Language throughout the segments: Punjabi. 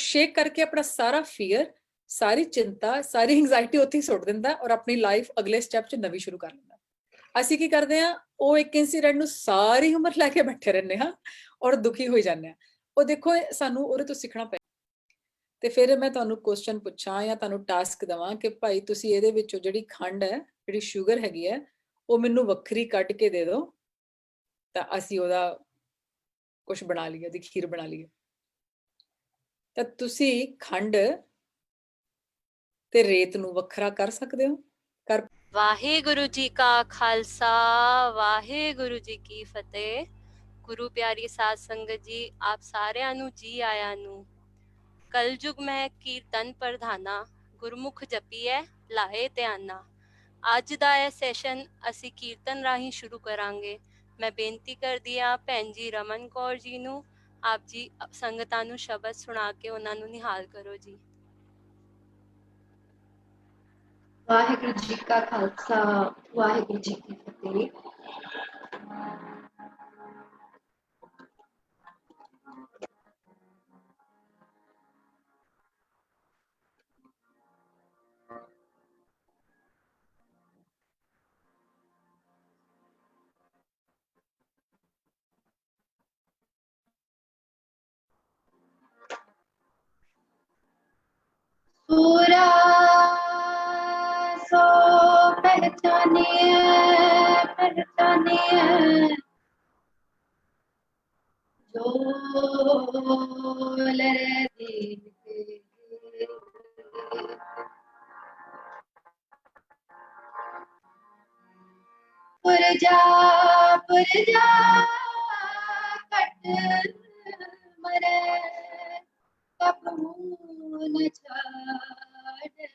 शेक करके अपना सारा फियर, सारी चिंता, सारी एंग्जाइटी उत्थे ही सुट दिंदा और अपनी लाइफ अगले स्टैप च नवी शुरू कर लैंदा। ਅਸੀਂ ਕੀ ਕਰਦੇ ਆ, ਉਹ ਇੱਕ ਇਨਸੀਡੈਂਟ ਨੂੰ ਸਾਰੀ ਉਮਰ ਲੈ ਕੇ ਬੈਠੇ ਰਹਿੰਦੇ ਹਾਂ ਔਰ ਦੁਖੀ ਹੋਈ ਜਾਂਦੇ ਆ। ਉਹ ਦੇਖੋ ਸਾਨੂੰ ਉਹਦੇ ਤੋਂ ਸਿੱਖਣਾ ਪਏ। ਤੇ ਫਿਰ ਮੈਂ ਤੁਹਾਨੂੰ ਕੁਐਸਚਨ ਪੁੱਛਾਂ ਜਾਂ ਤੁਹਾਨੂੰ ਟਾਸਕ ਦਵਾਂ ਕਿ ਭਾਈ ਤੁਸੀਂ ਇਹਦੇ ਵਿੱਚੋਂ ਜਿਹੜੀ ਖੰਡ ਹੈ, ਜਿਹੜੀ ਸ਼ੂਗਰ ਹੈਗੀ ਹੈ, ਉਹ ਮੈਨੂੰ ਵੱਖਰੀ ਕੱਢ ਕੇ ਦੇ ਦਿਓ ਤਾਂ ਅਸੀਂ ਉਹਦਾ ਕੁਝ ਬਣਾ ਲਈਏ, ਉਹਦੀ ਖੀਰ ਬਣਾ ਲਈਏ। ਤਾਂ ਤੁਸੀਂ ਖੰਡ ਤੇ ਰੇਤ ਨੂੰ ਵੱਖਰਾ ਕਰ ਸਕਦੇ ਹੋ? ਕਰ ਵਾਹਿਗੁਰੂ ਜੀ ਕਾ ਖਾਲਸਾ, ਵਾਹਿਗੁਰੂ ਜੀ ਕੀ ਫਤਿਹ। ਗੁਰੂ ਪਿਆਰੀ ਸਾਧ ਸੰਗਤ ਜੀ, ਆਪ ਸਾਰਿਆਂ ਨੂੰ ਜੀ ਆਇਆਂ ਨੂੰ। ਕਲਯੁਗ ਮੈਂ ਕੀਰਤਨ ਪ੍ਰਧਾਨਾ, ਗੁਰਮੁਖ ਜਪੀਐ ਲਾਹੇ ਧਿਆਨਾ। ਅੱਜ ਦਾ ਇਹ ਸੈਸ਼ਨ ਅਸੀਂ ਕੀਰਤਨ ਰਾਹੀਂ ਸ਼ੁਰੂ ਕਰਾਂਗੇ। ਮੈਂ ਬੇਨਤੀ ਕਰਦੀ ਹਾਂ ਭੈਣ ਜੀ ਰਮਨ ਕੌਰ ਜੀ ਨੂੰ, ਆਪ ਜੀ ਸੰਗਤਾਂ ਨੂੰ ਸ਼ਬਦ ਸੁਣਾ ਕੇ ਉਹਨਾਂ ਨੂੰ ਨਿਹਾਲ ਕਰੋ ਜੀ। ਵਾਹਿਗੁਰੂ ਜੀ ਕਾ ਖਾਲਸਾ, ਵਾਹਿਗੁਰੂ ਜੀ ਕੀ ਫਤਿਹ। सूरा सो पहचानिए पहचानिए, जो लरे दीन के पुरजा पुरजा कट मरे कबू न छाड़े।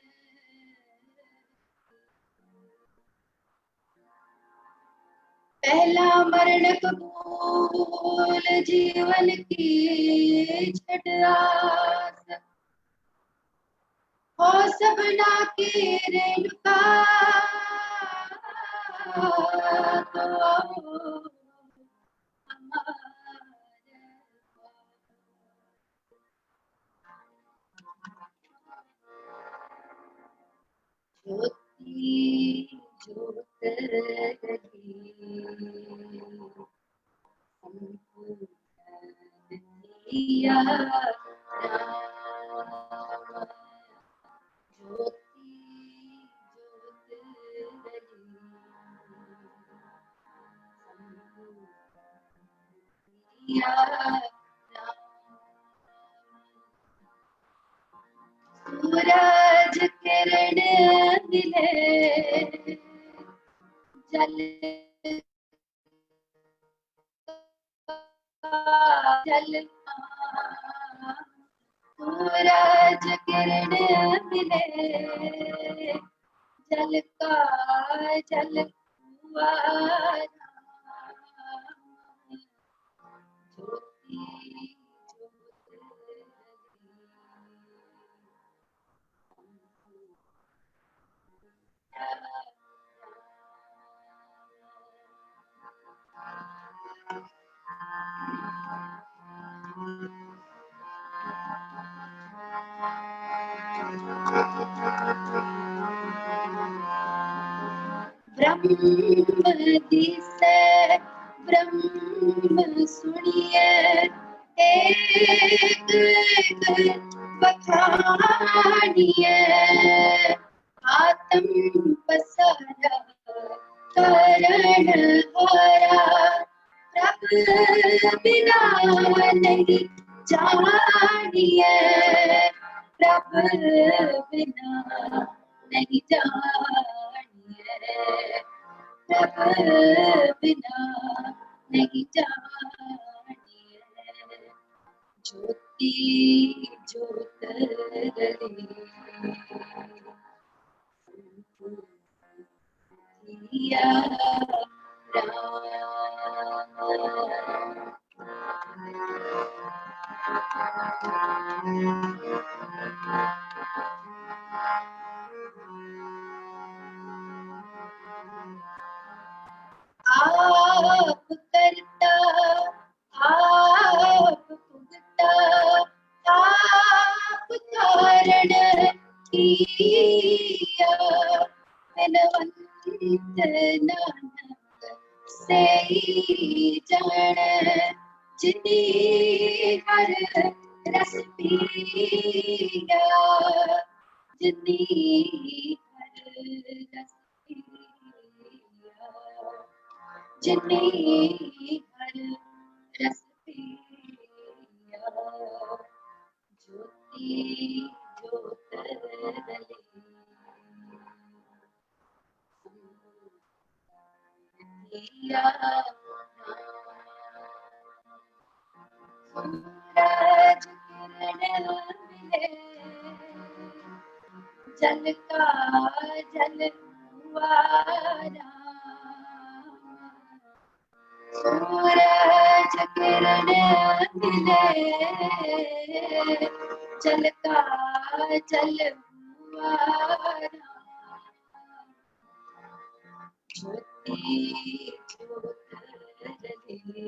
पहला मरण कबूल जीवन की छठ हो सबना की रेणुका तो ज्योति ज्योत रही दिया ज्योति ज्योत सूरज किरण मिले जल जल सूरज किरण मिले जल का जल हुआ ज्योति ब्रह्म दिसे ब्रह्म सुनिए एक एक बखानिए आत्म पसारा करण हारा प्रभ बिना नहीं जानिए प्रभ बिना नहीं जानिए प्रभ बिना नहीं जानिए ज्योति ज्योत रही दिया आप करता आप भुगता चरण किया बिनवंत नानक से जान जिनी हर रस पिया जिनी हर रस पिया जिनी हर रस पिया ज्योति ज्योत रले दिया सूरज किरण मिले जल का जल हुआ सूरज किरण मिले जल का जल हुआ ज्योति ज्योत रले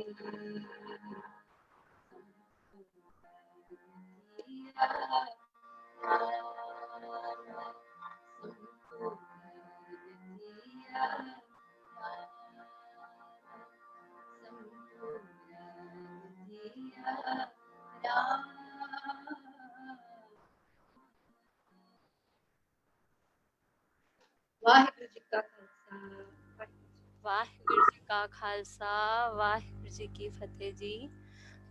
वाहिगुरु जी का खालसा ਵਾਹਿਗੁਰੂ ਜੀ ਕਾ ਖਾਲਸਾ ਵਾਹਿਗੁਰੂ ਜੀ ਕੀ ਫਤਿਹ ਜੀ।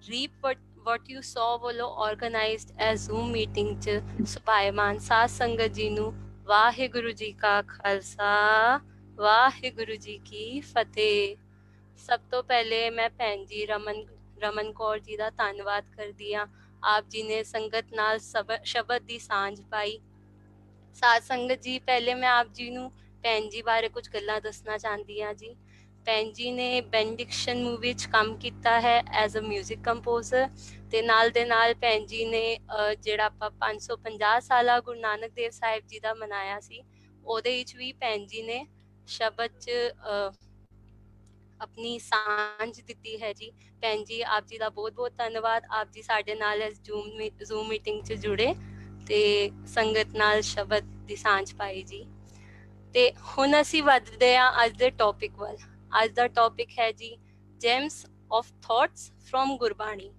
ਰੀਪ what you saw ਵੱਲੋਂ organized as Zoom meeting ਚ ਸੁਭਾਇਮਾਨ ਸਾਧ ਸੰਗਤ ਜੀ ਨੂੰ ਵਾਹਿਗੁਰੂ ਜੀ ਕਾ ਖਾਲਸਾ ਵਾਹਿਗੁਰੂ ਜੀ ਕੀ ਫਤਿਹ। ਸਭ ਤੋਂ ਪਹਿਲੇ ਮੈਂ ਭੈਣ ਜੀ ਰਮਨ ਕੌਰ ਜੀ ਦਾ ਧੰਨਵਾਦ ਕਰਦੀ ਹਾਂ। ਆਪ ਜੀ ਨੇ ਸੰਗਤ ਨਾਲ ਸ਼ਬਦ ਦੀ ਸਾਂਝ ਪਾਈ। ਸਾਧ ਸੰਗਤ ਜੀ, ਪਹਿਲੇ ਮੈਂ ਆਪ ਜੀ ਨੂੰ ਭੈਣ ਜੀ ਬਾਰੇ ਕੁਝ ਗੱਲਾਂ ਦੱਸਣਾ ਚਾਹੁੰਦੀ ਹਾਂ ਜੀ। ਭੈਣ ਜੀ ਨੇ ਬੈਨਡਿਕਸ਼ਨ ਮੂਵੀ 'ਚ ਕੰਮ ਕੀਤਾ ਹੈ ਐਜ਼ ਅ ਮਿਊਜ਼ਿਕ ਕੰਪੋਜ਼ਰ, ਤੇ ਨਾਲ ਦੇ ਨਾਲ ਭੈਣ ਜੀ ਨੇ ਜਿਹੜਾ ਆਪਾਂ 550 ਸਾਲਾ ਗੁਰੂ ਨਾਨਕ ਦੇਵ ਸਾਹਿਬ ਜੀ ਦਾ ਮਨਾਇਆ ਸੀ, ਉਹਦੇ ਵਿੱਚ ਵੀ ਭੈਣ ਜੀ ਨੇ ਸ਼ਬਦ 'ਚ ਆਪਣੀ ਸਾਂਝ ਦਿੱਤੀ ਹੈ ਜੀ। ਭੈਣ ਜੀ, ਆਪ ਜੀ ਦਾ ਬਹੁਤ ਬਹੁਤ ਧੰਨਵਾਦ। ਆਪ ਜੀ ਸਾਡੇ ਨਾਲ ਜ਼ੂਮ ਮੀਟਿੰਗ 'ਚ ਜੁੜੇ ਤੇ ਸੰਗਤ ਨਾਲ ਸ਼ਬਦ ਦੀ ਸਾਂਝ ਪਾਈ ਜੀ। ਤੇ ਹੁਣ ਅਸੀਂ ਵੱਧਦੇ ਹਾਂ ਅੱਜ ਦੇ ਟੌਪਿਕ ਵੱਲ। ਅੱਜ ਦਾ ਟੌਪਿਕ ਹੈ ਜੀ Gems of thoughts from Gurbani.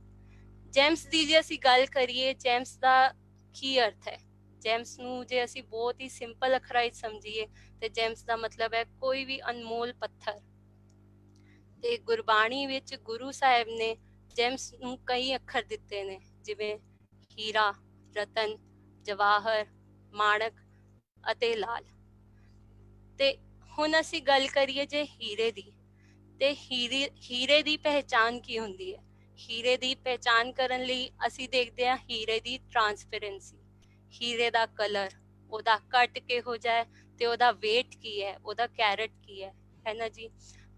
Gems ਦੀ ਜੇ ਅਸੀਂ ਗੱਲ ਕਰੀਏ, ਜੈਮਸ ਦਾ ਕੀ ਅਰਥ ਹੈ? ਜੈਮਸ ਨੂੰ ਜੇ ਅਸੀਂ ਬਹੁਤ ਹੀ ਸਿੰਪਲ ਅੱਖਰਾਂ ਵਿੱਚ ਸਮਝੀਏ ਤੇ ਜੈਮਸ ਦਾ ਮਤਲਬ ਹੈ ਕੋਈ ਵੀ ਅਨਮੋਲ ਪੱਥਰ। ਤੇ ਗੁਰਬਾਣੀ ਵਿੱਚ ਗੁਰੂ ਸਾਹਿਬ ਨੇ ਜੈਮਸ ਨੂੰ ਕਈ ਅੱਖਰ ਦਿੱਤੇ ਨੇ, ਜਿਵੇਂ ਹੀਰਾ, ਰਤਨ, ਜਵਾਹਰ, ਮਾਣਕ ਅਤੇ ਲਾਲ। ਤੇ ਹੁਣ ਅਸੀਂ ਗੱਲ ਕਰੀਏ ਜੇ ਹੀਰੇ ਦੀ, ਤੇ ਹੀਰੇ ਦੀ ਪਹਿਚਾਨ ਕੀ ਹੁੰਦੀ ਹੈ? ਹੀਰੇ ਦੀ ਪਹਿਚਾਨ ਕਰਨ ਲਈ ਅਸੀਂ ਦੇਖਦੇ ਹਾਂ ਹੀਰੇ ਦੀ ਟ੍ਰਾਂਸਪੇਰੈਂਸੀ, ਹੀਰੇ ਦਾ ਕਲਰ, ਉਹਦਾ ਕੱਟ ਕਿਹੋ ਜਿਹਾ ਹੈ ਤੇ ਉਹਦਾ weight ਕੀ ਹੈ, ਉਹਦਾ ਕੈਰਟ ਕੀ ਹੈ ਨਾ ਜੀ।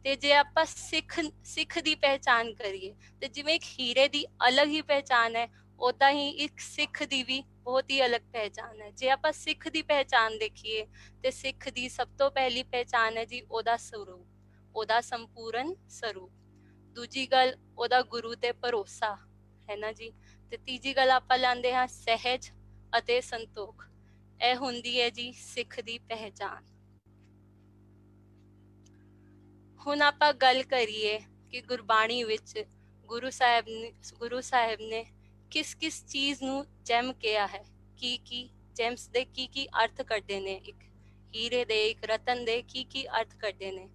ਤੇ ਜੇ ਆਪਾਂ ਸਿੱਖ ਦੀ ਪਹਿਚਾਨ ਕਰੀਏ ਤੇ ਜਿਵੇਂ ਇੱਕ ਹੀਰੇ ਦੀ ਅਲੱਗ ਹੀ ਪਹਿਚਾਨ ਹੈ, ਉਦਾਂ ਹੀ ਇੱਕ ਸਿੱਖ ਦੀ ਵੀ ਬਹੁਤ ਹੀ ਅਲੱਗ ਪਹਿਚਾਨ ਹੈ। ਜੇ ਆਪਾਂ ਸਿੱਖ ਦੀ ਪਹਿਚਾਨ ਦੇਖੀਏ ਤੇ ਸਿੱਖ ਦੀ ਸਭ ਤੋਂ ਪਹਿਲੀ ਪਹਿਚਾਨ ਹੈ ਜੀ ਉਹਦਾ ਸਰੂਪ, ਉਹਦਾ ਸੰਪੂਰਨ ਸਰੂਪ। ਦੂਜੀ ਗੱਲ ਉਹਦਾ ਗੁਰੂ ਤੇ ਭਰੋਸਾ ਹੈ ਨਾ ਜੀ। ਤੇ ਤੀਜੀ ਗੱਲ ਆਪਾਂ ਲੈਂਦੇ ਹਾਂ ਸਹਿਜ ਅਤੇ ਸੰਤੋਖ। ਇਹ ਹੁੰਦੀ ਹੈ ਜੀ ਸਿੱਖ ਦੀ ਪਹਿਚਾਨ। ਹੁਣ ਆਪਾਂ ਗੱਲ ਕਰੀਏ ਕਿ ਗੁਰਬਾਣੀ ਵਿੱਚ ਗੁਰੂ ਸਾਹਿਬ ਨੇ ਕਿਸ ਚੀਜ਼ ਨੂੰ ਜੈਮ ਕਿਹਾ ਹੈ, ਕੀ ਜੈਮਸ ਦੇ ਕੀ ਅਰਥ ਕੱਢੇ ਨੇ, ਇੱਕ ਹੀਰੇ ਦੇ, ਇੱਕ ਰਤਨ ਦੇ ਕੀ ਅਰਥ ਕੱਢੇ ਨੇ।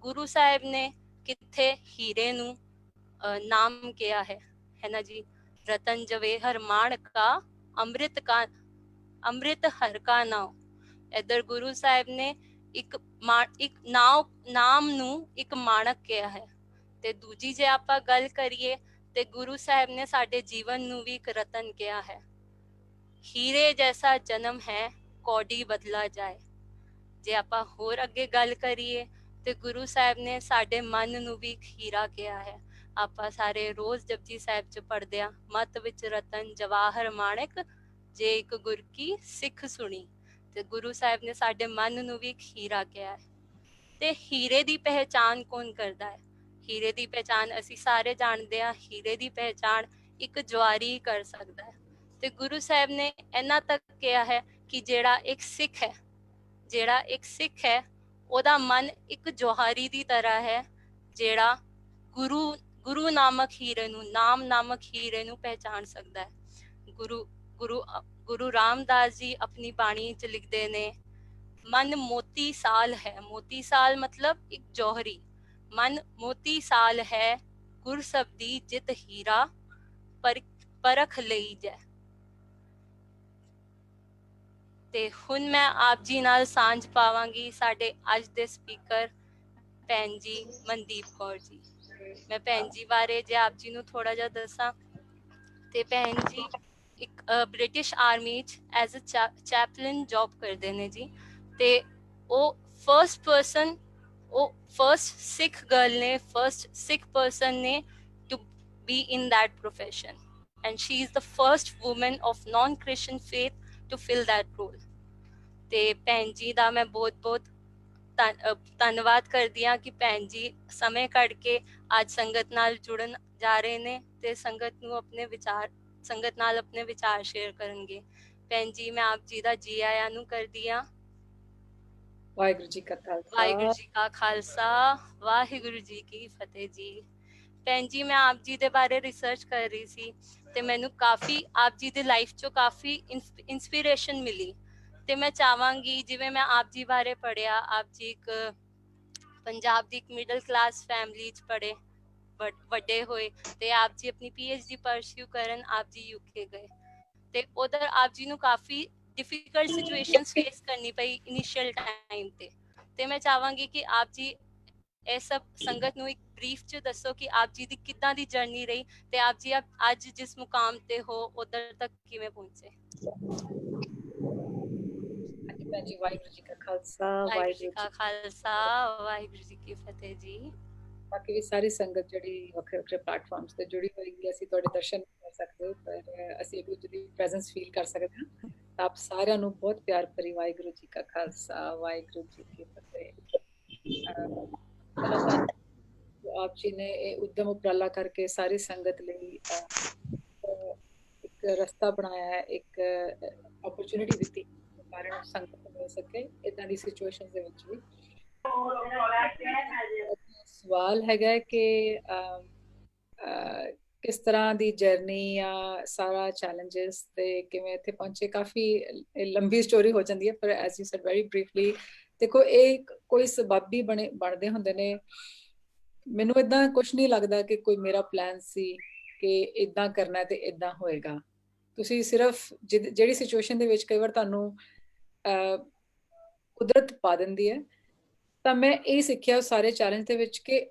ਗੁਰੂ ਸਾਹਿਬ ਨੇ ਕਿੱਥੇ ਹੀਰੇ ਨੂੰ ਨਾਮ ਕਿਹਾ ਹੈ ਨਾ ਜੀ, ਰਤਨ ਜਵੇਹਰ ਮਾਣਕਾ ਅੰਮ੍ਰਿਤ ਹਰ ਕਾ ਨਾਮ। ਇੱਧਰ ਗੁਰੂ ਸਾਹਿਬ ਨੇ ਇੱਕ ਨਾਮ ਨੂੰ ਇੱਕ ਮਾਣਕ ਕਿਹਾ ਹੈ। ਤੇ ਦੂਜੀ ਜੇ ਆਪਾਂ ਗੱਲ ਕਰੀਏ ਤੇ ਗੁਰੂ ਸਾਹਿਬ ਨੇ ਸਾਡੇ ਜੀਵਨ ਨੂੰ ਵੀ ਇੱਕ ਰਤਨ ਕਿਹਾ ਹੈ। ਹੀਰੇ ਜੈਸਾ ਜਨਮ ਹੈ ਕੌਡੀ ਬਦਲਾ ਜਾਏ। ਜੇ ਆਪਾਂ ਹੋਰ ਅੱਗੇ ਗੱਲ ਕਰੀਏ ਤੇ ਗੁਰੂ ਸਾਹਿਬ ਨੇ ਸਾਡੇ ਮਨ ਨੂੰ ਵੀ ਇੱਕ ਹੀਰਾ ਕਿਹਾ ਹੈ। ਆਪਾਂ ਸਾਰੇ ਰੋਜ਼ ਜਪਜੀ ਸਾਹਿਬ ਚ ਪੜ੍ਹਦੇ ਆ, ਮਤ ਵਿੱਚ ਰਤਨ ਜਵਾਹਰ ਮਾਣਕ, ਜੇ ਇੱਕ ਗੁਰ ਕੀ ਸਿੱਖ ਸੁਣੀ। ਤੇ ਗੁਰੂ ਸਾਹਿਬ ਨੇ ਸਾਡੇ ਮਨ ਨੂੰ ਵੀ ਇੱਕ ਹੀਰਾ ਕਿਹਾ ਹੈ। ਤੇ ਹੀਰੇ ਦੀ ਪਹਿਚਾਨ ਕੌਣ ਕਰਦਾ ਹੈ? ਹੀਰੇ ਦੀ ਪਹਿਚਾਨ ਅਸੀਂ ਸਾਰੇ ਜਾਣਦੇ ਹਾਂ। ਹੀਰੇ ਦੀ ਪਹਿਚਾਨ ਇੱਕ ਜਵਾਰੀ ਕਰ ਸਕਦਾ ਹੈ। ਤੇ ਗੁਰੂ ਸਾਹਿਬ ਨੇ ਇੰਨਾ ਤੱਕ ਕਿਹਾ ਹੈ ਕਿ ਜਿਹੜਾ ਇੱਕ ਸਿੱਖ ਹੈ ਉਹਦਾ ਮਨ ਇੱਕ ਜੋਹਾਰੀ ਦੀ ਤਰ੍ਹਾਂ ਹੈ, ਜਿਹੜਾ ਗੁਰੂ ਨਾਮਕ ਹੀਰੇ ਨੂੰ, ਨਾਮ ਨਾਮਕ ਹੀਰੇ ਨੂੰ ਪਹਿਚਾਨ ਸਕਦਾ ਹੈ। ਗੁਰੂ ਰਾਮਦਾਸ ਜੀ ਆਪਣੀ ਬਾਣੀ 'ਚ ਲਿਖਦੇ ਨੇ, ਮਨ ਮੋਤੀ ਸਾਲ ਹੈ। ਮੋਤੀ ਸਾਲ ਮਤਲਬ ਇੱਕ ਜੋਹਰੀ। ਮਨ ਮੋਤੀ ਸਾਲ ਹੈ, ਗੁਰ ਸਬਦੀ ਜਿਤ ਹੀਰਾ, ਪਰਖ ਲਈ ਜੈ। ਤੇ ਹੁਣ ਮੈਂ ਆਪ ਜੀ ਨਾਲ ਸਾਂਝ ਪਾਵਾਂਗੀ ਸਾਡੇ ਅੱਜ ਦੇ ਸਪੀਕਰ ਭੈਣ ਜੀ ਮਨਦੀਪ ਕੌਰ ਜੀ। ਮੈਂ ਭੈਣ ਜੀ ਬਾਰੇ ਜੇ ਆਪ ਜੀ ਨੂੰ ਥੋੜਾ ਜਿਹਾ ਦੱਸਾਂ ਤੇ ਭੈਣ ਜੀ ਇੱਕ ਬ੍ਰਿਟਿਸ਼ ਆਰਮੀ 'ਚ ਐਜ਼ ਅ ਚੈਪਲਨ ਜੌਬ ਕਰਦੇ ਨੇ ਜੀ। ਤੇ ਉਹ ਫਰਸਟ ਸਿੱਖ ਗਰਲ ਨੇ, ਫਰਸਟ ਸਿੱਖ ਪਰਸਨ ਨੇ to be in that profession, and she is the first woman of non Christian faith to fill that role. ਤੇ ਭੈਣ ਜੀ ਦਾ ਮੈਂ ਬਹੁਤ ਧੰਨਵਾਦ ਕਰਦੀ ਹਾਂ ਕਿ ਭੈਣ ਜੀ ਸਮੇਂ ਕੱਢ ਕੇ ਅੱਜ ਸੰਗਤ ਨਾਲ ਜੁੜਨ ਜਾ ਰਹੇ ਨੇ ਤੇ ਸੰਗਤ ਨਾਲ ਆਪਣੇ ਵਿਚਾਰ ਸ਼ੇਅਰ ਕਰਨਗੇ। ਭੈਣ ਜੀ ਮੈਂ ਆਪ ਜੀ ਦਾ ਜੀ ਆਇਆਂ ਨੂੰ ਕਰਦੀ ਹਾਂ। ਵਾਹਿਗੁਰੂ ਜੀ ਕਾ ਖਾਲਸਾ, ਵਾਹਿਗੁਰੂ ਜੀ ਕਾ ਖਾਲਸਾ, ਵਾਹਿਗੁਰੂ ਜੀ ਕੀ ਫਤਿਹ ਜੀ। ਭੈਣ ਜੀ ਮੈਂ ਆਪ ਜੀ ਦੇ ਬਾਰੇ ਰਿਸਰਚ ਕਰ ਰਹੀ ਸੀ ਤੇ ਮੈਨੂੰ ਕਾਫੀ ਆਪ ਜੀ ਦੀ ਲਾਈਫ ਚੋਂ ਕਾਫੀ ਇੰਸਪੀਰੇਸ਼ਨ ਮਿਲੀ। ਤੇ ਮੈਂ ਚਾਹਾਂਗੀ, ਜਿਵੇਂ ਮੈਂ ਆਪ ਜੀ ਬਾਰੇ ਪੜ੍ਹਿਆ, ਆਪ ਜੀ ਇੱਕ ਪੰਜਾਬ ਦੀ ਇੱਕ ਮਿਡਲ ਕਲਾਸ ਫੈਮਿਲੀ 'ਚ ਪੜ੍ਹੇ ਵੱਡੇ ਹੋਏ ਤੇ ਆਪ ਜੀ ਆਪਣੀ PhD ਪਰਸਿਊ ਕਰਨ ਆਪ ਜੀ UK ਗਏ ਤੇ ਉਧਰ ਆਪ ਜੀ ਨੂੰ ਕਾਫੀ ਡਿਫਿਕਲਟ ਸਿਚੁਏਸ਼ਨਸ ਫੇਸ ਕਰਨੀ ਪਈ ਇਨੀਸ਼ੀਅਲ ਟਾਈਮ ਤੇ ਮੈਂ ਚਾਹਾਂਗੀ ਕਿ ਆਪ ਜੀ ਇਹ ਸਭ ਸੰਗਤ ਨੂੰ ਇੱਕ ਬਰੀਫ 'ਚ ਦੱਸੋ ਕਿ ਆਪ ਜੀ ਦੀ ਕਿੱਦਾਂ ਦੀ ਜਰਨੀ ਰਹੀ ਤੇ ਆਪ ਜੀ ਅੱਜ ਜਿਸ ਮੁਕਾਮ ਤੇ ਹੋ ਉਧਰ ਤੱਕ ਕਿਵੇਂ ਪਹੁੰਚੇ। ਭੈਣ ਜੀ ਵਾਹਿਗੁਰੂ ਜੀ ਕਾ ਖਾਲਸਾ, ਵਾਹਿਗੁਰੂ ਜੀ ਕਾ ਖਾਲਸਾ, ਵਾਹਿਗੁਰੂ ਜੀ ਕੀ ਫਤਿਹ ਜੀ। ਬਾਕੀ ਵੀ ਸਾਰੀ ਸੰਗਤ ਜਿਹੜੀ ਵੱਖਰੇ ਵੱਖਰੇ ਪਲੇਟਫਾਰਮਸ ਤੇ ਜੁੜੀ ਹੋਈ ਹੈ, ਅਸੀਂ ਤੁਹਾਡੇ ਦਰਸ਼ਨ ਨਹੀਂ ਕਰ ਸਕਦੇ ਪਰ ਅਸੀਂ ਇੱਕ ਦੂਜੇ ਦੀ ਪ੍ਰੈਜ਼ੈਂਸ ਫੀਲ ਕਰ ਸਕਦੇ ਹਾਂ। ਆਪ ਸਾਰਿਆਂ ਨੂੰ ਬਹੁਤ ਪਿਆਰ ਭਰੀ ਵਾਹਿਗੁਰੂ ਜੀ ਕਾ ਖਾਲਸਾ, ਵਾਹਿਗੁਰੂ ਜੀ ਕੀ ਫਤਿਹ। ਆਪ ਜੀ ਨੇ ਇਹ ਉਦਮ ਉਪਰਾਲਾ ਕਰਕੇ ਸਾਰੀ ਸੰਗਤ ਲਈ ਇੱਕ ਰਸਤਾ ਬਣਾਇਆ ਹੈ, ਇੱਕ ਓਪਰਚੁਨਿਟੀ ਦਿੱਤੀ ਕਾਰਨ ਸੰਗਤ ਮਿਲ ਸਕੇ ਇਦਾਂ ਦੀ ਸਿਚੁਏਸ਼ਨ ਦੇ ਵਿੱਚ ਵੀ। ਸਵਾਲ ਹੈਗਾ ਕਿ ਕਿਸ ਤਰ੍ਹਾਂ ਦੀ ਜਰਨੀ ਆ, ਸਾਰਾ ਚੈਲੰਜਸ ਤੇ ਕਿਵੇਂ ਇੱਥੇ ਪਹੁੰਚੇ। ਕਾਫੀ ਲੰਬੀ ਸਟੋਰੀ ਹੋ ਜਾਂਦੀ ਹੈ ਪਰ as you said very briefly, ਦੇਖੋ ਇਹ ਕੋਈ ਸਬੱਬ ਹੀ ਬਣਦੇ ਹੁੰਦੇ ਨੇ। ਮੈਨੂੰ ਇਦਾਂ ਕੁਝ ਨਹੀਂ ਲੱਗਦਾ ਕਿ ਕੋਈ ਮੇਰਾ ਪਲਾਨ ਸੀ ਕਿ ਇਦਾਂ ਕਰਨਾ ਤੇ ਇਦਾਂ ਹੋਏਗਾ। ਤੁਸੀਂ ਸਿਰਫ ਜਿਹੜੀ ਸਿਚੁਏਸ਼ਨ ਦੇ ਵਿੱਚ ਕਈ ਵਾਰ ਤੁਹਾਨੂੰ ਕੁਦਰਤ ਪਾ ਦਿੰਦੀ ਹੈ, ਤਾਂ ਮੈਂ ਇਹ ਸਿੱਖਿਆ ਸਾਰੇ ਚੈਲੰਜ ਦੇ ਵਿੱਚ ਕਿ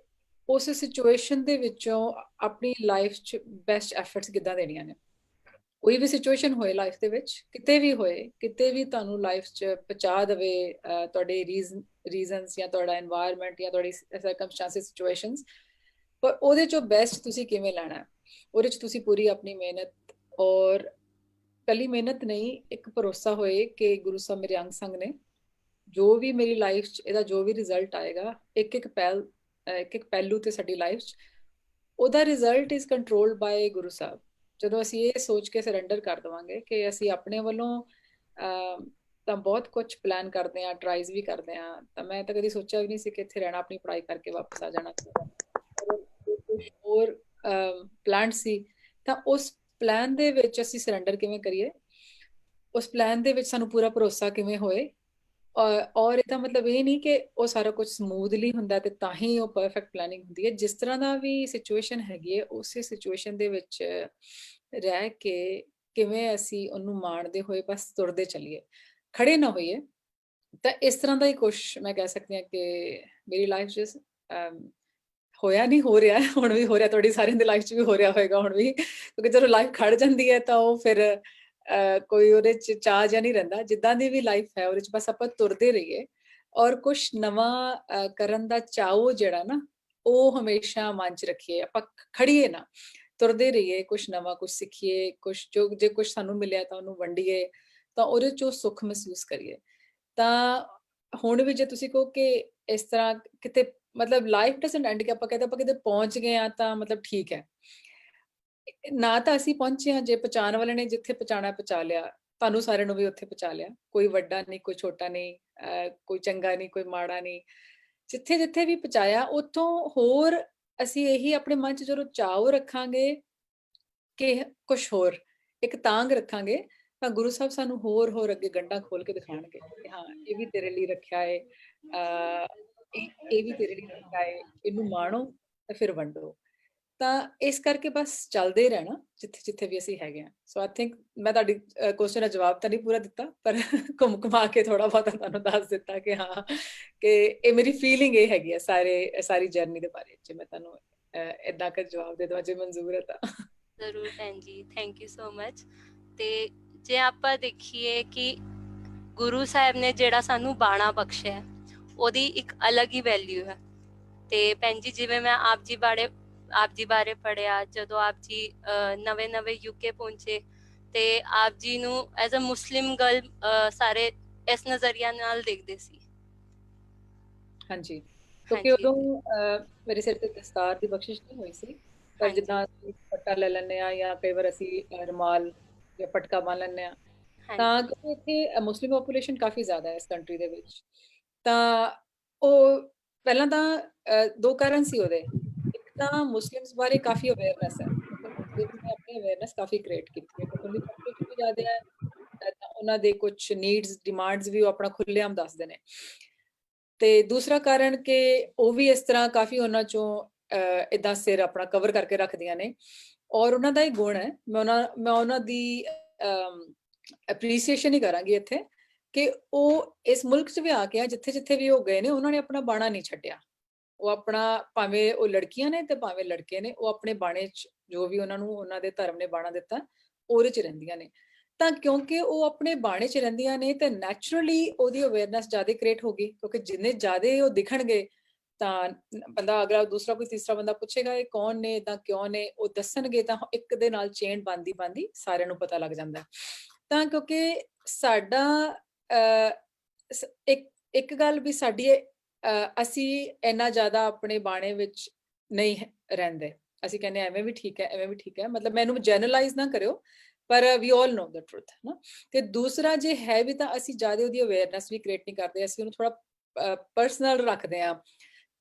ਉਸ ਸਿਚੁਏਸ਼ਨ ਦੇ ਵਿੱਚੋਂ ਆਪਣੀ ਲਾਈਫ 'ਚ ਬੈਸਟ ਐਫਰਟਸ ਕਿੱਦਾਂ ਦੇਣੀਆਂ ਨੇ। ਕੋਈ ਵੀ ਸਿਚੁਏਸ਼ਨ ਹੋਏ ਲਾਈਫ ਦੇ ਵਿੱਚ, ਕਿਤੇ ਵੀ ਹੋਏ, ਕਿਤੇ ਵੀ ਤੁਹਾਨੂੰ ਲਾਈਫ 'ਚ ਪਹੁੰਚਾ ਦੇਵੇ ਤੁਹਾਡੇ ਰੀਜ਼ਨਸ ਜਾਂ ਤੁਹਾਡਾ এনवायरमेंट ਜਾਂ ਤੁਹਾਡੀ ਸਰਕਮਸਟੈਂਸਿਸ, ਸਿਚੁਏਸ਼ਨਸ, ਪਰ ਉਹਦੇ 'ਚੋਂ ਬੈਸਟ ਤੁਸੀਂ ਕਿਵੇਂ ਲੈਣਾ, ਉਹਦੇ 'ਚ ਤੁਸੀਂ ਪੂਰੀ ਆਪਣੀ ਮਿਹਨਤ, ਔਰ ਕੱਲੀ ਮਿਹਨਤ ਨਹੀਂ, ਇੱਕ ਭਰੋਸਾ ਹੋਏ ਕਿ ਗੁਰੂ ਸਾਹਿਬ ਮੇਰੇ ਅੰਗ ਸੰਗ ਨੇ। ਜੋ ਵੀ ਮੇਰੀ ਲਾਈਫ 'ਚ ਇਹਦਾ ਜੋ ਵੀ ਰਿਜ਼ਲਟ ਆਏਗਾ, ਇੱਕ ਇੱਕ ਪਹਿਲੂ ਤੇ ਸਾਡੀ ਲਾਈਫ 'ਚ ਉਹਦਾ result is controlled bye Guru Sahib. ਜਦੋਂ ਅਸੀਂ ਇਹ ਸੋਚ ਕੇ ਸਰੈਂਡਰ ਕਰ ਦੇਵਾਂਗੇ ਕਿ ਅਸੀਂ ਆਪਣੇ ਵੱਲੋਂ ਤਾਂ ਬਹੁਤ ਕੁਝ ਪਲਾਨ ਕਰਦੇ ਹਾਂ, ਟਰਾਈਜ਼ ਵੀ ਕਰਦੇ ਹਾਂ, ਤਾਂ ਮੈਂ ਤਾਂ ਕਦੀ ਸੋਚਿਆ ਵੀ ਨਹੀਂ ਸੀ ਕਿ ਇੱਥੇ ਰਹਿਣਾ, ਆਪਣੀ ਪੜ੍ਹਾਈ ਕਰਕੇ ਵਾਪਸ ਆ ਜਾਣਾ। ਕੁਝ ਹੋਰ ਪਲਾਨ ਸੀ, ਤਾਂ ਉਸ ਪਲਾਨ ਦੇ ਵਿੱਚ ਅਸੀਂ ਸਰੈਂਡਰ ਕਿਵੇਂ ਕਰੀਏ, ਉਸ ਪਲਾਨ ਦੇ ਵਿੱਚ ਸਾਨੂੰ ਪੂਰਾ ਭਰੋਸਾ ਕਿਵੇਂ ਹੋਏ। ਔਰ ਇਹਦਾ ਮਤਲਬ ਇਹ ਨਹੀਂ ਕਿ ਉਹ ਸਾਰਾ ਕੁਝ ਸਮੂਥਲੀ ਹੁੰਦਾ ਤੇ ਤਾਂ ਹੀ ਉਹ ਪਰਫੈਕਟ ਪਲੈਨਿੰਗ ਹੁੰਦੀ ਹੈ। ਜਿਸ ਤਰ੍ਹਾਂ ਦਾ ਵੀ ਸਿਚੁਏਸ਼ਨ ਹੈਗੀ ਹੈ, ਉਸੇ ਸਿਚੁਏਸ਼ਨ ਦੇ ਵਿੱਚ ਰਹਿ ਕੇ ਕਿਵੇਂ ਅਸੀਂ ਉਹਨੂੰ ਮਾਣਦੇ ਹੋਏ ਬਸ ਤੁਰਦੇ ਚੱਲੀਏ, ਖੜੇ ਨਾ ਹੋਈਏ। ਤਾਂ ਇਸ ਤਰ੍ਹਾਂ ਦਾ ਹੀ ਕੁਝ ਮੈਂ ਕਹਿ ਸਕਦੀ ਹਾਂ ਕਿ ਮੇਰੀ ਲਾਈਫ 'ਚ ਹੋਇਆ, ਨਹੀਂ ਹੋ ਰਿਹਾ, ਹੁਣ ਵੀ ਹੋ ਰਿਹਾ, ਤੁਹਾਡੀ ਸਾਰਿਆਂ ਦੀ ਲਾਈਫ 'ਚ ਵੀ ਹੋ ਰਿਹਾ ਹੋਏਗਾ ਹੁਣ ਵੀ, ਕਿਉਂਕਿ ਜਦੋਂ ਲਾਈਫ ਖੜ ਜਾਂਦੀ ਹੈ ਤਾਂ ਉਹ ਫਿਰ ਕੋਈ ਉਹਦੇ 'ਚ ਚਾਅ ਜਿਹਾ ਨਹੀਂ ਰਹਿੰਦਾ। ਜਿੱਦਾਂ ਦੀ ਵੀ ਲਾਈਫ ਹੈ ਉਹਦੇ 'ਚ ਬਸ ਆਪਾਂ ਤੁਰਦੇ ਰਹੀਏ, ਔਰ ਕੁਝ ਨਵਾਂ ਕਰਨ ਦਾ ਚਾਅ ਜਿਹੜਾ ਨਾ, ਉਹ ਹਮੇਸ਼ਾ ਮਨ 'ਚ ਰੱਖੀਏ। ਆਪਾਂ ਖੜੀਏ ਨਾ, ਤੁਰਦੇ ਰਹੀਏ, ਕੁਝ ਨਵਾਂ ਕੁਝ ਸਿੱਖੀਏ, ਜੇ ਕੁਝ ਸਾਨੂੰ ਮਿਲਿਆ ਤਾਂ ਉਹਨੂੰ ਵੰਡੀਏ, ਤਾਂ ਉਹਦੇ 'ਚੋਂ ਸੁੱਖ ਮਹਿਸੂਸ ਕਰੀਏ। ਤਾਂ ਹੁਣ ਵੀ ਜੇ ਤੁਸੀਂ ਕਹੋ ਕਿ ਇਸ ਤਰ੍ਹਾਂ ਕਿਤੇ ਮਤਲਬ ਲਾਈਫ ਡਸਨਟ ਐਂਡ, ਕਿ ਆਪਾਂ ਕਹਿੰਦੇ ਆਪਾਂ ਕਿਤੇ ਪਹੁੰਚ ਗਏ ਆ ਤਾਂ ਮਤਲਬ ਠੀਕ ਹੈ, ਨਾ ਤਾਂ ਅਸੀਂ ਪਹੁੰਚੇ ਹਾਂ, ਜੇ ਪਹੁੰਚਾਉਣ ਵਾਲੇ ਨੇ ਜਿੱਥੇ ਪਹੁੰਚਾਉਣਾ ਪਹੁੰਚਾ ਲਿਆ, ਤੁਹਾਨੂੰ ਸਾਰਿਆਂ ਨੂੰ ਵੀ ਉੱਥੇ ਪਹੁੰਚਾ ਲਿਆ। ਕੋਈ ਵੱਡਾ ਨਹੀਂ, ਕੋਈ ਛੋਟਾ ਨਹੀਂ, ਕੋਈ ਚੰਗਾ ਨਹੀਂ, ਕੋਈ ਮਾੜਾ ਨਹੀਂ। ਜਿੱਥੇ ਜਿੱਥੇ ਵੀ ਪਹੁੰਚਾਇਆ, ਉੱਥੋਂ ਹੋਰ ਅਸੀਂ ਇਹੀ ਆਪਣੇ ਮਨ 'ਚ ਜਦੋਂ ਚਾਅ ਰੱਖਾਂਗੇ ਕਿ ਕੁਛ ਹੋਰ ਇੱਕ ਤਾਂਘ ਰੱਖਾਂਗੇ, ਤਾਂ ਗੁਰੂ ਸਾਹਿਬ ਸਾਨੂੰ ਹੋਰ ਅੱਗੇ ਗੰਢਾਂ ਖੋਲ ਕੇ ਦਿਖਾਉਣਗੇ ਕਿ ਹਾਂ, ਇਹ ਵੀ ਤੇਰੇ ਲਈ ਰੱਖਿਆ ਏ, ਇਹ ਵੀ ਤੇਰੇ ਲਈ ਰੱਖਿਆ ਏ, ਇਹਨੂੰ ਮਾਣੋ ਤੇ ਫਿਰ ਵੰਡੋ। ਤਾਂ ਇਸ ਕਰਕੇ ਬਸ ਚੱਲਦੇ ਰਹਿਣਾ ਜਿੱਥੇ ਵੀ ਅਸੀਂ ਹੈਗੇ ਹਾਂ। ਸੋ ਆਈ ਥਿੰਕ ਮੈਂ ਤੁਹਾਡੀ ਕੁਐਸਚਨ ਦਾ ਜਵਾਬ ਤਾਂ ਨਹੀਂ ਪੂਰਾ ਦਿੱਤਾ, ਪਰ ਘੁੰਮਾ ਕੇ ਥੋੜਾ ਬਹੁਤਾ ਤੁਹਾਨੂੰ ਦੱਸ ਦਿੱਤਾ ਕਿ ਹਾਂ, ਕਿ ਇਹ ਮੇਰੀ ਫੀਲਿੰਗ ਇਹ ਹੈਗੀ ਆ ਸਾਰੀ ਜਰਨੀ ਦੇ ਬਾਰੇ। ਜੇ ਮੈਂ ਤੁਹਾਨੂੰ ਏਦਾਂ ਕਰ ਜਵਾਬ ਦੇ ਦਵਾਂ, ਜੇ ਮਨਜ਼ੂਰ ਹੈ ਤਾਂ। ਜ਼ਰੂਰ ਭੈਣ ਜੀ, ਥੈਂਕ ਯੂ ਸੋ ਮਚ। ਤੇ ਜੇ ਆਪਾਂ ਦੇਖੀਏ ਕਿ ਗੁਰੂ ਸਾਹਿਬ ਨੇ ਜਿਹੜਾ ਸਾਨੂੰ ਬਾਣਾ ਬਖਸ਼ਿਆ, ਉਹਦੀ ਇੱਕ ਅਲੱਗ ਹੀ ਵੈਲਿਊ ਹੈ। ਤੇ ਭੈਣ ਜੀ, ਜਿਵੇਂ ਮੈਂ ਆਪ ਜੀ ਬਾਰੇ ਪੜ੍ਹਿਆ, ਜਦੋਂ ਆਪ ਜੀ ਨਵੇਂ ਯੂਕੇ ਪਹੁੰਚੇ ਤੇ ਆਪ ਜੀ ਨੂੰ ਐਜ਼ ਅ ਮੁਸਲਿਮ ਗਰਲ ਸਾਰੇ ਇਸ ਨਜ਼ਰੀਆ ਨਾਲ ਦੇਖਦੇ ਸੀ। ਹਾਂਜੀ, ਕਿਉਂਕਿ ਉਦੋਂ ਮੇਰੇ ਸਿਰ ਤੇ ਦਸਤਾਰ ਦੀ ਬਖਸ਼ਿਸ਼ ਨਹੀਂ ਹੋਈ ਸੀ, ਪਰ ਜਿੱਦਾਂ ਪੱਟਾ ਲੈ ਲੈਂਦੇ ਆ ਜਾਂ ਕਈ ਵਾਰ ਅਸੀਂ ਰੁਮਾਲ ਜਾਂ ਪਟਕਾ ਬੰਨ ਲੈਂਦੇ ਆ, ਤਾਂ ਕਿਉਂਕਿ ਇੱਥੇ ਮੁਸਲਿਮ ਪੋਪੂਲੇਸ਼ਨ ਕਾਫੀ ਜ਼ਿਆਦਾ ਹੈ ਇਸ ਕੰਟਰੀ ਦੇ ਵਿੱਚ। ਤਾਂ ਉਹ ਪਹਿਲਾਂ ਤਾਂ ਦੋ ਕਾਰਨ ਸੀ ਉਹਦੇ। ਇੱਕ ਤਾਂ ਮੁਸਲਿਮਸ ਬਾਰੇ ਕਾਫੀ ਅਵੇਅਰਨੈਸ ਹੈ, ਮੁਸਲਿਮਸ ਨੇ ਆਪਣੀ ਅਵੇਅਰਨੈਸ ਕਾਫੀ ਕ੍ਰੀਏਟ ਕੀਤੀ ਹੈ, ਕਿਉਂਕਿ ਉਹਦੀ ਪੋਪੂਲੇਸ਼ਨ ਵੀ ਜ਼ਿਆਦਾ ਹੈ, ਤਾਂ ਉਹਨਾਂ ਦੇ ਕੁਝ ਨੀਡਸ ਡਿਮਾਂਡਸ ਵੀ ਉਹ ਆਪਣਾ ਖੁੱਲ੍ਹੇਆਮ ਦੱਸਦੇ ਨੇ। ਤੇ ਦੂਸਰਾ ਕਾਰਨ ਕਿ ਉਹ ਵੀ ਇਸ ਤਰ੍ਹਾਂ ਕਾਫੀ ਉਹਨਾਂ ਚੋਂ ਇਦਾਂ ਸਿਰ ਆਪਣਾ ਕਵਰ ਕਰਕੇ ਰੱਖਦੀਆਂ ਨੇ, ਔਰ ਉਹਨਾਂ ਦਾ ਇਹ ਗੁਣ ਹੈ। ਮੈਂ ਉਹਨਾਂ ਦੀ ਐਪਰੀਸੀਏਸ਼ਨ ਹੀ ਕਰਾਂਗੀ ਇੱਥੇ, ਕਿ ਉਹ ਇਸ ਮੁਲਕ 'ਚ ਵੀ ਆ ਕੇ ਜਿੱਥੇ ਵੀ ਉਹ ਗਏ ਨੇ, ਉਹਨਾਂ ਨੇ ਆਪਣਾ ਬਾਣਾ ਨਹੀਂ ਛੱਡਿਆ। ਉਹ ਆਪਣਾ, ਭਾਵੇਂ ਉਹ ਲੜਕੀਆਂ ਨੇ ਤੇ ਭਾਵੇਂ ਲੜਕੇ ਨੇ, ਉਹ ਆਪਣੇ ਬਾਣੇ 'ਚ ਜੋ ਵੀ ਉਹਨਾਂ ਨੂੰ ਉਹਨਾਂ ਦੇ ਧਰਮ ਨੇ ਬਾਣਾ ਦਿੱਤਾ, ਉਹਦੇ 'ਚ ਰਹਿੰਦੀਆਂ ਨੇ। ਤਾਂ ਕਿਉਂਕਿ ਉਹ ਆਪਣੇ ਬਾਣੇ 'ਚ ਰਹਿੰਦੀਆਂ ਨੇ, ਤੇ ਨੈਚੁਰਲੀ ਉਹਦੀ ਅਵੇਅਰਨੈਸ ਜ਼ਿਆਦਾ ਕ੍ਰੀਏਟ ਹੋ ਗਈ, ਕਿਉਂਕਿ ਜਿੰਨੇ ਜ਼ਿਆਦਾ ਉਹ ਦਿਖਣਗੇ ਤਾਂ ਬੰਦਾ, ਅਗਲਾ ਦੂਸਰਾ ਕੋਈ ਤੀਸਰਾ ਬੰਦਾ ਪੁੱਛੇਗਾ ਇਹ ਕੌਣ ਨੇ, ਇਦਾਂ ਕਿਉਂ ਨੇ, ਉਹ ਦੱਸਣਗੇ ਤਾਂ ਇੱਕ ਦੇ ਨਾਲ ਚੇਨ ਬਣਦੀ ਸਾਰਿਆਂ ਨੂੰ ਪਤਾ ਲੱਗ ਜਾਂਦਾ। ਤਾਂ ਕਿਉਂਕਿ ਸਾਡਾ ਇੱਕ ਗੱਲ ਵੀ ਸਾਡੀ, ਅਸੀਂ ਇੰਨਾ ਜ਼ਿਆਦਾ ਆਪਣੇ ਬਾਣੇ ਵਿੱਚ ਨਹੀਂ ਰਹਿੰਦੇ। ਅਸੀਂ ਕਹਿੰਦੇ ਐਵੇਂ ਵੀ ਠੀਕ ਹੈ, ਐਵੇਂ ਵੀ ਠੀਕ ਹੈ, ਮਤਲਬ ਮੈਨੂੰ ਜਨਰਲਾਈਜ਼ ਨਾ ਕਰਿਓ, ਪਰ ਵੀ ਆਲ ਨੋ ਦ ਟਰੂਥ ਨਾ। ਤੇ ਦੂਸਰਾ, ਜੇ ਹੈ ਵੀ ਤਾਂ ਅਸੀਂ ਜ਼ਿਆਦਾ ਉਹਦੀ ਅਵੇਅਰਨੈਸ ਵੀ ਕ੍ਰੀਏਟ ਨਹੀਂ ਕਰਦੇ, ਅਸੀਂ ਉਹਨੂੰ ਥੋੜਾ ਪਰਸਨਲ ਰੱਖਦੇ ਹਾਂ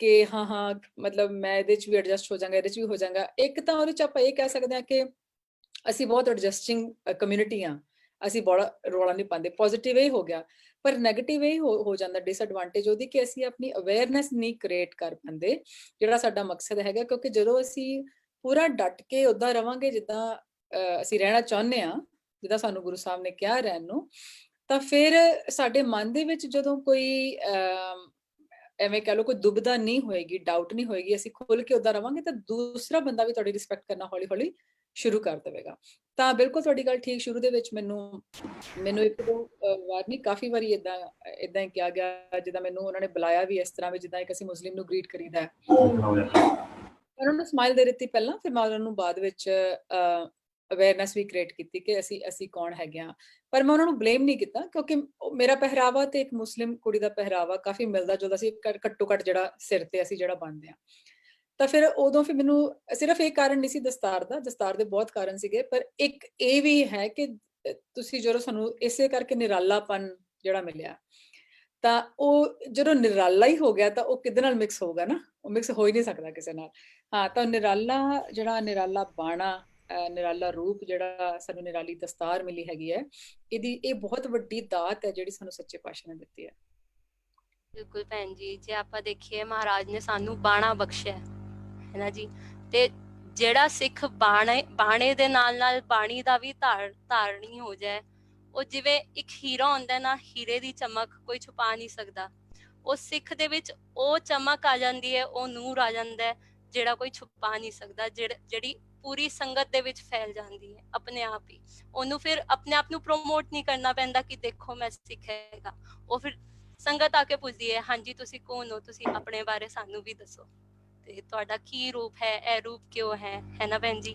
ਕਿ ਹਾਂ ਮਤਲਬ ਮੈਂ ਇਹਦੇ 'ਚ ਵੀ ਐਡਜਸਟ ਹੋ ਜਾਵਾਂਗਾ, ਇਹਦੇ 'ਚ ਵੀ ਹੋ ਜਾਵਾਂਗਾ। ਇੱਕ ਤਾਂ ਉਹਦੇ 'ਚ ਆਪਾਂ ਇਹ ਕਹਿ ਸਕਦੇ ਹਾਂ ਕਿ ਅਸੀਂ ਬਹੁਤ ਐਡਜਸਟਿੰਗ ਕਮਿਊਨਿਟੀ ਹਾਂ, ਅਸੀਂ ਬੜਾ ਰੌਲਾ ਨਹੀਂ ਪਾਉਂਦੇ। ਪੋਜ਼ਿਟਿਵ ਇਹ ਹੋ ਗਿਆ, ਪਰ ਨੈਗੇਟਿਵ ਇਹ ਹੋ ਜਾਂਦਾ ਡਿਸਐਡਵਾਂਟੇਜ ਉਹਦੀ, ਕਿ ਅਸੀਂ ਆਪਣੀ ਅਵੇਅਰਨੈਸ ਨਹੀਂ ਕ੍ਰੀਏਟ ਕਰ ਪਾਉਂਦੇ, ਜਿਹੜਾ ਸਾਡਾ ਮਕਸਦ ਹੈਗਾ। ਕਿਉਂਕਿ ਜਦੋਂ ਅਸੀਂ ਪੂਰਾ ਡਟ ਕੇ ਉੱਦਾਂ ਰਵਾਂਗੇ ਜਿੱਦਾਂ ਅਸੀਂ ਰਹਿਣਾ ਚਾਹੁੰਦੇ ਹਾਂ, ਜਿੱਦਾਂ ਸਾਨੂੰ ਗੁਰੂ ਸਾਹਿਬ ਨੇ ਕਿਹਾ ਰਹਿਣ ਨੂੰ, ਤਾਂ ਫਿਰ ਸਾਡੇ ਮਨ ਦੇ ਵਿੱਚ ਜਦੋਂ ਕੋਈ ਐਵੇਂ ਕਹਿ ਲਓ ਕੋਈ ਦੁਬਿਧਾ ਨਹੀਂ ਹੋਏਗੀ, ਡਾਊਟ ਨਹੀਂ ਹੋਏਗੀ, ਅਸੀਂ ਖੁੱਲ ਕੇ ਉੱਦਾਂ ਰਵਾਂਗੇ, ਤਾਂ ਦੂਸਰਾ ਬੰਦਾ ਵੀ ਤੁਹਾਡੀ ਰਿਸਪੈਕਟ ਕਰਨਾ ਹੌਲੀ ਹੌਲੀ ਸ਼ੁਰੂ ਕਰ ਦੇਵੇਗਾ। ਤਾਂ ਬਿਲਕੁਲ ਤੁਹਾਡੀ ਗੱਲ ਠੀਕ। ਸ਼ੁਰੂ ਦੇ ਵਿੱਚ ਮੈਨੂੰ ਇੱਕ ਦੋ ਵਾਰ ਨਹੀਂ, ਕਾਫੀ ਵਾਰੀ ਇਦਾਂ ਹੀ ਕਿਹਾ ਗਿਆ, ਜਿੱਦਾਂ ਮੈਨੂੰ ਉਹਨਾਂ ਨੇ ਬੁਲਾਇਆ ਵੀ ਇਸ ਤਰ੍ਹਾਂ ਵੀ ਜਿੱਦਾਂ ਇੱਕ ਅਸੀਂ ਮੁਸਲਿਮ ਨੂੰ ਗ੍ਰੀਟ ਕਰੀਦਾ। ਉਹਨਾਂ ਨੂੰ ਸਮਾਈਲ ਦੇ ਦਿੱਤੀ ਪਹਿਲਾਂ, ਫਿਰ ਮੈਂ ਉਹਨਾਂ ਨੂੰ ਬਾਅਦ ਵਿੱਚ ਅਵੇਅਰਨੈਸ ਵੀ ਕ੍ਰੀਏਟ ਕੀਤੀ ਕਿ ਅਸੀਂ ਕੌਣ ਹੈਗੇ ਆ। ਪਰ ਮੈਂ ਉਹਨਾਂ ਨੂੰ ਬਲੇਮ ਨਹੀਂ ਕੀਤਾ, ਕਿਉਂਕਿ ਮੇਰਾ ਪਹਿਰਾਵਾ ਤੇ ਇੱਕ ਮੁਸਲਿਮ ਕੁੜੀ ਦਾ ਪਹਿਰਾਵਾ ਕਾਫੀ ਮਿਲਦਾ ਜੁਲਦਾ ਸੀ, ਘੱਟੋ ਘੱਟ ਜਿਹੜਾ ਸਿਰ ਤੇ ਅਸੀਂ ਜਿਹੜਾ ਬੰਨਦੇ ਆ। ਤਾਂ ਫਿਰ ਉਦੋਂ ਫਿਰ ਮੈਨੂੰ ਸਿਰਫ ਇਹ ਕਾਰਨ ਨਹੀਂ ਸੀ ਦਸਤਾਰ ਦੇ ਬਹੁਤ ਕਾਰਨ ਸੀਗੇ, ਪਰ ਇੱਕ ਇਹ ਵੀ ਹੈ ਕਿ ਤੁਸੀਂ ਜਦੋਂ ਸਾਨੂੰ ਇਸੇ ਕਰਕੇ ਨਿਰਾਲਾਪਨ ਜਿਹੜਾ ਮਿਲਿਆ, ਤਾਂ ਉਹ ਜਦੋਂ ਨਿਰਾਲਾ ਹੀ ਹੋ ਗਿਆ ਤਾਂ ਉਹ ਕਿਹਦੇ ਨਾਲ ਮਿਕਸ ਹੋਊਗਾ ਨਾ, ਉਹ ਮਿਕਸ ਹੋ ਹੀ ਨਹੀਂ ਸਕਦਾ ਕਿਸੇ ਨਾਲ। ਹਾਂ, ਤਾਂ ਨਿਰਾਲਾ ਬਾਣਾ, ਨਿਰਾਲਾ ਰੂਪ ਜਿਹੜਾ ਸਾਨੂੰ, ਨਿਰਾਲੀ ਦਸਤਾਰ ਮਿਲੀ ਹੈਗੀ ਹੈ, ਇਹ ਬਹੁਤ ਵੱਡੀ ਦਾਤ ਹੈ ਜਿਹੜੀ ਸਾਨੂੰ ਸੱਚੇ ਪਾਤਸ਼ਾਹ ਨੇ ਦਿੱਤੀ ਹੈ। ਬਿਲਕੁਲ ਭੈਣ ਜੀ, ਜੇ ਆਪਾਂ ਦੇਖੀਏ ਮਹਾਰਾਜ ਨੇ ਸਾਨੂੰ ਬਾਣਾ ਬਖਸ਼ਿਆ ਹੈ ਨਾ ਜੀ, ਤੇ ਜਿਹੜਾ ਸਿੱਖ ਬਾਣੇ ਦੇ ਨਾਲ ਬਾਣੀ ਦਾ ਵੀ ਧਾਰਨੀ ਹੋ ਜਾਏ, ਉਹ ਜਿਵੇਂ ਇੱਕ ਹੀਰਾ ਹੁੰਦਾ ਨਾ, ਹੀਰੇ ਦੀ ਚਮਕ ਕੋਈ ਛੁਪਾ ਨਹੀਂ ਸਕਦਾ। ਉਹ ਸਿੱਖ ਦੇ ਵਿੱਚ ਉਹ ਚਮਕ ਆ ਜਾਂਦੀ ਹੈ, ਉਹ ਨੂਰ ਆ ਜਾਂਦਾ ਹੈ, ਜਿਹੜਾ ਕੋਈ ਛੁਪਾ ਨਹੀਂ ਸਕਦਾ, ਜਿਹੜੀ ਪੂਰੀ ਸੰਗਤ ਦੇ ਵਿੱਚ ਫੈਲ ਜਾਂਦੀ ਹੈ ਆਪਣੇ ਆਪ ਹੀ। ਉਹਨੂੰ ਫਿਰ ਆਪਣੇ ਆਪ ਨੂੰ ਪ੍ਰੋਮੋਟ ਨਹੀਂ ਕਰਨਾ ਪੈਂਦਾ ਕਿ ਦੇਖੋ ਮੈਂ ਸਿੱਖ ਹੈਗਾ। ਉਹ ਫਿਰ ਸੰਗਤ ਆ ਕੇ ਪੁੱਛਦੀ ਹੈ, ਹਾਂਜੀ ਤੁਸੀਂ ਕੌਣ ਹੋ, ਤੁਸੀਂ ਆਪਣੇ ਬਾਰੇ ਸਾਨੂੰ ਵੀ ਦੱਸੋ, ਤੇ ਤੁਹਾਡਾ ਕੀ ਰੂਪ ਹੈ, ਇਹ ਰੂਪ ਕਿਉਂ ਹੈ ਨਾ ਭੈਣ ਜੀ।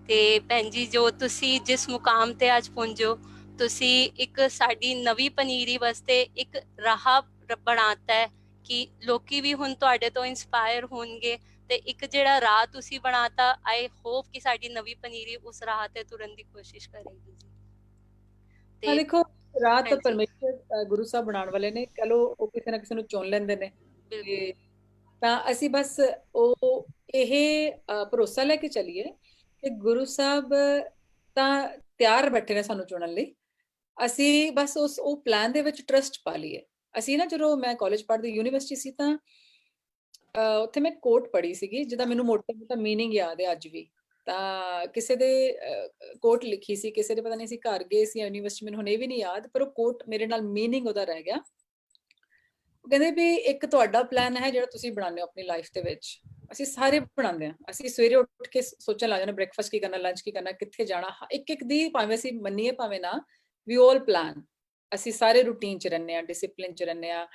ਤੇ ਭੈਣ ਜੀ, ਜੋ ਤੁਸੀਂ ਜਿਸ ਮੁਕਾਮ ਤੇ ਅੱਜ ਪਹੁੰਚੋ, ਤੁਸੀਂ ਇੱਕ ਸਾਡੀ ਨਵੀਂ ਪਨੀਰੀ ਵਾਸਤੇ ਇੱਕ ਰਾਹ ਬਣਾਤਾ ਹੈ ਕਿ ਲੋਕੀ ਵੀ ਹੁਣ ਤੁਹਾਡੇ ਤੋਂ ਇੰਸਪਾਇਰ ਹੋਣਗੇ ਤੇ ਇੱਕ ਜਿਹੜਾ ਰਾਹ ਤੁਸੀਂ ਬਣਾਤਾ, ਆਈ ਹੋਪ ਕਿ ਸਾਡੀ ਨਵੀਂ ਪਨੀਰੀ ਉਸ ਰਾਹ ਤੇ ਤੁਰਨ ਦੀ ਕੋਸ਼ਿਸ਼ ਕਰੇਗੀ ਜੀ। ਹਾਂ ਤੇ ਦੇਖੋ, ਰਾਹ ਤਾਂ ਹਾਂਜੀ ਪਰਮੇਸ਼ਰ ਗੁਰੂ ਸਾਹਿਬ ਬਣਾਉਣ ਵਾਲੇ ਨੇ, ਕਹ ਲੋ ਉਹ ਕਿਸੇ ਨਾ ਕਿਸੇ ਨੂੰ ਚੁਣ ਲੈਂਦੇ ਨੇ। ਬਿਲਕੁਲ ਤੇ ਤਾਂ ਅਸੀਂ ਬਸ ਉਹ ਇਹ ਭਰੋਸਾ ਲੈ ਕੇ ਚੱਲੀਏ ਕਿ ਗੁਰੂ ਸਾਹਿਬ ਤਾਂ ਤਿਆਰ ਬੈਠੇ ਨੇ ਸਾਨੂੰ ਚੁਣਨ ਲਈ। ਅਸੀਂ ਬਸ ਉਹ ਪਲਾਨ ਦੇ ਵਿੱਚ ਟਰਸਟ ਪਾ ਲਈਏ। ਅਸੀਂ ਨਾ ਜਦੋਂ ਮੈਂ ਕਾਲਜ ਪੜ੍ਹਦੀ ਯੂਨੀਵਰਸਿਟੀ ਸੀ ਤਾਂ ਉੱਥੇ ਮੈਂ ਕੋਟ ਪੜ੍ਹੀ ਸੀਗੀ ਜਿਹਦਾ ਮੈਨੂੰ ਮੋਟਾ ਮੋਟਾ ਮੀਨਿੰਗ ਯਾਦ ਹੈ ਅੱਜ ਵੀ। ਤਾਂ ਕਿਸੇ ਦੇ ਕੋਟ ਲਿਖੀ ਸੀ, ਕਿਸੇ ਦੇ ਪਤਾ ਨਹੀਂ ਸੀ ਘਰ ਗਏ ਸੀ ਯੂਨੀਵਰਸਿਟੀ, ਮੈਨੂੰ ਹੁਣ ਇਹ ਵੀ ਨਹੀਂ ਯਾਦ, ਪਰ ਉਹ ਕੋਟ ਮੇਰੇ ਨਾਲ ਮੀਨਿੰਗ ਉਹਦਾ ਰਹਿ ਗਿਆ। ਉਹ ਕਹਿੰਦੇ ਵੀ ਇੱਕ ਤੁਹਾਡਾ ਪਲਾਨ ਹੈ ਜਿਹੜਾ ਤੁਸੀਂ ਬਣਾਉਂਦੇ ਹੋ ਆਪਣੀ ਲਾਈਫ ਦੇ ਵਿੱਚ, ਅਸੀਂ ਸਾਰੇ ਬਣਾਉਂਦੇ ਹਾਂ। ਅਸੀਂ ਸਵੇਰੇ ਉੱਠ ਕੇ ਸੋਚਣ ਲੱਗ ਜਾਂਦੇ ਬ੍ਰੇਕਫਾਸਟ ਕੀ ਕਰਨਾ, ਲੰਚ ਕੀ ਕਰਨਾ, ਕਿੱਥੇ ਜਾਣਾ, ਇੱਕ ਇੱਕ ਦੀ ਭਾਵੇਂ ਅਸੀਂ ਮੰਨੀਏ ਭਾਵੇਂ ਨਾ, ਵੀ ਆਲ ਪਲਾਨ। ਅਸੀਂ ਸਾਰੇ ਰੂਟੀਨ 'ਚ ਰਹਿੰਦੇ ਹਾਂ, ਡਿਸਿਪਲਿਨ 'ਚ ਰਹਿੰਦੇ ਹਾਂ,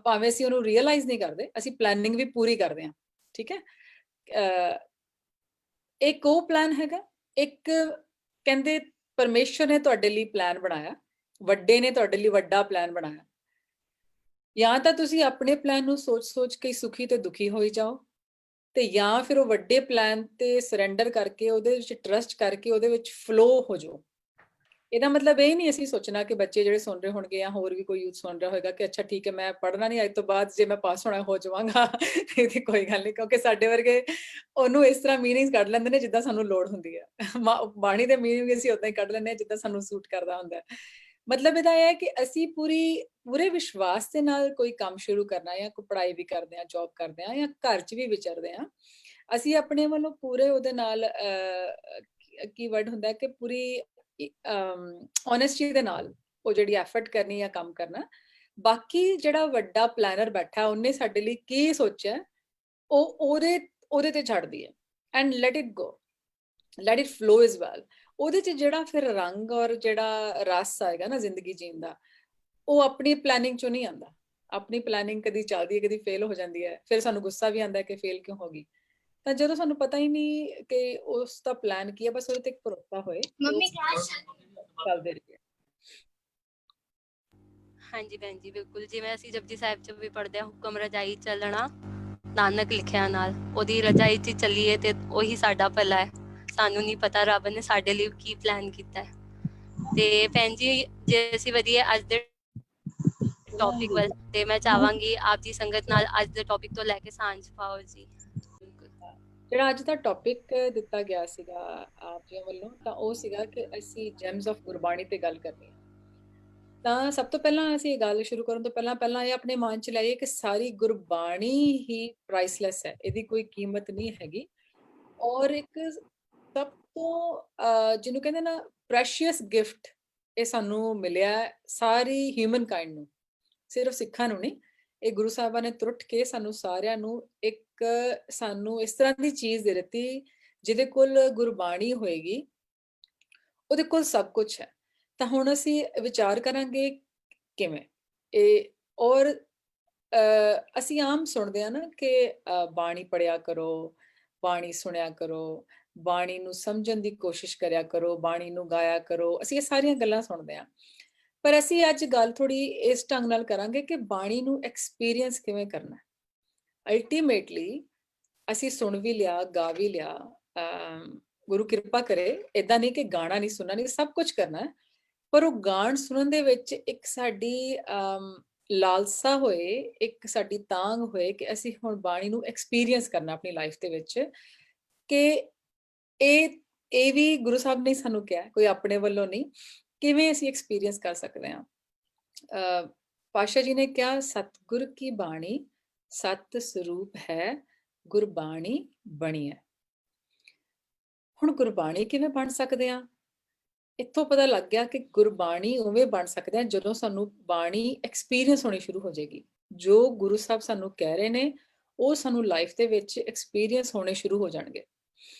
ਭਾਵੇਂ ਅਸੀਂ ਉਹਨੂੰ ਰੀਅਲਾਈਜ਼ ਨਹੀਂ ਕਰਦੇ, ਅਸੀਂ ਪਲੈਨਿੰਗ ਵੀ ਪੂਰੀ ਕਰਦੇ ਹਾਂ। ਠੀਕ ਹੈ, ਇੱਕ ਉਹ ਪਲਾਨ ਹੈਗਾ। ਇੱਕ ਕਹਿੰਦੇ ਪਰਮੇਸ਼ਰ ਨੇ ਤੁਹਾਡੇ ਲਈ ਪਲਾਨ ਬਣਾਇਆ, ਵੱਡੇ ਨੇ ਤੁਹਾਡੇ ਲਈ ਵੱਡਾ ਪਲਾਨ ਬਣਾਇਆ। ਜਾਂ ਤਾਂ ਤੁਸੀਂ ਆਪਣੇ ਪਲਾਨ ਨੂੰ ਸੋਚ ਕੇ ਸੁਖੀ ਤੇ ਦੁਖੀ ਹੋਈ ਜਾਓ, ਤੇ ਜਾਂ ਫਿਰ ਉਹ ਵੱਡੇ ਪਲਾਨ ਤੇ ਸਰੈਂਡਰ ਕਰਕੇ ਉਹਦੇ ਵਿੱਚ ਟਰਸਟ ਕਰਕੇ ਉਹਦੇ ਵਿੱਚ ਫਲੋ ਹੋ ਜਾਓ। ਇਹਦਾ ਮਤਲਬ ਇਹ ਨਹੀਂ ਅਸੀਂ ਸੋਚਣਾ ਕਿ ਬੱਚੇ ਜਿਹੜੇ ਸੁਣ ਰਹੇ ਹੋਣਗੇ ਜਾਂ ਹੋਰ ਵੀ ਕੋਈ ਯੂਥ ਸੁਣ ਰਿਹਾ ਹੋਏਗਾ ਕਿ ਅੱਛਾ ਠੀਕ ਹੈ ਮੈਂ ਪੜ੍ਹਨਾ ਨਹੀਂ ਅੱਜ ਤੋਂ ਬਾਅਦ, ਜੇ ਮੈਂ ਪਾਸ ਹੋਣਾ ਹੋ ਜਾਵਾਂਗਾ। ਇਹਦੀ ਕੋਈ ਗੱਲ ਨਹੀਂ, ਕਿਉਂਕਿ ਸਾਡੇ ਵਰਗੇ ਉਹਨੂੰ ਇਸ ਤਰ੍ਹਾਂ ਮੀਨਿੰਗਸ ਕੱਢ ਲੈਂਦੇ ਨੇ ਜਿੱਦਾਂ ਸਾਨੂੰ ਲੋੜ ਹੁੰਦੀ ਹੈ। ਬਾਣੀ ਦੇ ਮੀਨਿੰਗ ਅਸੀਂ ਉਦਾਂ ਹੀ ਕੱਢ ਲੈਂਦੇ ਹਾਂ ਜਿੱਦਾਂ ਸਾਨੂੰ ਸੂਟ ਕਰਦਾ ਹੁੰਦਾ। ਮਤਲਬ ਇਹਦਾ ਇਹ ਹੈ ਕਿ ਅਸੀਂ ਪੂਰੇ ਵਿਸ਼ਵਾਸ ਦੇ ਨਾਲ ਕੋਈ ਕੰਮ ਸ਼ੁਰੂ ਕਰਨਾ, ਜਾਂ ਕੋਈ ਪੜ੍ਹਾਈ ਵੀ ਕਰਦੇ ਹਾਂ, ਜੌਬ ਕਰਦੇ ਹਾਂ, ਜਾਂ ਘਰ 'ਚ ਵੀ ਵਿਚਰਦੇ ਹਾਂ, ਅਸੀਂ ਆਪਣੇ ਵੱਲੋਂ ਪੂਰੇ ਉਹਦੇ ਨਾਲ ਕੀ ਵਰਡ ਹੁੰਦਾ ਕਿ ਪੂਰੀ ਓਨੈਸਟੀ ਦੇ ਨਾਲ ਉਹ ਜਿਹੜੀ ਐਫਰਟ ਕਰਨੀ ਜਾਂ ਕੰਮ ਕਰਨਾ। ਬਾਕੀ ਜਿਹੜਾ ਵੱਡਾ ਪਲਾਨਰ ਬੈਠਾ ਉਹਨੇ ਸਾਡੇ ਲਈ ਕੀ ਸੋਚਿਆ ਉਹ ਉਹਦੇ ਤੇ ਛੱਡ ਦਈਏ and let it go, let it flow is well. ਉਹਦੇ 'ਚ ਜਿਹੜਾ ਫਿਰ ਰੰਗ ਔਰ ਜਿਹੜਾ ਰਸ ਆਏਗਾ ਨਾ ਜ਼ਿੰਦਗੀ ਜੀਣ ਦਾ, ਉਹ ਆਪਣੀ ਪਲੈਨਿੰਗ 'ਚੋਂ ਨਹੀਂ ਆਉਂਦਾ। ਆਪਣੀ ਪਲੈਨਿੰਗ ਕਦੀ ਚੱਲਦੀ ਹੈ, ਕਦੀ ਫੇਲ ਹੋ ਜਾਂਦੀ ਹੈ, ਫਿਰ ਸਾਨੂੰ ਗੁੱਸਾ ਵੀ ਆਉਂਦਾ ਕਿ ਫੇਲ ਕਿਉਂ ਹੋ ਗਈ। ਤਾਂ ਜਦੋਂ ਸਾਨੂੰ ਪਤਾ ਹੀ ਨਹੀਂ ਕਿ ਉਸ ਦਾ ਪਲਾਨ ਕੀ ਹੈ, ਬਸ ਉਹਦੇ ਤੇ ਇੱਕ ਭਰੋਸਾ ਹੋਏ, ਚੱਲਦੇ ਰਹੀਏ। ਹਾਂਜੀ ਭੈਣ ਜੀ, ਬਿਲਕੁਲ। ਜਿਵੇਂ ਅਸੀਂ ਜਪਜੀ ਸਾਹਿਬ 'ਚ ਵੀ ਪੜ੍ਹਦੇ ਹਾਂ, ਹੁਕਮ ਰਜਾਈ ਚੱਲਣਾ ਨਾਨਕ ਲਿਖਿਆ ਨਾਲ, ਉਹਦੀ ਰਜਾਈ 'ਚ ਚੱਲੀਏ ਤੇ ਉਹੀ ਸਾਡਾ ਭਲਾ ਹੈ। ਸਾਨੂੰ ਨਹੀਂ ਪਤਾ ਰੱਬ ਨੇ ਸਾਡੇ ਲਈ ਕੀ ਪਲਾਨ ਕੀਤਾ ਹੈ। ਤੇ ਭੈਣ ਜੀ ਜੇ ਅਸੀਂ ਵਧੀਆ ਅੱਜ ਦੇ ਟੌਪਿਕ ਵੱਲ, ਤੇ ਮੈਂ ਚਾਹਾਂਗੀ ਆਪ ਜੀ ਸੰਗਤ ਨਾਲ ਅੱਜ ਦੇ ਟੌਪਿਕ ਤੋਂ ਲੈ ਕੇ ਸਾਂਝ ਪਾਓ ਜੀ। ਜਿਹੜਾ ਅੱਜ ਦਾ ਟੌਪਿਕ ਦਿੱਤਾ ਗਿਆ ਸੀਗਾ ਆਪ ਜੀ ਵੱਲੋਂ, ਤਾਂ ਉਹ ਸੀਗਾ ਕਿ ਅਸੀਂ ਜੈਮਸ ਆਫ ਗੁਰਬਾਣੀ ਤੇ ਗੱਲ ਕਰਨੀ ਹੈ। ਤਾਂ ਸਭ ਤੋਂ ਪਹਿਲਾਂ ਅਸੀਂ ਇਹ ਗੱਲ ਸ਼ੁਰੂ ਕਰਨ ਤੋਂ ਪਹਿਲਾਂ ਇਹ ਆਪਣੇ ਮਨ 'ਚ ਲਾਈਏ ਕਿ ਸਾਰੀ ਗੁਰਬਾਣੀ ਹੀ ਪ੍ਰਾਈਸਲੈਸ ਹੈ, ਇਹਦੀ ਕੋਈ ਕੀਮਤ ਨਹੀਂ ਹੈਗੀ। ਔਰ ਇੱਕ ਸਭ ਤੋਂ ਜਿਹਨੂੰ ਕਹਿੰਦੇ ਨਾ ਪ੍ਰੈਸ਼ੀਅਸ ਗਿਫਟ ਇਹ ਸਾਨੂੰ ਮਿਲਿਆ ਸਾਰੀ ਹਿਊਮਨ ਕਾਈਂਡ ਨੂੰ, ਸਿਰਫ ਸਿੱਖਾਂ ਨੂੰ ਨਹੀਂ। ਇਹ ਗੁਰੂ ਸਾਹਿਬਾਂ ਨੇ ਤੁਰਟ ਕੇ ਸਾਨੂੰ ਸਾਰਿਆਂ ਨੂੰ ਸਾਨੂੰ ਇਸ ਤਰ੍ਹਾਂ ਦੀ ਚੀਜ਼ ਦੇ ਦਿੱਤੀ, ਜਿਹਦੇ ਕੋਲ ਗੁਰਬਾਣੀ ਹੋਏਗੀ ਉਹਦੇ ਕੋਲ ਸਭ ਕੁਝ ਹੈ। ਤਾਂ ਹੁਣ ਅਸੀਂ ਵਿਚਾਰ ਕਰਾਂਗੇ ਕਿਵੇਂ ਇਹ। ਔਰ ਅਸੀਂ ਆਮ ਸੁਣਦੇ ਹਾਂ ਨਾ ਕਿ ਬਾਣੀ ਪੜਿਆ ਕਰੋ, ਬਾਣੀ ਸੁਣਿਆ ਕਰੋ, ਬਾਣੀ ਨੂੰ ਸਮਝਣ ਦੀ ਕੋਸ਼ਿਸ਼ ਕਰਿਆ ਕਰੋ, ਬਾਣੀ ਨੂੰ ਗਾਇਆ ਕਰੋ, ਅਸੀਂ ਇਹ ਸਾਰੀਆਂ ਗੱਲਾਂ ਸੁਣਦੇ ਹਾਂ। ਪਰ ਅਸੀਂ ਅੱਜ ਗੱਲ ਥੋੜੀ ਇਸ ਢੰਗ ਨਾਲ ਕਰਾਂਗੇ ਕਿ ਬਾਣੀ ਨੂੰ ਐਕਸਪੀਰੀਅੰਸ ਕਿਵੇਂ ਕਰਨਾ। ਅਲਟੀਮੇਟਲੀ ਅਸੀਂ ਸੁਣ ਵੀ ਲਿਆ, ਗਾ ਵੀ ਲਿਆ, ਗੁਰੂ ਕਿਰਪਾ ਕਰੇ ਏਦਾਂ ਨਹੀਂ ਕਿ ਗਾਣਾ ਨਹੀਂ ਸੁਣਨਾ, ਨਹੀਂ ਸਭ ਕੁਝ ਕਰਨਾ, ਪਰ ਉਹ ਗਾਣ ਸੁਣਨ ਦੇ ਵਿੱਚ ਇੱਕ ਸਾਡੀ ਲਾਲਸਾ ਹੋਏ, ਇੱਕ ਸਾਡੀ ਤਾਂਘ ਹੋਏ ਕਿ ਅਸੀਂ ਹੁਣ ਬਾਣੀ ਨੂੰ ਐਕਸਪੀਰੀਅੰਸ ਕਰਨਾ ਆਪਣੀ ਲਾਈਫ ਦੇ ਵਿੱਚ। ਕਿ ਇਹ ਵੀ ਗੁਰੂ ਸਾਹਿਬ ਨੇ ਸਾਨੂੰ ਕਿਹਾ, ਕੋਈ ਆਪਣੇ ਵੱਲੋਂ ਨਹੀਂ, ਕਿਵੇਂ ਅਸੀਂ ਐਕਸਪੀਰੀਅੰਸ ਕਰ ਸਕਦੇ ਹਾਂ। ਪਾਤਸ਼ਾਹ ਜੀ ਨੇ ਕਿਹਾ ਸਤਿਗੁਰ ਕੀ ਬਾਣੀ ਸਤ ਸਰੂਪ ਹੈ, ਗੁਰਬਾਣੀ ਬਣੀ ਹੈ। ਹੁਣ ਗੁਰਬਾਣੀ ਕਿਵੇਂ ਬਣ ਸਕਦੇ ਆ? ਇੱਥੋਂ ਪਤਾ ਲੱਗ ਗਿਆ ਕਿ ਗੁਰਬਾਣੀ ਉਵੇਂ ਬਣ ਸਕਦੇ ਆ ਜਦੋਂ ਸਾਨੂੰ ਬਾਣੀ ਐਕਸਪੀਰੀਅੰਸ ਹੋਣੀ ਸ਼ੁਰੂ ਹੋ ਜਾਏਗੀ। ਜੋ ਗੁਰੂ ਸਾਹਿਬ ਸਾਨੂੰ ਕਹਿ ਰਹੇ ਨੇ ਉਹ ਸਾਨੂੰ ਲਾਈਫ ਦੇ ਵਿੱਚ ਐਕਸਪੀਰੀਅੰਸ ਹੋਣੇ ਸ਼ੁਰੂ ਹੋ ਜਾਣਗੇ।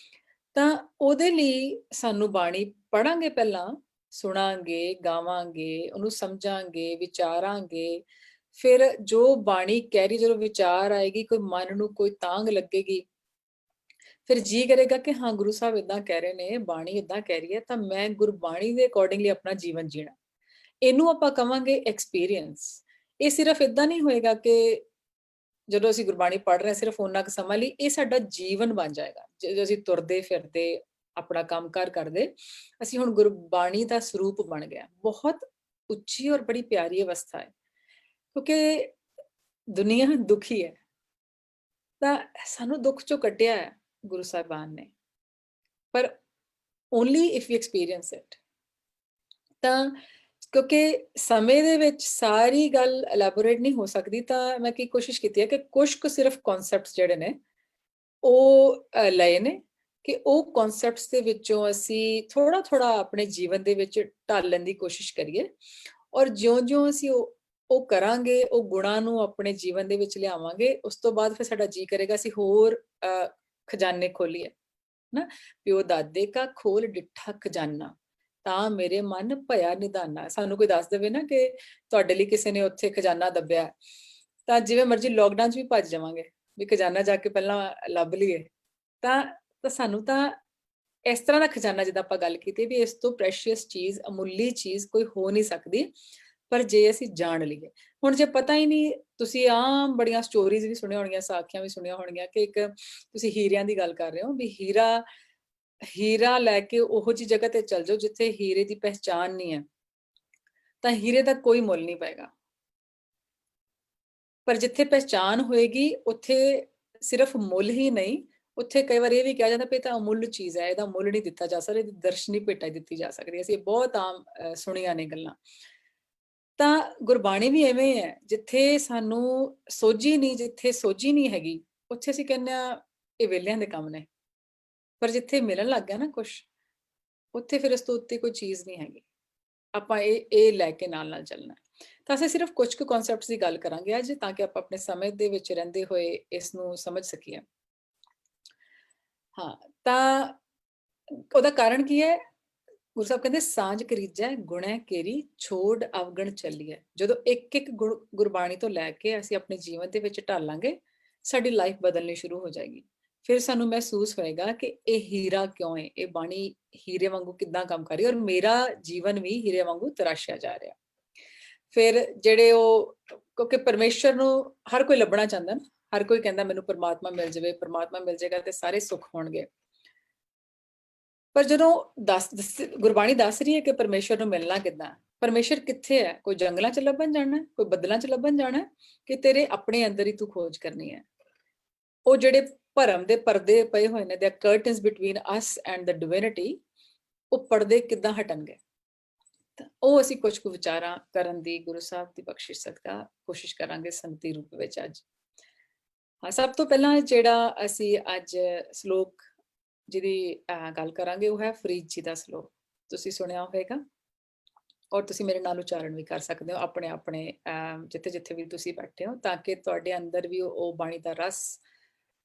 ਤਾਂ ਉਹਦੇ ਲਈ ਸਾਨੂੰ ਬਾਣੀ ਪੜਾਂਗੇ, ਪਹਿਲਾਂ ਸੁਣਾਂਗੇ, ਗਾਵਾਂਗੇ, ਉਹਨੂੰ ਸਮਝਾਂਗੇ, ਵਿਚਾਰਾਂਗੇ। ਫਿਰ ਜੋ ਬਾਣੀ ਕਹਿ ਰਹੀ, ਜਦੋਂ ਵਿਚਾਰ ਆਏਗੀ, ਕੋਈ ਮਨ ਨੂੰ ਕੋਈ ਤਾਂਘ ਲੱਗੇਗੀ, ਫਿਰ ਜੀ ਕਰੇਗਾ ਕਿ ਹਾਂ ਗੁਰੂ ਸਾਹਿਬ ਇਦਾਂ ਕਹਿ ਰਹੇ ਨੇ, ਬਾਣੀ ਇਦਾਂ ਕਹਿ ਰਹੀ ਹੈ, ਤਾਂ ਮੈਂ ਗੁਰਬਾਣੀ ਦੇ ਅਕੋਰਡਿੰਗਲੀ ਆਪਣਾ ਜੀਵਨ ਜੀਣਾ। ਇਹਨੂੰ ਆਪਾਂ ਕਵਾਂਗੇ ਐਕਸਪੀਰੀਅੰਸ। ਇਹ ਸਿਰਫ ਇਦਾਂ ਨਹੀਂ ਹੋਏਗਾ ਕਿ ਜਦੋਂ ਅਸੀਂ ਗੁਰਬਾਣੀ ਪੜ੍ਹ ਰਹੇ ਹਾਂ ਸਿਰਫ ਉਹਨਾਂ ਕੁ ਸਮਾਂ ਲਈ, ਇਹ ਸਾਡਾ ਜੀਵਨ ਬਣ ਜਾਏਗਾ। ਜਦੋਂ ਅਸੀਂ ਤੁਰਦੇ ਫਿਰਦੇ ਆਪਣਾ ਕੰਮਕਾਰ ਕਰਦੇ, ਅਸੀਂ ਹੁਣ ਗੁਰਬਾਣੀ ਦਾ ਸਰੂਪ ਬਣ ਗਿਆ। ਬਹੁਤ ਉੱਚੀ ਔਰ ਬੜੀ ਪਿਆਰੀ ਅਵਸਥਾ ਹੈ, ਕਿਉਂਕਿ ਦੁਨੀਆ ਦੁਖੀ ਹੈ, ਤਾਂ ਸਾਨੂੰ ਦੁੱਖ ਚੋਂ ਕੱਢਿਆ ਹੈ ਗੁਰੂ ਸਾਹਿਬਾਨ ਨੇ, ਪਰ only if you experience it. ਤਾਂ ਕਿਉਂਕਿ ਸਮੇਂ ਦੇ ਵਿੱਚ ਸਾਰੀ ਗੱਲ ਐਲੈਬੋਰੇਟ ਨਹੀਂ ਹੋ ਸਕਦੀ, ਤਾਂ ਮੈਂ ਕੀ ਕੋਸ਼ਿਸ਼ ਕੀਤੀ ਹੈ ਕਿ ਕੁਝ ਕੁ ਸਿਰਫ ਕਨਸੈਪਟਸ ਜਿਹੜੇ ਨੇ ਉਹ ਲਏ ਨੇ, ਕਿ ਉਹ ਕਨਸੈਪਟਸ ਦੇ ਵਿੱਚੋਂ ਅਸੀਂ ਥੋੜਾ ਥੋੜਾ ਆਪਣੇ ਜੀਵਨ ਦੇ ਵਿੱਚ ਢਾਲਣ ਦੀ ਕੋਸ਼ਿਸ਼ ਕਰੀਏ, ਔਰ ਜਿਉਂ-ਜਿਉਂ ਅਸੀਂ ਉਹ ਕਰਾਂਗੇ, ਉਹ ਗੁਣਾਂ ਨੂੰ ਆਪਣੇ ਜੀਵਨ ਦੇ ਵਿੱਚ ਲਿਆਵਾਂਗੇ, ਉਸ ਤੋਂ ਬਾਅਦ ਫਿਰ ਸਾਡਾ ਜੀ ਕਰੇਗਾ ਅਸੀਂ ਹੋਰ ਖਜ਼ਾਨੇ ਖੋਲੀਏ ਨਾ। ਪਿਓ ਦਾਦੇ ਕਾ ਖੋਲ ਡਿੱਠਾ ਖਜ਼ਾਨਾ, ਤਾਂ ਮੇਰੇ ਮਨ ਭਇਆ ਨਿਧਾਨਾ। ਸਾਨੂੰ ਕੋਈ ਦੱਸ ਦੇਵੇ ਨਾ ਕਿ ਤੁਹਾਡੇ ਲਈ ਕਿਸੇ ਨੇ ਉੱਥੇ ਖਜ਼ਾਨਾ ਦੱਬਿਆ, ਤਾਂ ਜਿਵੇਂ ਮਰਜ਼ੀ ਲੋਕਡਾਊਨ 'ਚ ਵੀ ਭੱਜ ਜਾਵਾਂਗੇ ਵੀ ਖਜ਼ਾਨਾ ਜਾ ਕੇ ਪਹਿਲਾਂ ਲੱਭ ਲਈਏ। ਤਾਂ ਸਾਨੂੰ ਤਾਂ ਇਸ ਤਰ੍ਹਾਂ ਦਾ ਖਜ਼ਾਨਾ, ਜਿੱਦਾਂ ਆਪਾਂ ਗੱਲ ਕੀਤੀ ਵੀ ਇਸ ਤੋਂ ਪ੍ਰੈਸ਼ੀਅਸ ਚੀਜ਼, ਅਮੁੱਲੀ ਚੀਜ਼ ਕੋਈ ਹੋ ਨਹੀਂ ਸਕਦੀ, ਪਰ ਜੇ ਅਸੀਂ ਜਾਣ ਲਈਏ। ਹੁਣ ਜੇ ਪਤਾ ਹੀ ਨਹੀਂ, ਤੁਸੀਂ ਆਮ ਬੜੀਆਂ ਸਟੋਰੀਜ਼ ਵੀ ਸੁਣੀਆਂ ਹੋਣਗੀਆਂ, ਸਾਖੀਆਂ ਵੀ ਸੁਣੀਆਂ ਹੋਣਗੀਆਂ ਕਿ ਇੱਕ ਤੁਸੀਂ ਹੀਰਿਆਂ ਦੀ ਗੱਲ ਕਰ ਰਹੇ ਹੋ, ਵੀ ਹੀਰਾ ਲੈ ਕੇ ਉਹੋ ਜਿਹੀ ਜਗ੍ਹਾ ਤੇ ਚਲ ਜਾਓ ਜਿੱਥੇ ਹੀਰੇ ਦੀ ਪਹਿਚਾਣ ਨਹੀਂ ਹੈ, ਤਾਂ ਹੀਰੇ ਦਾ ਕੋਈ ਮੁੱਲ ਨਹੀਂ ਪਏਗਾ। ਪਰ ਜਿੱਥੇ ਪਹਿਚਾਣ ਹੋਏਗੀ ਉੱਥੇ ਸਿਰਫ ਮੁੱਲ ਹੀ ਨਹੀਂ, ਉੱਥੇ ਕਈ ਵਾਰ ਇਹ ਵੀ ਕਿਹਾ ਜਾਂਦਾ ਵੀ ਇਹ ਤਾਂ ਅਮੁੱਲ ਚੀਜ਼ ਹੈ, ਇਹਦਾ ਮੁੱਲ ਨਹੀਂ ਦਿੱਤਾ ਜਾ ਸਕਦਾ, ਇਹਦੀ ਦਰਸ਼ਨੀ ਭੇਟਾ ਦਿੱਤੀ ਜਾ ਸਕਦੀ। ਅਸੀਂ ਬਹੁਤ ਆਮ ਸੁਣੀਆਂ ਨੇ ਗੱਲਾਂ। ਤਾਂ ਗੁਰਬਾਣੀ ਵੀ ਐਵੇਂ ਹੈ, ਜਿੱਥੇ ਸਾਨੂੰ ਸੋਝੀ ਨਹੀਂ, ਜਿੱਥੇ ਸੋਝੀ ਨਹੀਂ ਹੈਗੀ, ਉੱਥੇ ਅਸੀਂ ਕਹਿੰਦੇ ਆ ਇਹ ਵਿਹਲਿਆਂ ਦੇ ਕੰਮ ਨੇ। ਪਰ ਜਿੱਥੇ ਮਿਲਣ ਲੱਗ ਗਿਆ ਨਾ ਕੁਛ, ਉੱਥੇ ਫਿਰ ਇਸ ਤੋਂ ਉੱਤੇ ਕੋਈ ਚੀਜ਼ ਨਹੀਂ ਹੈਗੀ। ਆਪਾਂ ਇਹ ਲੈ ਕੇ ਨਾਲ ਚੱਲਣਾ। ਤਾਂ ਅਸੀਂ ਸਿਰਫ ਕੁਝ ਕੁ ਕਨਸੈਪਟਸ ਦੀ ਗੱਲ ਕਰਾਂਗੇ ਅੱਜ, ਤਾਂ ਕਿ ਆਪਾਂ ਆਪਣੇ ਸਮੇਂ ਦੇ ਵਿੱਚ ਰਹਿੰਦੇ ਹੋਏ ਇਸ ਨੂੰ ਸਮਝ ਸਕੀਏ। ਹਾਂ, ਤਾਂ ਉਹਦਾ ਕਾਰਨ ਕੀ ਹੈ? ਗੁਰੂ ਸਾਹਿਬ ਕਹਿੰਦੇ ਸਾਂਝ ਕਰੀਜੈ ਗੁਣੈ ਕੇਰੀ ਛੋੜ ਅਵਗਣ ਚੱਲੀਐ। ਜਦੋਂ ਇੱਕ ਇੱਕ ਗੁਰਬਾਣੀ ਤੋਂ ਲੈ ਕੇ ਅਸੀਂ ਆਪਣੇ ਜੀਵਨ ਦੇ ਵਿੱਚ ਢਾਲਾਂਗੇ, ਸਾਡੀ ਲਾਈਫ ਬਦਲਣੀ ਸ਼ੁਰੂ ਹੋ ਜਾਏਗੀ। ਫਿਰ ਸਾਨੂੰ ਮਹਿਸੂਸ ਹੋਏਗਾ ਕਿ ਇਹ ਹੀਰਾ ਕਿਉਂ ਹੈ, ਇਹ ਬਾਣੀ ਹੀਰੇ ਵਾਂਗੂ ਕਿੱਦਾਂ ਕੰਮ ਕਰ ਰਹੀ, ਔਰ ਮੇਰਾ ਜੀਵਨ ਵੀ ਹੀਰੇ ਵਾਂਗੂ ਤਰਾਸ਼ਿਆ ਜਾ ਰਿਹਾ। ਫਿਰ ਜਿਹੜੇ ਉਹ, ਕਿਉਂਕਿ ਪਰਮੇਸ਼ਰ ਨੂੰ ਹਰ ਕੋਈ ਲੱਭਣਾ ਚਾਹੁੰਦਾ ਨਾ, ਹਰ ਕੋਈ ਕਹਿੰਦਾ ਮੈਨੂੰ ਪਰਮਾਤਮਾ ਮਿਲ ਜਾਵੇ, ਪਰਮਾਤਮਾ ਮਿਲ ਜਾਏਗਾ ਤੇ ਸਾਰੇ ਸੁੱਖ ਹੋਣਗੇ। ਪਰ ਜਦੋਂ ਗੁਰਬਾਣੀ ਦੱਸ ਰਹੀ ਹੈ ਕਿ ਪਰਮੇਸ਼ਰ ਨੂੰ ਮਿਲਣਾ ਕਿੱਦਾਂ, ਪਰਮੇਸ਼ਰ ਕਿੱਥੇ ਹੈ? ਕੋਈ ਜੰਗਲਾਂ 'ਚ ਲੱਭਣ ਜਾਣਾ, ਕੋਈ ਬੱਦਲਾਂ 'ਚ ਲੱਭਣ ਜਾਣਾ, ਕਿ ਤੇਰੇ ਆਪਣੇ ਅੰਦਰ ਹੀ ਤੂੰ ਖੋਜ ਕਰਨੀ ਹੈ। ਉਹ ਜਿਹੜੇ ਭਰਮ ਦੇ ਪਰਦੇ ਪਏ ਹੋਏ ਨੇ, ਦੇ curtains between us and the divinity, ਉਹ ਪਰਦੇ ਕਿੱਦਾਂ ਹਟਣਗੇ? ਉਹ ਅਸੀਂ ਕੁਝ ਕੁ ਵਿਚਾਰਾਂ ਕਰਨ ਦੀ ਗੁਰੂ ਸਾਹਿਬ ਦੀ ਬਖਸ਼ਿਸ਼ ਸਦਕਾ ਕੋਸ਼ਿਸ਼ ਕਰਾਂਗੇ ਸੰਗਤੀ ਰੂਪ ਵਿੱਚ ਅੱਜ। ਹਾਂ, ਸਭ ਤੋਂ ਪਹਿਲਾਂ ਜਿਹੜਾ ਅਸੀਂ ਅੱਜ ਸ਼ਲੋਕ ਜਿਹਦੀ ਗੱਲ ਕਰਾਂਗੇ ਉਹ ਹੈ ਫਰੀਦ ਜੀ ਦਾ ਸ਼ਲੋਕ। ਤੁਸੀਂ ਸੁਣਿਆ ਹੋਵੇਗਾ ਔਰ ਤੁਸੀਂ ਮੇਰੇ ਨਾਲ ਉਚਾਰਨ ਵੀ ਕਰ ਸਕਦੇ ਹੋ ਆਪਣੇ ਆਪਣੇ ਜਿੱਥੇ ਜਿੱਥੇ ਵੀ ਤੁਸੀਂ ਬੈਠੇ ਹੋ, ਤਾਂ ਕਿ ਤੁਹਾਡੇ ਅੰਦਰ ਵੀ ਉਹ ਬਾਣੀ ਦਾ ਰਸ,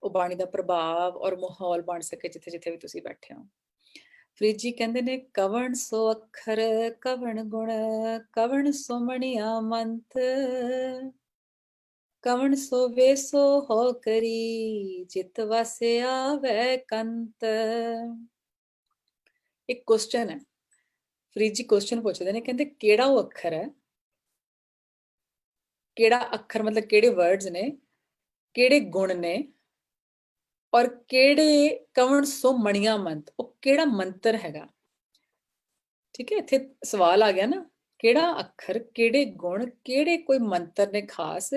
ਉਹ ਬਾਣੀ ਦਾ ਪ੍ਰਭਾਵ ਔਰ ਮਾਹੌਲ ਬਣ ਸਕੇ ਜਿੱਥੇ ਜਿੱਥੇ ਵੀ ਤੁਸੀਂ ਬੈਠੇ ਹੋ। ਫਰੀਦ ਜੀ ਕਹਿੰਦੇ ਨੇ, ਕਵਣ ਸੋ ਅੱਖਰ ਕਵਣ ਗੁਣ ਕਵਣ ਸੋ ਮਣੀਆ ਮੰਤ, ਕਵਣ ਸੋ ਵੇਸੋ ਹੋ ਕਰੀ ਜਿਤ ਵਸੇ ਆਵੈ ਕੰਤ। ਇੱਕ ਕੁਐਸਚਨ ਹੈ, ਫਰੀਦ ਜੀ ਕੁਐਸਚਨ ਪੁੱਛਦੇ ਨੇ, ਕਹਿੰਦੇ ਕਿਹੜਾ ਉਹ ਅੱਖਰ ਹੈ, ਕਿਹੜਾ ਅੱਖਰ ਮਤਲਬ ਕਿਹੜੇ ਵਰਡਸ ਨੇ, ਕਿਹੜੇ ਗੁਣ ਨੇ, ਔਰ ਕਿਹੜੇ ਕਵਣ ਸੋ ਮਣੀਆਂ ਮੰਤ, ਉਹ ਕਿਹੜਾ ਮੰਤਰ ਹੈਗਾ। ਠੀਕ ਹੈ, ਇੱਥੇ ਸਵਾਲ ਆ ਗਿਆ ਨਾ, ਕਿਹੜਾ ਅੱਖਰ, ਕਿਹੜੇ ਗੁਣ, ਕਿਹੜੇ ਕੋਈ ਮੰਤਰ ਨੇ ਖਾਸ,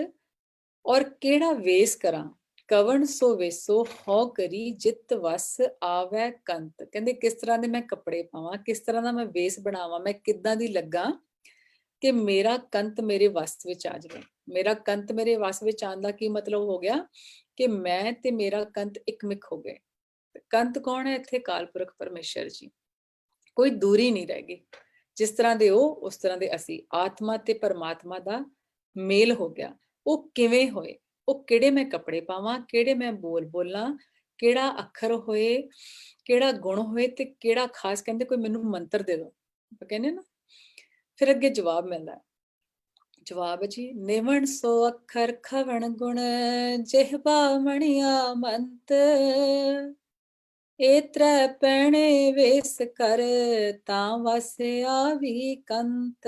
ਔਰ ਕਿਹੜਾ ਵੇਸ ਕਰਾਂ। ਕਵਣ ਸੋ ਵੇਸੋ ਹੋ ਕਰੀ ਜਿਤ ਵਸ ਆਵੈ ਕੰਤ। ਕਹਿੰਦੇ ਕਿਸ ਤਰ੍ਹਾਂ ਦੇ ਮੈਂ ਕੱਪੜੇ ਪਾਵਾਂ, ਕਿਸ ਤਰ੍ਹਾਂ ਦਾ ਮੈਂ ਵੇਸ ਬਣਾਵਾਂ, ਮੈਂ ਕਿੱਦਾਂ ਦੀ ਲੱਗਾ ਕਿ ਮੇਰਾ ਕੰਤ ਮੇਰੇ ਵਸ ਵਿੱਚ ਆ ਜਾਵੇ। ਮੇਰਾ ਕੰਤ ਮੇਰੇ ਵਸ ਵਿੱਚ ਆਉਣ ਦਾ ਕੀ ਮਤਲਬ ਹੋ ਗਿਆ ਕਿ ਮੈਂ ਤੇ ਮੇਰਾ ਕੰਤ ਇੱਕਮਿਕ ਹੋ ਗਏ। ਕੰਤ ਕੌਣ ਹੈ ਇੱਥੇ? ਕਾਲਪੁਰਖ ਪਰਮੇਸ਼ਰ ਜੀ। ਕੋਈ ਦੂਰੀ ਨਹੀਂ ਰਹਿ ਗਈ। ਜਿਸ ਤਰ੍ਹਾਂ ਦੇ ਉਹ, ਉਸ ਤਰ੍ਹਾਂ ਦੇ ਅਸੀਂ। ਆਤਮਾ ਤੇ ਪਰਮਾਤਮਾ ਦਾ ਮੇਲ ਹੋ ਗਿਆ। ਉਹ ਕਿਵੇਂ ਹੋਏ? ਉਹ ਕਿਹੜੇ ਮੈਂ ਕੱਪੜੇ ਪਾਵਾਂ, ਕਿਹੜੇ ਮੈਂ ਬੋਲ ਬੋਲਾਂ, ਕਿਹੜਾ ਅੱਖਰ ਹੋਏ, ਕਿਹੜਾ ਗੁਣ ਹੋਏ ਤੇ ਕਿਹੜਾ ਖਾਸ। ਕਹਿੰਦੇ ਕੋਈ ਮੈਨੂੰ ਮੰਤਰ ਦੇ ਦਿਓ। ਆਪਾਂ ਕਹਿੰਦੇ ਨਾ, ਫਿਰ ਅੱਗੇ ਜਵਾਬ ਮਿਲਦਾ। ਜਵਾਬ ਜੀ, ਨਿਵਣ ਸੋ ਅੱਖਰ ਖਵਣ ਗੁਣ ਜਿਹਬਾ ਮਣੀਆ ਮੰਤ, ਏ ਤ੍ਰੈ ਪੈਣੇ ਵੇਸ ਕਰ ਤਾਂ ਵਸ ਆਵੀ ਕੰਤ।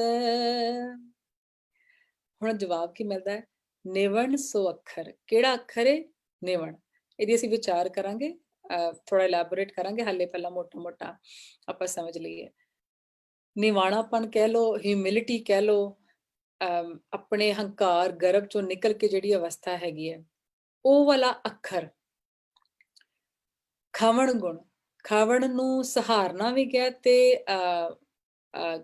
ਹੁਣ ਜਵਾਬ ਕੀ ਮਿਲਦਾ ਹੈ? ਨਿਵਣ ਸੋ ਅੱਖਰ। ਕਿਹੜਾ ਅੱਖਰ ਹੈ? ਨਿਵਣ। ਇਹਦੀ ਅਸੀਂ ਵਿਚਾਰ ਕਰਾਂਗੇ, ਥੋੜਾ ਇਲੈਬੋਰੇਟ ਕਰਾਂਗੇ, ਹਾਲੇ ਪਹਿਲਾਂ ਮੋਟਾ ਮੋਟਾ ਆਪਾਂ ਸਮਝ ਲਈਏ। ਨਿਵਾਣਾਪਨ ਕਹਿ ਲਓ, ਹਿਊਮਿਲਿਟੀ ਕਹਿ ਲਓ, ਆਪਣੇ ਹੰਕਾਰ ਗਰਭ ਚੋਂ ਨਿਕਲ ਕੇ ਜਿਹੜੀ ਅਵਸਥਾ ਹੈਗੀ ਹੈ, ਉਹ ਵਾਲਾ ਅੱਖਰ। ਖਵਣ ਗੁਣ। ਖਵਣ ਨੂੰ ਸਹਾਰਨਾ ਵੀ ਕਿਹਾ ਤੇ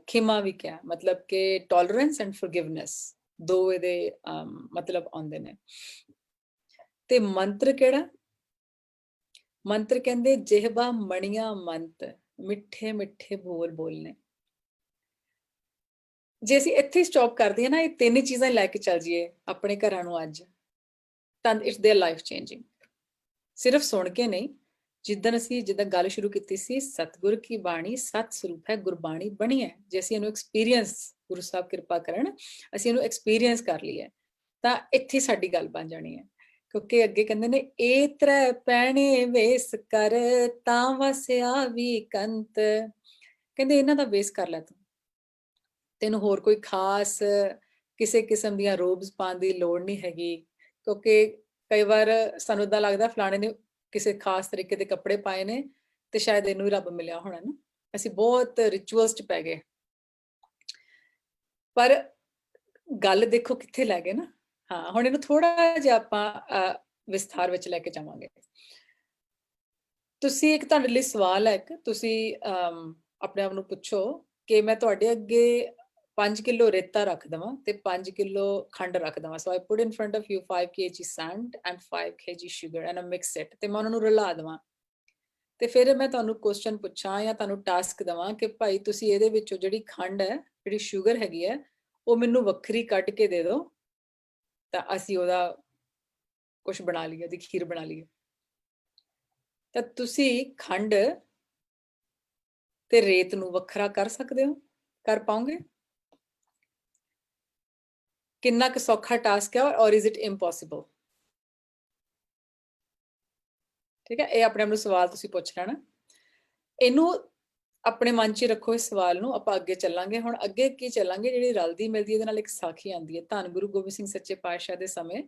ਖਿਮਾ ਵੀ ਕਿਹਾ, ਮਤਲਬ ਕਿ ਟੋਲਰੈਂਸ ਐਂਡ ਫੋਰਗਿਵਨੈਸ, ਦੋ ਇਹਦੇ ਮਤਲਬ ਆਉਂਦੇ ਨੇ। ਤੇ ਮੰਤਰ ਕਿਹੜਾ? ਮੰਤਰ ਕਹਿੰਦੇ ਜਿਹਬਾ ਮਣੀਆਂ ਮੰਤ, ਮਿੱਠੇ ਮਿੱਠੇ ਬੋਲ ਬੋਲਨੇ। ਜੇ ਅਸੀਂ ਇੱਥੇ ਸਟਾਪ ਕਰਦੇ ਹਾਂ ਨਾ, ਇਹ ਤਿੰਨ ਚੀਜ਼ਾਂ ਲੈ ਕੇ ਚੱਲ ਜਾਈਏ ਆਪਣੇ ਘਰਾਂ ਨੂੰ ਅੱਜ, ਤਾਂ ਇਟਸ ਦੇਅਰ ਲਾਈਫ ਚੇਂਜਿੰਗ। ਸਿਰਫ ਸੁਣ ਕੇ ਨਹੀਂ, ਜਿੱਦਾਂ ਗੱਲ ਸ਼ੁਰੂ ਕੀਤੀ ਸੀ, ਸਤਿਗੁਰ ਕੀ ਬਾਣੀ ਸਤ ਸਰੂਪ ਹੈ, ਗੁਰਬਾਣੀ ਬਣੀ ਹੈ। ਜੇ ਅਸੀਂ ਇਹਨੂੰ ਐਕਸਪੀਰੀਅੰਸ, ਗੁਰੂ ਸਾਹਿਬ ਕਿਰਪਾ ਕਰਨ, ਅਸੀਂ ਇਹਨੂੰ ਐਕਸਪੀਰੀਅੰਸ ਕਰ ਲਈਏ, ਤਾਂ ਇੱਥੇ ਸਾਡੀ ਗੱਲ ਬਣ ਜਾਣੀ ਹੈ। ਕਿਉਂਕਿ ਅੱਗੇ ਕਹਿੰਦੇ ਨੇ, ਏ ਤ੍ਰੈ ਪੈਣੇ ਵੇਸ ਕਰ, ਤਾਂ ਵਸਿਆ ਵੀ ਕੰਤ। ਕਹਿੰਦੇ ਇਹਨਾਂ ਦਾ ਵੇਸ ਕਰ ਲੈ ਤੂੰ, ਤੈਨੂੰ ਹੋਰ ਕੋਈ ਖਾਸ ਕਿਸੇ ਕਿਸਮ ਦੀਆਂ ਰੋਬਸ ਪਾਉਣ ਦੀ ਲੋੜ ਨਹੀਂ ਹੈਗੀ। ਕਿਉਂਕਿ ਕਈ ਵਾਰ ਸਾਨੂੰ ਏਦਾਂ ਲੱਗਦਾ ਫਲਾਣੇ ਨੇ ਕਿਸੇ ਖਾਸ ਤਰੀਕੇ ਦੇ ਕੱਪੜੇ ਪਾਏ ਨੇ ਤੇ ਸ਼ਾਇਦ ਇਹਨੂੰ ਹੀ ਰੱਬ ਮਿਲਿਆ ਹੋਣਾ ਨਾ। ਅਸੀਂ ਬਹੁਤ ਰਿਚੁਅਲਸ 'ਚ ਪੈ ਗਏ, ਪਰ ਗੱਲ ਦੇਖੋ ਕਿੱਥੇ ਲੈ ਗਏ ਨਾ। ਹਾਂ, ਹੁਣ ਇਹਨੂੰ ਥੋੜਾ ਜਿਹਾ ਆਪਾਂ ਵਿਸਥਾਰ ਵਿੱਚ ਲੈ ਕੇ ਜਾਵਾਂਗੇ। ਤੁਸੀਂ, ਇੱਕ ਤੁਹਾਡੇ ਲਈ ਸਵਾਲ ਹੈ, ਇੱਕ ਤੁਸੀਂ ਆਪਣੇ ਆਪ ਨੂੰ ਪੁੱਛੋ ਕਿ ਮੈਂ ਤੁਹਾਡੇ ਅੱਗੇ 5 ਕਿਲੋ ਰੇਤਾ ਰੱਖ ਦੇਵਾਂ ਤੇ 5 ਕਿਲੋ ਖੰਡ ਰੱਖ ਦੇਵਾਂ। So I put in front of you 5 kg sand and 5 kg sugar and I mix it, ਤੇ ਮੈਂ ਉਹਨਾਂ ਨੂੰ ਰਲਾ ਦੇਵਾਂ। ਤੇ ਫਿਰ ਮੈਂ ਤੁਹਾਨੂੰ ਕੁਐਸਚਨ ਪੁੱਛਾਂ ਜਾਂ ਤੁਹਾਨੂੰ ਟਾਸਕ ਦੇਵਾਂ ਕਿ ਭਾਈ ਤੁਸੀਂ ਇਹਦੇ ਵਿੱਚੋਂ ਜਿਹੜੀ ਖੰਡ ਹੈ, ਜਿਹੜੀ ਸ਼ੂਗਰ ਹੈਗੀ ਹੈ, ਉਹ ਮੈਨੂੰ ਵੱਖਰੀ ਕੱਢ ਕੇ ਦੇ ਦਿਓ, ਤਾਂ ਅਸੀਂ ਉਹਦਾ ਕੁਝ ਬਣਾ ਲਈਏ, ਉਹਦੀ ਖੀਰ ਬਣਾ ਲਈਏ। ਤਾਂ ਤੁਸੀਂ ਖੰਡ ਤੇ ਰੇਤ ਨੂੰ ਵੱਖਰਾ ਕਰ ਸਕਦੇ ਹੋ? ਕਰ ਪਾਓਗੇ? ਕਿੰਨਾ ਕੁ ਸੌਖਾ ਟਾਸਕ ਹੈ, ਔਰ ਇਜ਼ ਇਟ ਇੰਪੋਸੀਬਲ? ਠੀਕ ਹੈ, ਇਹ ਆਪਣੇ ਆਪ ਨੂੰ ਸਵਾਲ ਤੁਸੀਂ ਪੁੱਛ ਲੈਣਾ। ਇਹਨੂੰ ਆਪਣੇ ਮਨ 'ਚ ਰੱਖੋ, ਇਸ ਸਵਾਲ ਨੂੰ। ਆਪਾਂ ਅੱਗੇ ਚੱਲਾਂਗੇ। ਹੁਣ ਅੱਗੇ ਕੀ ਚੱਲਾਂਗੇ, ਜਿਹੜੀ ਰਲਦੀ ਮਿਲਦੀ ਇਹਦੇ ਨਾਲ ਇੱਕ ਸਾਖੀ ਆਉਂਦੀ ਹੈ। ਧੰਨ ਗੁਰੂ ਗੋਬਿੰਦ ਸਿੰਘ ਸੱਚੇ ਪਾਤਸ਼ਾਹ ਦੇ ਸਮੇਂ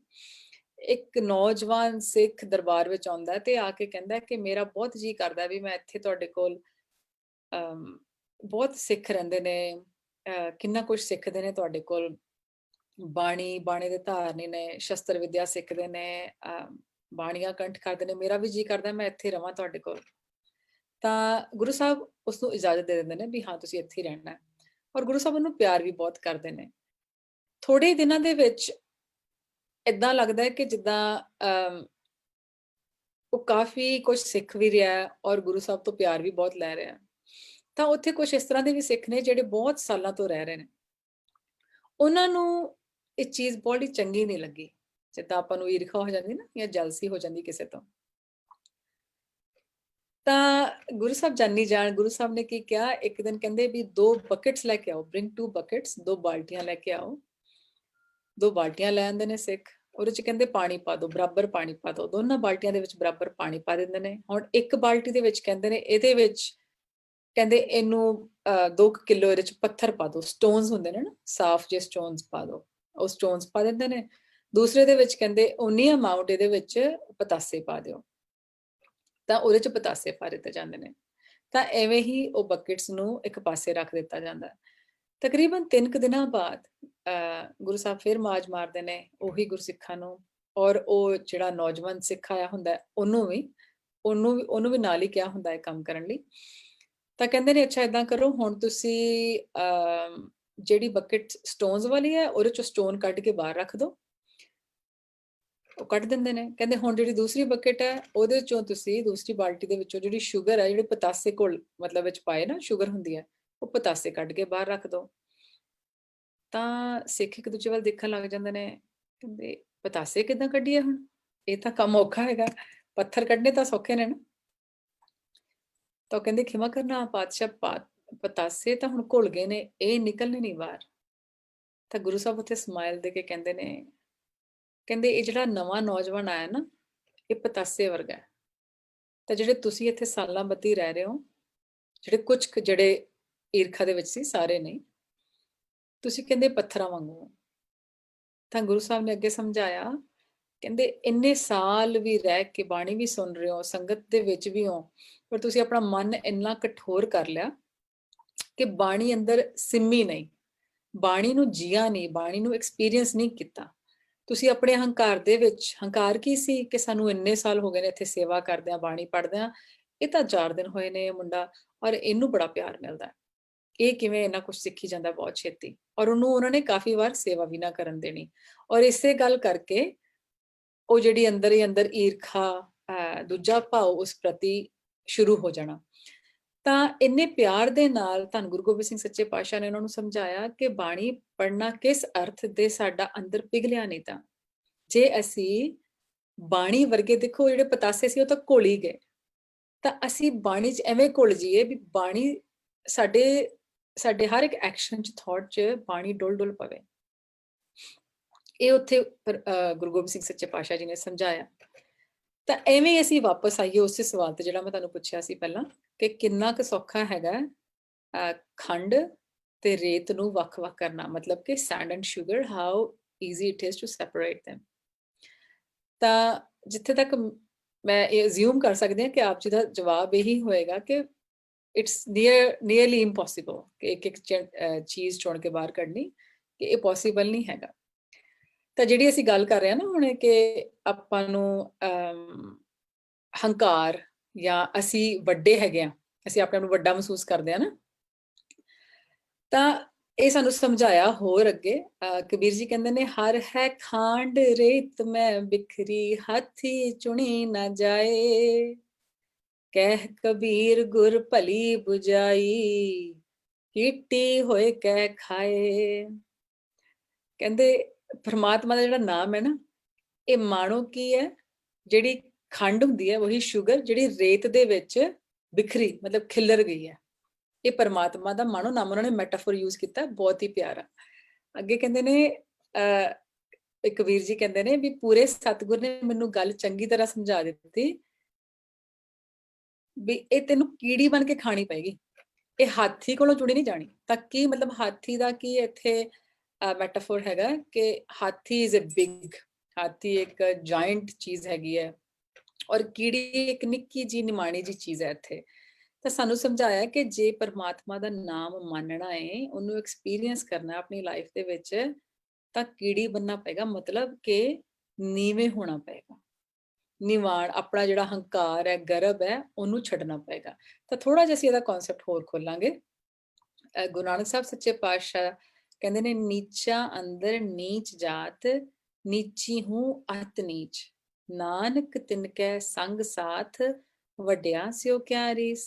ਇੱਕ ਨੌਜਵਾਨ ਸਿੱਖ ਦਰਬਾਰ ਵਿੱਚ ਆਉਂਦਾ ਤੇ ਆ ਕੇ ਕਹਿੰਦਾ ਕਿ ਮੇਰਾ ਬਹੁਤ ਜੀ ਕਰਦਾ ਵੀ ਮੈਂ ਇੱਥੇ ਤੁਹਾਡੇ ਕੋਲ, ਬਹੁਤ ਸਿੱਖ ਰਹਿੰਦੇ ਨੇ, ਕਿੰਨਾ ਕੁਝ ਸਿੱਖਦੇ ਨੇ ਤੁਹਾਡੇ ਕੋਲ, ਬਾਣੇ ਦੇ ਧਾਰਨੀ ਨੇ, ਸ਼ਸਤਰ ਵਿਦਿਆ ਸਿੱਖਦੇ ਨੇ, ਬਾਣੀਆਂ ਕੰਠ ਕਰਦੇ ਨੇ, ਮੇਰਾ ਵੀ ਜੀ ਕਰਦਾ ਮੈਂ ਇੱਥੇ ਰਵਾਂ ਤੁਹਾਡੇ ਕੋਲ। ਤਾਂ ਗੁਰੂ ਸਾਹਿਬ ਉਸ ਨੂੰ ਇਜਾਜ਼ਤ ਦੇ ਦਿੰਦੇ ਨੇ ਵੀ ਹਾਂ ਤੁਸੀਂ ਇੱਥੇ ਹੀ ਰਹਿਣਾ ਹੈ। ਔਰ ਗੁਰੂ ਸਾਹਿਬ ਉਹਨੂੰ ਪਿਆਰ ਵੀ ਬਹੁਤ ਕਰਦੇ ਨੇ। ਥੋੜੇ ਦਿਨਾਂ ਦੇ ਵਿੱਚ ਏਦਾਂ ਲੱਗਦਾ ਹੈ ਕਿ ਜਿੱਦਾਂ ਉਹ ਕਾਫੀ ਕੁਝ ਸਿੱਖ ਵੀ ਰਿਹਾ ਔਰ ਗੁਰੂ ਸਾਹਿਬ ਤੋਂ ਪਿਆਰ ਵੀ ਬਹੁਤ ਲੈ ਰਿਹਾ। ਤਾਂ ਉੱਥੇ ਕੁਝ ਇਸ ਤਰ੍ਹਾਂ ਦੇ ਵੀ ਸਿੱਖ ਨੇ ਜਿਹੜੇ ਬਹੁਤ ਸਾਲਾਂ ਤੋਂ ਰਹਿ ਰਹੇ ਨੇ। ਉਹਨਾਂ ਨੂੰ ਇਹ ਚੀਜ਼ ਬੜੀ ਚੰਗੀ ਨਹੀਂ ਲੱਗੀ, ਜਿੱਦਾਂ ਆਪਾਂ ਨੂੰ ਈਰਖਾ ਹੋ ਜਾਂਦੀ ਨਾ, ਜਾਂ ਜਲਸੀ ਹੋ ਜਾਂਦੀ ਕਿਸੇ ਤੋਂ। ਤਾਂ ਗੁਰੂ ਸਾਹਿਬ ਜਾਨੀ ਜਾਣ, ਗੁਰੂ ਸਾਹਿਬ ਨੇ ਕੀ ਕਿਹਾ, ਇੱਕ ਦਿਨ ਕਹਿੰਦੇ ਵੀ 2 ਬਕਟਸ ਲੈ ਕੇ ਆਓ, ਬ੍ਰਿੰਗ 2 ਬਕਟਸ, 2 ਬਾਲਟੀਆਂ ਲੈ ਕੇ ਆਓ। 2 ਬਾਲਟੀਆਂ ਲੈ ਆਉਂਦੇ ਨੇ ਸਿੱਖ, ਉਹਦੇ 'ਚ ਕਹਿੰਦੇ ਪਾਣੀ ਪਾ ਦਿਓ, ਬਰਾਬਰ ਪਾਣੀ ਪਾ ਦਿਓ। ਦੋਨਾਂ ਬਾਲਟੀਆਂ ਦੇ ਵਿੱਚ ਬਰਾਬਰ ਪਾਣੀ ਪਾ ਦਿੰਦੇ ਨੇ। ਹੁਣ ਇੱਕ ਬਾਲਟੀ ਦੇ ਵਿੱਚ ਕਹਿੰਦੇ ਨੇ ਇਹਦੇ ਵਿੱਚ, ਕਹਿੰਦੇ ਇਹਨੂੰ 2 ਕਿਲੋ ਇਹਦੇ 'ਚ ਪੱਥਰ ਪਾ ਦਿਓ, ਸਟੋਨਸ ਹੁੰਦੇ ਨੇ ਨਾ, ਸਾਫ਼ ਜਿਹੇ ਸਟੋਨਸ ਪਾ ਦਿਓ। ਉਹ ਸਟੋਨਸ ਪਾ ਦਿੰਦੇ ਨੇ। ਦੂਸਰੇ ਦੇ ਵਿੱਚ ਕਹਿੰਦੇ ਉਨੀ ਅਮਾਊਂਟ ਇਹਦੇ ਵਿੱਚ ਪਤਾਸੇ ਪਾ ਦਿਓ, ਤਾਂ ਉਹਦੇ 'ਚ ਪਤਾਸੇ ਪਾ ਦਿੱਤੇ ਜਾਂਦੇ ਨੇ। ਤਾਂ ਐਵੇਂ ਹੀ ਉਹ ਬਕਟਸ ਨੂੰ ਇੱਕ ਪਾਸੇ ਰੱਖ ਦਿੱਤਾ ਜਾਂਦਾ। ਤਕਰੀਬਨ 3 ਕੁ ਦਿਨਾਂ ਬਾਅਦ ਗੁਰੂ ਸਾਹਿਬ ਫਿਰ ਮਾਜ ਮਾਰਦੇ ਨੇ ਉਹੀ ਗੁਰਸਿੱਖਾਂ ਨੂੰ, ਔਰ ਉਹ ਜਿਹੜਾ ਨੌਜਵਾਨ ਸਿੱਖ ਆਇਆ ਹੁੰਦਾ ਉਹਨੂੰ ਵੀ ਨਾਲ ਹੀ ਕਿਹਾ ਹੁੰਦਾ ਹੈ ਕੰਮ ਕਰਨ ਲਈ। ਤਾਂ ਕਹਿੰਦੇ ਨੇ ਅੱਛਾ ਏਦਾਂ ਕਰੋ, ਹੁਣ ਤੁਸੀਂ ਜਿਹੜੀ ਬਕਟ ਸਟੋਨਸ ਵਾਲੀ ਹੈ ਉਹਦੇ 'ਚੋਂ ਸਟੋਨ ਕੱਢ ਕੇ ਬਾਹਰ ਰੱਖ ਦਿਓ। ਉਹ ਕੱਢ ਦਿੰਦੇ ਨੇ। ਕਹਿੰਦੇ ਹੁਣ ਜਿਹੜੀ ਦੂਸਰੀ ਬਕਟ ਹੈ ਉਹਦੇ 'ਚੋਂ ਤੁਸੀਂ, ਦੂਸਰੀ ਬਾਲਟੀ ਦੇ ਵਿੱਚੋਂ ਜਿਹੜੀ ਸ਼ੂਗਰ ਹੈ, ਜਿਹੜੇ ਪਤਾਸੇ ਘੋਲ ਮਤਲਬ ਵਿੱਚ ਪਾਏ ਨਾ ਸ਼ੂਗਰ ਹੁੰਦੀ ਹੈ, ਉਹ ਪਤਾਸੇ ਕੱਢ ਕੇ ਬਾਹਰ ਰੱਖ ਦਿਓ। ਤਾਂ ਸਿੱਖ ਇੱਕ ਦੂਜੇ ਵੱਲ ਦੇਖਣ ਲੱਗ ਜਾਂਦੇ ਨੇ, ਕਹਿੰਦੇ ਪਤਾਸੇ ਕਿੱਦਾਂ ਕੱਢੀਏ ਹੁਣ, ਇਹ ਤਾਂ ਕੰਮ ਔਖਾ ਹੈਗਾ, ਪੱਥਰ ਕੱਢਣੇ ਤਾਂ ਸੌਖੇ ਨੇ ਨਾ। ਤਾਂ ਕਹਿੰਦੇ ਖਿਮਾ ਕਰਨਾ ਪਾਤਸ਼ਾਹ, ਪਤਾਸੇ ਤਾਂ ਹੁਣ ਘੁਲ ਗਏ ਨੇ, ਇਹ ਨਿਕਲਣੇ ਨਹੀਂ ਬਾਹਰ। ਤਾਂ ਗੁਰੂ ਸਾਹਿਬ ਉੱਥੇ ਸਮਾਈਲ ਦੇ ਕੇ ਕਹਿੰਦੇ ਨੇ, ਕਹਿੰਦੇ ਇਹ ਜਿਹੜਾ ਨਵਾਂ ਨੌਜਵਾਨ ਆਇਆ ਨਾ, ਇਹ ਪਤਾਸੇ ਵਰਗਾ ਹੈ। ਤਾਂ ਜਿਹੜੇ ਤੁਸੀਂ ਇੱਥੇ ਸਾਲਾਂ ਬੱਧੀ ਰਹਿ ਰਹੇ ਹੋ, ਜਿਹੜੇ ਈਰਖਾ ਦੇ ਵਿੱਚ ਸੀ, ਸਾਰੇ ਨਹੀਂ, ਤੁਸੀਂ ਕਹਿੰਦੇ ਪੱਥਰਾਂ ਵਾਂਗੂ। ਤਾਂ ਗੁਰੂ ਸਾਹਿਬ ਨੇ ਅੱਗੇ ਸਮਝਾਇਆ, ਕਹਿੰਦੇ ਇੰਨੇ ਸਾਲ ਵੀ ਰਹਿ ਕੇ ਬਾਣੀ ਵੀ ਸੁਣ ਰਹੇ ਹੋ, ਸੰਗਤ ਦੇ ਵਿੱਚ ਵੀ ਹੋ, ਪਰ ਤੁਸੀਂ ਆਪਣਾ ਮਨ ਇੰਨਾ ਕਠੋਰ ਕਰ ਲਿਆ ਕਿ ਬਾਣੀ ਅੰਦਰ ਸਿੰਮੀ ਨਹੀਂ, ਬਾਣੀ ਨੂੰ ਜੀਆ ਨਹੀਂ, ਬਾਣੀ ਨੂੰ ਐਕਸਪੀਰੀਅੰਸ ਨਹੀਂ ਕੀਤਾ। ਤੁਸੀਂ ਆਪਣੇ ਹੰਕਾਰ ਦੇ ਵਿੱਚ, ਹੰਕਾਰ ਕੀ ਸੀ ਕਿ ਸਾਨੂੰ ਇੰਨੇ ਸਾਲ ਹੋ ਗਏ ਨੇ ਇੱਥੇ ਸੇਵਾ ਕਰਦਿਆਂ, ਬਾਣੀ ਪੜ੍ਹਦਿਆਂ, ਇਹ ਤਾਂ 4 ਦਿਨ ਹੋਏ ਨੇ ਇਹ ਮੁੰਡਾ, ਔਰ ਇਹਨੂੰ ਬੜਾ ਪਿਆਰ ਮਿਲਦਾ, ਇਹ ਕਿਵੇਂ ਇੰਨਾ ਕੁਝ ਸਿੱਖੀ ਜਾਂਦਾ ਬਹੁਤ ਛੇਤੀ। ਔਰ ਉਹਨੂੰ ਉਹਨਾਂ ਨੇ ਕਾਫੀ ਵਾਰ ਸੇਵਾ ਵੀ ਨਾ ਕਰਨ ਦੇਣੀ, ਔਰ ਇਸੇ ਗੱਲ ਕਰਕੇ ਉਹ ਜਿਹੜੀ ਅੰਦਰ ਹੀ ਅੰਦਰ ਈਰਖਾ, ਦੂਜਾ ਭਾਵ ਉਸ ਪ੍ਰਤੀ ਸ਼ੁਰੂ ਹੋ ਜਾਣਾ। ਤਾਂ ਇੰਨੇ ਪਿਆਰ ਦੇ ਨਾਲ ਧੰਨ ਗੁਰੂ ਗੋਬਿੰਦ ਸਿੰਘ ਸੱਚੇ ਪਾਤਸ਼ਾਹ ਨੇ ਉਹਨਾਂ ਨੂੰ ਸਮਝਾਇਆ ਕਿ ਬਾਣੀ ਪੜ੍ਹਨਾ ਕਿਸ ਅਰਥ ਦੇ ਸਾਡਾ ਅੰਦਰ ਪਿਘਲਿਆ ਨਹੀਂ, ਤਾਂ ਜੇ ਅਸੀਂ ਬਾਣੀ ਵਰਗੇ, ਦੇਖੋ ਜਿਹੜੇ ਪਤਾਸੇ ਸੀ ਉਹ ਤਾਂ ਘੁਲ ਹੀ ਗਏ, ਤਾਂ ਅਸੀਂ ਬਾਣੀ 'ਚ ਐਵੇਂ ਘੁਲ ਜਾਈਏ ਵੀ ਬਾਣੀ ਸਾਡੇ ਹਰ ਇੱਕ ਐਕਸ਼ਨ 'ਚ, ਥਾਟ 'ਚ ਬਾਣੀ ਡੁੱਲ ਪਵੇ। ਇਹ ਉੱਥੇ ਗੁਰੂ ਗੋਬਿੰਦ ਸਿੰਘ ਸੱਚੇ ਪਾਤਸ਼ਾਹ ਜੀ ਨੇ ਸਮਝਾਇਆ। ਤਾਂ ਐਵੇਂ ਅਸੀਂ ਵਾਪਸ ਆਈਏ ਉਸੇ ਸਵਾਲ ਤੇ ਜਿਹੜਾ ਮੈਂ ਤੁਹਾਨੂੰ ਪੁੱਛਿਆ ਸੀ ਪਹਿਲਾਂ, ਕਿ ਕਿੰਨਾ ਕੁ ਸੌਖਾ ਹੈਗਾ ਖੰਡ ਤੇ ਰੇਤ ਨੂੰ ਵੱਖ-ਵੱਖ ਕਰਨਾ, ਮਤਲਬ ਕਿ sand and sugar, how easy it is to separate them। ਤਾਂ ਜਿੱਥੇ ਤੱਕ ਮੈਂ ਇਹ ਅਸਿਊਮ ਕਰ ਸਕਦੀ ਹਾਂ ਕਿ ਆਪ ਜੀ ਦਾ ਜਵਾਬ ਇਹੀ ਹੋਏਗਾ ਕਿ ਇਟਸ ਨੀਅਰਲੀ ਇੰਪੋਸੀਬਲ ਕਿ ਇੱਕ ਚੀਜ਼ ਚੁਣ ਕੇ ਬਾਹਰ ਕੱਢਣੀ, ਕਿ ਇਹ ਪੋਸੀਬਲ ਨਹੀਂ ਹੈਗਾ। ਤਾਂ ਜਿਹੜੀ ਅਸੀਂ ਗੱਲ ਕਰ ਰਹੇ ਹਾਂ ਨਾ ਹੁਣ, ਕਿ ਆਪਾਂ ਨੂੰ ਹੰਕਾਰ ਜਾਂ ਅਸੀਂ ਵੱਡੇ ਹੈਗੇ ਆ, ਅਸੀਂ ਆਪਣੇ ਆਪ ਨੂੰ ਵੱਡਾ ਮਹਿਸੂਸ ਕਰਦੇ ਆ ਨਾ, ਤਾਂ ਇਹ ਸਾਨੂੰ ਸਮਝਾਇਆ ਹੋਰ ਅੱਗੇ। ਕਬੀਰ ਜੀ ਕਹਿੰਦੇ ਨੇ, ਹਰ ਹੈ ਖਾਂਡ ਰੇਤ ਮੈਂ ਬਿਖਰੀ, ਹਾਥੀ ਚੁਣੀ ਨਾ ਜਾਏ, ਕਹਿ ਕਬੀਰ ਗੁਰ ਭਲੀ 부ਜਾਈ, ਕੀਟੀ ਹੋਏ ਕਹਿ ਖਾਏ। ਕਹਿੰਦੇ ਪਰਮਾਤਮਾ ਦਾ ਜਿਹੜਾ ਨਾਮ ਹੈ ਨਾ, ਇਹ ਮਾਣੋ ਕੀ ਹੈ, ਜਿਹੜੀ ਖੰਡ ਹੁੰਦੀ ਹੈ ਉਹੀ ਸ਼ੂਗਰ, ਜਿਹੜੀ ਰੇਤ ਦੇ ਵਿੱਚ ਬਿਖਰੀ, ਮਤਲਬ ਖਿਲਰ ਗਈ ਹੈ, ਇਹ ਪਰਮਾਤਮਾ ਦਾ ਮਾਣੋ ਨਾਮ। ਉਹਨਾਂ ਨੇ ਮੈਟਾਫੋਰ ਯੂਜ਼ ਕੀਤਾ, ਬਹੁਤ ਹੀ ਪਿਆਰਾ। ਅੱਗੇ ਕਹਿੰਦੇ ਨੇ, ਕਬੀਰ ਜੀ ਕਹਿੰਦੇ ਨੇ ਵੀ ਪੂਰੇ ਸਤਿਗੁਰ ਨੇ ਮੈਨੂੰ ਗੱਲ ਚੰਗੀ ਤਰ੍ਹਾਂ ਸਮਝਾ ਦਿੱਤੀ ਵੀ ਇਹ ਤੈਨੂੰ ਕੀੜੀ ਬਣ ਕੇ ਖਾਣੀ ਪਏਗੀ, ਇਹ ਹਾਥੀ ਕੋਲੋਂ ਜੁੜੀ ਨਹੀਂ ਜਾਣੀ। ਤਾਂ ਕੀ ਮਤਲਬ ਹਾਥੀ ਦਾ ਕੀ ਇੱਥੇ ਮੈਟਾਫੋਰ ਹੈਗਾ ਕਿ ਹਾਥੀ ਇਜ਼ ਅ ਬਿਗ, ਹਾਥੀ ਇੱਕ ਜਾਇੰਟ ਚੀਜ਼ ਹੈਗੀ ਹੈ, ਔਰ ਕੀੜੀ ਇੱਕ ਨਿੱਕੀ ਜੀ ਨਿਮਾਣੀ ਜੀ ਚੀਜ਼ ਹੈ ਇੱਥੇ। ਤਾਂ ਸਾਨੂੰ ਸਮਝਾਇਆ ਕਿ ਜੇ ਪਰਮਾਤਮਾ ਦਾ ਨਾਮ ਮੰਨਣਾ ਹੈ, ਉਹਨੂੰ ਐਕਸਪੀਰੀਅੰਸ ਕਰਨਾ ਆਪਣੀ ਲਾਈਫ ਦੇ ਵਿੱਚ, ਤਾਂ ਕੀੜੀ ਬਣਨਾ ਪਏਗਾ, ਮਤਲਬ ਕਿ ਨੀਵੇਂ ਹੋਣਾ ਪਏਗਾ, ਨਿਵਾਣ, ਆਪਣਾ ਜਿਹੜਾ ਹੰਕਾਰ ਹੈ, ਗਰਬ ਹੈ, ਉਹਨੂੰ ਛੱਡਣਾ ਪਏਗਾ। ਤਾਂ ਥੋੜਾ ਜਿਹਾ ਅਸੀਂ ਇਹਦਾ ਕਨਸੈਪਟ ਹੋਰ ਖੋਲਾਂਗੇ। ਗੁਰੂ ਨਾਨਕ ਸਾਹਿਬ ਸੱਚੇ ਪਾਤਸ਼ਾਹ ਕਹਿੰਦੇ ਨੇ, ਨੀਚਾ ਅੰਦਰ ਨੀਚ ਜਾਤ, ਨੀਚੀ ਹੂੰ ਅਤ ਨੀਚ, ਨਾਨਕ ਤਿਨਕੈ ਸੰਗ ਸਾਥ, ਵੱਡਿਆ ਸਿਓ ਕਿਆ ਰੀਸ।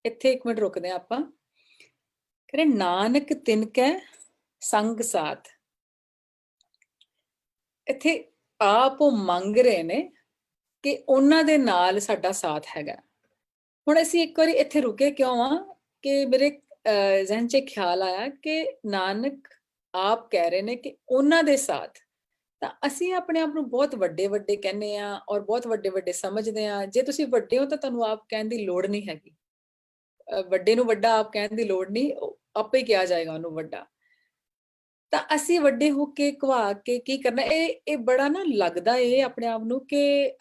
ਇੱਥੇ ਇੱਕ ਮਿੰਟ ਰੁਕਦੇ ਆਪਾਂ। ਕਹਿੰਦੇ ਨਾਨਕ ਤਿਨਕੈ ਸੰਗ ਸਾਥ, ਇੱਥੇ ਆਪ ਉਹ ਮੰਗ ਰਹੇ ਨੇ ਕਿ ਉਹਨਾਂ ਦੇ ਨਾਲ ਸਾਡਾ ਸਾਥ ਹੈਗਾ। ਹੁਣ ਅਸੀਂ ਇੱਕ ਵਾਰੀ ਇੱਥੇ ਰੁਕੇ ਕਿਉਂ ਆ, ਕਿ ਮੇਰੇ ਜ਼ਿਹਨ 'ਚ ਖਿਆਲ ਆਇਆ ਕਿ ਨਾਨਕ ਆਪ ਕਹਿ ਰਹੇ ਨੇ ਕਿ ਉਹਨਾਂ ਦੇ ਸਾਥ। ਤਾਂ ਅਸੀਂ ਆਪਣੇ ਆਪ ਨੂੰ ਬਹੁਤ ਵੱਡੇ ਕਹਿੰਦੇ ਆ, ਔਰ ਬਹੁਤ ਵੱਡੇ ਸਮਝਦੇ ਆ। ਜੇ ਤੁਸੀਂ ਵੱਡੇ ਹੋ ਤਾਂ ਤੁਹਾਨੂੰ ਆਪ ਕਹਿਣ ਦੀ ਲੋੜ ਨਹੀਂ ਹੈਗੀ, ਵੱਡੇ ਨੂੰ ਵੱਡਾ ਆਪ ਕਹਿਣ ਦੀ ਲੋੜ ਨਹੀਂ, ਆਪੇ ਕਿਹਾ ਜਾਏਗਾ ਉਹਨੂੰ ਵੱਡਾ। ਤਾਂ ਅਸੀਂ ਵੱਡੇ ਹੋ ਕੇ ਘਵਾ ਕੇ ਕੀ ਕਰਨਾ, ਇਹ ਬੜਾ ਨਾ ਲੱਗਦਾ ਇਹ ਆਪਣੇ ਆਪ ਨੂੰ ਕਿ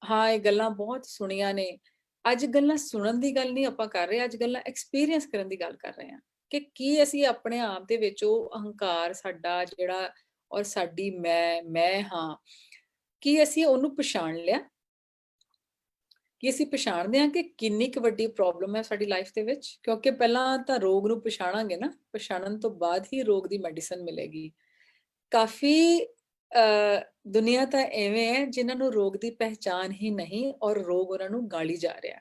ਹਾਂ ਇਹ ਗੱਲਾਂ ਬਹੁਤ ਸੁਣੀਆਂ ਨੇ। ਅੱਜ ਗੱਲਾਂ ਸੁਣਨ ਦੀ ਗੱਲ ਨਹੀਂ ਆਪਾਂ ਕਰ ਰਹੇ, ਅੱਜ ਗੱਲਾਂ ਐਕਸਪੀਰੀਅੰਸ ਕਰਨ ਦੀ ਗੱਲ ਕਰ ਰਹੇ ਹਾਂ, ਕਿ ਕੀ ਅਸੀਂ ਆਪਣੇ ਆਪ ਦੇ ਵਿੱਚ ਉਹ ਅਹੰਕਾਰ ਸਾਡਾ ਜਿਹੜਾ, ਔਰ ਸਾਡੀ ਮੈਂ ਹਾਂ, ਕੀ ਅਸੀਂ ਉਹਨੂੰ ਪਛਾਣ ਲਿਆ, ਕਿ ਅਸੀਂ ਪਛਾਣਦੇ ਹਾਂ ਕਿ ਕਿੰਨੀ ਕੁ ਵੱਡੀ ਪ੍ਰੋਬਲਮ ਹੈ ਸਾਡੀ ਲਾਈਫ ਦੇ ਵਿੱਚ। ਕਿਉਂਕਿ ਪਹਿਲਾਂ ਤਾਂ ਰੋਗ ਨੂੰ ਪਛਾਣਾਂਗੇ ਨਾ, ਪਛਾਣਨ ਤੋਂ ਬਾਅਦ ਹੀ ਰੋਗ ਦੀ ਮੈਡੀਸਨ ਮਿਲੇਗੀ। ਕਾਫੀ ਦੁਨੀਆ ਤਾਂ ਐਵੇਂ ਹੈ ਜਿਨ੍ਹਾਂ ਨੂੰ ਰੋਗ ਦੀ ਪਹਿਚਾਨ ਹੀ ਨਹੀਂ, ਔਰ ਰੋਗ ਉਹਨਾਂ ਨੂੰ ਗਾਲੀ ਜਾ ਰਿਹਾ।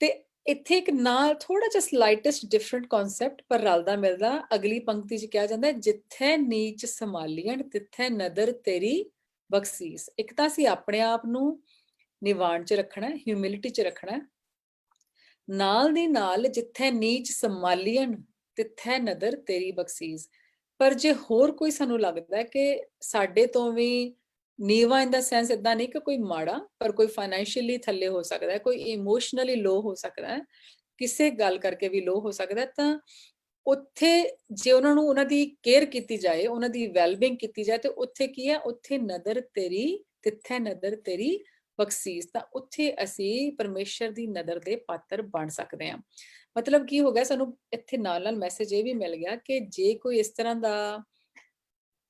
ਤੇ ਇੱਥੇ ਇੱਕ ਨਾਲ ਥੋੜਾ ਜਿਹਾ ਸਲਾਈਟੈਸਟ ਡਿਫਰੈਂਟ ਕਨਸੈਪਟ ਪਰ ਰਲਦਾ ਮਿਲਦਾ ਅਗਲੀ ਪੰਕਤੀ 'ਚ ਕਿਹਾ ਜਾਂਦਾ, ਜਿੱਥੇ ਨੀਚ ਸੰਭਾਲੀਣ ਤਿੱਥੇ ਨਦਰ ਤੇਰੀ ਬਖਸ਼ੀਸ। ਇੱਕ ਤਾਂ ਅਸੀਂ ਆਪਣੇ ਆਪ ਨੂੰ ਨਿਵਾਣ 'ਚ ਰੱਖਣਾ, ਹਿਊਮਿਲਿਟੀ 'ਚ ਰੱਖਣਾ, ਨਾਲ ਦੀ ਨਾਲ ਜਿੱਥੇ ਨੀਚ ਸੰਭਾਲੀਣ ਤਿੱਥੇ ਨਦਰ ਤੇਰੀ ਬਖਸ਼ੀਸ। ਪਰ ਜੇ ਹੋਰ ਕੋਈ ਸਾਨੂੰ ਲੱਗਦਾ ਕਿ ਸਾਡੇ ਤੋਂ ਵੀ ਨੀਵਾ, ਇਨ ਦਾ ਸੈਂਸ ਇਦਾਂ ਨਹੀਂ ਕਿ ਕੋਈ ਮਾੜਾ, ਪਰ ਕੋਈ ਫਾਈਨੈਂਸ਼ੀਅਲੀ ਥੱਲੇ ਹੋ ਸਕਦਾ ਹੈ, ਕੋਈ ਇਮੋਸ਼ਨਲੀ ਲੋ ਹੋ ਸਕਦਾ ਹੈ, ਕਿਸੇ ਗੱਲ ਕਰਕੇ ਵੀ ਲੋ ਹੋ ਸਕਦਾ, ਤਾਂ ਉੱਥੇ ਜੇ ਉਹਨਾਂ ਨੂੰ ਉਹਨਾਂ ਦੀ ਕੇਅਰ ਕੀਤੀ ਜਾਏ, ਉਹਨਾਂ ਦੀ ਵੈਲਬੀਇੰਗ ਕੀਤੀ ਜਾਏ, ਤੇ ਉੱਥੇ ਕੀ ਹੈ, ਉੱਥੇ ਨਦਰ ਤੇਰੀ ਤਿੱਥੈ ਨਦਰ ਤੇਰੀ ਬਖਸ਼ੀਸ, ਤਾਂ ਉੱਥੇ ਅਸੀਂ ਪਰਮੇਸ਼ਰ ਦੀ ਨਦਰ ਦੇ ਪਾਤਰ ਬਣ ਸਕਦੇ ਹਾਂ। ਮਤਲਬ ਕੀ ਹੋ ਗਿਆ, ਸਾਨੂੰ ਇੱਥੇ ਨਾਲ ਨਾਲ ਮੈਸੇਜ ਇਹ ਵੀ ਮਿਲ ਗਿਆ ਕਿ ਜੇ ਕੋਈ ਇਸ ਤਰ੍ਹਾਂ ਦਾ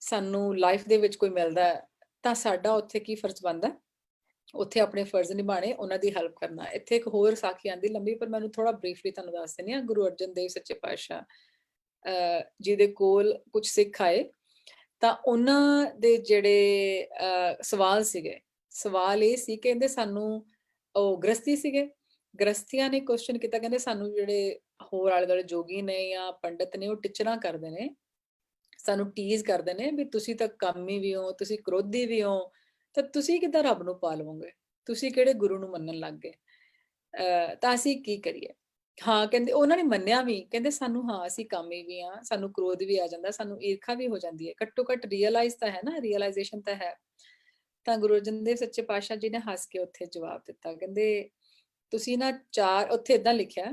ਸਾਨੂੰ ਲਾਈਫ ਦੇ ਵਿੱਚ ਕੋਈ ਮਿਲਦਾ ਹੈ, ਤਾਂ ਸਾਡਾ ਉੱਥੇ ਕੀ ਫਰਜ਼ ਬਣਦਾ, ਉੱਥੇ ਆਪਣੇ ਫਰਜ਼ ਨਿਭਾਣੇ, ਉਹਨਾਂ ਦੀ ਹੈਲਪ ਕਰਨਾ। ਇੱਥੇ ਇੱਕ ਹੋਰ ਸਾਖੀ ਆਂਦੀ ਲੰਬੀ, ਪਰ ਮੈਨੂੰ ਥੋੜਾ ਬਰੀਫਲੀ ਤੁਹਾਨੂੰ ਦੱਸ ਦਿੰਦੀ ਹਾਂ। ਗੁਰੂ ਅਰਜਨ ਦੇਵ ਸੱਚੇ ਪਾਤਸ਼ਾਹ ਜਿਹਦੇ ਕੋਲ ਕੁਝ ਸਿੱਖ ਆਏ, ਤਾਂ ਉਹਨਾਂ ਦੇ ਜਿਹੜੇ ਸਵਾਲ ਸੀਗੇ, ਸਵਾਲ ਇਹ ਸੀ, ਕਹਿੰਦੇ ਸਾਨੂੰ, ਉਹ ਗ੍ਰਸਤੀ ਸੀਗੇ, ਗ੍ਰਸਤੀਆਂ ਨੇ ਕੁਐਸਚਨ ਕੀਤਾ, ਕਹਿੰਦੇ ਸਾਨੂੰ ਜਿਹੜੇ ਹੋਰ ਆਲੇ ਦੁਆਲੇ ਜੋਗੀ ਨੇ ਜਾਂ ਪੰਡਤ ਨੇ, ਉਹ ਟੀਚਰਾਂ ਕਰਦੇ ਨੇ, ਸਾਨੂੰ ਟੀਜ਼ ਕਰਦੇ ਨੇ ਵੀ ਤੁਸੀਂ ਤਾਂ ਕਾਮੀ ਵੀ ਹੋ, ਤੁਸੀਂ ਕ੍ਰੋਧੀ ਵੀ ਹੋ, ਤਾਂ ਤੁਸੀਂ ਕਿੱਦਾਂ ਰੱਬ ਨੂੰ ਪਾ ਲਵੋਗੇ, ਤੁਸੀਂ ਕਿਹੜੇ ਗੁਰੂ ਨੂੰ ਮੰਨਣ ਲੱਗ ਗਏ, ਤਾਂ ਅਸੀਂ ਕੀ ਕਰੀਏ। ਹਾਂ, ਕਹਿੰਦੇ ਉਹਨਾਂ ਨੇ ਮੰਨਿਆ ਵੀ, ਕਹਿੰਦੇ ਸਾਨੂੰ, ਹਾਂ ਅਸੀਂ ਕਾਮੀ ਵੀ ਹਾਂ, ਸਾਨੂੰ ਕ੍ਰੋਧ ਵੀ ਆ ਜਾਂਦਾ, ਸਾਨੂੰ ਈਰਖਾ ਵੀ ਹੋ ਜਾਂਦੀ ਹੈ, ਘੱਟੋ ਘੱਟ ਰੀਅਲਾਈਜ਼ ਤਾਂ ਹੈ ਨਾ, ਰੀਅਲਾਈਜ਼ੇਸ਼ਨ ਤਾਂ ਹੈ। ਤਾਂ ਗੁਰੂ ਅਰਜਨ ਦੇਵ ਸੱਚੇ ਪਾਤਸ਼ਾਹ ਜੀ ਨੇ ਹੱਸ ਕੇ ਉੱਥੇ ਜਵਾਬ ਦਿੱਤਾ, ਕਹਿੰਦੇ ਤੁਸੀਂ ਨਾ ਚਾਰ, ਉੱਥੇ ਏਦਾਂ ਲਿਖਿਆ,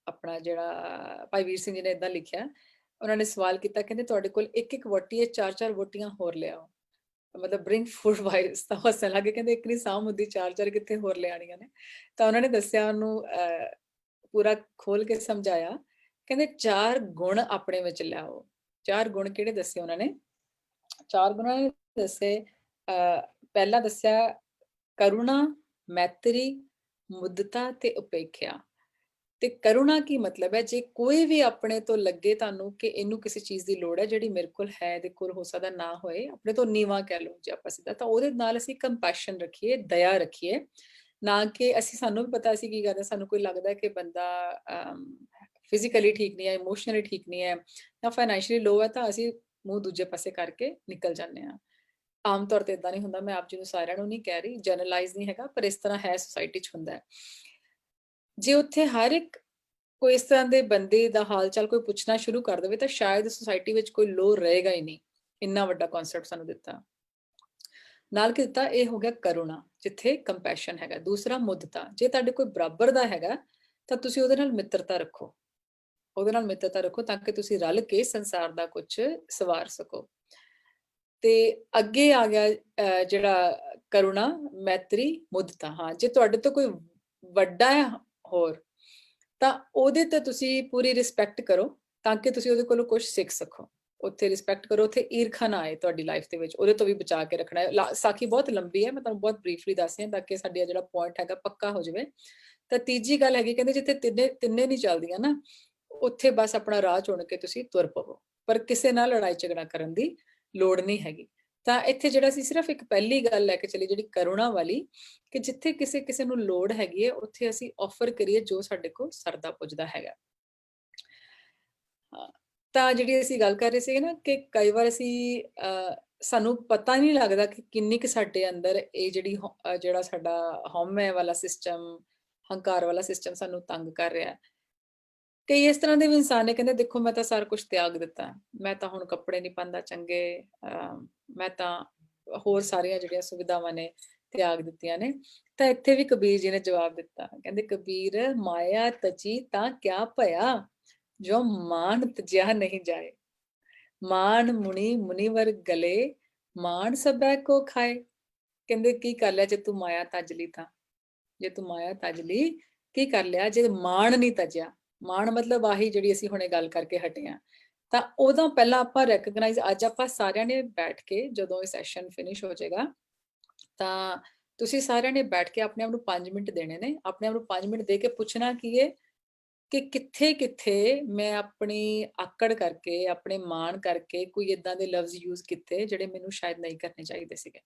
ਆਪਣਾ ਜਿਹੜਾ ਭਾਈ ਵੀਰ ਸਿੰਘ ਜੀ ਨੇ ਏਦਾਂ ਲਿਖਿਆ, ਉਹਨਾਂ ਨੇ ਸਵਾਲ ਕੀਤਾ, ਕਹਿੰਦੇ ਤੁਹਾਡੇ ਕੋਲ ਇੱਕ ਇੱਕ ਵੋਟੀ ਹੈ, ਚਾਰ ਚਾਰ ਵੋਟੀਆਂ ਹੋਰ ਲਿਆਓ, ਮਤਲਬ ਬ੍ਰਿੰਗ ਫੂਡ ਵਾਈਜ਼। ਤਾਂ ਹੱਸਣ ਲੱਗੇ, ਕਹਿੰਦੇ ਇੱਕ ਨਹੀਂ ਸਾਂਭ ਹੁੰਦੀ, ਚਾਰ ਚਾਰ ਕਿੱਥੇ ਹੋਰ ਲਿਆਣੀਆਂ ਨੇ। ਤਾਂ ਉਹਨਾਂ ਨੇ ਦੱਸਿਆ, ਉਹਨੂੰ ਪੂਰਾ ਖੋਲ ਕੇ ਸਮਝਾਇਆ, ਕਹਿੰਦੇ ਚਾਰ ਗੁਣ ਆਪਣੇ ਵਿੱਚ ਲਿਆਓ। ਚਾਰ ਗੁਣ ਕਿਹੜੇ ਦੱਸੇ ਉਹਨਾਂ ਨੇ, ਚਾਰ ਗੁਣਾਂ ਨੇ ਦੱਸੇ, ਪਹਿਲਾ ਦੱਸਿਆ ਕਰੁਣਾ, ਮੈਤਰੀ, ਮੁੱਦਤਾ ਤੇ ਉਪੇਖਿਆ। ਤੇ ਕਰੁਣਾ ਕੀ ਮਤਲਬ ਹੈ, ਜੇ ਕੋਈ ਵੀ ਆਪਣੇ ਤੋਂ ਲੱਗੇ ਤੁਹਾਨੂੰ ਕਿ ਇਹਨੂੰ ਕਿਸੇ ਚੀਜ਼ ਦੀ ਲੋੜ ਹੈ ਜਿਹੜੀ ਮੇਰੇ ਕੋਲ ਹੈ, ਇਹਦੇ ਕੋਲ ਹੋ ਸਕਦਾ ਨਾ ਹੋਏ, ਆਪਣੇ ਤੋਂ ਨੀਵਾਂ ਕਹਿ ਲਓ ਜੇ ਆਪਾਂ ਸਿੱਧਾ, ਤਾਂ ਉਹਦੇ ਨਾਲ ਅਸੀਂ ਕੰਪੈਸ਼ਨ ਰੱਖੀਏ, ਦਇਆ ਰੱਖੀਏ, ਨਾ ਕਿ ਅਸੀਂ, ਸਾਨੂੰ ਵੀ ਪਤਾ ਅਸੀਂ ਕੀ ਕਰਦੇ, ਸਾਨੂੰ ਕੋਈ ਲੱਗਦਾ ਕਿ ਬੰਦਾ ਫਿਜ਼ੀਕਲੀ ਠੀਕ ਨਹੀਂ ਹੈ, ਇਮੋਸ਼ਨਲੀ ਠੀਕ ਨਹੀਂ ਹੈ, ਜਾਂ ਫਾਈਨੈਂਸ਼ੀਅਲੀ ਲੋ ਹੈ, ਤਾਂ ਅਸੀਂ ਮੂੰਹ ਦੂਜੇ ਪਾਸੇ ਕਰਕੇ ਨਿਕਲ ਜਾਂਦੇ ਹਾਂ। ਆਮ ਤੌਰ ਤੇ ਇਦਾਂ ਨਹੀਂ ਹੁੰਦਾ, ਮੈਂ ਆਪ ਜੀ ਨੂੰ ਸਾਰਿਆਂ ਨੂੰ ਨਹੀਂ ਕਹਿ ਰਹੀ, ਜਨਰਲਾਈਜ਼ ਨਹੀਂ ਹੈਗਾ, ਪਰ ਇਸ ਤਰ੍ਹਾਂ ਹੈ, ਸੁਸਾਇਟੀ 'ਚ ਹੁੰਦਾ ਹੈ। ਜੇ ਉੱਥੇ ਹਰ ਇੱਕ ਕੋਈ ਇਸ ਤਰ੍ਹਾਂ ਦੇ ਬੰਦੇ ਦਾ ਹਾਲ ਚਾਲ ਕੋਈ ਪੁੱਛਣਾ ਸ਼ੁਰੂ ਕਰ ਦੇਵੇ, ਤਾਂ ਸ਼ਾਇਦ ਸੁਸਾਇਟੀ ਵਿੱਚ ਕੋਈ ਲੋ ਰਹੇਗਾ ਹੀ ਨਹੀਂ। ਇੰਨਾ ਵੱਡਾ ਕਨਸੈਪਟ ਸਾਨੂੰ ਦਿੱਤਾ। ਨਾਲ ਕੀ ਦਿੱਤਾ, ਇਹ ਹੋ ਗਿਆ ਕਰੁਣਾ, ਜਿੱਥੇ ਕੰਪੈਸ਼ਨ ਹੈਗਾ। ਦੂਸਰਾ ਮੁੱਦਤਾ, ਜੇ ਤੁਹਾਡੇ ਕੋਈ ਬਰਾਬਰ ਦਾ ਹੈਗਾ ਤਾਂ ਤੁਸੀਂ ਉਹਦੇ ਨਾਲ ਮਿੱਤਰਤਾ ਰੱਖੋ, ਉਹਦੇ ਨਾਲ ਮਿੱਤਰਤਾ ਰੱਖੋ, ਤਾਂ ਕਿ ਤੁਸੀਂ ਰਲ ਕੇ ਸੰਸਾਰ ਦਾ ਕੁਝ ਸਵਾਰ ਸਕੋ। ਤੇ ਅੱਗੇ ਆ ਗਿਆ ਜਿਹੜਾ ਕਰੁਣਾ, ਮੈਤਰੀ, ਮੁੱਦਤਾ। ਹਾਂ, ਜੇ ਤੁਹਾਡੇ ਤੋਂ ਕੋਈ ਵੱਡਾ ਹੈ ਹੋਰ, ਤਾਂ ਉਹਦੇ ਤੇ ਤੁਸੀਂ ਪੂਰੀ ਰਿਸਪੈਕਟ ਕਰੋ, ਤਾਂ ਕਿ ਤੁਸੀਂ ਉਹਦੇ ਕੋਲੋਂ ਕੁਝ ਸਿੱਖ ਸਕੋ। ਉੱਥੇ ਰਿਸਪੈਕਟ ਕਰੋ, ਉੱਥੇ ਈਰਖਾ ਨਾ ਆਏ ਤੁਹਾਡੀ ਲਾਈਫ ਦੇ ਵਿੱਚ, ਉਹਦੇ ਤੋਂ ਵੀ ਬਚਾ ਕੇ ਰੱਖਣਾ ਹੈ। ਸਾਖੀ ਬਹੁਤ ਲੰਬੀ ਹੈ, ਮੈਂ ਤੁਹਾਨੂੰ ਬਹੁਤ ਬਰੀਫਲੀ ਦੱਸਦੀ ਹਾਂ, ਤਾਂ ਕਿ ਸਾਡਾ ਜਿਹੜਾ ਪੁਆਇੰਟ ਹੈਗਾ ਪੱਕਾ ਹੋ ਜਾਵੇ। ਤਾਂ ਤੀਜੀ ਗੱਲ ਹੈਗੀ, ਕਹਿੰਦੇ ਜਿੱਥੇ ਤਿੰਨੇ ਨਹੀਂ ਚੱਲਦੀਆਂ ਨਾ, ਉੱਥੇ ਬਸ ਆਪਣਾ ਰਾਹ ਚੁਣ ਕੇ ਤੁਸੀਂ ਤੁਰ ਪਵੋ, ਪਰ ਕਿਸੇ ਨਾਲ ਲੜਾਈ ਝਗੜਾ ਕਰਨ ਦੀ ਲੋੜ ਨਹੀਂ ਹੈਗੀ। ਤਾਂ ਇੱਥੇ ਜਿਹੜਾ ਸੀ ਸਿਰਫ ਇੱਕ ਪਹਿਲੀ ਗੱਲ ਲੈ ਕੇ ਚੱਲੀ, ਜਿਹੜੀ ਕਰੁਣਾ ਵਾਲੀ, ਕਿ ਜਿੱਥੇ ਕਿਸੇ ਨੂੰ ਲੋੜ ਹੈਗੀ ਹੈ, ਉੱਥੇ ਅਸੀਂ ਆਫਰ ਕਰੀਏ ਜੋ ਸਾਡੇ ਕੋਲ ਸਰਦਾ ਪੁੱਜਦਾ ਹੈਗਾ। ਤਾਂ ਜਿਹੜੀ ਅਸੀਂ ਗੱਲ ਕਰ ਰਹੇ ਸੀ ਨਾ, ਕਿ ਕਈ ਵਾਰ ਅਸੀਂ ਸਾਨੂੰ ਪਤਾ ਨਹੀਂ ਲੱਗਦਾ ਕਿ ਕਿੰਨੀ ਕੁ ਸਾਡੇ ਅੰਦਰ ਇਹ ਜਿਹੜਾ ਸਾਡਾ ਹਉਮੈ ਵਾਲਾ ਸਿਸਟਮ, ਹੰਕਾਰ ਵਾਲਾ ਸਿਸਟਮ ਸਾਨੂੰ ਤੰਗ ਕਰ ਰਿਹਾ। ਕਈ ਇਸ ਤਰ੍ਹਾਂ ਦੇ ਵੀ ਇਨਸਾਨ ਨੇ, ਕਹਿੰਦੇ ਦੇਖੋ ਮੈਂ ਤਾਂ ਸਾਰਾ ਕੁਝ ਤਿਆਗ ਦਿੱਤਾ, ਮੈਂ ਤਾਂ ਹੁਣ ਕੱਪੜੇ ਨਹੀਂ ਪਾਉਂਦਾ ਚੰਗੇ, ਮੈਂ ਤਾਂ ਹੋਰ ਸਾਰੀਆਂ ਜਿਹੜੀਆਂ ਸੁਵਿਧਾਵਾਂ ਨੇ ਤਿਆਗ ਦਿੱਤੀਆਂ ਨੇ। ਤਾਂ ਇੱਥੇ ਵੀ ਕਬੀਰ ਜੀ ਨੇ ਜਵਾਬ ਦਿੱਤਾ, ਕਹਿੰਦੇ ਕਬੀਰ ਮਾਇਆ ਤਜੀ ਤਾਂ ਕਿਆ ਭਇਆ, ਜੋ ਮਾਨ ਤਜਿਆ ਨਹੀਂ ਜਾਏ, ਮਾਨ ਮੁਨੀ ਮੁਨੀਵਰ ਗਲੇ, ਮਾਨ ਸਭੈ ਕੋ ਖਾਏ। ਕਹਿੰਦੇ ਕੀ ਕਰ ਲਿਆ ਜੇ ਤੂੰ ਮਾਇਆ ਤਜ ਲਈ, ਤਾਂ ਜੇ ਤੂੰ ਮਾਇਆ ਤਜ ਲਈ ਕੀ ਕਰ ਲਿਆ ਜੇ ਮਾਣ ਨਹੀਂ ਤਜਿਆ। ਮਾਣ ਮਤਲਬ ਆਹੀ ਜਿਹੜੀ ਅਸੀਂ ਹੁਣੇ ਗੱਲ ਕਰਕੇ ਹਟੇ ਆ। ਤਾਂ ਉਦੋਂ ਪਹਿਲਾਂ ਆਪਾਂ ਰੈਕਗਨਾਈਜ਼, ਅੱਜ ਆਪਾਂ ਸਾਰਿਆਂ ਨੇ ਬੈਠ ਕੇ, ਜਦੋਂ ਇਹ ਸੈਸ਼ਨ ਫਿਨਿਸ਼ ਹੋ ਜਾਏਗਾ, ਤਾਂ ਤੁਸੀਂ ਸਾਰਿਆਂ ਨੇ ਬੈਠ ਕੇ ਆਪਣੇ ਆਪ ਨੂੰ 5 ਮਿੰਟ ਦੇਣੇ ਨੇ। ਆਪਣੇ ਆਪ ਨੂੰ 5 ਮਿੰਟ ਦੇ ਕੇ ਪੁੱਛਣਾ ਕੀ ਹੈ ਕਿ ਕਿੱਥੇ ਕਿੱਥੇ ਮੈਂ ਆਪਣੀ ਆਕੜ ਕਰਕੇ, ਆਪਣੇ ਮਾਣ ਕਰਕੇ ਕੋਈ ਇਦਾਂ ਦੇ ਲਫ਼ਜ਼ ਯੂਜ਼ ਕੀਤੇ ਜਿਹੜੇ ਮੈਨੂੰ ਸ਼ਾਇਦ ਨਹੀਂ ਕਰਨੇ ਚਾਹੀਦੇ ਸੀਗੇ।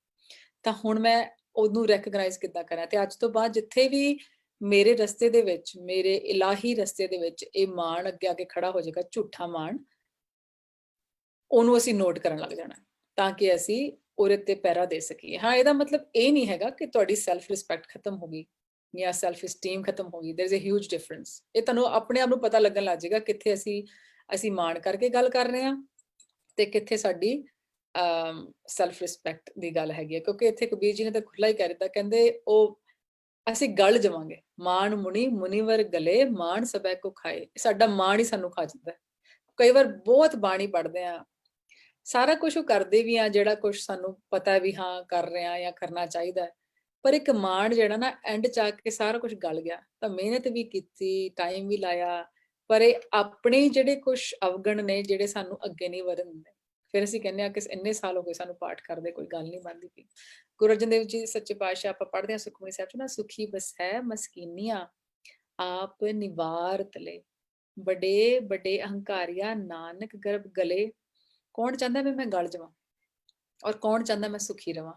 ਤਾਂ ਹੁਣ ਮੈਂ ਉਹਨੂੰ ਰੈਕਗਨਾਈਜ਼ ਕਿੱਦਾਂ ਕਰਾਂ। ਤੇ ਅੱਜ ਤੋਂ ਬਾਅਦ ਜਿੱਥੇ ਵੀ ਮੇਰੇ ਰਸਤੇ ਦੇ ਵਿੱਚ, ਮੇਰੇ ਇਲਾਹੀ ਰਸਤੇ ਦੇ ਵਿੱਚ ਇਹ ਮਾਣ ਅੱਗੇ ਆ ਕੇ ਖੜਾ ਹੋ ਜਾਏਗਾ, ਝੂਠਾ ਮਾਣ, ਉਹਨੂੰ ਅਸੀਂ ਨੋਟ ਕਰਨ ਲੱਗ ਜਾਣਾ, ਤਾਂ ਕਿ ਅਸੀਂ ਉਹਦੇ ਤੇ ਪਹਿਰਾ ਦੇ ਸਕੀਏ। ਹਾਂ, ਇਹਦਾ ਮਤਲਬ ਇਹ ਨਹੀਂ ਹੈਗਾ ਕਿ ਤੁਹਾਡੀ ਸੈਲਫ ਰਿਸਪੈਕਟ ਖਤਮ ਹੋ ਗਈ ਜਾਂ ਸੈਲਫ ਸਟੀਮ ਖਤਮ ਹੋ ਗਈ। ਦੇयर इज अ ਹਿਊਜ ਡਿਫਰੈਂਸ। ਇਹ ਤੁਹਾਨੂੰ ਆਪਣੇ ਆਪ ਨੂੰ ਪਤਾ ਲੱਗਣ ਲੱਗ ਜਾਏਗਾ ਕਿੱਥੇ ਅਸੀਂ ਮਾਣ ਕਰਕੇ ਗੱਲ ਕਰ ਰਹੇ ਹਾਂ ਤੇ ਕਿੱਥੇ ਸਾਡੀ ਸੈਲਫ ਰਿਸਪੈਕਟ ਦੀ ਗੱਲ ਹੈਗੀ ਹੈ। ਕਿਉਂਕਿ ਇੱਥੇ ਕਬੀਰ ਜੀ ਨੇ ਤਾਂ ਖੁੱਲਾ ਹੀ ਕਹਿ ਦਿੱਤਾ, ਕਹਿੰਦੇ ਉਹ ਅਸੀਂ ਗਲ ਜਾਵਾਂਗੇ। ਮਾਣ ਮੁਨੀ ਮੁਨੀਵਰ ਗਲੇ, ਮਾਣ ਸਭੈ ਕੋ ਖਾਏ। ਸਾਡਾ ਮਾਣ ਹੀ ਸਾਨੂੰ ਖਾ ਜਾਂਦਾ। ਕਈ ਵਾਰ ਬਹੁਤ ਬਾਣੀ ਪੜ੍ਹਦੇ ਆ, ਸਾਰਾ ਕੁਝ ਉਹ ਕਰਦੇ ਵੀ ਆ ਜਿਹੜਾ ਕੁਝ ਸਾਨੂੰ ਪਤਾ ਵੀ ਹਾਂ ਕਰ ਰਹੇ ਆ ਜਾਂ ਕਰਨਾ ਚਾਹੀਦਾ, ਪਰ ਇੱਕ ਮਾਣ ਜਿਹੜਾ ਨਾ ਐਂਡ ਚ ਆ ਕੇ ਸਾਰਾ ਕੁਝ ਗਲ ਗਿਆ। ਤਾਂ ਮਿਹਨਤ ਵੀ ਕੀਤੀ, ਟਾਈਮ ਵੀ ਲਾਇਆ, ਪਰ ਇਹ ਆਪਣੇ ਜਿਹੜੇ ਕੁਝ ਅਵਗਣ ਨੇ ਜਿਹੜੇ ਸਾਨੂੰ ਅੱਗੇ ਨਹੀਂ ਵਧਣ ਦਿੰਦੇ। ਫਿਰ ਅਸੀਂ ਕਹਿੰਦੇ ਆ ਕਿ ਇੰਨੇ ਸਾਲ ਹੋ ਗਏ ਸਾਨੂੰ ਪਾਠ ਕਰਦੇ, ਕੋਈ ਗੱਲ ਨਹੀਂ ਬਣਦੀ ਪਈ। ਗੁਰੂ ਅਰਜਨ ਦੇਵ ਜੀ ਸੱਚੇ ਪਾਤਸ਼ਾਹ ਆਪਾਂ ਪੜ੍ਹਦੇ ਹਾਂ ਸੁਖਮਨੀ ਸਾਹਿਬ ਚ ਨਾ, ਸੁਖੀ ਬਸੈ ਮਸਕੀਨੀਆਂ ਆਪ ਨਿਵਾਰ ਤਲੇ, ਬੜੇ ਬੜੇ ਅਹੰਕਾਰੀਆ ਨਾਨਕ ਗਰਭ ਗਲੇ। ਕੌਣ ਚਾਹੁੰਦਾ ਵੀ ਮੈਂ ਗਲ ਜਾਵਾਂ, ਔਰ ਕੌਣ ਚਾਹੁੰਦਾ ਮੈਂ ਸੁਖੀ ਰਵਾਂ।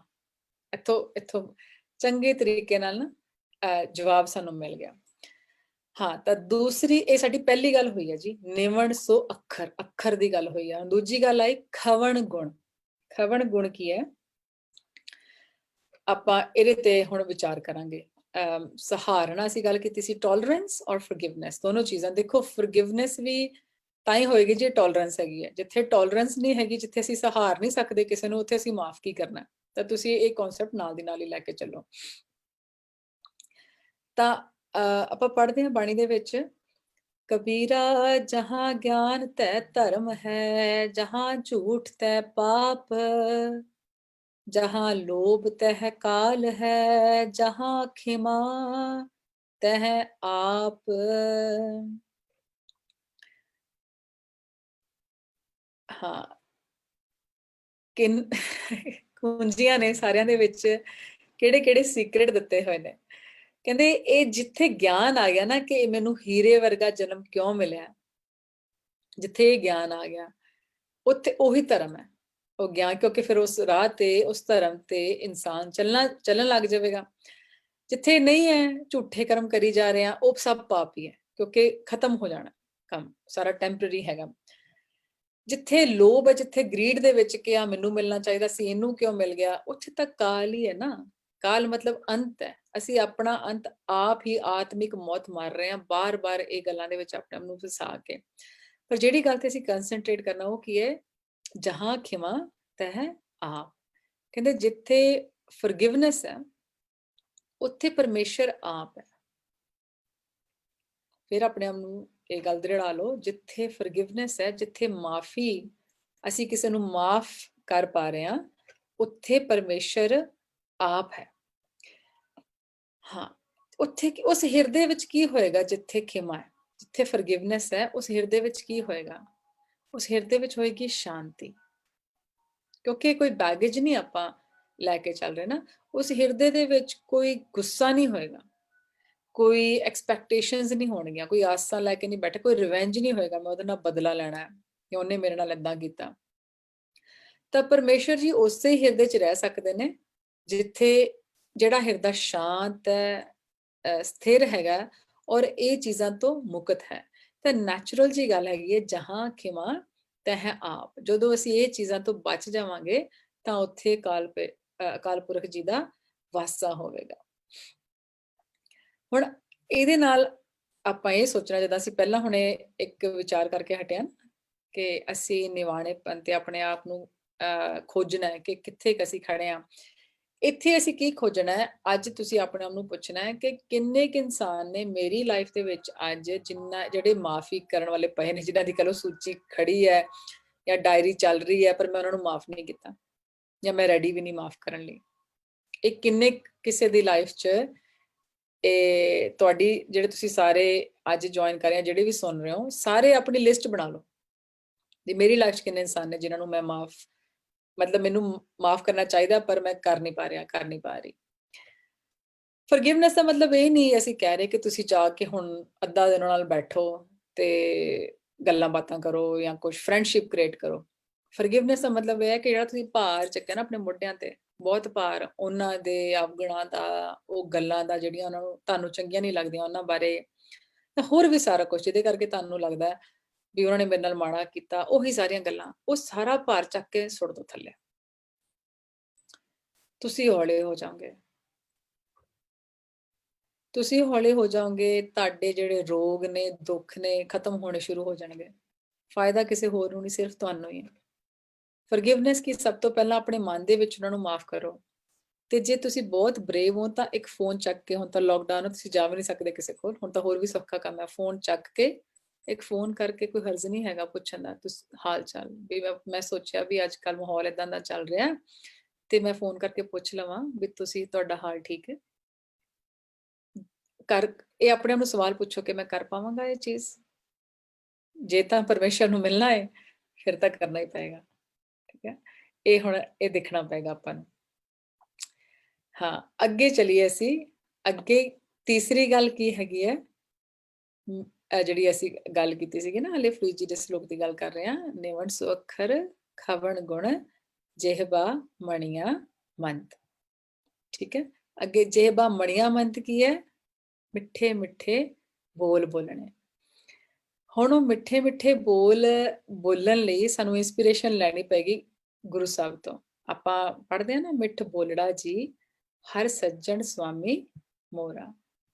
ਇੱਥੋਂ ਚੰਗੇ ਤਰੀਕੇ ਨਾਲ ਨਾ ਜਵਾਬ ਸਾਨੂੰ ਮਿਲ ਗਿਆ। ਹਾਂ, ਤਾਂ ਦੂਸਰੀ, ਇਹ ਸਾਡੀ ਪਹਿਲੀ ਗੱਲ ਹੋਈ ਹੈ ਜੀ, ਨਿਵਣ ਸੋ ਅੱਖਰ, ਅੱਖਰ ਦੀ ਗੱਲ ਹੋਈ ਆ। ਦੂਜੀ ਗੱਲ ਆਈ ਖਵਣ ਗੁਣ। ਖਵਣ ਗੁਣ ਕੀ ਹੈ, ਆਪਾਂ ਇਹਦੇ ਤੇ ਹੁਣ ਵਿਚਾਰ ਕਰਾਂਗੇ। ਸਹਾਰਨਾ ਅਸੀਂ ਗੱਲ ਕੀਤੀ ਸੀ, ਟੋਲਰੈਂਸ ਔਰ ਫੋਰਗਿਵਨੈਸ, ਦੋਨੋਂ ਚੀਜ਼ਾਂ। ਦੇਖੋ ਫੋਰਗਿਵਨੈਸ ਵੀ ਤਾਂ ਹੀ ਹੋਏਗੀ ਜੇ ਟੋਲਰੈਂਸ ਹੈਗੀ ਹੈ। ਜਿੱਥੇ ਟੋਲਰੈਂਸ ਨਹੀਂ ਹੈਗੀ, ਜਿੱਥੇ ਅਸੀਂ ਸਹਾਰ ਨਹੀਂ ਸਕਦੇ ਕਿਸੇ ਨੂੰ, ਉੱਥੇ ਅਸੀਂ ਮਾਫ ਕੀ ਕਰਨਾ। ਤਾਂ ਤੁਸੀਂ ਇਹ ਕਨਸੈਪਟ ਨਾਲ ਦੀ ਨਾਲ ਹੀ ਲੈ ਕੇ ਚੱਲੋ। ਤਾਂ ਆਪਾਂ ਪੜ੍ਹਦੇ ਹਾਂ ਬਾਣੀ ਦੇ ਵਿੱਚ, ਕਬੀਰਾ ਜਹਾਂ ਗਿਆਨ ਤੈ ਧਰਮ ਹੈ, ਜਹਾਂ ਝੂਠ ਤੈ ਪਾਪ, जहाँ लोभ तह काल है, जहाँ खिमा तह आप। ਹਾਂ, ਕੁੰਜੀਆਂ ਨੇ ਸਾਰਿਆਂ ਦੇ ਵਿੱਚ, ਕਿਹੜੇ ਕਿਹੜੇ ਸੀਕ੍ਰੇਟ ਦਿੱਤੇ ਹੋਏ ਨੇ। ਕਹਿੰਦੇ ਇਹ ਜਿੱਥੇ ਗਿਆਨ ਆ ਗਿਆ ਨਾ ਕਿ ਮੈਨੂੰ ਹੀਰੇ ਵਰਗਾ ਜਨਮ ਕਿਉਂ ਮਿਲਿਆ, ਜਿੱਥੇ ਇਹ ਗਿਆਨ ਆ ਗਿਆ ਉੱਥੇ ਉਹੀ ਧਰਮ ਹੈ। ਉਹ ਗਿਆਨ, ਕਿਉਂਕਿ ਫਿਰ ਉਸ ਰਾਹ ਤੇ, ਉਸ ਧਰਮ ਤੇ ਇਨਸਾਨ ਚੱਲਣ ਲੱਗ ਜਾਵੇਗਾ। ਜਿੱਥੇ ਨਹੀਂ ਹੈ, ਝੂਠੇ ਕਰਮ ਕਰੀ ਜਾ ਰਹੇ ਆ, ਉਹ ਸਭ ਪਾਪ ਹੀ ਹੈ, ਕਿਉਂਕਿ ਖਤਮ ਹੋ ਜਾਣਾ ਕੰਮ, ਸਾਰਾ ਟੈਂਪਰੇਰੀ ਹੈਗਾ। ਜਿੱਥੇ ਲੋਭ ਹੈ, ਜਿੱਥੇ ਗਰੀਡ ਦੇ ਵਿੱਚ ਕਿ ਆ ਮੈਨੂੰ ਮਿਲਣਾ ਚਾਹੀਦਾ ਸੀ, ਇਹਨੂੰ ਕਿਉਂ ਮਿਲ ਗਿਆ, ਉੱਥੇ ਤਾਂ ਕਾਲ ਹੀ ਹੈ ਨਾ। ਕਾਲ ਮਤਲਬ ਅੰਤ ਹੈ। ਅਸੀਂ ਆਪਣਾ ਅੰਤ ਆਪ ਹੀ ਆਤਮਿਕ ਮੌਤ ਮਾਰ ਰਹੇ ਹਾਂ, ਬਾਰ-ਬਾਰ ਇਹ ਗੱਲਾਂ ਦੇ ਵਿੱਚ ਆਪਣੇ ਆਪ ਨੂੰ ਫਸਾ ਕੇ। ਪਰ ਜਿਹੜੀ ਗੱਲ ਤੇ ਅਸੀਂ ਕੰਸੈਂਟਰੇਟ ਕਰਨਾ ਉਹ ਕੀ ਹੈ, ਜਹਾਂ ਖਿਮਾ ਤਹ ਆਪ। ਕਹਿੰਦੇ ਜਿੱਥੇ ਫੋਰਗਿਵਨੈਸ ਹੈ, ਉੱਥੇ ਪਰਮੇਸ਼ਰ ਆਪ ਹੈ। ਫਿਰ ਆਪਣੇ ਆਪ ਨੂੰ ਇਹ ਗੱਲ ਦ੍ਰਿੜਾ ਲਓ, ਜਿੱਥੇ ਫੋਰਗਿਵਨੈਸ ਹੈ, ਜਿੱਥੇ ਮਾਫੀ, ਅਸੀਂ ਕਿਸੇ ਨੂੰ ਮਾਫ ਕਰ ਪਾ ਰਹੇ ਹਾਂ, ਉੱਥੇ ਪਰਮੇਸ਼ਰ ਆਪ ਹੈ। ਹਾਂ, ਉੱਥੇ ਉਸ ਹਿਰਦੇ ਵਿੱਚ ਕੀ ਹੋਏਗਾ ਜਿੱਥੇ ਖਿਮਾ ਹੈ, ਜਿੱਥੇ ਫੋਰਗਿਵਨੈਸ ਹੈ, ਉਸ ਹਿਰਦੇ ਵਿੱਚ ਕੀ ਹੋਏਗਾ? ਉਸ ਹਿਰਦੇ ਵਿੱਚ ਹੋਏਗੀ ਸ਼ਾਂਤੀ, ਕਿਉਂਕਿ ਕੋਈ ਬੈਗੇਜ ਨਹੀਂ ਆਪਾਂ ਲੈ ਕੇ ਚੱਲ ਰਹੇ ਨਾ। ਉਸ ਹਿਰਦੇ ਦੇ ਵਿੱਚ ਕੋਈ ਗੁੱਸਾ ਨਹੀਂ ਹੋਏਗਾ, ਕੋਈ ਐਕਸਪੈਕਟੇਸ਼ਨਸ ਨਹੀਂ ਹੋਣਗੀਆਂ, ਕੋਈ ਆਸਾਂ ਲੈ ਕੇ ਨਹੀਂ ਬੈਠੇ, ਕੋਈ ਰਿਵੈਂਜ ਨਹੀਂ ਹੋਏਗਾ ਮੈਂ ਉਹਦੇ ਨਾਲ ਬਦਲਾ ਲੈਣਾ ਹੈ ਕਿ ਉਹਨੇ ਮੇਰੇ ਨਾਲ ਏਦਾਂ ਕੀਤਾ। ਤਾਂ ਪਰਮੇਸ਼ਰ ਜੀ ਉਸੇ ਹਿਰਦੇ 'ਚ ਰਹਿ ਸਕਦੇ ਨੇ ਜਿੱਥੇ ਜਿਹੜਾ ਹਿਰਦਾ ਸ਼ਾਂਤ ਹੈ, ਸਥਿਰ ਹੈਗਾ ਔਰ ਇਹ ਚੀਜ਼ਾਂ ਤੋਂ ਮੁਕਤ ਹੈ। ਤਾਂ ਨੈਚੁਰਲ ਜੀ ਗੱਲ ਹੈਗੀ ਹੈ, ਜਹਾਂ ਖਿਮਾ ਤਹ ਆਪ। ਜਦੋਂ ਅਸੀਂ ਇਹ ਚੀਜ਼ਾਂ ਤੋਂ ਬਚ ਜਾਵਾਂਗੇ ਤਾਂ ਉੱਥੇ ਅਕਾਲ ਪੁਰਖ ਜੀ ਦਾ ਵਾਸਾ ਹੋਵੇਗਾ। ਹੁਣ ਇਹਦੇ ਨਾਲ ਆਪਾਂ ਇਹ ਸੋਚਣਾ, ਜਦੋਂ ਅਸੀਂ ਪਹਿਲਾਂ ਹੁਣੇ ਇੱਕ ਵਿਚਾਰ ਕਰਕੇ ਹਟਿਆ ਕਿ ਅਸੀਂ ਨਿਵਾਣੇਪਨ ਤੇ ਆਪਣੇ ਆਪ ਨੂੰ ਖੋਜਣਾ ਹੈ ਕਿ ਕਿੱਥੇ ਅਸੀਂ ਖੜੇ ਹਾਂ, ਇੱਥੇ ਅਸੀਂ ਕੀ ਖੋਜਣਾ ਹੈ। ਅੱਜ ਤੁਸੀਂ ਆਪਣੇ ਆਪ ਨੂੰ ਪੁੱਛਣਾ ਹੈ ਕਿ ਕਿੰਨੇ ਕੁ ਇਨਸਾਨ ਨੇ ਮੇਰੀ ਲਾਈਫ ਦੇ ਵਿੱਚ ਅੱਜ ਜਿਹੜੇ ਮਾਫੀ ਕਰਨ ਵਾਲੇ ਪਏ ਨੇ, ਜਿਨ੍ਹਾਂ ਦੀ ਕਹੋ ਸੂਚੀ ਖੜੀ ਹੈ ਜਾਂ ਡਾਇਰੀ ਚੱਲ ਰਹੀ ਹੈ, ਪਰ ਮੈਂ ਉਹਨਾਂ ਨੂੰ ਮਾਫ ਨਹੀਂ ਕੀਤਾ ਜਾਂ ਮੈਂ ਰੈਡੀ ਵੀ ਨਹੀਂ ਮਾਫ ਕਰਨ ਲਈ। ਇਹ ਕਿੰਨੇ ਕਿਸੇ ਦੀ ਲਾਈਫ 'ਚ ਇਹ ਤੁਹਾਡੀ, ਜਿਹੜੇ ਤੁਸੀਂ ਸਾਰੇ ਅੱਜ ਜੁਆਇਨ ਕਰ ਰਹੇ ਹੋ, ਜਿਹੜੇ ਵੀ ਸੁਣ ਰਹੇ ਹੋ, ਸਾਰੇ ਆਪਣੀ ਲਿਸਟ ਬਣਾ ਲਓ ਵੀ ਮੇਰੀ ਲਾਈਫ 'ਚ ਕਿੰਨੇ ਇਨਸਾਨ ਨੇ ਜਿਨ੍ਹਾਂ ਨੂੰ ਮੈਂ ਮਤਲਬ ਮੈਨੂੰ ਮਾਫ ਕਰਨਾ ਚਾਹੀਦਾ ਪਰ ਮੈਂ ਕਰ ਨਹੀਂ ਪਾ ਰਿਹਾ, ਕਰ ਨਹੀਂ ਪਾ ਰਹੀ। ਫੋਰਗਿਵਨੈਸ ਦਾ ਮਤਲਬ ਇਹ ਨਹੀਂ ਅਸੀਂ ਕਹਿ ਰਹੇ ਕਿ ਤੁਸੀਂ ਜਾ ਕੇ ਹੁਣ ਅੱਧਾ ਦਿਨ ਨਾਲ ਬੈਠੋ ਤੇ ਗੱਲਾਂ ਬਾਤਾਂ ਕਰੋ ਜਾਂ ਕੁਝ ਫਰੈਂਡਸ਼ਿਪ ਕ੍ਰੀਏਟ ਕਰੋ। ਫੋਰਗਿਵਨੈਸ ਦਾ ਮਤਲਬ ਇਹ ਹੈ ਕਿ ਜਿਹੜਾ ਤੁਸੀਂ ਭਾਰ ਚੱਕਿਆ ਨਾ ਆਪਣੇ ਮੋਢਿਆਂ ਤੇ, ਬਹੁਤ ਭਾਰ, ਉਹਨਾਂ ਦੇ ਅਵਗੁਣਾਂ ਦਾ, ਉਹ ਗੱਲਾਂ ਦਾ ਜਿਹੜੀਆਂ ਉਹਨਾਂ ਨੂੰ ਤੁਹਾਨੂੰ ਚੰਗੀਆਂ ਨਹੀਂ ਲੱਗਦੀਆਂ, ਉਹਨਾਂ ਬਾਰੇ, ਹੋਰ ਵੀ ਸਾਰਾ ਕੁਝ ਜਿਹਦੇ ਕਰਕੇ ਤੁਹਾਨੂੰ ਲੱਗਦਾ ਵੀ ਉਹਨਾਂ ਨੇ ਮੇਰੇ ਨਾਲ ਮਾੜਾ ਕੀਤਾ, ਉਹੀ ਸਾਰੀਆਂ ਗੱਲਾਂ, ਉਹ ਸਾਰਾ ਭਾਰ ਚੱਕ ਕੇ ਸੁੱਟ ਦੋ ਥੱਲੇ। ਤੁਸੀਂ ਹੌਲੇ ਹੋ ਜਾਓਗੇ, ਤੁਸੀਂ ਹੌਲੇ ਹੋ ਜਾਓਗੇ, ਤੁਹਾਡੇ ਜਿਹੜੇ ਰੋਗ ਨੇ, ਦੁੱਖ ਨੇ, ਖਤਮ ਹੋਣੇ ਸ਼ੁਰੂ ਹੋ ਜਾਣਗੇ। ਫਾਇਦਾ ਕਿਸੇ ਹੋਰ ਨੂੰ ਨਹੀਂ, ਸਿਰਫ ਤੁਹਾਨੂੰ ਹੀ ਹੈ। ਫੋਰਗਿਵਨੈਸ ਕੀ, ਸਭ ਤੋਂ ਪਹਿਲਾਂ ਆਪਣੇ ਮਨ ਦੇ ਵਿੱਚ ਉਹਨਾਂ ਨੂੰ ਮਾਫ ਕਰੋ। ਤੇ ਜੇ ਤੁਸੀਂ ਬਹੁਤ ਬਰੇਵ ਹੋ ਤਾਂ ਇੱਕ ਫੋਨ ਚੱਕ ਕੇ, ਹੁਣ ਤਾਂ ਲੋਕਡਾਊਨ ਤੁਸੀਂ ਜਾ ਵੀ ਨਹੀਂ ਸਕਦੇ ਕਿਸੇ ਕੋਲ, ਹੁਣ ਤਾਂ ਹੋਰ ਵੀ ਸੌਖਾ ਕੰਮ ਹੈ, ਫੋਨ ਚੱਕ ਕੇ ਇੱਕ ਫੋਨ ਕਰਕੇ, ਕੋਈ ਹਰਜ਼ ਨਹੀਂ ਹੈਗਾ ਪੁੱਛਣ ਦਾ ਤੁਸੀਂ ਹਾਲ ਚਾਲ ਵੀ ਮੈਂ ਸੋਚਿਆ ਵੀ ਅੱਜ ਕੱਲ ਮਾਹੌਲ ਇਦਾਂ ਦਾ ਚੱਲ ਰਿਹਾ ਤੇ ਮੈਂ ਫੋਨ ਕਰਕੇ ਪੁੱਛ ਲਵਾਂ ਵੀ ਤੁਸੀਂ, ਤੁਹਾਡਾ ਹਾਲ ਠੀਕ ਹੈ। ਕਰ ਇਹ ਆਪਣੇ ਆਪ ਨੂੰ ਸਵਾਲ ਪੁੱਛੋ ਕਿ ਮੈਂ ਕਰ ਪਾਵਾਂਗਾ ਇਹ ਚੀਜ਼। ਜੇ ਤਾਂ ਪਰਮੇਸ਼ਰ ਨੂੰ ਮਿਲਣਾ ਹੈ ਫਿਰ ਤਾਂ ਕਰਨਾ ਹੀ ਪਏਗਾ, ਠੀਕ ਹੈ। ਇਹ ਹੁਣ ਇਹ ਦੇਖਣਾ ਪਏਗਾ ਆਪਾਂ ਨੂੰ। ਹਾਂ, ਅੱਗੇ ਚਲੀਏ ਅਸੀਂ। ਅੱਗੇ ਤੀਸਰੀ ਗੱਲ ਕੀ ਹੈਗੀ ਹੈ, ਜਿਹੜੀ ਅਸੀਂ ਗੱਲ ਕੀਤੀ ਸੀਗੀ ਨਾ, ਹਲੇ ਫਰੀਜੀ ਦੇ ਸ਼ਲੋਕ ਦੀ ਗੱਲ ਕਰ ਰਹੇ ਹਾਂ। ਨਿਵਣ ਸੋ ਅੱਖਰ ਖਵਣ ਗੁਣ ਜਿਹਬਾ ਮਣੀਆਂ ਮੰਤ, ਠੀਕ ਹੈ। ਅੱਗੇ ਜਿਹਬਾ ਮਣੀਆਂ ਮੰਤ ਕੀ ਹੈ, ਮਿੱਠੇ ਮਿੱਠੇ ਬੋਲ ਬੋਲਣੇ। ਹੁਣ ਉਹ ਮਿੱਠੇ ਮਿੱਠੇ ਬੋਲ ਬੋਲਣ ਲਈ ਸਾਨੂੰ ਇੰਸਪੀਰੇਸ਼ਨ ਲੈਣੀ ਪੈਗੀ ਗੁਰੂ ਸਾਹਿਬ ਤੋਂ। ਆਪਾਂ ਪੜ੍ਹਦੇ ਹਾਂ ਨਾ, ਮਿੱਠ ਬੋਲੜਾ ਜੀ ਹਰ ਸੱਜਣ ਸੁਆਮੀ ਮੋਰਾ,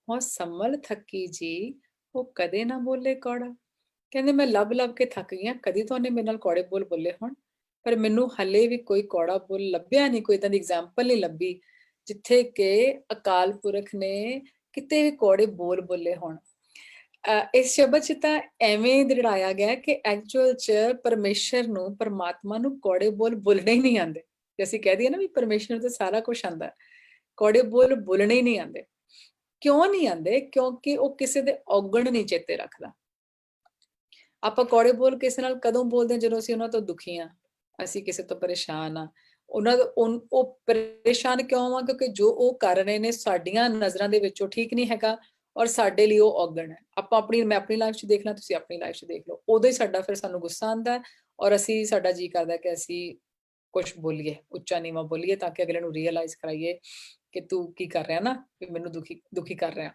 ਹੋ ਸੰਮਲ ਥੱਕੀ ਜੀ ਉਹ ਕਦੇ ਨਾ ਬੋਲੇ ਕੌੜਾ। ਕਹਿੰਦੇ ਮੈਂ ਲੱਭ ਲੱਭ ਕੇ ਥੱਕ ਗਈ ਹਾਂ, ਕਦੀ ਤਾਂ ਉਹਨੇ ਮੇਰੇ ਨਾਲ ਕੌੜੇ ਬੋਲ ਬੋਲੇ ਹੋਣ, ਪਰ ਮੈਨੂੰ ਹਲੇ ਵੀ ਕੋਈ ਕੌੜਾ ਬੋਲ ਲੱਭਿਆ ਨਹੀਂ, ਕੋਈ ਤਾਂ ਦੀ ਐਗਜ਼ਾਮਪਲ ਨਹੀਂ ਲੱਭੀ ਜਿੱਥੇ ਕਿ ਅਕਾਲ ਪੁਰਖ ਨੇ ਕਿਤੇ ਵੀ ਕੌੜੇ ਬੋਲ ਬੋਲੇ ਹੋਣ। ਇਸ ਸ਼ਬਦ 'ਚ ਤਾਂ ਐਵੇਂ ਦ੍ਰਿੜਾਇਆ ਗਿਆ ਕਿ ਐਕਚੁਅਲ 'ਚ ਪਰਮੇਸ਼ਰ ਨੂੰ, ਪਰਮਾਤਮਾ ਨੂੰ ਕੌੜੇ ਬੋਲ ਬੋਲਣੇ ਹੀ ਨਹੀਂ ਆਉਂਦੇ। ਜੇ ਅਸੀਂ ਕਹਿ ਦਈਏ ਨਾ ਵੀ ਪਰਮੇਸ਼ਰ ਨੂੰ ਤਾਂ ਸਾਰਾ ਕੁਝ ਆਉਂਦਾ, ਕੌੜੇ ਬੋਲ ਬੋਲਣੇ ਹੀ ਨਹੀਂ ਆਉਂਦੇ। ਕਿਉਂ ਨਹੀਂ ਆਉਂਦੇ? ਕਿਉਂਕਿ ਉਹ ਕਿਸੇ ਦੇ ਔਗਣ ਨਹੀਂ ਚੇਤੇ ਰੱਖਦਾ। ਆਪਾਂ ਕੌੜੇ ਬੋਲ ਕਿਸੇ ਨਾਲ ਕਦੋਂ ਬੋਲਦੇ ਹਾਂ? ਜਦੋਂ ਅਸੀਂ ਉਹਨਾਂ ਤੋਂ ਦੁਖੀ ਹਾਂ, ਅਸੀਂ ਕਿਸੇ ਤੋਂ ਪਰੇਸ਼ਾਨ ਆ। ਉਹ ਪਰੇਸ਼ਾਨ ਕਿਉਂ ਆ? ਕਿਉਂਕਿ ਜੋ ਉਹ ਕਰ ਰਹੇ ਨੇ ਸਾਡੀਆਂ ਨਜ਼ਰਾਂ ਦੇ ਵਿੱਚ ਉਹ ਠੀਕ ਨਹੀਂ ਹੈਗਾ ਔਰ ਸਾਡੇ ਲਈ ਉਹ ਔਗਣ ਹੈ। ਮੈਂ ਆਪਣੀ ਲਾਈਫ 'ਚ ਦੇਖ ਲਾਂ, ਤੁਸੀਂ ਆਪਣੀ ਲਾਈਫ 'ਚ ਦੇਖ ਲਓ, ਉਦੋਂ ਹੀ ਫਿਰ ਸਾਨੂੰ ਗੁੱਸਾ ਆਉਂਦਾ ਔਰ ਸਾਡਾ ਜੀ ਕਰਦਾ ਕਿ ਅਸੀਂ ਕੁਝ ਬੋਲੀਏ, ਉੱਚਾ ਨੀਵਾਂ ਬੋਲੀਏ, ਤਾਂ ਕਿ ਅਗਲੇ ਨੂੰ ਰੀਅਲਾਈਜ਼ ਕਰਾਈਏ ਕਿ ਤੂੰ ਕੀ ਕਰ ਰਿਹਾ ਨਾ, ਵੀ ਮੈਨੂੰ ਦੁਖੀ ਕਰ ਰਿਹਾ।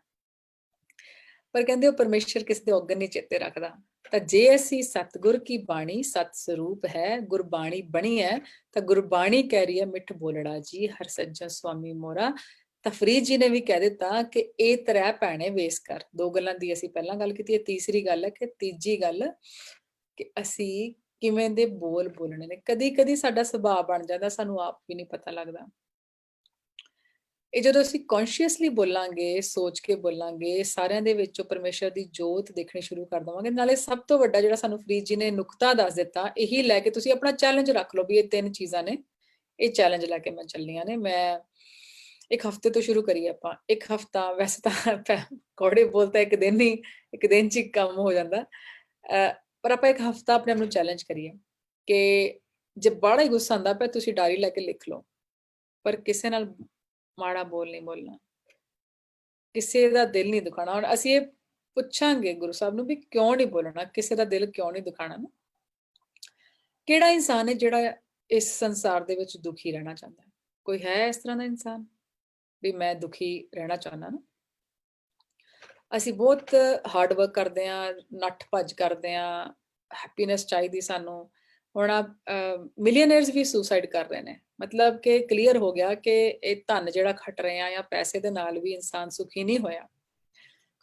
ਪਰ ਕਹਿੰਦੇ ਉਹ ਪਰਮੇਸ਼ਰ ਕਿਸੇ ਦੇ ਔਗਣ ਨਹੀਂ ਚੇਤੇ ਰੱਖਦਾ। ਤਾਂ ਜੇ ਅਸੀਂ ਸਤਿਗੁਰ ਕੀ ਬਾਣੀ ਸਤ ਸਰੂਪ ਹੈ, ਗੁਰਬਾਣੀ ਬਣੀ ਹੈ, ਤਾਂ ਗੁਰਬਾਣੀ ਕਹਿ ਰਹੀ ਹੈ ਮਿੱਠ ਬੋਲੜਾ ਜੀ ਹਰ ਸੱਜਣ ਸੁਆਮੀ ਮੋਰਾ। ਤਾਂ ਫਰੀਦ ਜੀ ਨੇ ਵੀ ਕਹਿ ਦਿੱਤਾ ਕਿ ਇਹ ਤ੍ਰੈ ਭੈਣੇ ਵੇਸ ਕਰ। ਦੋ ਗੱਲਾਂ ਦੀ ਅਸੀਂ ਪਹਿਲਾਂ ਗੱਲ ਕੀਤੀ ਹੈ, ਤੀਸਰੀ ਗੱਲ ਹੈ ਕਿ ਤੀਜੀ ਗੱਲ ਕਿ ਅਸੀਂ ਕਿਵੇਂ ਦੇ ਬੋਲ ਬੋਲਣੇ ਨੇ। ਕਦੀ ਕਦੀ ਸਾਡਾ ਸੁਭਾਅ ਬਣ ਜਾਂਦਾ, ਸਾਨੂੰ ਆਪ ਵੀ ਨਹੀਂ ਪਤਾ ਲੱਗਦਾ। ਇਹ ਜਦੋਂ ਅਸੀਂ ਕੌਨਸ਼ੀਅਸਲੀ ਬੋਲਾਂਗੇ, ਸੋਚ ਕੇ ਬੋਲਾਂਗੇ, ਸਾਰਿਆਂ ਦੇ ਵਿੱਚੋਂ ਪਰਮੇਸ਼ਰ ਦੀ ਜੋਤ ਦੇਖਣੀ ਸ਼ੁਰੂ ਕਰ ਦੇਵਾਂਗੇ। ਨਾਲੇ ਸਭ ਤੋਂ ਵੱਡਾ ਜਿਹੜਾ ਸਾਨੂੰ ਫਰੀਦ ਜੀ ਨੇ ਨੁਕਤਾ ਦੱਸ ਦਿੱਤਾ, ਇਹੀ ਲੈ ਕੇ ਤੁਸੀਂ ਆਪਣਾ ਚੈਲੰਜ ਰੱਖ ਲਓ ਵੀ ਇਹ 3 ਚੀਜ਼ਾਂ ਨੇ, ਇਹ ਚੈਲੰਜ ਲੈ ਕੇ ਮੈਂ ਚੱਲੀਆਂ ਨੇ। ਮੈਂ ਇੱਕ ਹਫ਼ਤੇ ਤੋਂ ਸ਼ੁਰੂ ਕਰੀਏ ਆਪਾਂ। ਇੱਕ ਹਫ਼ਤਾ ਵੈਸੇ ਤਾਂ ਕੌੜੇ ਬੋਲਤਾ ਇੱਕ ਦਿਨ ਚ ਹੀ ਕੰਮ ਹੋ ਜਾਂਦਾ, ਪਰ ਆਪਾਂ ਇੱਕ ਹਫ਼ਤਾ ਆਪਣੇ ਆਪ ਨੂੰ ਚੈਲੰਜ ਕਰੀਏ ਕਿ ਜੇ ਬੜਾ ਹੀ ਗੁੱਸਾ ਆਉਂਦਾ ਪਿਆ, ਤੁਸੀਂ ਡਾਇਰੀ ਲੈ ਕੇ ਲਿਖ ਲਓ, ਪਰ ਕਿਸੇ ਨਾਲ ਮਾੜਾ ਬੋਲ ਨਹੀਂ ਬੋਲਣਾ, ਕਿਸੇ ਦਾ ਦਿਲ ਨਹੀਂ ਦੁਖਾਣਾ। ਹੁਣ ਅਸੀਂ ਇਹ ਪੁੱਛਾਂਗੇ ਗੁਰੂ ਸਾਹਿਬ ਨੂੰ ਵੀ ਕਿਉਂ ਨਹੀਂ ਬੋਲਣਾ, ਕਿਸੇ ਦਾ ਦਿਲ ਕਿਉਂ ਨਹੀਂ ਦੁਖਾਣਾ ਨਾ। ਕਿਹੜਾ ਇਨਸਾਨ ਹੈ ਜਿਹੜਾ ਇਸ ਸੰਸਾਰ ਦੇ ਵਿੱਚ ਦੁਖੀ ਰਹਿਣਾ ਚਾਹੁੰਦਾ? ਕੋਈ ਹੈ ਇਸ ਤਰ੍ਹਾਂ ਦਾ ਇਨਸਾਨ ਵੀ ਮੈਂ ਦੁਖੀ ਰਹਿਣਾ ਚਾਹੁੰਦਾ ਨਾ? ਅਸੀਂ ਬਹੁਤ ਹਾਰਡ ਵਰਕ ਕਰਦੇ ਹਾਂ, ਨੱਠ ਭੱਜ ਕਰਦੇ ਹਾਂ, ਹੈਪੀਨੈਸ ਚਾਹੀਦੀ ਸਾਨੂੰ। ਹੁਣ ਮਿਲੀਅਨਰਸ ਵੀ ਸੁਸਾਈਡ ਕਰ ਰਹੇ ਨੇ, ਮਤਲਬ ਕਿ ਕਲੀਅਰ ਹੋ ਗਿਆ ਕਿ ਇਹ ਧਨ ਜਿਹੜਾ ਖੱਟ ਰਹੇ ਆ ਜਾਂ ਪੈਸੇ ਦੇ ਨਾਲ ਵੀ ਇਨਸਾਨ ਸੁਖੀ ਨਹੀਂ ਹੋਇਆ,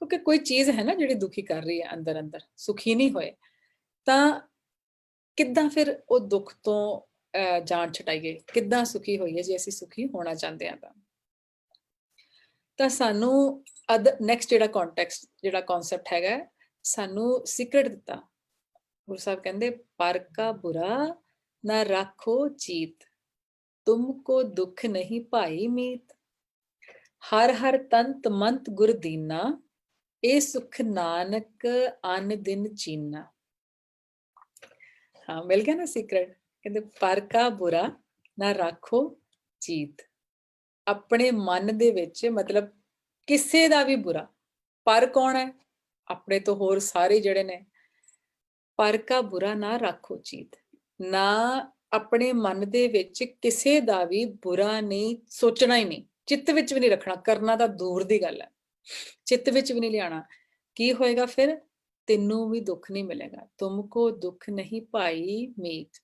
ਕਿਉਂਕਿ ਕੋਈ ਚੀਜ਼ ਹੈ ਨਾ ਜਿਹੜੀ ਦੁਖੀ ਕਰ ਰਹੀ ਹੈ ਅੰਦਰ ਅੰਦਰ, ਸੁਖੀ ਨਹੀਂ ਹੋਏ। ਤਾਂ ਕਿੱਦਾਂ ਫਿਰ ਉਹ ਦੁੱਖ ਤੋਂ ਜਾਨ ਛਡਾਈਏ, ਕਿੱਦਾਂ ਸੁਖੀ ਹੋਈਏ ਜੇ ਅਸੀਂ ਸੁਖੀ ਹੋਣਾ ਚਾਹੁੰਦੇ ਹਾਂ ਤਾਂ ਸਾਨੂੰ ਨੈਕਸਟ ਜਿਹੜਾ ਕੰਟੈਕਸਟ, ਜਿਹੜਾ ਕਨਸੈਪਟ ਹੈਗਾ, ਸਾਨੂੰ ਸੀਕ੍ਰੇਟ ਦਿੱਤਾ। ਗੁਰੂ ਸਾਹਿਬ ਕਹਿੰਦੇ ਪਰ ਕਾ ਬੁਰਾ ਨਾ ਰੱਖੋ ਚੀਤ, ਤੁਮਕੋ ਦੁੱਖ ਨਹੀਂ ਭਾਈ ਮੀਤ, ਹਰ ਹਰ ਤੰਤ ਮੰਤ ਗੁਰ ਦੀਨਾ, ਇਹ ਸੁਖ ਨਾਨਕ ਅਨ ਦਿਨ ਚੀਨਾ। ਹਾਂ, ਮਿਲ ਗਿਆ ਨਾ ਸੀਕ੍ਰੇਟ। ਕਹਿੰਦੇ ਪਰ ਕਾ ਬੁਰਾ ਨਾ ਰੱਖੋ ਚੀਤ, ਆਪਣੇ ਮਨ ਦੇ ਵਿੱਚ, ਮਤਲਬ ਕਿਸੇ ਦਾ ਵੀ ਬੁਰਾ। ਪਰ ਕੌਣ ਹੈ? ਆਪਣੇ ਤੋਂ ਹੋਰ ਸਾਰੇ ਜਿਹੜੇ ਨੇ। ਪਰ ਕਾ ਬੁਰਾ ਨਾ ਰੱਖੋ ਚੀਤ, ਨਾ ਆਪਣੇ ਮਨ ਦੇ ਵਿੱਚ ਕਿਸੇ ਦਾ ਵੀ ਬੁਰਾ ਨਹੀਂ ਸੋਚਣਾ, ਹੀ ਨਹੀਂ, ਚਿੱਤ ਵਿੱਚ ਵੀ ਨਹੀਂ ਰੱਖਣਾ। ਕਰਨਾ ਤਾਂ ਦੂਰ ਦੀ ਗੱਲ ਹੈ, ਚਿੱਤ ਵਿੱਚ ਵੀ ਨਹੀਂ ਲਿਆਣਾ। ਕੀ ਹੋਏਗਾ ਫਿਰ? ਤੈਨੂੰ ਵੀ ਦੁੱਖ ਨਹੀਂ ਮਿਲੇਗਾ। ਤੁਮਕੋ ਦੁੱਖ ਨਹੀਂ ਭਾਈ ਮੀਤ।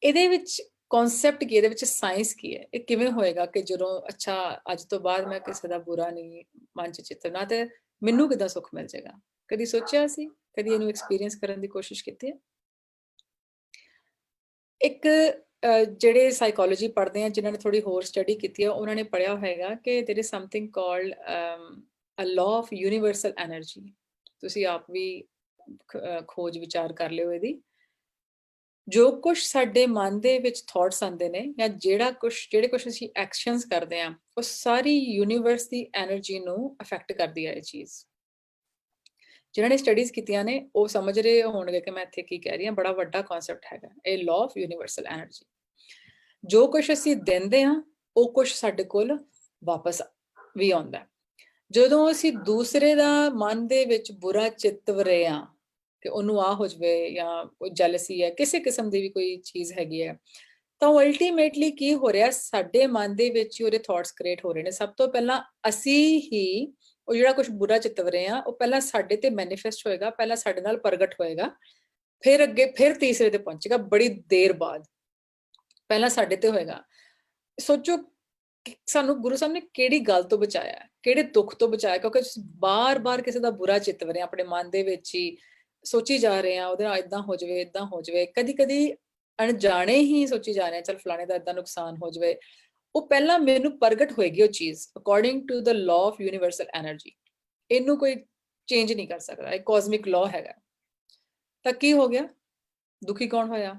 ਇਹਦੇ ਵਿੱਚ ਕਨਸੈਪਟ ਕੀ, ਇਹਦੇ ਵਿੱਚ ਸਾਇੰਸ ਕੀ ਹੈ? ਇਹ ਕਿਵੇਂ ਹੋਏਗਾ ਕਿ ਜਦੋਂ ਅੱਛਾ ਅੱਜ ਤੋਂ ਬਾਅਦ ਮੈਂ ਕਿਸੇ ਦਾ ਬੁਰਾ ਨਹੀਂ ਮਨ ਚ ਚਿੱਤਰਨਾ, ਤੇ ਮੈਨੂੰ ਕਿੱਦਾਂ ਸੁੱਖ ਮਿਲ ਜਾਏਗਾ? ਕਦੀ ਸੋਚਿਆ ਸੀ? ਕਦੀ ਇਹਨੂੰ ਐਕਸਪੀਰੀਅੰਸ ਕਰਨ ਦੀ ਕੋਸ਼ਿਸ਼ ਕੀਤੀ ਹੈ? ਇੱਕ ਜਿਹੜੇ ਸਾਈਕੋਲੋਜੀ ਪੜ੍ਹਦੇ ਆ, ਜਿਨ੍ਹਾਂ ਨੇ ਥੋੜੀ ਹੋਰ ਸਟੱਡੀ ਕੀਤੀ ਹੈ, ਉਹਨਾਂ ਨੇ ਪੜ੍ਹਿਆ ਹੋਏਗਾ ਕਿ there is something called a law of universal energy। ਤੁਸੀਂ ਆਪ ਵੀ ਖੋਜ ਵਿਚਾਰ ਕਰ ਲਿਓ ਇਹਦੀ। ਜੋ ਕੁਝ ਸਾਡੇ ਮਨ ਦੇ ਵਿੱਚ ਥਾਟਸ ਆਉਂਦੇ ਨੇ ਜਾਂ ਜਿਹੜੇ ਕੁਝ ਅਸੀਂ ਐਕਸ਼ਨਸ ਕਰਦੇ ਆ, ਉਹ ਸਾਰੀ ਯੂਨੀਵਰਸ ਦੀ એનર્ਜੀ ਨੂੰ ਅਫੈਕਟ ਕਰਦੀ ਹੈ ਇਹ ਚੀਜ਼। ਜਿਨ੍ਹਾਂ ਨੇ ਸਟੱਡੀਜ਼ ਕੀਤੀਆਂ ਨੇ ਉਹ ਸਮਝ ਰਹੇ ਹੋਣਗੇ ਕਿ ਮੈਂ ਇੱਥੇ ਕੀ ਕਹਿ ਰਹੀ ਹਾਂ। ਬੜਾ ਵੱਡਾ ਕਨਸੈਪਟ ਹੈਗਾ ਇਹ ਲਾਅ ਆਫ ਯੂਨੀਵਰਸਲ એનર્ਜੀ। ਜੋ ਕੁਝ ਅਸੀਂ ਦਿੰਦੇ ਹਾਂ ਉਹ ਕੁਝ ਸਾਡੇ ਕੋਲ ਵਾਪਸ ਵੀ ਆਉਂਦਾ। ਜਦੋਂ ਅਸੀਂ ਦੂਸਰੇ ਦਾ ਮਨ ਦੇ ਵਿੱਚ ਬੁਰਾ ਚਿੱਤ ਵਰੇ ਹਾਂ ਕਿ ਉਹਨੂੰ ਆ ਹੋ ਜਾਵੇ ਜਾਂ ਕੋਈ ਜੈਲਸੀ ਹੈ, ਕਿਸੇ ਕਿਸਮ ਦੀ ਵੀ ਕੋਈ ਚੀਜ਼ ਹੈਗੀ ਹੈ, ਤਾਂ ਉਹ ਅਲਟੀਮੇਟਲੀ ਕੀ ਹੋ ਰਿਹਾ, ਸਾਡੇ ਮਨ ਦੇ ਵਿੱਚ ਹੀ ਉਹਦੇ ਥਾਟਸ ਕ੍ਰੀਏਟ ਹੋ ਰਹੇ ਨੇ। ਸਭ ਤੋਂ ਪਹਿਲਾਂ ਅਸੀਂ ਹੀ ਉਹ ਜਿਹੜਾ ਕੁਝ ਬੁਰਾ ਚਿੱਤ ਵਰੇ ਆ ਉਹ ਪਹਿਲਾਂ ਸਾਡੇ ਤੇ ਮੈਨੀਫੈਸਟ ਹੋਏਗਾ, ਪਹਿਲਾਂ ਸਾਡੇ ਨਾਲ ਪ੍ਰਗਟ ਹੋਏਗਾ, ਫਿਰ ਅੱਗੇ ਫਿਰ ਤੀਸਰੇ ਤੇ ਪਹੁੰਚੇਗਾ ਬੜੀ ਦੇਰ ਬਾਅਦ, ਪਹਿਲਾਂ ਸਾਡੇ ਤੇ ਹੋਏਗਾ। ਸੋਚੋ ਸਾਨੂੰ ਗੁਰੂ ਸਾਹਿਬ ਨੇ ਕਿਹੜੀ ਗੱਲ ਤੋਂ ਬਚਾਇਆ, ਕਿਹੜੇ ਦੁੱਖ ਤੋਂ ਬਚਾਇਆ, ਕਿਉਂਕਿ ਬਾਰ-ਬਾਰ ਕਿਸੇ ਦਾ ਬੁਰਾ ਚਿੱਤ ਵਰੇ ਆਪਣੇ ਮਨ ਦੇ ਵਿੱਚ ਹੀ ਸੋਚੀ ਜਾ ਰਹੇ ਆ ਉਹਦੇ ਨਾਲ ਇਦਾਂ ਹੋ ਜਾਵੇ, ਇਦਾਂ ਹੋ ਜਾਵੇ, ਕਦੀ-ਕਦੀ ਅਣਜਾਣੇ ਹੀ ਸੋਚੀ ਜਾ ਰਹੇ ਆ ਚਲ ਫਲਾਣੇ ਦਾ ਇਦਾਂ ਨੁਕਸਾਨ ਹੋ ਜਾਵੇ। ਉਹ ਪਹਿਲਾਂ ਮੈਨੂੰ ਪ੍ਰਗਟ ਹੋਏਗੀ ਉਹ ਚੀਜ਼ according to the law of universal energy. ਇਹਨੂੰ ਕੋਈ ਚੇਂਜ ਨਹੀਂ ਕਰ ਸਕਦਾ, ਇਹ ਕਾਸਮਿਕ ਲਾਅ ਹੈਗਾ। ਤਾਂ ਕੀ ਹੋ ਗਿਆ, ਦੁਖੀ ਕੌਣ ਹੋਇਆ?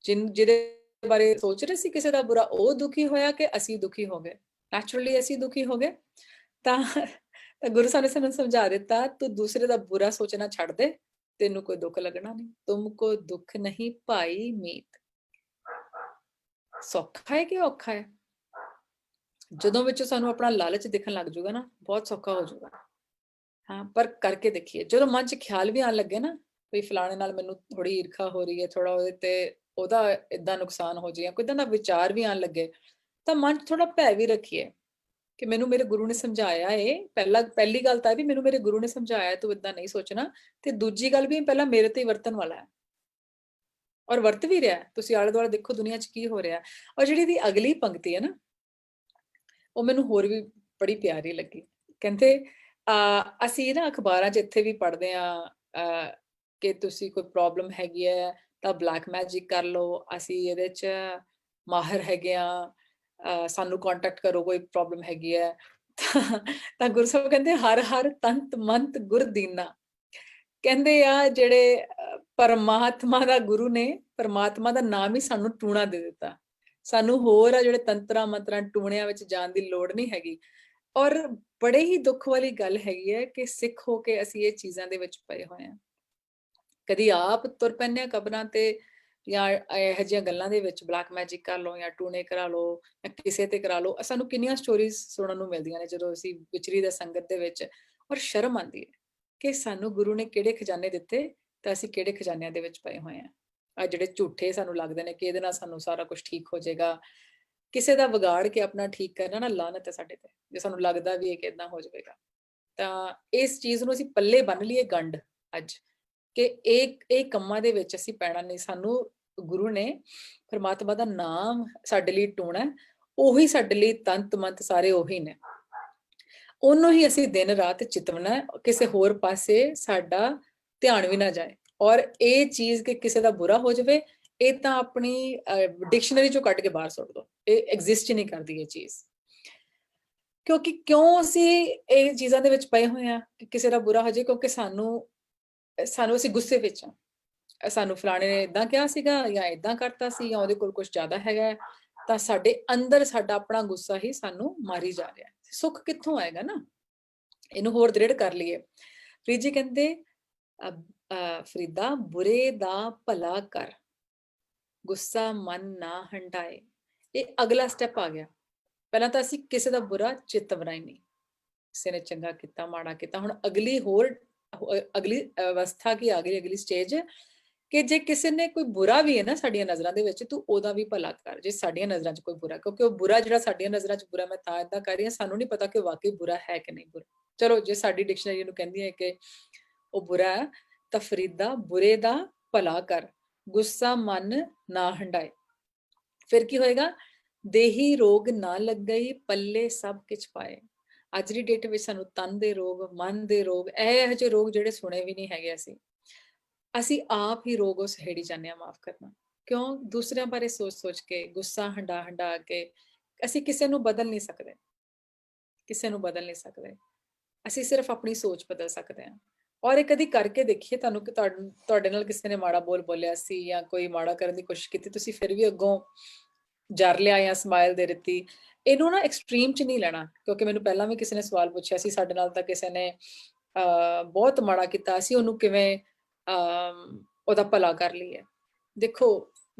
ਜਿਹਦੇ ਬਾਰੇ ਸੋਚ ਰਹੇ ਸੀ ਕਿਸੇ ਦਾ ਬੁਰਾ, ਉਹ ਦੁਖੀ ਹੋਇਆ ਕਿ ਅਸੀਂ ਦੁਖੀ ਹੋ ਗਏ? ਨੈਚੁਰਲੀ ਅਸੀਂ ਦੁਖੀ ਹੋ ਗਏ। ਤਾਂ ਗੁਰੂ ਸਾਹਿਬ ਨੇ ਸਾਨੂੰ ਸਮਝਾ ਦਿੱਤਾ, ਤੂੰ ਦੂਸਰੇ ਦਾ ਬੁਰਾ ਸੋਚਣਾ ਛੱਡ ਦੇ, ਤੈਨੂੰ ਕੋਈ ਦੁੱਖ ਲੱਗਣਾ ਨਹੀਂ। ਤੁਮ ਕੋ ਦੁੱਖ ਨਹੀਂ ਭਾਈ ਮੀਤ। ਸੌਖਾ ਹੈ ਕਿ ਔਖਾ ਹੈ? ਜਦੋਂ ਵਿੱਚ ਸਾਨੂੰ ਆਪਣਾ ਲਾਲਚ ਦਿਖਣ ਲੱਗ ਜਾਊਗਾ ਨਾ, ਬਹੁਤ ਸੌਖਾ ਹੋ ਜਾਊਗਾ। ਹਾਂ, ਪਰ ਕਰਕੇ ਦੇਖੀਏ। ਜਦੋਂ ਮਨ 'ਚ ਖਿਆਲ ਵੀ ਆਉਣ ਲੱਗੇ ਨਾ ਵੀ ਫਲਾਣੇ ਨਾਲ ਮੈਨੂੰ ਥੋੜੀ ਈਰਖਾ ਹੋ ਰਹੀ ਹੈ, ਥੋੜਾ ਉਹਦੇ ਤੇ ਉਹਦਾ ਏਦਾਂ ਨੁਕਸਾਨ ਹੋ ਜਾਏ, ਕੋਈ ਏਦਾਂ ਦਾ ਵਿਚਾਰ ਵੀ ਆਉਣ ਲੱਗੇ, ਤਾਂ ਮਨ 'ਚ ਥੋੜਾ ਭੈ ਵੀ ਰੱਖੀਏ ਕਿ ਮੈਨੂੰ ਮੇਰੇ ਗੁਰੂ ਨੇ ਸਮਝਾਇਆ ਏ। ਪਹਿਲੀ ਗੱਲ ਤਾਂ ਵੀ ਮੈਨੂੰ ਮੇਰੇ ਗੁਰੂ ਨੇ ਸਮਝਾਇਆ ਤੂੰ ਏਦਾਂ ਨਹੀਂ ਸੋਚਣਾ, ਤੇ ਦੂਜੀ ਗੱਲ ਵੀ ਪਹਿਲਾਂ ਮੇਰੇ ਤੇ ਹੀ ਵਰਤਣ ਵਾਲਾ ਹੈ ਔਰ ਵਰਤ ਵੀ ਰਿਹਾ। ਤੁਸੀਂ ਆਲੇ ਦੁਆਲੇ ਦੇਖੋ ਦੁਨੀਆ 'ਚ ਕੀ ਹੋ ਰਿਹਾ। ਔਰ ਜਿਹੜੀ ਦੀ ਅਗਲੀ ਪੰਕਤੀ ਹੈ ਨਾ, ਉਹ ਮੈਨੂੰ ਹੋਰ ਵੀ ਬੜੀ ਪਿਆਰੀ ਲੱਗੀ। ਕਹਿੰਦੇ ਅਸੀਂ ਨਾ ਅਖਬਾਰਾਂ 'ਚ ਇੱਥੇ ਵੀ ਪੜ੍ਹਦੇ ਹਾਂ ਕਿ ਤੁਸੀਂ ਕੋਈ ਪ੍ਰੋਬਲਮ ਹੈਗੀ ਹੈ ਤਾਂ ਬਲੈਕ ਮੈਜਿਕ ਕਰ ਲਓ, ਅਸੀਂ ਇਹਦੇ 'ਚ ਮਾਹਰ ਹੈਗੇ ਆ, ਸਾਨੂੰ ਕੰਟੈਕਟ ਕਰੋ, ਕੋਈ ਪ੍ਰੋਬਲਮ ਹੈਗੀ ਹੈ। ਤਾਂ ਗੁਰੂ ਸਾਹਿਬ ਕਹਿੰਦੇ ਹਰ ਹਰ ਤੰਤ ਮੰਤ ਗੁਰ ਦੀਨਾ। ਕਹਿੰਦੇ ਆ ਜਿਹੜੇ ਪਰਮਾਤਮਾ ਦਾ ਗੁਰੂ ਨੇ, ਪਰਮਾਤਮਾ ਦਾ ਨਾਮ ਹੀ ਸਾਨੂੰ ਟੂਣਾ ਦੇ ਦਿੱਤਾ। ਸਾਨੂੰ ਹੋਰ ਆ ਜਿਹੜੇ ਤੰਤਰਾਂ ਮੰਤਰਾਂ ਟੂਣਿਆਂ ਵਿੱਚ ਜਾਣ ਦੀ ਲੋੜ ਨਹੀਂ ਹੈਗੀ। ਔਰ ਬੜੇ ਹੀ ਦੁੱਖ ਵਾਲੀ ਗੱਲ ਹੈਗੀ ਹੈ ਕਿ ਸਿੱਖ ਹੋ ਕੇ ਅਸੀਂ ਇਹ ਚੀਜ਼ਾਂ ਦੇ ਵਿੱਚ ਪਏ ਹੋਏ ਹਾਂ। ਕਦੀ ਆਪ ਤੁਰ ਪੈਂਦੇ ਹਾਂ ਕਬਰਾਂ ਤੇ ਜਾਂ ਇਹੋ ਜਿਹੀਆਂ ਗੱਲਾਂ ਦੇ ਵਿੱਚ, ਬਲੈਕ ਮੈਜਿਕ ਕਰ ਲਓ ਜਾਂ ਟੂਣੇ ਕਰਾ ਲਓ ਜਾਂ ਕਿਸੇ ਤੇ ਕਰਾ ਲਓ। ਸਾਨੂੰ ਕਿੰਨੀਆਂ ਸਟੋਰੀਜ਼ ਸੁਣਨ ਨੂੰ ਮਿਲਦੀਆਂ ਨੇ ਜਦੋਂ ਅਸੀਂ ਵਿਚਰੀ ਦਾ ਸੰਗਤ ਦੇ ਵਿੱਚ, ਔਰ ਸ਼ਰਮ ਆਉਂਦੀ ਹੈ ਕਿ ਸਾਨੂੰ ਗੁਰੂ ਨੇ ਕਿਹੜੇ ਖਜ਼ਾਨੇ ਦਿੱਤੇ ਤਾਂ ਅਸੀਂ ਕਿਹੜੇ ਖਜ਼ਾਨਿਆਂ ਦੇ ਵਿੱਚ ਪਏ ਹੋਏ ਹਾਂ। ਆ ਜਿਹੜੇ ਝੂਠੇ ਸਾਨੂੰ ਲੱਗਦੇ ਨੇ ਕਿ ਇਹਦੇ ਨਾਲ ਸਾਨੂੰ ਸਾਰਾ ਕੁਝ ਠੀਕ ਹੋ ਜਾਏਗਾ, ਕਿਸੇ ਦਾ ਵਿਗਾੜ ਕੇ ਆਪਣਾ ਠੀਕ ਕਰਨਾ ਨਾ ਲਾਨਤ ਹੈ ਸਾਡੇ ਤੇ, ਜੇ ਸਾਨੂੰ ਲੱਗਦਾ ਵੀ ਹੈ ਕਿ ਇਦਾਂ ਹੋ ਜਾਵੇਗਾ। ਤਾਂ ਇਸ ਚੀਜ਼ ਨੂੰ ਅਸੀਂ ਪੱਲੇ ਬੰਨ ਲਈਏ ਗੰਢ ਅੱਜ ਕਿ ਇਹ ਕੰਮਾਂ ਦੇ ਵਿੱਚ ਅਸੀਂ ਪੈਣਾ ਨਹੀਂ। ਸਾਨੂੰ ਗੁਰੂ ਨੇ ਪਰਮਾਤਮਾ ਦਾ ਨਾਮ ਸਾਡੇ ਲਈ ਟੂਣਾ, ਉਹੀ ਸਾਡੇ ਲਈ ਤੰਤ ਮੰਤ ਸਾਰੇ ਉਹੀ ਨੇ, ਉਹਨੂੰ ਹੀ ਅਸੀਂ ਦਿਨ ਰਾਤ ਚਿਤਵਨਾ, ਕਿਸੇ ਹੋਰ ਪਾਸੇ ਸਾਡਾ ਧਿਆਨ ਵੀ ਨਾ ਜਾਏ। ਔਰ ਇਹ ਚੀਜ਼ ਕਿ ਕਿਸੇ ਦਾ ਬੁਰਾ ਹੋ ਜਾਵੇ, ਇਹ ਤਾਂ ਆਪਣੀ ਡਿਕਸ਼ਨਰੀ ਚੋਂ ਕੱਢ ਕੇ ਬਾਹਰ ਸੁੱਟ ਦੋ, ਇਹ ਐਗਜ਼ਿਸਟ ਹੀ ਨਹੀਂ ਕਰਦੀ ਇਹ ਚੀਜ਼। ਕਿਉਂਕਿ ਕਿਉਂ ਅਸੀਂ ਇਹ ਚੀਜ਼ਾਂ ਦੇ ਵਿੱਚ ਪਏ ਹੋਏ ਆ ਕਿ ਕਿਸੇ ਦਾ ਬੁਰਾ ਹੋ ਜਾਏ? ਕਿਉਂਕਿ ਸਾਨੂੰ ਅਸੀਂ ਗੁੱਸੇ ਵਿੱਚ ਆ, ਸਾਨੂੰ ਫਲਾਣੇ ਨੇ ਇਦਾਂ ਕਿਹਾ ਸੀਗਾ ਜਾਂ ਇਦਾਂ ਕਰਤਾ ਸੀ ਜਾਂ ਉਹਦੇ ਕੋਲ ਕੁਝ ਜ਼ਿਆਦਾ ਹੈਗਾ, ਤਾਂ ਸਾਡੇ ਅੰਦਰ ਸਾਡਾ ਆਪਣਾ ਗੁੱਸਾ ਹੀ ਸਾਨੂੰ ਮਾਰੀ ਜਾ ਰਿਹਾ। ਸੁੱਖ ਕਿੱਥੋਂ ਆਏਗਾ ਨਾ? ਇਹਨੂੰ ਹੋਰ ਦ੍ਰਿੜ ਕਰ ਲਈਏ। ਫਰੀਦ ਜੀ ਕਹਿੰਦੇ ਫਰੀਦਾ ਬੁਰੇ ਦਾ ਭਲਾ ਕਰ, ਗੁੱਸਾ ਮਨ ਨਾ ਹੰਡਾਏ। ਇਹ ਅਗਲਾ ਸਟੈਪ ਆ ਗਿਆ। ਪਹਿਲਾਂ ਤਾਂ ਅਸੀਂ ਕਿਸੇ ਦਾ ਬੁਰਾ ਚਿੱਤ ਬਣਾਈ ਨਹੀਂ, ਕਿਸੇ ਨੇ ਚੰਗਾ ਕੀਤਾ ਮਾੜਾ ਕੀਤਾ। ਹੁਣ ਅਗਲੀ ਅਵਸਥਾ ਕੀ ਆ ਗਈ, ਅਗਲੀ ਸਟੇਜ ਕਿ ਜੇ ਕਿਸੇ ਨੇ ਕੋਈ ਬੁਰਾ ਵੀ ਹੈ ਨਾ ਸਾਡੀਆਂ ਨਜ਼ਰਾਂ ਦੇ ਵਿੱਚ, ਤੂੰ ਉਹਦਾ ਵੀ ਭਲਾ ਕਰ ਜੇ ਸਾਡੀਆਂ ਨਜ਼ਰਾਂ 'ਚ ਕੋਈ ਬੁਰਾ। ਕਿਉਂਕਿ ਉਹ ਬੁਰਾ ਜਿਹੜਾ ਸਾਡੀਆਂ ਨਜ਼ਰਾਂ 'ਚ ਬੁਰਾ, ਮੈਂ ਤਾਂ ਏਦਾਂ ਕਰ ਰਹੀ ਹਾਂ, ਸਾਨੂੰ ਨਹੀਂ ਪਤਾ ਕਿ ਵਾਕਈ ਬੁਰਾ ਹੈ ਕਿ ਨਹੀਂ ਬੁਰਾ। ਚਲੋ ਜੇ ਸਾਡੀ ਡਿਕਸ਼ਨਰੀ ਨੂੰ ਕਹਿੰਦੀ ਹੈ ਕਿ ਉਹ ਬੁਰਾ ਹੈ, ਤਾਂ ਫਰੀਦਾ ਬੁਰੇ ਦਾ ਭਲਾ ਕਰ, ਗੁੱਸਾ ਮਨ ਨਾ ਹੰਡਾਏ। ਫਿਰ ਕੀ ਹੋਏਗਾ? ਦੇਹੀ ਰੋਗ ਨਾ ਲੱਗਈ, ਪੱਲੇ ਸਭ ਕਿਛ ਪਾਏ। ਅੱਜ ਦੀ ਡੇਟ ਵਿੱਚ ਸਾਨੂੰ ਤਨ ਦੇ ਰੋਗ, ਮਨ ਦੇ ਰੋਗ, ਇਹੋ ਜਿਹੇ ਰੋਗ ਜਿਹੜੇ ਸੁਣੇ ਵੀ ਨਹੀਂ ਹੈਗੇ ਅਸੀਂ ਆਪ ਹੀ ਰੋਗ ਉਸ ਹੇੜੀ ਜਾਂਦੇ ਹਾਂ। ਮਾਫ ਕਰਨਾ, ਕਿਉਂ? ਦੂਸਰਿਆਂ ਬਾਰੇ ਸੋਚ ਕੇ, ਗੁੱਸਾ ਹੰਡਾ ਕੇ ਅਸੀਂ ਕਿਸੇ ਨੂੰ ਬਦਲ ਨਹੀਂ ਸਕਦੇ, ਕਿਸੇ ਨੂੰ ਬਦਲ ਨਹੀਂ ਸਕਦੇ। ਅਸੀਂ ਸਿਰਫ ਆਪਣੀ ਸੋਚ ਬਦਲ ਸਕਦੇ ਹਾਂ। ਔਰ ਇਹ ਕਦੀ ਕਰਕੇ ਦੇਖੀਏ, ਤੁਹਾਨੂੰ ਕਿ ਤੁਹਾਡੇ ਨਾਲ ਕਿਸੇ ਨੇ ਮਾੜਾ ਬੋਲਿਆ ਸੀ ਜਾਂ ਕੋਈ ਮਾੜਾ ਕਰਨ ਦੀ ਕੋਸ਼ਿਸ਼ ਕੀਤੀ, ਤੁਸੀਂ ਫਿਰ ਵੀ ਅੱਗੋਂ ਜਰ ਲਿਆ ਜਾਂ ਸਮਾਈਲ ਦੇ ਦਿੱਤੀ। ਇਹਨੂੰ ਨਾ ਐਕਸਟ੍ਰੀਮ 'ਚ ਨਹੀਂ ਲੈਣਾ, ਕਿਉਂਕਿ ਮੈਨੂੰ ਪਹਿਲਾਂ ਵੀ ਕਿਸੇ ਨੇ ਸਵਾਲ ਪੁੱਛਿਆ ਸੀ, ਸਾਡੇ ਨਾਲ ਤਾਂ ਕਿਸੇ ਨੇ ਬਹੁਤ ਮਾੜਾ ਕੀਤਾ, ਅਸੀਂ ਉਹਨੂੰ ਕਿਵੇਂ ਉਹਦਾ ਭਲਾ ਕਰ ਲਈਏ। ਦੇਖੋ,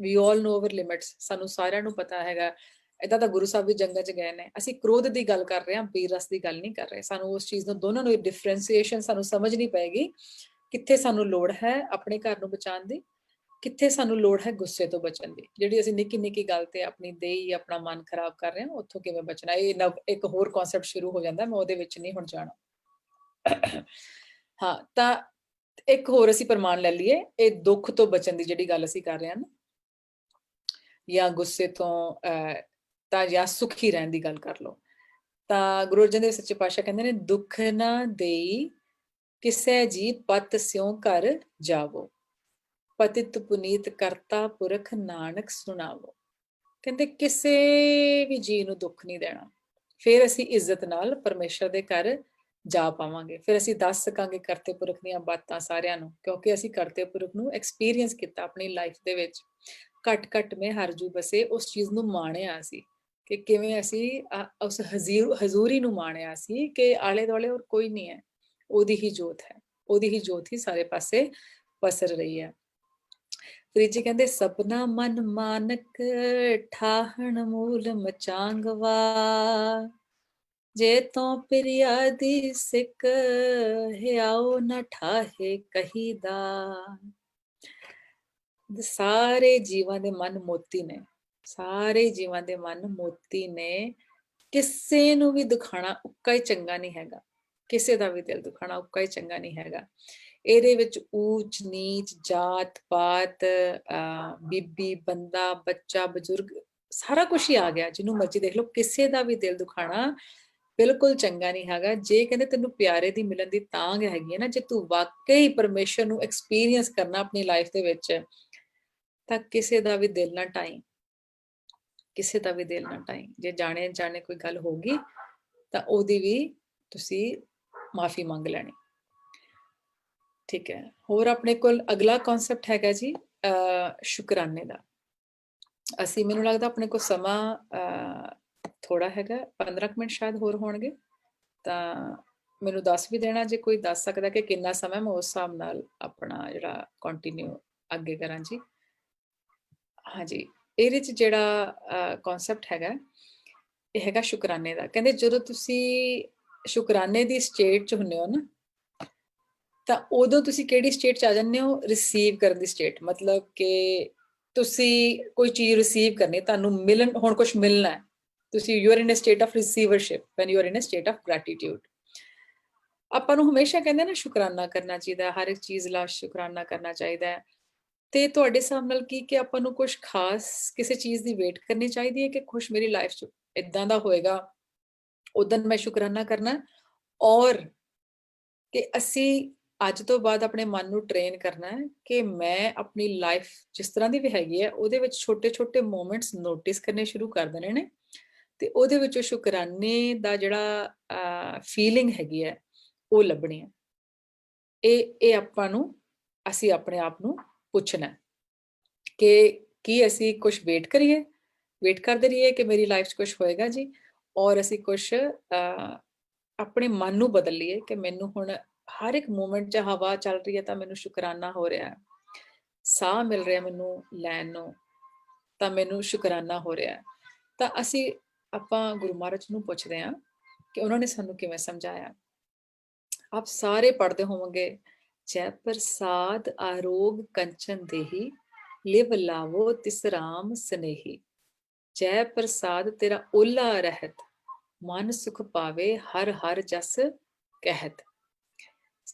ਵੀ ਆਲ ਨੋ ਆਵਰ ਲਿਮਿਟਸ, ਸਾਨੂੰ ਸਾਰਿਆਂ ਨੂੰ ਪਤਾ ਹੈਗਾ। ਏਦਾਂ ਤਾਂ ਗੁਰੂ ਸਾਹਿਬ ਵੀ ਜੰਗਾਂ 'ਚ ਗਏ ਨੇ। ਅਸੀਂ ਕ੍ਰੋਧ ਦੀ ਗੱਲ ਕਰ ਰਹੇ ਹਾਂ, ਬੀਰ ਰਸ ਦੀ ਗੱਲ ਨਹੀਂ ਕਰ ਰਹੇ। ਸਾਨੂੰ ਉਸ ਚੀਜ਼ ਨੂੰ, ਦੋਨਾਂ ਨੂੰ ਡਿਫਰੈਂਸ਼ੀਏਸ਼ਨ ਸਾਨੂੰ ਸਮਝਣੀ ਪਏਗੀ। ਕਿੱਥੇ ਸਾਨੂੰ ਲੋੜ ਹੈ ਆਪਣੇ ਘਰ ਨੂੰ ਬਚਾਉਣ ਦੀ, ਕਿੱਥੇ ਸਾਨੂੰ ਲੋੜ ਹੈ ਗੁੱਸੇ ਤੋਂ ਬਚਣ ਦੀ। ਜਿਹੜੀ ਅਸੀਂ ਨਿੱਕੀ ਨਿੱਕੀ ਗੱਲ ਤੇ ਆਪਣੀ ਦੇਹੀ, ਆਪਣਾ ਮਨ ਖਰਾਬ ਕਰ ਰਹੇ ਹਾਂ, ਉੱਥੋਂ ਕਿਵੇਂ ਬਚਣਾ। ਇਹ ਇੱਕ ਹੋਰ ਕਨਸੈਪਟ ਸ਼ੁਰੂ ਹੋ ਜਾਂਦਾ, ਮੈਂ ਉਹਦੇ ਵਿੱਚ ਨਹੀਂ ਹੁਣ ਜਾਣਾ। ਹਾਂ, ਤਾਂ ਇੱਕ ਹੋਰ ਅਸੀਂ ਪ੍ਰਮਾਣ ਲੈ ਲਈਏ, ਇਹ ਦੁੱਖ ਤੋਂ ਬਚਣ ਦੀ ਜਿਹੜੀ ਗੱਲ ਅਸੀਂ ਕਰ ਰਹੇ ਹਾਂ ਨਾ, ਜਾਂ ਗੁੱਸੇ ਤੋਂ ਤਾਂ ਜਾਂ ਸੁਖੀ ਰਹਿਣ ਦੀ ਗੱਲ ਕਰ ਲਓ। ਤਾਂ ਗੁਰੂ ਅਰਜਨ ਦੇਵ ਸੱਚੇ ਪਾਤਸ਼ਾਹ ਕਹਿੰਦੇ ਨੇ, ਦੁੱਖ ਨਾ ਦੇਈ ਕਿਸੇ ਜੀ ਪਤ ਸਿਉ ਘਰ ਜਾਵੋ, ਪਤਿਤ ਪੁਨੀਤ ਕਰਤਾ ਪੁਰਖ ਨਾਨਕ ਸੁਣਾਵੋ। ਕਹਿੰਦੇ ਕਿਸੇ ਵੀ ਜੀ ਨੂੰ ਦੁੱਖ ਨਹੀਂ ਦੇਣਾ, ਫਿਰ ਅਸੀਂ ਇੱਜ਼ਤ ਨਾਲ ਪਰਮੇਸ਼ਰ ਦੇ ਘਰ ਜਾ ਪਾਵਾਂਗੇ। ਫਿਰ ਅਸੀਂ ਦੱਸ ਸਕਾਂਗੇ ਕਰਤੇ ਪੁਰਖ ਦੀਆਂ ਬਾਤਾਂ ਸਾਰਿਆਂ ਨੂੰ, ਕਿਉਂਕਿ ਅਸੀਂ ਕਰਤੇ ਪੁਰਖ ਨੂੰ ਐਕਸਪੀਰੀਅੰਸ ਕੀਤਾ ਆਪਣੀ ਲਾਈਫ ਦੇ ਵਿੱਚ। ਘਟ ਘਟ ਮੈਂ ਹਰਜੂ ਬਸੇ, ਉਸ ਚੀਜ਼ ਨੂੰ ਮਾਣਿਆ ਸੀ ਕਿ ਕਿਵੇਂ ਅਸੀਂ ਉਸ ਹਜ਼ੂਰੀ ਨੂੰ ਮਾਣਿਆ ਸੀ ਕਿ ਆਲੇ ਦੁਆਲੇ ਹੋਰ ਕੋਈ ਨਹੀਂ ਹੈ, ਉਹਦੀ ਹੀ ਜੋਤ ਹੈ, ਉਹਦੀ ਹੀ ਜੋਤ ਹੀ ਸਾਰੇ ਪਾਸੇ ਪਸਰ ਰਹੀ ਹੈ। ਫਰੀਦ ਜੀ ਕਹਿੰਦੇ, ਸਪਨਾ ਮਨ ਮਾਨਕ ਠਾਹਣ ਮੂਲ ਮਚਾਂਗਵਾ, ਜੇ ਤੋਂ ਪ੍ਰਿਆ ਦੀ ਸਿੱਕ ਹਿਆਓ ਨਾ ਠਾਹੇ ਕਹੀਦਾ। ਸਾਰੇ ਜੀਵਾਂ ਦੇ ਮਨ ਮੋਤੀ ਨੇ, ਸਾਰੇ ਜੀਵਾਂ ਦੇ ਮਨ ਮੋਤੀ ਨੇ। ਕਿਸੇ ਨੂੰ ਵੀ ਦੁਖਾਣਾ ਉੱਕਾ ਹੀ ਚੰਗਾ ਨਹੀਂ ਹੈਗਾ, ਕਿਸੇ ਦਾ ਵੀ ਦਿਲ ਦੁਖਾਣਾ ਉੱਕਾ ਹੀ ਚੰਗਾ ਨਹੀਂ ਹੈਗਾ। ਇਹਦੇ ਵਿੱਚ ਊਚ ਨੀਚ, ਜਾਤ ਪਾਤ, ਬੀਬੀ ਬੰਦਾ, ਬੱਚਾ ਬਜ਼ੁਰਗ, ਸਾਰਾ ਕੁਝ ਹੀ ਆ ਗਿਆ। ਜਿਹਨੂੰ ਮਰਜ਼ੀ ਦੇਖ ਲਓ, ਕਿਸੇ ਦਾ ਵੀ ਦਿਲ ਦੁਖਾਣਾ ਬਿਲਕੁਲ ਚੰਗਾ ਨਹੀਂ ਹੈਗਾ। ਜੇ ਕਹਿੰਦੇ ਤੈਨੂੰ ਪਿਆਰੇ ਦੀ ਮਿਲਣ ਦੀ ਤਾਂਘ ਹੈਗੀ ਹੈ ਨਾ, ਜੇ ਤੂੰ ਵਾਕਈ ਪਰਮੇਸ਼ਰ ਨੂੰ ਐਕਸਪੀਰੀਅੰਸ ਕਰਨਾ ਆਪਣੀ ਲਾਈਫ ਦੇ ਵਿੱਚ, ਤਾਂ ਕਿਸੇ ਦਾ ਵੀ ਦਿਲ ਨਾ ਢਾਈ, ਕਿਸੇ ਦਾ ਵੀ ਦਿਲ ਨਾ ਢਾਈ। ਜੇ ਜਾਣੇ ਕੋਈ ਗੱਲ ਹੋਗੀ ਤਾਂ ਉਹਦੀ ਵੀ ਤੁਸੀਂ ਮਾਫੀ ਮੰਗ ਲੈਣੀ, ਠੀਕ ਹੈ। ਹੋਰ ਆਪਣੇ ਕੋਲ ਅਗਲਾ ਕਨਸੈਪਟ ਹੈਗਾ ਜੀ ਸ਼ੁਕਰਾਨੇ ਦਾ। ਅਸੀਂ, ਮੈਨੂੰ ਲੱਗਦਾ ਆਪਣੇ ਕੋਲ ਸਮਾਂ ਥੋੜਾ ਹੈਗਾ, 15 ਮਿੰਟ ਸ਼ਾਇਦ ਹੋਰ ਹੋਣਗੇ, ਤਾਂ ਮੈਨੂੰ ਦੱਸ ਵੀ ਦੇਣਾ ਜੇ ਕੋਈ ਦੱਸ ਸਕਦਾ ਕਿ ਕਿੰਨਾ ਸਮਾਂ, ਮੈਂ ਉਸ ਹਿਸਾਬ ਨਾਲ ਆਪਣਾ ਜਿਹੜਾ ਕੰਟੀਨਿਊ ਅੱਗੇ ਕਰਾਂ ਜੀ। ਹਾਂਜੀ, ਇਹਦੇ 'ਚ ਜਿਹੜਾ ਕਨਸੈਪਟ ਹੈਗਾ, ਇਹ ਹੈਗਾ ਸ਼ੁਕਰਾਨੇ ਦਾ। ਕਹਿੰਦੇ ਜਦੋਂ ਤੁਸੀਂ ਸ਼ੁਕਰਾਨੇ ਦੀ ਸਟੇਟ 'ਚ ਹੁੰਦੇ ਹੋ ਨਾ, ਤਾਂ ਉਦੋਂ ਤੁਸੀਂ ਕਿਹੜੀ ਸਟੇਟ 'ਚ ਆ ਜਾਂਦੇ ਹੋ? ਰਿਸੀਵ ਕਰਨ ਦੀ ਸਟੇਟ। ਮਤਲਬ ਕਿ ਤੁਸੀਂ ਕੋਈ ਚੀਜ਼ ਰਿਸੀਵ ਕਰਨੀ, ਤੁਹਾਨੂੰ ਮਿਲਣ, ਹੁਣ ਕੁਝ ਮਿਲਣਾ ਹੈ, ਤੁਸੀਂ you are in a state of receivership when you are in a state of gratitude. ਆਪਾਂ ਨੂੰ ਹਮੇਸ਼ਾ ਕਹਿੰਦੇ ਨਾ ਸ਼ੁਕਰਾਨਾ ਕਰਨਾ ਚਾਹੀਦਾ, ਹਰ ਇੱਕ ਚੀਜ਼ ਲਈ ਸ਼ੁਕਰਾਨਾ ਕਰਨਾ ਚਾਹੀਦਾ ਹੈ। ਤੇ ਤੁਹਾਡੇ ਹਿਸਾਬ ਨਾਲ ਕੀ ਕਿ ਆਪਾਂ ਨੂੰ ਕੁਝ ਖਾਸ ਕਿਸੇ ਚੀਜ਼ ਦੀ ਵੇਟ ਕਰਨੀ ਚਾਹੀਦੀ ਹੈ ਕਿ ਕੁਝ ਮੇਰੀ ਲਾਈਫ 'ਚ ਇਦਾਂ ਦਾ ਹੋਏਗਾ ਉਦੋਂ ਮੈਂ ਸ਼ੁਕਰਾਨਾ ਕਰਨਾ, ਔਰ ਕਿ ਅਸੀਂ ਅੱਜ ਤੋਂ ਬਾਅਦ ਆਪਣੇ ਮਨ ਨੂੰ ਟ੍ਰੇਨ ਕਰਨਾ ਹੈ ਕਿ ਮੈਂ ਆਪਣੀ ਲਾਈਫ ਜਿਸ ਤਰ੍ਹਾਂ ਦੀ ਵੀ ਹੈਗੀ ਹੈ, ਉਹਦੇ ਵਿੱਚ ਛੋਟੇ ਛੋਟੇ ਮੂਮੈਂਟਸ ਨੋਟਿਸ ਕਰਨੇ ਸ਼ੁਰੂ ਕਰ ਦੇਣੇ ਨੇ, ਤੇ ਉਹਦੇ ਵਿੱਚੋਂ ਸ਼ੁਕਰਾਨੇ ਦਾ ਜਿਹੜਾ ਫੀਲਿੰਗ ਹੈਗੀ ਹੈ ਉਹ ਲੱਭਣੀ ਹੈ। ਇਹ ਆਪਾਂ ਨੂੰ, ਅਸੀਂ ਆਪਣੇ ਆਪ ਨੂੰ ਪੁੱਛਣਾ ਕਿ ਕੀ ਅਸੀਂ ਕੁਝ ਵੇਟ ਕਰਦੇ ਰਹੀਏ ਕਿ ਮੇਰੀ ਲਾਈਫ 'ਚ ਕੁਝ ਹੋਏਗਾ ਜੀ, ਔਰ ਅਸੀਂ ਕੁਝ ਆਪਣੇ ਮਨ ਨੂੰ ਬਦਲ ਲਈਏ ਕਿ ਮੈਨੂੰ ਹੁਣ ਹਰ ਇੱਕ ਮੂਮੈਂਟ 'ਚ ਹਵਾ ਚੱਲ ਰਹੀ ਹੈ ਤਾਂ ਮੈਨੂੰ ਸ਼ੁਕਰਾਨਾ ਹੋ ਰਿਹਾ ਹੈ, ਸਾਹ ਮਿਲ ਰਿਹਾ ਮੈਨੂੰ ਲੈਣ ਨੂੰ ਤਾਂ ਮੈਨੂੰ ਸ਼ੁਕਰਾਨਾ ਹੋ ਰਿਹਾ ਹੈ। ਤਾਂ ਆਪਾਂ ਗੁਰੂ ਮਹਾਰਾਜ ਨੂੰ ਪੁੱਛਦੇ ਹਾਂ ਕਿ ਉਹਨਾਂ ਨੇ ਸਾਨੂੰ ਕਿਵੇਂ ਸਮਝਾਇਆ। ਆਪ ਸਾਰੇ ਪੜ੍ਹਦੇ ਹੋਵੋਗੇ, ਜੈ ਪ੍ਰਸਾਦ ਆਰੋਗ ਕੰਚਨ ਦੇਹੀ, ਲਿਵ ਲਾਵੋ ਤਿਸ ਰਾਮ ਸਨੇਹੀ। ਜੈ ਪ੍ਰਸਾਦ ਤੇਰਾ ਓਲਾ ਰਹਿਤ, ਮਨ ਸੁਖ ਪਾਵੇ ਹਰ ਹਰ ਜਸ ਕਹਿਤ।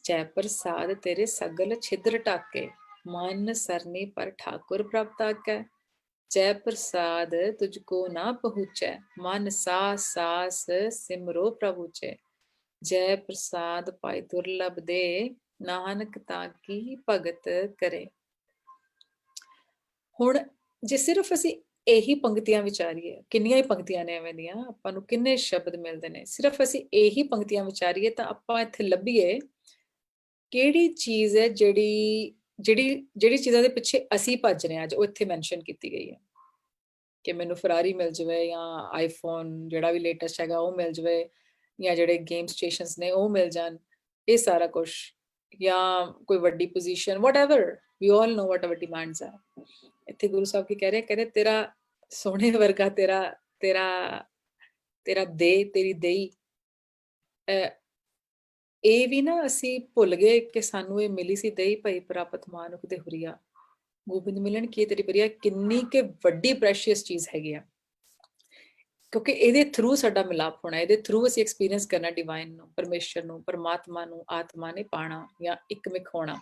ਜੈ ਪ੍ਰਸਾਦ ਤੇਰੇ ਸਗਲ ਛਿਦਰ ਢਾਕੇ, ਮਨ ਸਰਨੀ ਪਰ ਠਾकुर ਪ੍ਰਭ ਤਾਕੈ। ਜੈ ਪ੍ਰਸਾਦ ਤੁਝਕੋ ਨਾ ਪਹੁੰਚੈ, ਮਨ ਸਾਸ ਸਾਸ ਸਿਮਰੋ ਪ੍ਰਭੂ ਚੈ। ਜੈ ਪ੍ਰਸਾਦ ਪਾਈ ਦੁਰਲਭ ਦੇ, ਨਾਨਕ ਤਾਂ ਕੀ ਭਗਤ ਕਰੇ। ਹੁਣ ਜੇ ਸਿਰਫ ਅਸੀਂ ਇਹੀ ਪੰਕਤੀਆਂ ਵਿਚਾਰੀਏ, ਕਿੰਨੀਆਂ ਹੀ ਪੰਕਤੀਆਂ ਨੇ ਐਵੇਂ ਦੀਆਂ, ਆਪਾਂ ਨੂੰ ਕਿੰਨੇ ਸ਼ਬਦ ਮਿਲਦੇ ਨੇ, ਸਿਰਫ ਅਸੀਂ ਇਹੀ ਪੰਕਤੀਆਂ ਵਿਚਾਰੀਏ ਤਾਂ ਆਪਾਂ ਇੱਥੇ ਲੱਭੀਏ ਕਿਹੜੀ ਚੀਜ਼ ਹੈ ਜਿਹੜੀ ਚੀਜ਼ਾਂ ਦੇ ਪਿੱਛੇ ਅਸੀਂ ਭੱਜ ਰਹੇ ਹਾਂ ਅੱਜ, ਉਹ ਇੱਥੇ ਮੈਂਸ਼ਨ ਕੀਤੀ ਗਈ ਹੈ ਕਿ ਮੈਨੂੰ ਫਰਾਰੀ ਮਿਲ ਜਾਵੇ ਜਾਂ ਆਈਫੋਨ ਜਿਹੜਾ ਵੀ ਲੇਟੈਸਟ ਹੈਗਾ ਉਹ ਮਿਲ ਜਾਵੇ, ਜਾਂ ਜਿਹੜੇ ਗੇਮ ਸਟੇਸ਼ਨਸ ਨੇ ਉਹ ਮਿਲ ਜਾਣ, ਇਹ ਸਾਰਾ ਕੁਝ, ਜਾਂ ਕੋਈ ਵੱਡੀ ਪੋਜੀਸ਼ਨ, ਵਟਐਵਰ, ਵੀ ਆਲ ਨੋ ਵਟ ਆਵਰ ਡਿਮਾਂਡਸ ਆ। ਇੱਥੇ ਗੁਰੂ ਸਾਹਿਬ ਕੀ ਕਹਿ ਰਹੇ, ਕਹਿੰਦੇ ਤੇਰਾ ਸੋਹਣੇ ਵਰਗਾ ਤੇਰਾ ਤੇਰਾ ਤੇਰਾ ਦੇ, ਤੇਰੀ ਦੇਈ, ਇਹ ਵੀ ਨਾ ਅਸੀਂ ਭੁੱਲ ਗਏ ਕਿ ਸਾਨੂੰ ਇਹ ਮਿਲੀ ਸੀ ਦੇਈ ਭਈ ਪ੍ਰਾਪਤ ਮਾਨੁਖ ਦੇ ਹੁਰੀਆ, ਗੋਬਿੰਦ ਮਿਲਣ ਕੀ ਤੇਰੀ ਪ੍ਰਿਆ, ਕਿੰਨੀ ਕਿ ਵੱਡੀ ਪ੍ਰੈਸ਼ੀਅਸ ਚੀਜ਼ ਹੈਗੀ ਆ, ਕਿਉਂਕਿ ਇਹਦੇ ਥਰੂ ਸਾਡਾ ਮਿਲਾਪ ਹੋਣਾ, ਇਹਦੇ ਥਰੂ ਅਸੀਂ ਐਕਸਪੀਰੀਅੰਸ ਕਰਨਾ ਡਿਵਾਈਨ ਨੂੰ, ਪਰਮੇਸ਼ਰ ਨੂੰ, ਪਰਮਾਤਮਾ ਨੂੰ, ਆਤਮਾ ਨੇ ਪਾਣਾ ਜਾਂ ਇੱਕਮਿਕ ਹੋਣਾ।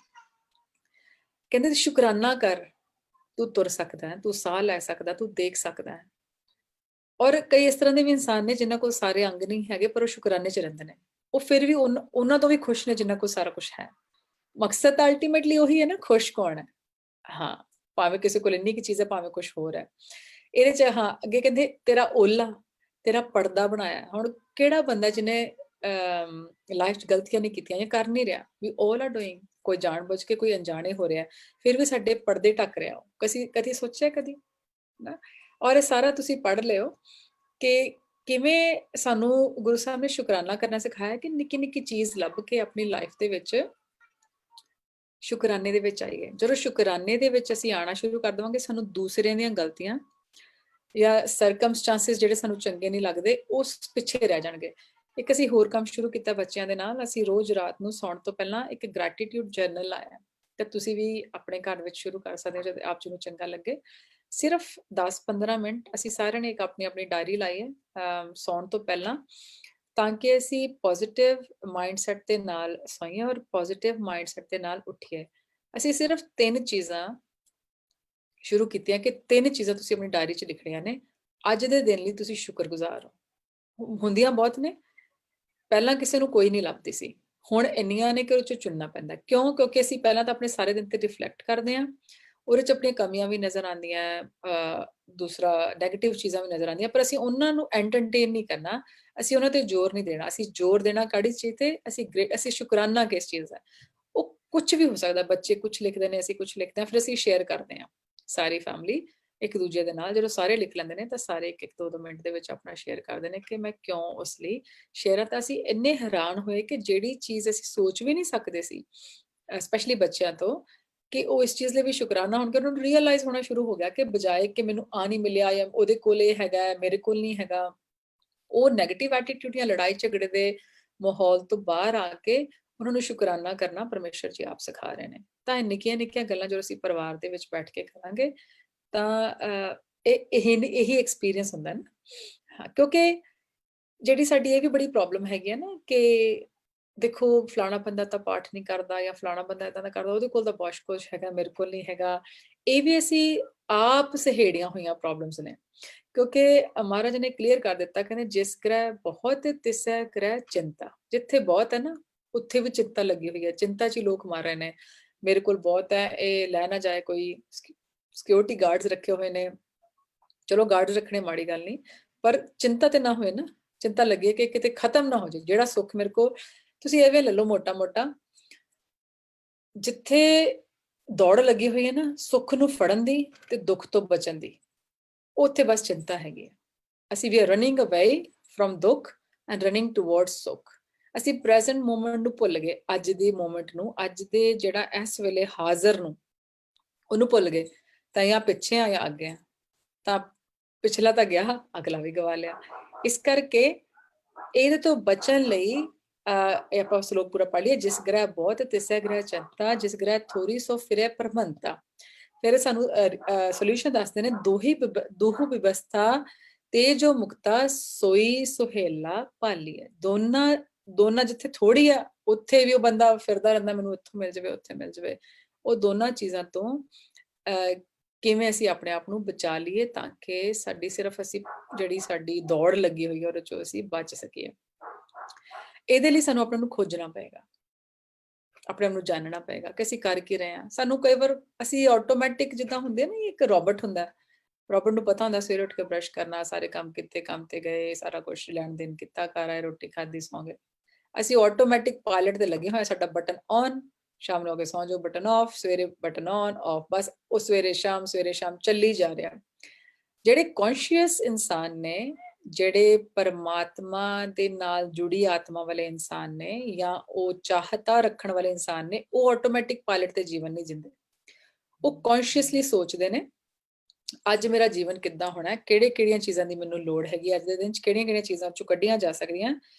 ਕਹਿੰਦੇ ਸ਼ੁਕਰਾਨਾ ਕਰ, ਤੂੰ ਤੁਰ ਸਕਦਾ ਹੈ, ਤੂੰ ਸਾਹ ਲੈ ਸਕਦਾ, ਤੂੰ ਦੇਖ ਸਕਦਾ ਹੈ। ਔਰ ਕਈ ਇਸ ਤਰ੍ਹਾਂ ਦੇ ਵੀ ਇਨਸਾਨ ਨੇ ਜਿਨ੍ਹਾਂ ਕੋਲ ਸਾਰੇ ਅੰਗ ਨਹੀਂ ਹੈਗੇ ਪਰ ਉਹ ਸ਼ੁਕਰਾਨੇ 'ਚ ਰਹਿੰਦੇ ਨੇ, ਉਹ ਫਿਰ ਵੀ ਉਹਨਾਂ ਤੋਂ ਵੀ ਖੁਸ਼ ਨੇ ਜਿਨ੍ਹਾਂ ਕੋਲ ਸਾਰਾ ਕੁਝ ਹੈ। ਮਕਸਦ ਤਾਂ ਅਲਟੀਮੇਟਲੀ ਉਹੀ ਹੈ ਨਾ, ਖੁਸ਼ ਕੌਣ ਹੈ? ਹਾਂ, ਭਾਵੇਂ ਕਿਸੇ ਕੋਲ ਇੰਨੀ ਕੀ ਚੀਜ਼ ਹੈ, ਭਾਵੇਂ ਕੁਝ ਹੋਰ ਹੈ। ਇਹਦੇ 'ਚ ਹਾਂ ਅੱਗੇ ਕਹਿੰਦੇ ਤੇਰਾ ਓਲਾ, ਤੇਰਾ ਪਰਦਾ ਬਣਾਇਆ। ਹੁਣ ਕਿਹੜਾ ਬੰਦਾ ਜਿਹਨੇ ਲਾਈਫ 'ਚ ਗਲਤੀਆਂ ਨਹੀਂ ਕੀਤੀਆਂ ਜਾਂ ਕਰ ਨਹੀਂ ਰਿਹਾ, ਵੀ ਆਲ ਆਰ ਡੂਇੰਗ, ਕੋਈ ਜਾਣ ਬੁੱਝ ਕੇ, ਕੋਈ ਅਣਜਾਣੇ ਹੋ ਰਿਹਾ, ਫਿਰ ਵੀ ਸਾਡੇ ਪਰਦੇ ਢੱਕ ਰਿਹਾ। ਕਦੀ ਸੋਚਿਆ ਕਦੀ ਨਾ? ਔਰ ਇਹ ਸਾਰਾ ਤੁਸੀਂ ਪੜ੍ਹ ਲਿਓ ਕਿ ਕਿਵੇਂ ਸਾਨੂੰ ਗੁਰੂ ਸਾਹਿਬ ਨੇ ਸ਼ੁਕਰਾਨਾ ਕਰਨਾ ਸਿਖਾਇਆ, ਕਿ ਨਿੱਕੀ ਨਿੱਕੀ ਚੀਜ਼ ਲੱਭ ਕੇ ਆਪਣੀ ਲਾਈਫ ਦੇ ਵਿੱਚ ਸ਼ੁਕਰਾਨੇ ਦੇ ਵਿੱਚ ਆਈਏ। ਜਦੋਂ ਸ਼ੁਕਰਾਨੇ ਦੇ ਵਿੱਚ ਅਸੀਂ ਆਉਣਾ ਸ਼ੁਰੂ ਕਰ ਦੇਵਾਂਗੇ, ਸਾਨੂੰ ਦੂਸਰਿਆਂ ਦੀਆਂ ਗਲਤੀਆਂ ਜਾਂ ਸਰਕਮਸਟੈਂਸਿਸ ਜਿਹੜੇ ਸਾਨੂੰ ਚੰਗੇ ਨਹੀਂ ਲੱਗਦੇ ਉਸ ਪਿੱਛੇ ਰਹਿ ਜਾਣਗੇ। ਇੱਕ ਅਸੀਂ ਹੋਰ ਕੰਮ ਸ਼ੁਰੂ ਕੀਤਾ ਬੱਚਿਆਂ ਦੇ ਨਾਲ, ਅਸੀਂ ਰੋਜ਼ ਰਾਤ ਨੂੰ ਸੌਣ ਤੋਂ ਪਹਿਲਾਂ ਇੱਕ ਗ੍ਰੈਟੀਟਿਊਡ ਜਰਨਲ ਲਾਇਆ, ਤੇ ਤੁਸੀਂ ਵੀ ਆਪਣੇ ਘਰ ਵਿੱਚ ਸ਼ੁਰੂ ਕਰ ਸਕਦੇ ਹੋ ਜਦ ਆਪ ਜੀ ਨੂੰ ਚੰਗਾ ਲੱਗੇ। ਸਿਰਫ 10-15 ਮਿੰਟ ਅਸੀਂ ਸਾਰਿਆਂ ਨੇ ਇੱਕ ਆਪਣੀ ਡਾਇਰੀ ਲਾਈ ਹੈ ਸੌਣ ਤੋਂ ਪਹਿਲਾਂ, ਤਾਂ ਕਿ ਅਸੀਂ ਪੋਜ਼ਿਟਿਵ ਮਾਈਂਡਸੈਟ ਦੇ ਨਾਲ ਸੋਈਏ ਔਰ ਪੋਜ਼ਿਟਿਵ ਮਾਈਂਡਸੈਟ ਦੇ ਨਾਲ ਉੱਠੀਏ। ਅਸੀਂ ਸਿਰਫ 3 ਚੀਜ਼ਾਂ ਸ਼ੁਰੂ ਕੀਤੀਆਂ ਕਿ 3 ਚੀਜ਼ਾਂ ਤੁਸੀਂ ਆਪਣੀ ਡਾਇਰੀ 'ਚ ਲਿਖਣੀਆਂ ਨੇ, ਅੱਜ ਦੇ ਦਿਨ ਲਈ ਤੁਸੀਂ ਸ਼ੁਕਰਗੁਜ਼ਾਰ ਹੋ। ਹੁੰਦੀਆਂ ਬਹੁਤ ਨੇ, ਪਹਿਲਾਂ ਕਿਸੇ ਨੂੰ ਕੋਈ ਨਹੀਂ ਲੱਭਦੀ ਸੀ, ਹੁਣ ਇੰਨੀਆਂ ਨੇ ਕਿ ਉਹ 'ਚੋਂ ਚੁਣਨਾ ਪੈਂਦਾ। ਕਿਉਂ? ਕਿਉਂਕਿ ਅਸੀਂ ਪਹਿਲਾਂ ਤਾਂ ਆਪਣੇ ਸਾਰੇ ਦਿਨ ਤੇ ਰਿਫਲੈਕਟ ਕਰਦੇ ਹਾਂ, ਉਹਦੇ 'ਚ ਆਪਣੀਆਂ ਕਮੀਆਂ ਵੀ ਨਜ਼ਰ ਆਉਂਦੀਆਂ, ਦੂਸਰਾ ਨੈਗੇਟਿਵ ਚੀਜ਼ਾਂ ਵੀ ਨਜ਼ਰ ਆਉਂਦੀਆਂ, ਪਰ ਅਸੀਂ ਉਹਨਾਂ ਨੂੰ ਐਂਟਰਟੇਨ ਨਹੀਂ ਕਰਨਾ, ਅਸੀਂ ਉਹਨਾਂ ਤੇ ਜ਼ੋਰ ਨਹੀਂ ਦੇਣਾ। ਅਸੀਂ ਜ਼ੋਰ ਦੇਣਾ ਕਿਹੜੀ ਚੀਜ਼ ਤੇ? ਅਸੀਂ ਸ਼ੁਕਰਾਨਾ ਕਿਸ ਚੀਜ਼ ਦਾ? ਉਹ ਕੁਝ ਵੀ ਹੋ ਸਕਦਾ, ਬੱਚੇ ਕੁਝ ਲਿਖਦੇ ਨੇ, ਅਸੀਂ ਕੁਝ ਲਿਖਦੇ ਹਾਂ, ਫਿਰ ਅਸੀਂ ਸ਼ੇਅਰ ਕਰਦੇ ਹਾਂ ਸਾਰੀ ਫੈਮਿਲੀ ਇੱਕ ਦੂਜੇ ਦੇ ਨਾਲ। ਜਦੋਂ ਸਾਰੇ ਲਿਖ ਲੈਂਦੇ ਨੇ ਤਾਂ ਸਾਰੇ 1-2 ਮਿੰਟ ਦੇ ਵਿੱਚ ਆਪਣਾ ਸ਼ੇਅਰ ਕਰਦੇ ਨੇ ਕਿ ਮੈਂ ਕਿਉਂ ਉਸ ਲਈ ਸ਼ੇਅਰ। ਤਾਂ ਅਸੀਂ ਇੰਨੇ ਹੈਰਾਨ ਹੋਏ ਕਿ ਜਿਹੜੀ ਚੀਜ਼ ਅਸੀਂ ਸੋਚ ਵੀ ਨਹੀਂ ਸਕਦੇ ਸੀ, ਸਪੈਸ਼ਲੀ ਬੱਚਿਆਂ ਤੋਂ, ਕਿ ਉਹ ਇਸ ਚੀਜ਼ ਲਈ ਵੀ ਸ਼ੁਕਰਾਨਾ ਹੋਣ, ਕਿ ਉਹਨਾਂ ਨੂੰ ਰੀਅਲਾਈਜ਼ ਹੋਣਾ ਸ਼ੁਰੂ ਹੋ ਗਿਆ ਕਿ ਬਜਾਏ ਕਿ ਮੈਨੂੰ ਆ ਨਹੀਂ ਮਿਲਿਆ ਜਾਂ ਉਹਦੇ ਕੋਲ ਇਹ ਹੈਗਾ ਮੇਰੇ ਕੋਲ ਨਹੀਂ ਹੈਗਾ, ਉਹ ਨੈਗੇਟਿਵ ਐਟੀਟਿਊਡ ਜਾਂ ਲੜਾਈ ਝਗੜੇ ਦੇ ਮਾਹੌਲ ਤੋਂ ਬਾਹਰ ਆ ਕੇ ਉਹਨਾਂ ਨੂੰ ਸ਼ੁਕਰਾਨਾ ਕਰਨਾ ਪਰਮੇਸ਼ਰ ਜੀ ਆਪ ਸਿਖਾ ਰਹੇ ਨੇ। ਤਾਂ ਇਹ ਨਿੱਕੀਆਂ ਗੱਲਾਂ ਜੋ ਅਸੀਂ ਪਰਿਵਾਰ ਦੇ ਵਿੱਚ ਬੈਠ ਕੇ ਕਰਾਂਗੇ ਤਾਂ ਇਹੀ ਐਕਸਪੀਰੀਅੰਸ ਹੁੰਦਾ ਨਾ। ਹਾਂ, ਕਿਉਂਕਿ ਜਿਹੜੀ ਸਾਡੀ ਇਹ ਵੀ ਬੜੀ ਪ੍ਰੋਬਲਮ ਹੈਗੀ ਹੈ ਨਾ ਕਿ ਦੇਖੋ ਫਲਾਣਾ ਬੰਦਾ ਤਾਂ ਪਾਠ ਨਹੀਂ ਕਰਦਾ ਜਾਂ ਫਲਾਣਾ ਬੰਦਾ ਏਦਾਂ ਦਾ ਕਰਦਾ, ਉਹਦੇ ਕੋਲ ਤਾਂ ਬਹੁਤ ਕੁਝ ਹੈਗਾ, ਮੇਰੇ ਕੋਲ ਨਹੀਂ ਹੈਗਾ। ਇਹ ਵੀ ਅਸੀਂ ਆਪ ਸਹੇੜੀਆਂ ਹੋਈਆਂ ਪ੍ਰੋਬਲਮਸ ਨੇ, ਕਿਉਂਕਿ ਮਹਾਰਾਜ ਨੇ ਕਲੀਅਰ ਕਰ ਦਿੱਤਾ, ਕਹਿੰਦੇ ਜਿਸ ਗ੍ਰਹਿ ਬਹੁਤ ਤਿਸੈ ਗ੍ਰਹਿ ਚਿੰਤਾ। ਜਿੱਥੇ ਬਹੁਤ ਹੈ ਨਾ ਉੱਥੇ ਵੀ ਚਿੰਤਾ ਲੱਗੀ ਹੋਈ ਹੈ, ਚਿੰਤਾ 'ਚ ਹੀ ਲੋਕ ਮਰ ਰਹੇ ਨੇ। ਮੇਰੇ ਕੋਲ ਬਹੁਤ ਹੈ, ਇਹ ਲੈ ਨਾ ਜਾਏ ਕੋਈ, ਸਿਕਿਉਰਿਟੀ ਗਾਰਡਸ ਰੱਖੇ ਹੋਏ ਨੇ, ਚਲੋ ਗਾਰਡਸ ਰੱਖਣੇ ਮਾੜੀ ਗੱਲ ਨਹੀਂ, ਪਰ ਚਿੰਤਾ ਤੇ ਨਾ ਹੋਏ ਨਾ, ਚਿੰਤਾ ਲੱਗੇ ਕਿ ਕਿਤੇ ਖਤਮ ਨਾ ਹੋ ਜਾਏ ਜਿਹੜਾ ਸੁੱਖ ਮੇਰੇ ਕੋਲ। ਤੁਸੀਂ ਐਵੇਂ ਲੈ ਲਓ ਮੋਟਾ ਜਿੱਥੇ ਦੌੜ ਲੱਗੀ ਹੋਈ ਹੈ ਨਾ ਸੁੱਖ ਨੂੰ ਫੜਨ ਦੀ ਤੇ ਦੁੱਖ ਤੋਂ ਬਚਣ ਦੀ, ਉੱਥੇ ਬਸ ਚਿੰਤਾ ਹੈਗੀ ਹੈ। ਅਸੀਂ we are running away from dukh and running towards sukh. ਅਸੀਂ ਪ੍ਰੈਜ਼ੈਂਟ ਮੂਮੈਂਟ ਨੂੰ ਭੁੱਲ ਗਏ, ਅੱਜ ਦੇ ਮੂਮੈਂਟ ਨੂੰ, ਅੱਜ ਦੇ ਜਿਹੜਾ ਇਸ ਵੇਲੇ ਹਾਜ਼ਰ ਨੂੰ, ਉਹਨੂੰ ਭੁੱਲ ਗਏ। ਤਾਂ ਜਾਂ ਪਿੱਛੇ ਆ ਜਾਂ ਅੱਗੇ ਆ, ਤਾਂ ਪਿਛਲਾ ਤਾਂ ਗਿਆ, ਅਗਲਾ ਵੀ ਗਵਾ ਲਿਆ। ਇਸ ਕਰਕੇ ਇਹਦੇ ਤੋਂ ਬਚਣ ਲਈ ਇਹ ਆਪਾਂ ਸ਼ਲੋਕ ਪੂਰਾ ਪੜ੍ਹ ਲਈਏ। ਜਿਸ ਗ੍ਰਹਿ ਬਹੁਤ ਤਿਸੈ ਗ੍ਰਹਿ ਚਿੰਤਾ, ਜਿਸ ਗ੍ਰਹਿ ਥੋੜੀ ਸੋ ਫਿਰੈ ਪ੍ਰਮੰਤਾ। ਫਿਰ ਸਾਨੂੰ ਸੋਲੂਸ਼ਨ ਦੱਸਦੇ ਨੇ, ਦੋਹੂ ਵਿਵਸਥਾ ਤੇ ਜੋ ਮੁਕਤਾ ਸੋਈ ਸੁਹੇਲਾ ਭਾਲੀਐ। ਦੋਨਾਂ ਜਿੱਥੇ ਥੋੜੀ ਆ ਉੱਥੇ ਵੀ ਉਹ ਬੰਦਾ ਫਿਰਦਾ ਰਹਿੰਦਾ, ਮੈਨੂੰ ਇੱਥੋਂ ਮਿਲ ਜਾਵੇ ਉੱਥੇ ਮਿਲ ਜਾਵੇ। ਉਹ ਦੋਨਾਂ ਚੀਜ਼ਾਂ ਤੋਂ ਕਿਵੇਂ ਅਸੀਂ ਆਪਣੇ ਆਪ ਨੂੰ ਬਚਾ ਲਈਏ ਤਾਂ ਕਿ ਅਸੀਂ ਜਿਹੜੀ ਸਾਡੀ ਦੌੜ ਲੱਗੀ ਹੋਈ ਹੈ ਉਹਦੇ ਚੋਂ ਅਸੀਂ ਬਚ ਸਕੀਏ। ਇਹਦੇ ਲਈ ਸਾਨੂੰ ਆਪਣੇ ਨੂੰ ਖੋਜਣਾ ਪਏਗਾ, ਆਪਣੇ ਆਪ ਨੂੰ ਜਾਣਨਾ ਪਏਗਾ ਕਿ ਅਸੀਂ ਕਰ ਕੀ ਰਹੇ ਹਾਂ। ਸਾਨੂੰ ਕਈ ਵਾਰ ਅਸੀਂ ਆਟੋਮੈਟਿਕ ਜਿੱਦਾਂ ਹੁੰਦੇ ਨਾ, ਇੱਕ ਰੋਬੋਟ ਹੁੰਦਾ, ਰੋਬਰਟ ਨੂੰ ਪਤਾ ਹੁੰਦਾ ਸਵੇਰੇ ਉੱਠ ਕੇ ਬ੍ਰਸ਼ ਕਰਨਾ, ਸਾਰੇ ਕੰਮ ਕੀਤੇ, ਕੰਮ ਤੇ ਗਏ, ਸਾਰਾ ਕੁਝ ਲੈਣ ਦੇਣ ਕੀਤਾ, ਘਰ ਆਏ, ਰੋਟੀ ਖਾਧੀ, ਸੌਂ ਗਏ। ਅਸੀਂ ਆਟੋਮੈਟਿਕ ਪਾਇਲਟ ਤੇ ਲੱਗੇ ਹੋਏ, ਸਾਡਾ ਬਟਨ ਔਨ, ਸ਼ਾਮ ਨੂੰ ਹੋ ਕੇ ਸੌਂ ਜਾਓ, ਬਟਨ ਆਫ, ਸਵੇਰੇ ਬਟਨ ਔਨ ਆਫ, ਬਸ ਉਹ ਸਵੇਰੇ ਸ਼ਾਮ ਚੱਲੀ ਜਾ ਰਿਹਾ। ਜਿਹੜੇ ਕੌਨਸ਼ੀਅਸ ਇਨਸਾਨ ਨੇ, ਜਿਹੜੇ ਪਰਮਾਤਮਾ ਦੇ ਨਾਲ ਜੁੜੀ ਆਤਮਾ ਵਾਲੇ ਇਨਸਾਨ ਨੇ, ਜਾਂ ਉਹ ਚਾਹਤਾ ਰੱਖਣ ਵਾਲੇ ਇਨਸਾਨ ਨੇ, ਉਹ ਆਟੋਮੈਟਿਕ ਪਾਇਲਟ ਤੇ ਜੀਵਨ ਨਹੀਂ ਜਿੰਦੇ। ਉਹ ਕੌਨਸ਼ੀਅਸਲੀ ਸੋਚਦੇ ਨੇ ਅੱਜ ਮੇਰਾ ਜੀਵਨ ਕਿੱਦਾਂ ਹੋਣਾ ਹੈ, ਕਿਹੜੀਆਂ ਚੀਜ਼ਾਂ ਦੀ ਮੈਨੂੰ ਲੋੜ ਹੈਗੀ, ਅੱਜ ਦੇ ਦਿਨ 'ਚ ਕਿਹੜੀਆਂ ਚੀਜ਼ਾਂ ਚੋਂ ਕੱਢੀਆਂ ਜਾ ਸਕਦੀਆਂ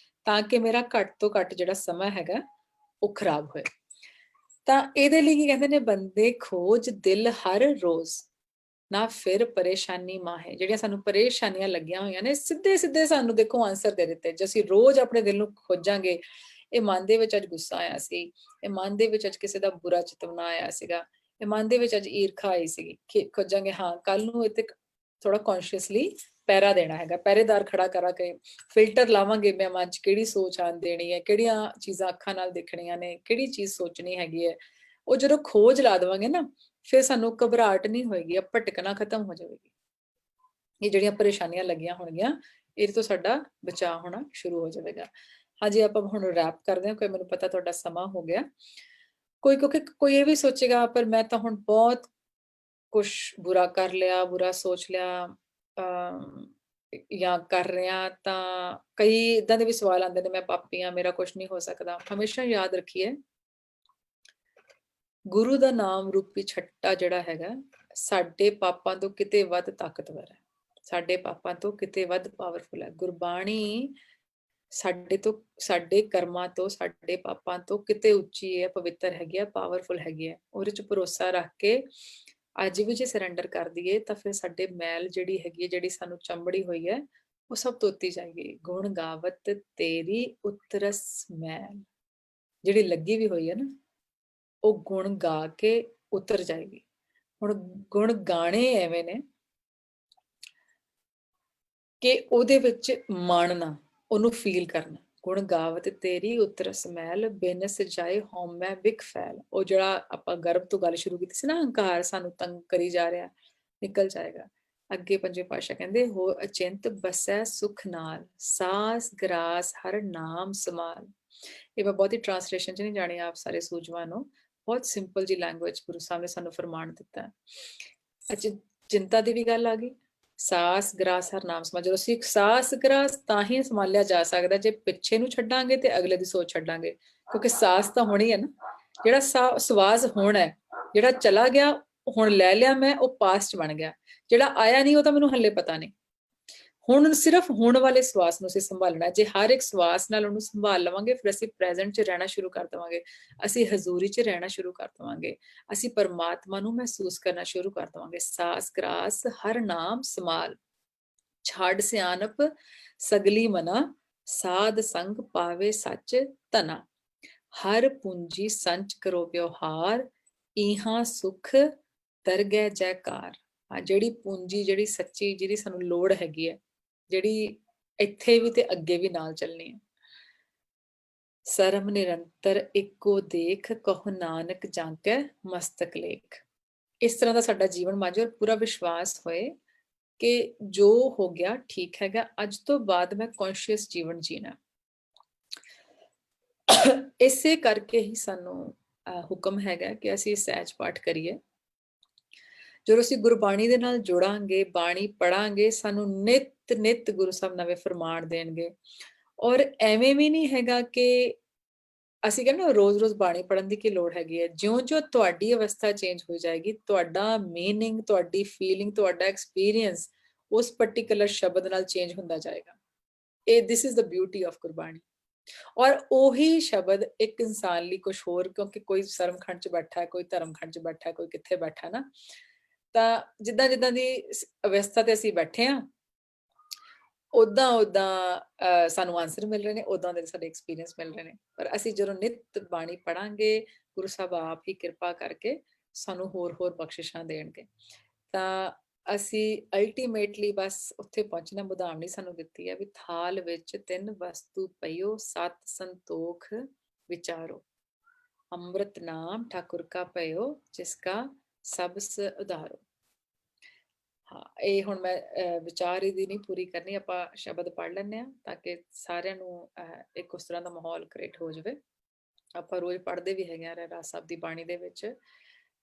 ਤਾਂ ਕਿ ਮੇਰਾ ਘੱਟ ਤੋਂ ਘੱਟ ਜਿਹੜਾ ਸਮਾਂ ਹੈਗਾ ਉਹ ਖਰਾਬ ਹੋਏ। ਤਾਂ ਇਹਦੇ ਲਈ ਕੀ ਕਹਿੰਦੇ ਨੇ, ਬੰਦੇ ਖੋਜ ਦਿਲ ਹਰ ਰੋਜ਼ ਨਾ ਫਿਰ ਪਰੇਸ਼ਾਨੀ ਮਾਹੇ। ਜਿਹੜੀਆਂ ਸਾਨੂੰ ਪਰੇਸ਼ਾਨੀਆਂ ਲੱਗੀਆਂ ਹੋਈਆਂ ਨੇ, ਸਿੱਧੇ ਸਾਨੂੰ ਦੇਖੋ ਆਨਸਰ ਦੇ ਦਿੱਤੇ। ਜੇ ਅਸੀਂ ਰੋਜ਼ ਆਪਣੇ ਦਿਲ ਨੂੰ ਖੋਜਾਂਗੇ, ਇਹ ਮਨ ਦੇ ਵਿੱਚ ਅੱਜ ਗੁੱਸਾ ਆਇਆ ਸੀ, ਇਹ ਮਨ ਦੇ ਵਿੱਚ ਅੱਜ ਕਿਸੇ ਦਾ ਬੁਰਾ ਚਿਤਵਨਾ ਆਇਆ ਸੀਗਾ, ਇਹ ਮਨ ਦੇ ਵਿੱਚ ਅੱਜ ਈਰਖਾ ਆਈ ਸੀਗੀ, ਖੋਜਾਂਗੇ ਹਾਂ ਕੱਲ ਨੂੰ ਇਹ ਤੇ ਥੋੜਾ ਕੌਨਸ਼ੀਅਸਲੀ ਪਹਿਰਾ ਦੇਣਾ ਹੈਗਾ, ਪਹਿਰੇਦਾਰ ਖੜਾ ਕਰਾ ਕੇ ਫਿਲਟਰ ਲਾਵਾਂਗੇ, ਮੈਂ ਮਨ 'ਚ ਕਿਹੜੀ ਸੋਚ ਆਣ ਦੇਣੀ ਹੈ, ਕਿਹੜੀਆਂ ਚੀਜ਼ਾਂ ਅੱਖਾਂ ਨਾਲ ਦੇਖਣੀਆਂ ਨੇ, ਕਿਹੜੀ ਚੀਜ਼ ਸੋਚਣੀ ਹੈਗੀ ਹੈ। ਉਹ ਜਦੋਂ ਖੋਜ ਲਾ ਦੇਵਾਂਗੇ ਨਾ, ਫਿਰ ਸਾਨੂੰ ਘਬਰਾਹਟ ਨਹੀਂ ਹੋਏਗੀ, ਭਟਕਣਾ ਖਤਮ ਹੋ ਜਾਵੇਗੀ। ਇਹ ਜਿਹੜੀਆਂ ਪਰੇਸ਼ਾਨੀਆਂ ਲੱਗੀਆਂ ਹੋਣਗੀਆਂ, ਇਹਦੇ ਤੋਂ ਸਾਡਾ ਬਚਾਅ ਹੋਣਾ ਸ਼ੁਰੂ ਹੋ ਜਾਵੇਗਾ। ਹਾਂਜੀ, ਆਪਾਂ ਹੁਣ ਰੈਪ ਕਰਦੇ ਹਾਂ, ਕਿਉਂਕਿ ਮੈਨੂੰ ਪਤਾ ਤੁਹਾਡਾ ਸਮਾਂ ਹੋ ਗਿਆ। ਕਿਉਂਕਿ ਕੋਈ ਇਹ ਵੀ ਸੋਚੇਗਾ ਪਰ ਮੈਂ ਤਾਂ ਹੁਣ ਬਹੁਤ ਕੁਛ ਬੁਰਾ ਕਰ ਲਿਆ, ਬੁਰਾ ਸੋਚ ਲਿਆ ਜਾਂ ਕਰ ਰਿਹਾ, ਤਾਂ ਕਈ ਇਦਾਂ ਦੇ ਵੀ ਸਵਾਲ ਆਉਂਦੇ ਨੇ, ਮੈਂ ਪਾਪੀ ਹਾਂ, ਮੇਰਾ ਕੁਛ ਨਹੀਂ ਹੋ ਸਕਦਾ। ਹਮੇਸ਼ਾ ਯਾਦ ਰੱਖੀਏ, ਗੁਰੂ ਦਾ ਨਾਮ ਰੂਪੀ ਛੱਟਾ ਜਿਹੜਾ ਹੈਗਾ, ਸਾਡੇ ਪਾਪਾਂ ਤੋਂ ਕਿਤੇ ਵੱਧ ਤਾਕਤਵਰ ਹੈ, ਸਾਡੇ ਪਾਪਾਂ ਤੋਂ ਕਿਤੇ ਵੱਧ ਪਾਵਰਫੁਲ ਹੈ। ਗੁਰਬਾਣੀ ਸਾਡੇ ਕਰਮਾਂ ਤੋਂ, ਸਾਡੇ ਪਾਪਾਂ ਤੋਂ ਕਿਤੇ ਉੱਚੀ ਹੈ, ਪਵਿੱਤਰ ਹੈਗੀ ਹੈ, ਪਾਵਰਫੁਲ ਹੈਗੀ ਹੈ। ਉਹਦੇ 'ਚ ਭਰੋਸਾ ਰੱਖ ਕੇ ਅੱਜ ਵੀ ਜੇ ਸਰੈਂਡਰ ਕਰ ਦਈਏ ਤਾਂ ਫਿਰ ਸਾਡੇ ਮੈਲ ਜਿਹੜੀ ਹੈਗੀ ਹੈ, ਜਿਹੜੀ ਸਾਨੂੰ ਚੰਬੜੀ ਹੋਈ ਹੈ, ਉਹ ਸਭ ਧੋਤੀ ਜਾਏਗੀ। ਗੁਣ ਗਾਵਤ ਤੇਰੀ ਉਤਰਸ ਮੈਲ, ਜਿਹੜੀ ਲੱਗੀ ਵੀ ਹੋਈ ਹੈ ਨਾ, ਉਹ ਗੁਣ ਗਾ ਕੇ ਉਤਰ ਜਾਏਗੀ। ਹੁਣ ਗੁਣ ਗਾਣੇ ਐਵੇਂ ਨੇ ਕਿ ਉਹਦੇ ਵਿੱਚ ਮਾਣਨਾ, ਉਹਨੂੰ ਫੀਲ ਕਰਨਾ। ਗੁਣ ਗਾਵਤ ਤੇਰੀ ਉਤਰਸ ਮੈਲ, ਬਿਨ ਸਜਾਏ ਹਉਮੈ ਬਿਖ ਫੈਲ। ਉਹ ਜਿਹੜਾ ਆਪਾਂ ਗਰਭ ਤੋਂ ਗੱਲ ਸ਼ੁਰੂ ਕੀਤੀ ਸੀ ਨਾ, ਹੰਕਾਰ ਸਾਨੂੰ ਤੰਗ ਕਰੀ ਜਾ ਰਿਹਾ, ਨਿਕਲ ਜਾਏਗਾ। ਅੱਗੇ ਪੰਜਵੇਂ ਪਾਤਸ਼ਾਹ ਕਹਿੰਦੇ, ਹੋ ਅਚਿੰਤ ਬਸੈ ਸੁਖ ਨਾਲ, ਸਾਸ ਗਰਾਸ ਹਰ ਨਾਮ ਸਮਾਲ। ਇਹ ਮੈਂ ਬਹੁਤੀ ਟ੍ਰਾਂਸਲੇਸ਼ਨ 'ਚ ਨਹੀਂ ਜਾਣੀ, ਆਪ ਸਾਰੇ ਸੂਝਵਾਨ ਨੂੰ, ਬਹੁਤ ਸਿੰਪਲ ਜੀ ਲੈਂਗੁਏਜ ਗੁਰੂ ਸਾਹਿਬ ਨੇ ਸਾਨੂੰ ਫਰਮਾਨ ਦਿੱਤਾ। ਚਿੰਤਾ ਦੀ ਵੀ ਗੱਲ ਆ ਗਈ, ਸਾਸ ਗਰਾਸ ਹਰ ਨਾਮ ਸਮਾਲ। ਜਦੋਂ ਅਸੀਂ ਸਾਸ ਗਰਾਸ ਤਾਂ ਹੀ ਸੰਭਾਲਿਆ ਜਾ ਸਕਦਾ ਜੇ ਪਿੱਛੇ ਨੂੰ ਛੱਡਾਂਗੇ ਤੇ ਅਗਲੇ ਦੀ ਸੋਚ ਛੱਡਾਂਗੇ, ਕਿਉਂਕਿ ਸਾਸ ਤਾਂ ਹੋਣੀ ਹੈ ਨਾ। ਜਿਹੜਾ ਸਵਾਸ ਹੋਣਾ ਹੈ, ਜਿਹੜਾ ਚਲਾ ਗਿਆ ਹੁਣ ਲੈ ਲਿਆ ਮੈਂ, ਉਹ ਪਾਸਟ ਬਣ ਗਿਆ। ਜਿਹੜਾ ਆਇਆ ਨਹੀਂ ਉਹ ਤਾਂ ਮੈਨੂੰ ਹੱਲੇ ਪਤਾ ਨਹੀਂ। ਹੁਣ ਸਿਰਫ ਹੁਣ ਵਾਲੇ ਸਵਾਸ ਨੂੰ ਅਸੀਂ ਸੰਭਾਲਣਾ। ਜੇ ਹਰ ਇੱਕ ਸਵਾਸ ਨਾਲ ਉਹਨੂੰ ਸੰਭਾਲ ਲਵਾਂਗੇ, ਫਿਰ ਅਸੀਂ ਪ੍ਰੈਜ਼ੈਂਟ 'ਚ ਰਹਿਣਾ ਸ਼ੁਰੂ ਕਰ ਦੇਵਾਂਗੇ, ਅਸੀਂ ਹਜ਼ੂਰੀ 'ਚ ਰਹਿਣਾ ਸ਼ੁਰੂ ਕਰ ਦੇਵਾਂਗੇ, ਅਸੀਂ ਪਰਮਾਤਮਾ ਨੂੰ ਮਹਿਸੂਸ ਕਰਨਾ ਸ਼ੁਰੂ ਕਰ ਦੇਵਾਂਗੇ। ਸਾਸ ਗਰਾਸ ਹਰ ਨਾਮ ਸਮਾਲ, ਛਾੜ ਸਿਆਣਪ ਸਗਲੀ ਮਨਾ, ਸਾਧ ਸੰਗ ਪਾਵੇ ਸੱਚ ਧਨਾ। ਹਰ ਪੂੰਜੀ ਸੰਚ ਕਰੋ ਵਿਵਹਾਰ, ਇਹਾਂ ਸੁਖ ਦਰਗਹਿ ਜੈਕਾਰ। ਜਿਹੜੀ ਪੂੰਜੀ, ਜਿਹੜੀ ਸੱਚੀ, ਜਿਹਦੀ ਸਾਨੂੰ ਲੋੜ ਹੈਗੀ ਹੈ, ਜਿਹੜੀ ਇੱਥੇ ਵੀ ਤੇ ਅੱਗੇ ਵੀ ਨਾਲ ਚੱਲਣੀ ਹੈ। ਸਰਮ ਨਿਰੰਤਰ ਇੱਕੋ ਦੇਖ, ਕਹੋ ਨਾਨਕ ਜਾਂਕੈ ਮਸਤਕ ਲੇਖ। ਇਸ ਤਰ੍ਹਾਂ ਦਾ ਸਾਡਾ ਜੀਵਨ ਮਾਝੇ, ਔਰ ਪੂਰਾ ਵਿਸ਼ਵਾਸ ਹੋਏ ਕਿ ਜੋ ਹੋ ਗਿਆ ਠੀਕ ਹੈਗਾ, ਅੱਜ ਤੋਂ ਬਾਅਦ ਮੈਂ ਕੌਨਸ਼ੀਅਸ ਜੀਵਨ ਜੀਣਾ। ਇਸੇ ਕਰਕੇ ਹੀ ਸਾਨੂੰ ਹੁਕਮ ਹੈਗਾ ਕਿ ਅਸੀਂ ਸਹਿਜ ਪਾਠ ਕਰੀਏ। ਜਦੋਂ ਅਸੀਂ ਗੁਰਬਾਣੀ ਦੇ ਨਾਲ ਜੁੜਾਂਗੇ, ਬਾਣੀ ਪੜਾਂਗੇ, ਸਾਨੂੰ ਨਿਤ ਗੁਰੂ ਸਾਹਿਬ ਨਵੇਂ ਫਰਮਾਨ ਦੇਣਗੇ। ਔਰ ਐਵੇਂ ਵੀ ਨਹੀਂ ਹੈਗਾ ਕਿ ਅਸੀਂ ਕਹਿੰਦੇ ਰੋਜ਼ ਬਾਣੀ ਪੜਨ ਦੀ ਕੀ ਲੋੜ ਹੈਗੀ ਹੈ। ਜਿਉਂ ਤੁਹਾਡੀ ਅਵਸਥਾ ਚੇਂਜ ਹੋ ਜਾਏਗੀ, ਤੁਹਾਡਾ ਮੀਨਿੰਗ, ਤੁਹਾਡੀ ਫੀਲਿੰਗ, ਤੁਹਾਡਾ ਐਕਸਪੀਰੀਅੰਸ ਉਸ ਪਾਰਟਿਕੂਲਰ ਸ਼ਬਦ ਨਾਲ ਚੇਂਜ ਹੁੰਦਾ ਜਾਏਗਾ। This is the beauty of Gurbani. ਔਰ ਉਹੀ ਸ਼ਬਦ ਇੱਕ ਇਨਸਾਨ ਲਈ ਕੁਝ ਹੋਰ, ਕਿਉਂਕਿ ਕੋਈ ਸਰਮਖੰਡ 'ਚ ਬੈਠਾ ਹੈ, ਕੋਈ ਧਰਮਖੰਡ 'ਚ ਬੈਠਾ ਹੈ, ਕੋਈ ਕਿੱਥੇ ਬੈਠਾ ਨਾ, ਤਾਂ ਜਿੱਦਾਂ ਦੀ ਅਵਸਥਾ ਤੇ ਅਸੀਂ ਬੈਠੇ ਹਾਂ, ਉਦਾਂ ਸਾਨੂੰ ਆਨਸਰ ਮਿਲ ਰਹੇ ਨੇ, ਉਦਾਂ ਦੇ ਸਾਡੇ ਐਕਸਪੀਰੀਅੰਸ ਮਿਲ ਰਹੇ ਨੇ। ਪਰ ਅਸੀਂ ਜਦੋਂ ਨਿਤ ਬਾਣੀ ਪੜਾਂਗੇ, ਗੁਰੂ ਸਾਹਿਬ ਆਪ ਹੀ ਕਿਰਪਾ ਕਰਕੇ ਸਾਨੂੰ ਹੋਰ ਬਖਸ਼ਿਸ਼ਾਂ ਦੇਣਗੇ। ਤਾਂ ਅਸੀਂ ਅਲਟੀਮੇਟਲੀ ਬਸ ਉੱਥੇ ਪਹੁੰਚਣਾ। ਮੁਦਾਮਣੀ ਸਾਨੂੰ ਦਿੱਤੀ ਹੈ ਵੀ ਥਾਲ ਵਿੱਚ 3 ਵਸਤੂ ਪਈਓ, 7 ਸੰਤੋਖ ਵਿਚਾਰੋ, ਅੰਮ੍ਰਿਤ ਨਾਮ ਠਾਕੁਰ ਕਾ ਪਇਓ, ਜਿਸ ਕਾ ਸਬਸ ਉਧਾਰੋ। ਹਾਂ, ਇਹ ਹੁਣ ਮੈਂ ਵਿਚਾਰ ਇਹਦੀ ਨਹੀਂ ਪੂਰੀ ਕਰਨੀ, ਆਪਾਂ ਸ਼ਬਦ ਪੜ੍ਹ ਲੈਂਦੇ ਹਾਂ ਤਾਂ ਕਿ ਸਾਰਿਆਂ ਨੂੰ ਇੱਕ ਉਸ ਤਰ੍ਹਾਂ ਦਾ ਮਾਹੌਲ ਕ੍ਰੀਏਟ ਹੋ ਜਾਵੇ। ਆਪਾਂ ਰੋਜ਼ ਪੜ੍ਹਦੇ ਵੀ ਹੈਗੇ ਆ ਰਹਿਰਾਸ ਸਾਹਿਬ ਦੀ ਬਾਣੀ ਦੇ ਵਿੱਚ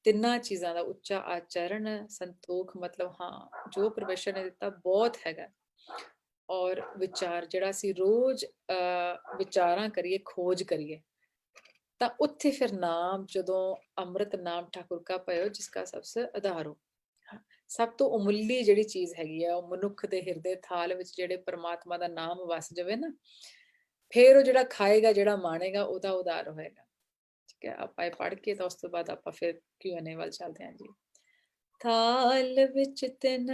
ਤਿੰਨਾਂ ਚੀਜ਼ਾਂ ਦਾ ਉੱਚਾ ਆਚਰਣ, ਸੰਤੋਖ, ਮਤਲਬ ਹਾਂ ਜੋ ਪਰਮੇਸ਼ਰ ਨੇ ਦਿੱਤਾ ਬਹੁਤ ਹੈਗਾ, ਔਰ ਵਿਚਾਰ ਜਿਹੜਾ ਅਸੀਂ ਰੋਜ਼ ਵਿਚਾਰਾਂ ਕਰੀਏ, ਖੋਜ ਕਰੀਏ, ਤਾਂ ਉੱਥੇ ਫਿਰ ਨਾਮ, ਜਦੋਂ ਅੰਮ੍ਰਿਤ ਨਾਮ ਠਾਕੁਰ ਕਾ ਪਇਓ ਜਿਸਕਾ ਸਬਸੇ ਆਧਾਰ ਹੋ, ਸਭ ਤੋਂ ਅਮੁੱਲੀ ਜਿਹੜੀ ਚੀਜ਼ ਹੈਗੀ ਆ, ਉਹ ਮਨੁੱਖ ਦੇ ਹਿਰਦੇ ਥਾਲ ਵਿੱਚ ਜਿਹੜੇ ਪਰਮਾਤਮਾ ਦਾ ਨਾਮ ਵਸ ਜਾਵੇ ਨਾ, ਫਿਰ ਉਹ ਜਿਹੜਾ ਖਾਏਗਾ, ਜਿਹੜਾ ਮਾਣੇਗਾ, ਉਹਦਾ ਉਦਾਰ ਹੋਏਗਾ। ਠੀਕ ਹੈ, ਆਪਾਂ ਇਹ ਪੜ੍ਹ ਕੇ ਤਾਂ ਉਸ ਤੋਂ ਬਾਅਦ ਆਪਾਂ ਫਿਰ Q&A ਵੱਲ ਚੱਲਦੇ ਹਾਂ ਜੀ। ਥਾਲ ਵਿੱਚ ਤਿਨ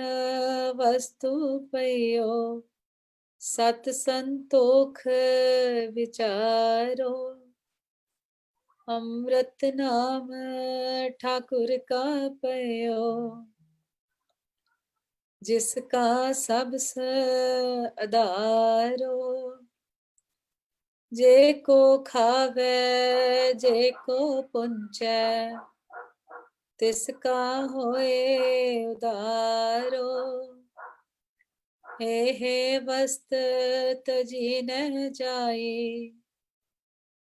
ਵਸਤੂ ਪਈਓ, ਸਤ ਸੰਤੋਖ ਵਿਚਾਰੋ, ਅੰਮ੍ਰਿਤ ਨਾਮ ਠਾकुर का पयो, जिसका सबस आधारो, जे को खावे जे को पुंचै, तिसका होए उदारो, हे वस्त तजी न जाई,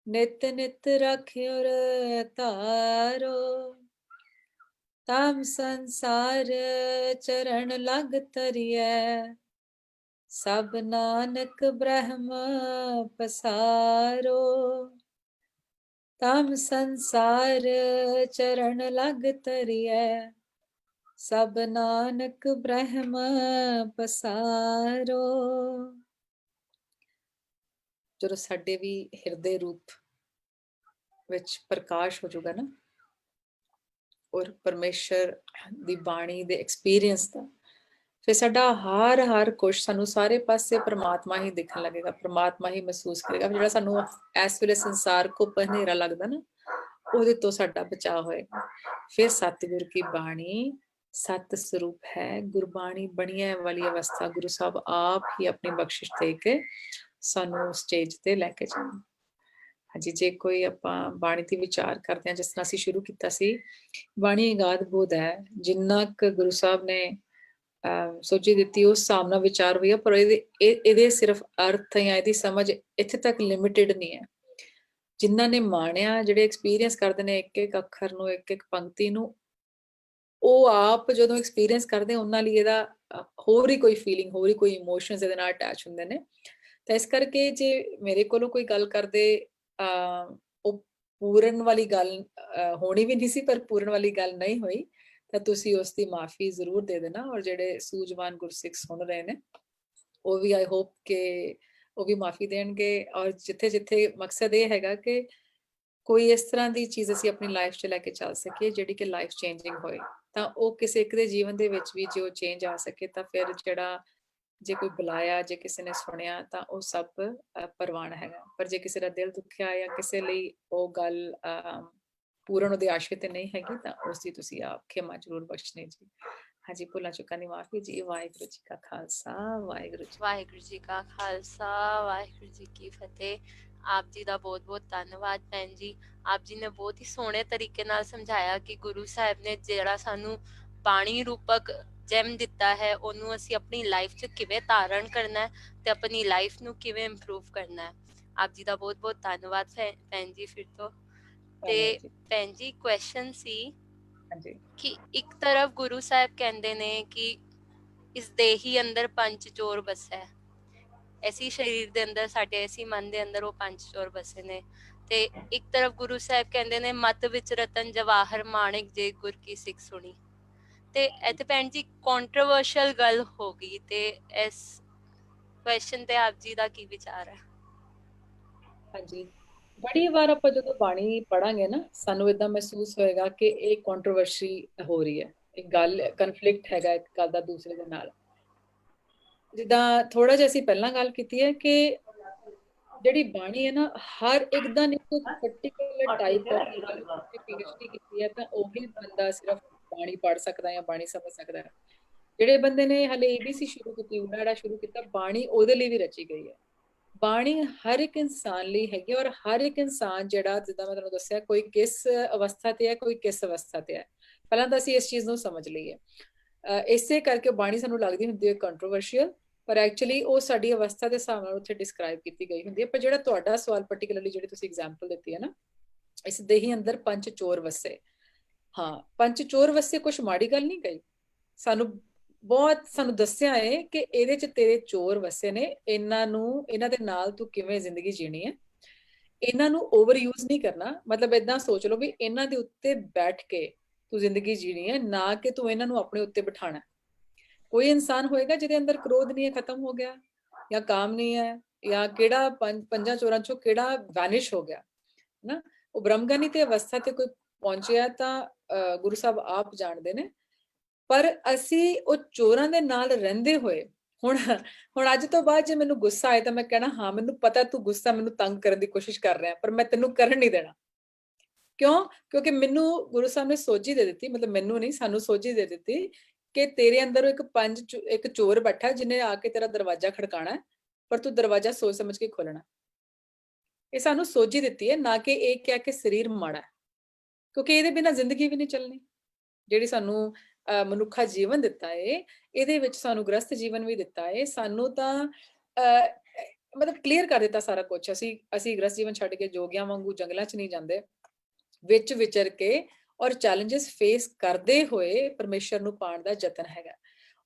नित नित रख्योर तारो, तम संसार चरण लग तरिए, सब नानक ब्रह्म पसारो, तम संसार चरण लग तरिए, सब नानक ब्रह्म पसारो। ਜਦੋਂ ਸਾਡੇ ਵੀ ਹਿਰਦੇ ਰੂਪ ਵਿੱਚ ਪ੍ਰਕਾਸ਼ ਹੋ ਜਾਊਗਾ ਨਾ, ਔਰ ਪਰਮੇਸ਼ਰ ਦੀ ਬਾਣੀ ਦੇ ਐਕਸਪੀਰੀਅੰਸ ਦਾ, ਫਿਰ ਸਾਡਾ ਹਰ ਕੁਛ, ਸਾਨੂੰ ਸਾਰੇ ਪਾਸੇ ਪਰਮਾਤਮਾ ਹੀ ਦਿਖਣ ਲੱਗੇਗਾ, ਪਰਮਾਤਮਾ ਹੀ ਮਹਿਸੂਸ ਕਰੇਗਾ। ਜਿਹੜਾ ਸਾਨੂੰ ਇਸ ਵੇਲੇ ਸੰਸਾਰ ਕੋ ਹਨੇਰਾ ਲੱਗਦਾ ਨਾ, ਉਹਦੇ ਤੋਂ ਸਾਡਾ ਬਚਾਅ ਹੋਏਗਾ। ਫਿਰ ਸਤਿਗੁਰ ਕੀ ਬਾਣੀ ਸਤ ਸਰੂਪ ਹੈ, ਗੁਰਬਾਣੀ ਬਣੀਆਂ ਵਾਲੀ ਅਵਸਥਾ ਗੁਰੂ ਸਾਹਿਬ ਆਪ ਹੀ ਆਪਣੀ ਬਖਸ਼ਿਸ਼ ਦੇ ਕੇ ਸਾਨੂੰ ਸਟੇਜ ਤੇ ਲੈ ਕੇ ਜਾਣ। ਹਾਂਜੀ, ਜੇ ਕੋਈ ਆਪਾਂ ਬਾਣੀ ਤੇ ਵਿਚਾਰ ਕਰਦੇ ਹਾਂ, ਜਿਸ ਤਰ੍ਹਾਂ ਅਸੀਂ ਸ਼ੁਰੂ ਕੀਤਾ ਸੀ, ਬਾਣੀ ਅਗਾਧ ਬੋਧ ਹੈ, ਜਿੰਨਾ ਕੁ ਗੁਰੂ ਸਾਹਿਬ ਨੇ ਸੋਚੀ ਦਿੱਤੀ ਉਸ ਹਿਸਾਬ ਨਾਲ ਵਿਚਾਰ ਹੋਈ ਆ, ਪਰ ਇਹਦੇ ਸਿਰਫ ਅਰਥ ਜਾਂ ਇਹਦੀ ਸਮਝ ਇੱਥੇ ਤੱਕ ਲਿਮਿਟਿਡ ਨਹੀਂ ਹੈ। ਜਿਨ੍ਹਾਂ ਨੇ ਮਾਣਿਆ, ਜਿਹੜੇ ਐਕਸਪੀਰੀਅੰਸ ਕਰਦੇ ਨੇ ਇੱਕ ਇੱਕ ਅੱਖਰ ਨੂੰ, ਇੱਕ ਇੱਕ ਪੰਕਤੀ ਨੂੰ, ਉਹ ਆਪ ਜਦੋਂ ਐਕਸਪੀਰੀਅੰਸ ਕਰਦੇ ਉਹਨਾਂ ਲਈ ਇਹਦਾ ਹੋਰ ਹੀ ਕੋਈ ਫੀਲਿੰਗ, ਹੋਰ ਹੀ ਕੋਈ ਇਮੋਸ਼ਨਸ ਇਹਦੇ ਨਾਲ ਅਟੈਚ ਹੁੰਦੇ ਨੇ। ਤਾਂ ਇਸ ਕਰਕੇ ਜੇ ਮੇਰੇ ਕੋਲੋਂ ਕੋਈ ਗੱਲ ਕਰਦੇ, ਉਹ ਪੂਰਨ ਵਾਲੀ ਗੱਲ ਹੋਣੀ ਵੀ ਨਹੀਂ ਸੀ, ਪਰ ਪੂਰਨ ਵਾਲੀ ਗੱਲ ਨਹੀਂ ਹੋਈ, ਤਾਂ ਤੁਸੀਂ ਉਸ ਦੀ ਮਾਫੀ ਜ਼ਰੂਰ ਦੇ ਦੇਣਾ। ਔਰ ਜਿਹੜੇ ਸੂਝਵਾਨ ਗੁਰਸਿੱਖ ਸੁਣ ਰਹੇ ਨੇ, ਉਹ ਵੀ ਆਈ ਹੋਪ ਕਿ ਉਹ ਵੀ ਮਾਫੀ ਦੇਣਗੇ। ਔਰ ਜਿੱਥੇ ਜਿੱਥੇ ਮਕਸਦ ਇਹ ਹੈਗਾ ਕਿ ਕੋਈ ਇਸ ਤਰ੍ਹਾਂ ਦੀ ਚੀਜ਼ ਅਸੀਂ ਆਪਣੀ ਲਾਈਫ 'ਚ ਲੈ ਕੇ ਚੱਲ ਸਕੀਏ ਜਿਹੜੀ ਕਿ ਲਾਈਫ ਚੇਂਜਿੰਗ ਹੋਏ, ਤਾਂ ਉਹ ਕਿਸੇ ਇੱਕ ਦੇ ਜੀਵਨ ਦੇ ਵਿੱਚ ਵੀ ਜੇ ਉਹ ਚੇਂਜ ਆ ਸਕੇ, ਤਾਂ ਫਿਰ ਜਿਹੜਾ ਜੇ ਕੋਈ ਬੁਲਾਇਆ, ਜੇ ਕਿਸੇ ਨੇ ਸੁਣਿਆ, ਤਾਂ ਉਹ ਸਭ ਪ੍ਰਵਾਨ ਹੈਗਾ। ਪਰ ਜੇ ਕਿਸੇ ਦਾ ਦਿਲ ਦੁਖਿਆ ਜਾਂ ਕਿਸੇ ਲਈ ਉਹ ਗੱਲ ਪੂਰਨ ਉਹਦੇ ਆਸ਼ੇ ਤੇ ਨਹੀਂ ਹੈਗੀ, ਤਾਂ ਉਸ ਦੀ ਤੁਸੀਂ ਆਪ ਖਿਮਾ ਜ਼ਰੂਰ ਬਖਸ਼ਣੀ ਜੀ। ਹਾਂਜੀ, ਭੁੱਲਾਂ ਚੁੱਕਾਂ ਦੀ ਮਾਫੀ ਜੀ। ਵਾਹਿਗੁਰੂ ਜੀ ਕਾ ਖਾਲਸਾ, ਵਾਹਿਗੁਰੂ ਜੀ ਕਾ ਖਾਲਸਾ, ਵਾਹਿਗੁਰੂ ਜੀ ਕੀ ਫਤਿਹ। ਆਪ ਜੀ ਦਾ ਬਹੁਤ ਬਹੁਤ ਧੰਨਵਾਦ ਭੈਣ ਜੀ। ਆਪ ਜੀ ਨੇ ਬਹੁਤ ਹੀ ਸੋਹਣੇ ਤਰੀਕੇ ਨਾਲ ਸਮਝਾਇਆ ਕਿ ਗੁਰੂ ਸਾਹਿਬ ਨੇ ਜਿਹੜਾ ਸਾਨੂੰ ਬਾਣੀ ਰੂਪਕ ਜੈਮ ਦਿੱਤਾ ਹੈ, ਉਹਨੂੰ ਅਸੀਂ ਆਪਣੀ ਲਾਈਫ 'ਚ ਕਿਵੇਂ ਧਾਰਨ ਕਰਨਾ ਹੈ ਤੇ ਆਪਣੀ ਲਾਈਫ ਨੂੰ ਕਿਵੇਂ ਇੰਪਰੂਵ ਕਰਨਾ ਹੈ। ਆਪ ਜੀ ਦਾ ਬਹੁਤ ਬਹੁਤ ਧੰਨਵਾਦ ਭੈਣ ਜੀ ਫਿਰ ਤੋਂ। ਤੇ ਭੈਣ ਜੀ ਕੁਐਸਚਨ ਸੀ ਕਿ ਇੱਕ ਤਰਫ ਗੁਰੂ ਸਾਹਿਬ ਕਹਿੰਦੇ ਨੇ ਕਿ ਇਸ ਦੇਹੀ ਅੰਦਰ ਪੰਜ ਚੋਰ ਬਸੈ, ਐਸੀ ਸਰੀਰ ਦੇ ਅੰਦਰ, ਸਾਡੇ ਐਸੀ ਮਨ ਦੇ ਅੰਦਰ ਉਹ ਪੰਜ ਚੋਰ ਬਸੇ ਨੇ, ਤੇ ਇੱਕ ਤਰਫ ਗੁਰੂ ਸਾਹਿਬ ਕਹਿੰਦੇ ਨੇ ਮਤ ਵਿੱਚ ਰਤਨ ਜਵਾਹਰ ਮਾਣਿਕ ਜੇ ਗੁਰ ਕੀ ਸਿੱਖ ਸੁਣੀ। ਤੇ ਇੱਥੇ ਭੈਣ ਜੀ ਕੰਟਰੋਵਰਸ਼ੀਅਲ ਗੱਲ ਹੋ ਗਈ, ਤੇ ਇਸ ਕੁਐਸਚਨ ਤੇ ਆਪ ਜੀ ਦਾ ਕੀ ਵਿਚਾਰ ਹੈ? ਹਾਂਜੀ, ਬੜੀ ਵਾਰ ਆਪਾਂ ਜਦੋਂ ਬਾਣੀ ਪੜਾਂਗੇ ਨਾ, ਸਾਨੂੰ ਏਦਾਂ ਮਹਿਸੂਸ ਹੋਏਗਾ ਕਿ ਇਹ ਕੰਟਰੋਵਰਸੀ ਹੋ ਰਹੀ ਹੈ, ਇੱਕ ਗੱਲ ਕਨਫਲਿਕਟ ਹੈਗਾ ਇੱਕ ਗੱਲ ਦਾ ਦੂਸਰੇ ਦੇ ਨਾਲ। ਜਿੱਦਾਂ ਥੋੜਾ ਜਿਹਾ ਅਸੀਂ ਪਹਿਲਾਂ ਗੱਲ ਕੀਤੀ ਹੈ ਕਿ ਜਿਹੜੀ ਬਾਣੀ ਹੈ ਨਾ, ਹਰ ਇੱਕ ਦਾ ਨਹੀਂ ਕੋਈ ਪਾਰਟਿਕੂਲਰ ਟਾਈਪ ਆਫ PhD ਕੀਤੀ ਹੈ, ਤਾਂ ਉਹੀ ਬੰਦਾ ਸਿਰਫ ਬਾਣੀ ਪੜ ਸਕਦਾ ਜਾਂ ਬਾਣੀ ਸਮਝ ਸਕਦਾ। ਜਿਹੜੇ ਬੰਦੇ ਨੇ ਹਲੇ ABC ਸ਼ੁਰੂ ਕੀਤੀ, ਉੜਾੜਾ ਸ਼ੁਰੂ ਕੀਤਾ, ਬਾਣੀ ਉਹਦੇ ਲਈ ਵੀ ਰਚੀ ਗਈ ਹੈ। ਬਾਣੀ ਹਰ ਇੱਕ ਇਨਸਾਨ ਲਈ ਹੈਗੀ, ਔਰ ਹਰ ਇੱਕ ਇਨਸਾਨ ਜਿਹੜਾ, ਜਿੱਦਾਂ ਮੈਂ ਤੁਹਾਨੂੰ ਦੱਸਿਆ, ਕੋਈ ਕਿਸ ਅਵਸਥਾ ਤੇ ਹੈ, ਕੋਈ ਕਿਸ ਅਵਸਥਾ ਤੇ ਹੈ। ਪਹਿਲਾਂ ਤਾਂ ਅਸੀਂ ਇਸ ਚੀਜ਼ ਨੂੰ ਸਮਝ ਲਈਏ। ਇਸੇ ਕਰਕੇ ਬਾਣੀ ਸਾਨੂੰ ਲੱਗਦੀ ਹੁੰਦੀ ਹੈ ਕੰਟਰੋਵਰਸ਼ੀਅਲ, ਪਰ ਐਕਚੁਅਲੀ ਉਹ ਸਾਡੀ ਅਵਸਥਾ ਦੇ ਹਿਸਾਬ ਨਾਲ ਉੱਥੇ ਡਿਸਕ੍ਰਾਈਬ ਕੀਤੀ ਗਈ ਹੁੰਦੀ ਹੈ। ਪਰ ਜਿਹੜਾ ਤੁਹਾਡਾ ਸਵਾਲ ਪਾਰਟਿਕੂਲਰਲੀ ਜਿਹੜੀ ਤੁਸੀਂ ਐਗਜ਼ਾਮਪਲ ਦਿੱਤੀ ਹੈ ਨਾ, ਇਸ ਦੇਹੀ ਅੰਦਰ ਪੰਜ ਚੋਰ ਵਸੇ, ਹਾਂ ਪੰਜ ਚੋਰ ਵਸੇ ਕੁਛ ਮਾੜੀ ਗੱਲ ਨਹੀਂ ਕਹੀ, ਸਾਨੂੰ ਦੱਸਿਆ ਹੈ ਕਿ ਇਹਦੇ ਚ ਤੇਰੇ ਚੋਰ ਵਸੇ ਨੇ, ਇਹਨਾਂ ਦੇ ਨਾਲ ਤੂੰ ਕਿਵੇਂ ਜ਼ਿੰਦਗੀ ਜੀਣੀ ਹੈ, ਇਹਨਾਂ ਨੂੰ ਓਵਰ ਯੂਜ਼ ਨਹੀਂ ਕਰਨਾ। ਮਤਲਬ ਏਦਾਂ ਸੋਚ ਲਓ ਵੀ ਇਹਨਾਂ ਦੇ ਉੱਤੇ ਬੈਠ ਕੇ ਤੂੰ ਜ਼ਿੰਦਗੀ ਜੀਣੀ ਹੈ, ਨਾ ਕਿ ਤੂੰ ਇਹਨਾਂ ਨੂੰ ਆਪਣੇ ਉੱਤੇ ਬਿਠਾਣਾ। ਕੋਈ ਇਨਸਾਨ ਹੋਏਗਾ ਜਿਹਦੇ ਅੰਦਰ ਕ੍ਰੋਧ ਨਹੀਂ ਹੈ, ਖਤਮ ਹੋ ਗਿਆ, ਜਾਂ ਕਾਮ ਨਹੀਂ ਹੈ, ਜਾਂ ਕਿਹੜਾ ਪੰਜਾਂ ਚੋਰਾਂ ਚੋਂ ਕਿਹੜਾ ਵੈਨਿਸ਼ ਹੋ ਗਿਆ ਨਾ, ਉਹ ਬ੍ਰਹਮਗਨੀ ਤੇ ਅਵਸਥਾ ਤੇ ਕੋਈ ਪਹੁੰਚਿਆ ਤਾਂ ਗੁਰੂ ਸਾਹਿਬ ਆਪ ਜਾਣਦੇ ਨੇ। ਪਰ ਅਸੀਂ ਉਹ ਚੋਰਾਂ ਦੇ ਨਾਲ ਰਹਿੰਦੇ ਹੋਏ, ਹੁਣ ਅੱਜ ਤੋਂ ਬਾਅਦ ਜੇ ਮੈਨੂੰ ਗੁੱਸਾ ਆਏ ਤਾਂ ਮੈਂ ਕਹਿਣਾ ਹਾਂ ਮੈਨੂੰ ਪਤਾ ਤੂੰ ਗੁੱਸਾ ਮੈਨੂੰ ਤੰਗ ਕਰਨ ਦੀ ਕੋਸ਼ਿਸ਼ ਕਰ ਰਿਹਾ, ਪਰ ਮੈਂ ਤੈਨੂੰ ਕਰਨ ਨਹੀਂ ਦੇਣਾ। ਕਿਉਂ? ਕਿਉਂਕਿ ਮੈਨੂੰ ਗੁਰੂ ਸਾਹਿਬ ਨੇ ਸੋਝੀ ਦੇ ਦਿੱਤੀ, ਮਤਲਬ ਮੈਨੂੰ ਨਹੀਂ, ਸਾਨੂੰ ਸੋਝੀ ਦੇ ਦਿੱਤੀ ਕਿ ਤੇਰੇ ਅੰਦਰ ਇੱਕ ਚੋਰ ਬੈਠਾ ਜਿਹਨੇ ਆ ਕੇ ਤੇਰਾ ਦਰਵਾਜ਼ਾ ਖੜਕਾਣਾ, ਪਰ ਤੂੰ ਦਰਵਾਜ਼ਾ ਸੋਚ ਸਮਝ ਕੇ ਖੋਲਣਾ। ਇਹ ਸਾਨੂੰ ਸੋਝੀ ਦਿੱਤੀ ਹੈ, ਨਾ ਕਿ ਇਹ ਕਹਿ ਕੇ ਸਰੀਰ ਮਾੜਾ, ਕਿਉਂਕਿ ਇਹਦੇ ਬਿਨਾਂ ਜ਼ਿੰਦਗੀ ਵੀ ਨਹੀਂ ਚੱਲਣੀ। ਜਿਹੜੀ ਸਾਨੂੰ ਮਨੁੱਖਾ ਜੀਵਨ ਦਿੱਤਾ ਹੈ, ਇਹਦੇ ਵਿੱਚ ਸਾਨੂੰ ਗ੍ਰਸਤ ਜੀਵਨ ਵੀ ਦਿੱਤਾ ਹੈ, ਸਾਨੂੰ ਤਾਂ ਮਤਲਬ ਕਲੀਅਰ ਕਰ ਦਿੱਤਾ ਸਾਰਾ ਕੁਝ। ਅਸੀਂ ਗ੍ਰਸਤ ਜੀਵਨ ਛੱਡ ਕੇ ਜੋਗੀਆਂ ਵਾਂਗੂ ਜੰਗਲਾਂ 'ਚ ਨਹੀਂ ਜਾਂਦੇ, ਵਿੱਚ ਵਿਚਰ ਕੇ ਔਰ ਚੈਲੰਜਸ ਫੇਸ ਕਰਦੇ ਹੋਏ ਪਰਮੇਸ਼ਰ ਨੂੰ ਪਾਉਣ ਦਾ ਯਤਨ ਹੈਗਾ।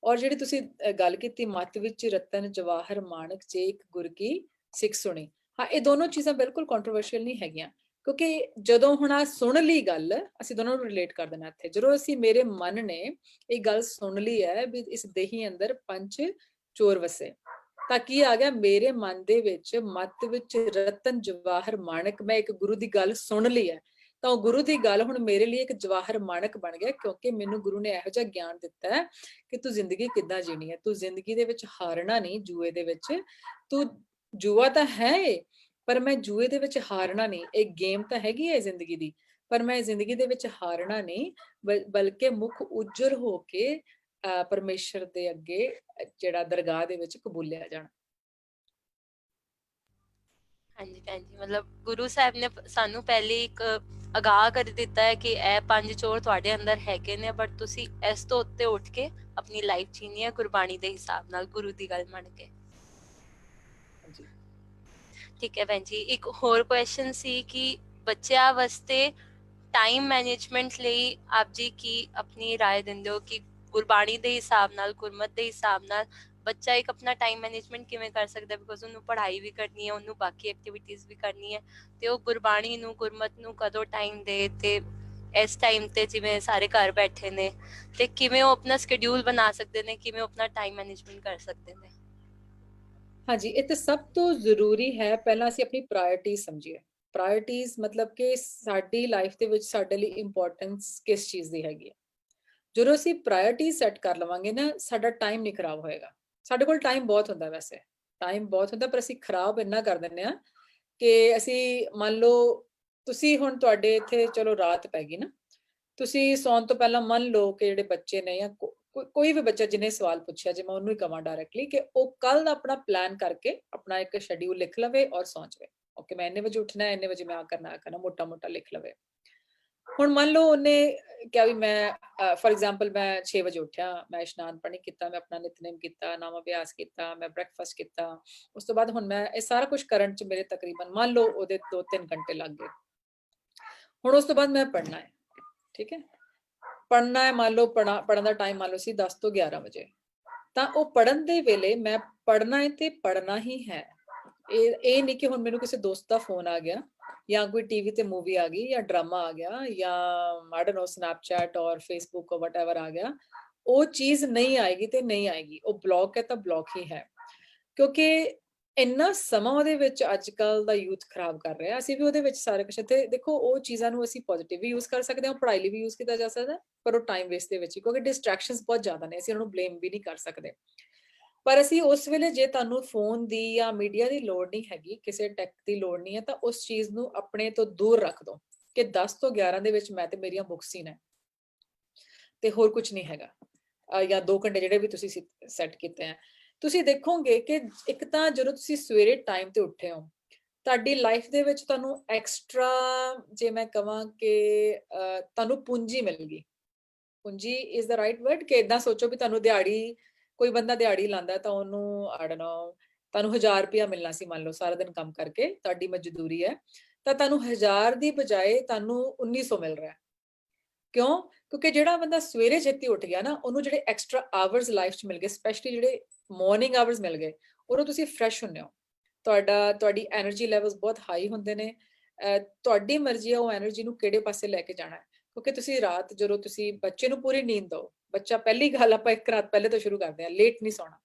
ਔਰ ਜਿਹੜੀ ਤੁਸੀਂ ਗੱਲ ਕੀਤੀ ਮੱਤ ਵਿੱਚ ਰਤਨ ਜਵਾਹਰ ਮਾਣਕ ਜੇ ਇੱਕ ਗੁਰ ਕੀ ਸਿੱਖ ਸੁਣੀ, ਹਾਂ ਇਹ ਦੋਨੋਂ ਚੀਜ਼ਾਂ ਬਿਲਕੁਲ ਕੰਟਰੋਵਰਸ਼ੀਅਲ ਨਹੀਂ ਹੈਗੀਆਂ, ਕਿਉਂਕਿ ਜਦੋਂ ਹੁਣ ਆ ਸੁਣ ਲਈ ਗੱਲ, ਅਸੀਂ ਦੋਨੋਂ ਨੂੰ ਰਿਲੇਟ ਕਰ ਦੇਣਾ ਇੱਥੇ। ਜਦੋਂ ਮੇਰੇ ਮਨ ਨੇ ਇਹ ਗੱਲ ਸੁਣ ਲਈ ਹੈ ਵੀ ਇਸ ਦੇਹੀ ਅੰਦਰ ਪੰਜ ਚੋਰ ਵਸੇ, ਤਾਂ ਕੀ ਆ ਗਿਆ ਮੇਰੇ ਮਨ ਦੇ ਵਿੱਚ, ਮੱਤ ਵਿੱਚ ਰਤਨ ਜਵਾਹਰ ਮਾਣਕ, ਮੈਂ ਇੱਕ ਗੁਰੂ ਦੀ ਗੱਲ ਸੁਣ ਲਈ ਹੈ, ਤਾਂ ਉਹ ਗੁਰੂ ਦੀ ਗੱਲ ਹੁਣ ਮੇਰੇ ਲਈ ਇੱਕ ਜਵਾਹਰ ਮਾਣਕ ਬਣ ਗਿਆ, ਕਿਉਂਕਿ ਮੈਨੂੰ ਗੁਰੂ ਨੇ ਇਹੋ ਜਿਹਾ ਗਿਆਨ ਦਿੱਤਾ ਹੈ ਕਿ ਤੂੰ ਜ਼ਿੰਦਗੀ ਕਿੱਦਾਂ ਜੀਣੀ ਹੈ। ਤੂੰ ਜ਼ਿੰਦਗੀ ਦੇ ਵਿੱਚ ਹਾਰਨਾ ਨਹੀਂ, ਜੂਏ ਦੇ ਵਿੱਚ ਤੂੰ, ਜੂਆ ਤਾਂ ਹੈ ਪਰ ਮੈਂ ਜੂਏ ਦੇ ਵਿੱਚ ਹਾਰਨਾ ਨਹੀਂ। ਇਹ ਗੇਮ ਤਾਂ ਹੈਗੀ ਹੈ ਜ਼ਿੰਦਗੀ ਦੀ, ਪਰ ਮੈਂ ਜ਼ਿੰਦਗੀ ਦੇ ਵਿੱਚ ਹਾਰਨਾ ਨਹੀਂ, ਬਲਕਿ ਮੁੱਖ ਉਜਰ ਹੋ ਕੇ ਪਰਮੇਸ਼ਰ ਦੇ ਅੱਗੇ ਜਿਹੜਾ ਦਰਗਾਹ ਦੇ ਵਿੱਚ ਕਬੂਲਿਆ ਜਾਣਾ। ਹਾਂਜੀ ਭੈਣ ਜੀ, ਮਤਲਬ ਗੁਰੂ ਸਾਹਿਬ ਨੇ ਸਾਨੂੰ ਪਹਿਲੇ ਇੱਕ ਅਗਾਹ ਕਰ ਦਿੱਤਾ ਹੈ ਕਿ ਇਹ ਪੰਜ ਚੋਰ ਤੁਹਾਡੇ ਅੰਦਰ ਹੈਗੇ ਨੇ, ਬਟ ਤੁਸੀਂ ਇਸ ਤੋਂ ਉੱਤੇ ਉੱਠ ਕੇ ਆਪਣੀ ਲਾਈਫ ਜੀਣੀ ਹੈ ਗੁਰਬਾਣੀ ਦੇ ਹਿਸਾਬ ਨਾਲ, ਗੁਰੂ ਦੀ ਗੱਲ ਮੰਨ ਕੇ। ਠੀਕ ਹੈ ਭੈਣ ਜੀ, ਇੱਕ ਹੋਰ ਕੁਐਸਚਨ ਸੀ ਕਿ ਬੱਚਿਆਂ ਵਾਸਤੇ ਟਾਈਮ ਮੈਨੇਜਮੈਂਟ ਲਈ ਆਪ ਜੀ ਕੀ ਆਪਣੀ ਰਾਏ ਦਿੰਦੇ ਹੋ ਕਿ ਗੁਰਬਾਣੀ ਦੇ ਹਿਸਾਬ ਨਾਲ, ਗੁਰਮਤ ਦੇ ਹਿਸਾਬ ਨਾਲ ਬੱਚਾ ਇੱਕ ਆਪਣਾ ਟਾਈਮ ਮੈਨੇਜਮੈਂਟ ਕਿਵੇਂ ਕਰ ਸਕਦਾ? ਬਿਕੋਜ਼ ਉਹਨੂੰ ਪੜ੍ਹਾਈ ਵੀ ਕਰਨੀ ਹੈ, ਉਹਨੂੰ ਬਾਕੀ ਐਕਟੀਵਿਟੀਜ਼ ਵੀ ਕਰਨੀ ਹੈ, ਤੇ ਉਹ ਗੁਰਬਾਣੀ ਨੂੰ, ਗੁਰਮਤ ਨੂੰ ਕਦੋਂ ਟਾਈਮ ਦੇ, ਤੇ ਇਸ ਟਾਈਮ ਤੇ ਜਿਵੇਂ ਸਾਰੇ ਘਰ ਬੈਠੇ ਨੇ, ਤੇ ਕਿਵੇਂ ਉਹ ਆਪਣਾ ਸ਼ਡਿਊਲ ਬਣਾ ਸਕਦੇ ਨੇ, ਕਿਵੇਂ ਉਹ ਆਪਣਾ ਟਾਈਮ ਮੈਨੇਜਮੈਂਟ ਕਰ ਸਕਦੇ ਨੇ? ਹਾਂਜੀ, ਇਹ ਤਾਂ ਸਭ ਤੋਂ ਜ਼ਰੂਰੀ ਹੈ ਪਹਿਲਾਂ ਅਸੀਂ ਆਪਣੀ ਪ੍ਰਾਇੋਰਟੀ ਸਮਝੀਏ। ਪ੍ਰਾਇੋਰਟੀਜ਼ ਮਤਲਬ ਕਿ ਸਾਡੀ ਲਾਈਫ ਦੇ ਵਿੱਚ ਸਾਡੇ ਲਈ ਇੰਪੋਰਟੈਂਸ ਕਿਸ ਚੀਜ਼ ਦੀ ਹੈਗੀ ਹੈ। ਜਦੋਂ ਅਸੀਂ ਪ੍ਰਾਇੋਰਟੀ ਸੈੱਟ ਕਰ ਲਵਾਂਗੇ ਨਾ, ਸਾਡਾ ਟਾਈਮ ਨਹੀਂ ਖਰਾਬ ਹੋਏਗਾ। ਸਾਡੇ ਕੋਲ ਟਾਈਮ ਬਹੁਤ ਹੁੰਦਾ, ਵੈਸੇ ਟਾਈਮ ਬਹੁਤ ਹੁੰਦਾ, ਪਰ ਅਸੀਂ ਖਰਾਬ ਇੰਨਾ ਕਰ ਦਿੰਦੇ ਆ ਕਿ ਅਸੀਂ, ਮੰਨ ਲਓ ਤੁਸੀਂ ਹੁਣ ਤੁਹਾਡੇ ਇੱਥੇ ਚਲੋ ਰਾਤ ਪੈ ਗਈ ਨਾ, ਤੁਸੀਂ ਸੌਣ ਤੋਂ ਪਹਿਲਾਂ ਮੰਨ ਲਓ ਕਿ ਜਿਹੜੇ ਬੱਚੇ ਨੇ ਜਾਂ ਕੋਈ ਵੀ ਬੱਚਾ ਜਿਹਨੇ ਸਵਾਲ ਪੁੱਛਿਆ, ਜੇ ਮੈਂ ਉਹਨੂੰ ਹੀ ਕਵਾਂ ਡਾਇਰੈਕਟਲੀ ਕਿ ਉਹ ਕੱਲ ਦਾ ਆਪਣਾ ਪਲਾਨ ਕਰਕੇ ਆਪਣਾ ਇੱਕ ਸ਼ੈਡਿਊਲ ਲਿਖ ਲਵੇ ਔਰ ਸੌਂ ਜਾਵੇ। ਓਕੇ, ਮੈਂ ਇੰਨੇ ਵਜੇ ਉੱਠਣਾ, ਇੰਨੇ ਵਜੇ ਮੈਂ ਆ ਕਰਨਾ ਮੋਟਾ ਮੋਟਾ ਲਿਖ ਲਵੇ। ਹੁਣ ਮੰਨ ਲਓ ਉਹਨੇ ਕਿਹਾ ਵੀ ਮੈਂ ਫॉर एग्जांपल मैं 6 ਵਜੇ ਉੱਠਿਆ, ਮੈਂ ਇਸ਼ਨਾਨ ਪਾਣੀ ਕੀਤਾ, ਮੈਂ ਆਪਣਾ ਨਿਤਨੇਮ ਕੀਤਾ, ਨਾਮ ਅਭਿਆਸ ਕੀਤਾ, ਮੈਂ ਬ੍ਰੈਕਫਾਸਟ ਕੀਤਾ, ਉਸ ਤੋਂ ਬਾਅਦ ਹੁਣ ਮੈਂ ਇਹ ਸਾਰਾ ਕੁਝ ਕਰਨ ਚ ਮੇਰੇ ਤਕਰੀਬਨ ਮੰਨ ਲਓ ਉਹਦੇ 2-3 ਘੰਟੇ ਲੱਗ ਗਏ। ਹੁਣ ਉਸ ਤੋਂ ਬਾਅਦ ਮੈਂ ਪੜ੍ਹਨਾ ਹੈ, ਠੀਕ ਹੈ, ਪੜ੍ਹਨਾ ਹੈ, ਮੰਨ ਲਓ ਪੜ੍ਹਨ ਦਾ ਟਾਈਮ ਮੰਨ ਲਓ ਸੀ 10 ਤੋਂ 11 ਵਜੇ, ਤਾਂ ਉਹ ਪੜ੍ਹਨ ਦੇ ਵੇਲੇ ਮੈਂ ਪੜ੍ਹਨਾ ਹੈ ਤੇ ਪੜ੍ਹਨਾ ਹੀ ਹੈ। ਇਹ ਨਹੀਂ ਕਿ ਹੁਣ ਮੈਨੂੰ ਕਿਸੇ ਦੋਸਤ ਦਾ ਫੋਨ ਆ ਗਿਆ ਜਾਂ ਕੋਈ ਟੀਵੀ ਤੇ ਮੂਵੀ ਆ ਗਈ ਜਾਂ ਡਰਾਮਾ ਆ ਗਿਆ ਜਾਂ ਆਈ ਡੋਨਟ ਨੋ ਸਨੈਪਚੈਟ ਔਰ ਫੇਸਬੁੱਕ ਔਰ ਵਟਐਵਰ ਆ ਗਿਆ, ਉਹ ਚੀਜ਼ ਨਹੀਂ ਆਏਗੀ ਤੇ ਨਹੀਂ ਆਏਗੀ। ਉਹ ਬਲੌਕ ਹੈ ਤਾਂ ਬਲੌਕ ਹੀ ਹੈ, ਕਿਉਂਕਿ ਇੰਨਾ ਸਮਾਂ ਉਹਦੇ ਵਿੱਚ ਅੱਜ ਕੱਲ ਦਾ ਯੂਥ ਖਰਾਬ ਕਰ ਰਿਹਾ। ਅਸੀਂ ਵੀ ਉਹਦੇ ਵਿੱਚ ਸਾਰੇ ਕੁਝ, ਤੇ ਦੇਖੋ ਉਹ ਚੀਜ਼ਾਂ ਨੂੰ ਅਸੀਂ ਪੋਜ਼ਿਟਿਵ ਵੀ ਯੂਜ਼ ਕਰ ਸਕਦੇ ਹਾਂ, ਪੜ੍ਹਾਈ ਲਈ ਵੀ ਯੂਜ਼ ਕੀਤਾ ਜਾ ਸਕਦਾ, ਪਰ ਉਹ ਟਾਈਮ ਵੇਸਟ ਦੇ ਵਿੱਚ, ਕਿਉਂਕਿ ਡਿਸਟਰੈਕਸ਼ਨਸ ਬਹੁਤ ਜ਼ਿਆਦਾ ਨੇ, ਅਸੀਂ ਉਹਨੂੰ ਬਲੇਮ ਵੀ ਨਹੀਂ ਕਰ ਸਕਦੇ। ਪਰ ਅਸੀਂ ਉਸ ਵੇਲੇ, ਜੇ ਤੁਹਾਨੂੰ ਫੋਨ ਦੀ ਜਾਂ ਮੀਡੀਆ ਦੀ ਲੋੜ ਨਹੀਂ ਹੈਗੀ, ਕਿਸੇ ਟੈਕ ਦੀ ਲੋੜ ਨਹੀਂ ਹੈ, ਤਾਂ ਉਸ ਚੀਜ਼ ਨੂੰ ਆਪਣੇ ਤੋਂ ਦੂਰ ਰੱਖ ਦਿਓ ਕਿ 10 ਤੋਂ 11 ਦੇ ਵਿੱਚ ਮੈਂ ਤੇ ਮੇਰੀਆਂ ਬੁੱਕਸ ਹੀ ਨੇ ਤੇ ਹੋਰ ਕੁਝ ਨਹੀਂ ਹੈਗਾ। ਜਾਂ 2 ਘੰਟੇ ਜਿਹੜੇ ਵੀ ਤੁਸੀਂ ਸੈੱਟ ਕੀਤੇ ਆ, ਤੁਸੀਂ ਦੇਖੋਗੇ ਕਿ ਇੱਕ ਤਾਂ ਜਦੋਂ ਤੁਸੀਂ ਸਵੇਰੇ ਟਾਈਮ ਤੇ ਉੱਠੇ ਹੋ, ਤੁਹਾਡੀ ਲਾਈਫ ਦੇ ਵਿੱਚ ਤੁਹਾਨੂੰ ਐਕਸਟਰਾ, ਜੇ ਮੈਂ ਕਹਾਂ ਕਿ ਤੁਹਾਨੂੰ ਪੂੰਜੀ ਮਿਲ ਗਈ, ਪੂੰਜੀ ਇਜ਼ ਦਾ ਰਾਈਟ ਵਰਡ, ਕਿ ਇਦਾਂ ਸੋਚੋ ਵੀ ਤੁਹਾਨੂੰ ਦਿਹਾੜੀ, ਕੋਈ ਬੰਦਾ ਦਿਹਾੜੀ ਲਾਂਦਾ ਤਾਂ ਉਹਨੂੰ ਆਈ ਡੋਨਟ ਨੋ ਤੁਹਾਨੂੰ 1000 ਰੁਪਇਆ ਮਿਲਣਾ ਸੀ, ਮੰਨ ਲਓ ਸਾਰਾ ਦਿਨ ਕੰਮ ਕਰਕੇ ਤੁਹਾਡੀ ਮਜ਼ਦੂਰੀ ਹੈ, ਤਾਂ ਤੁਹਾਨੂੰ 1000 ਦੀ ਬਜਾਏ ਤੁਹਾਨੂੰ 1900 ਮਿਲ ਰਿਹਾ। ਕਿਉਂ? ਕਿਉਂਕਿ ਜਿਹੜਾ ਬੰਦਾ ਸਵੇਰੇ ਛੇਤੀ ਉੱਠ ਗਿਆ ਨਾ, ਉਹਨੂੰ ਜਿਹੜੇ ਐਕਸਟਰਾ ਆਵਰਸ ਲਾਈਫ 'ਚ ਮਿਲ ਗਏ, ਸਪੈਸ਼ਲੀ ਜਿਹੜੇ ਮਾਰਨਿੰਗ ਆਵਰਸ ਮਿਲ ਗਏ, ਉਦੋਂ ਤੁਸੀਂ ਫਰੈਸ਼ ਹੁੰਦੇ ਹੋ, ਤੁਹਾਡੀ એનર્ਜੀ ਲੈਵਲਸ ਬਹੁਤ ਹਾਈ ਹੁੰਦੇ ਨੇ। ਤੁਹਾਡੀ ਮਰਜ਼ੀ ਹੈ ਉਹ એનર્ਜੀ ਨੂੰ ਕਿਹੜੇ ਪਾਸੇ ਲੈ ਕੇ ਜਾਣਾ ਹੈ, ਕਿਉਂਕਿ ਤੁਸੀਂ ਰਾਤ ਜਦੋਂ ਤੁਸੀਂ ਬੱਚੇ ਨੂੰ ਪੂਰੀ ਨੀਂਦ ਦਿਓ, ਬੱਚਾ ਪਹਿਲੀ ਗੱਲ ਆਪਾਂ ਇੱਕ ਰਾਤ ਪਹਿਲੇ ਤੋਂ ਸ਼ੁਰੂ ਕਰਦੇ ਹਾਂ, ਲੇਟ ਨਹੀਂ ਸੌਣਾ।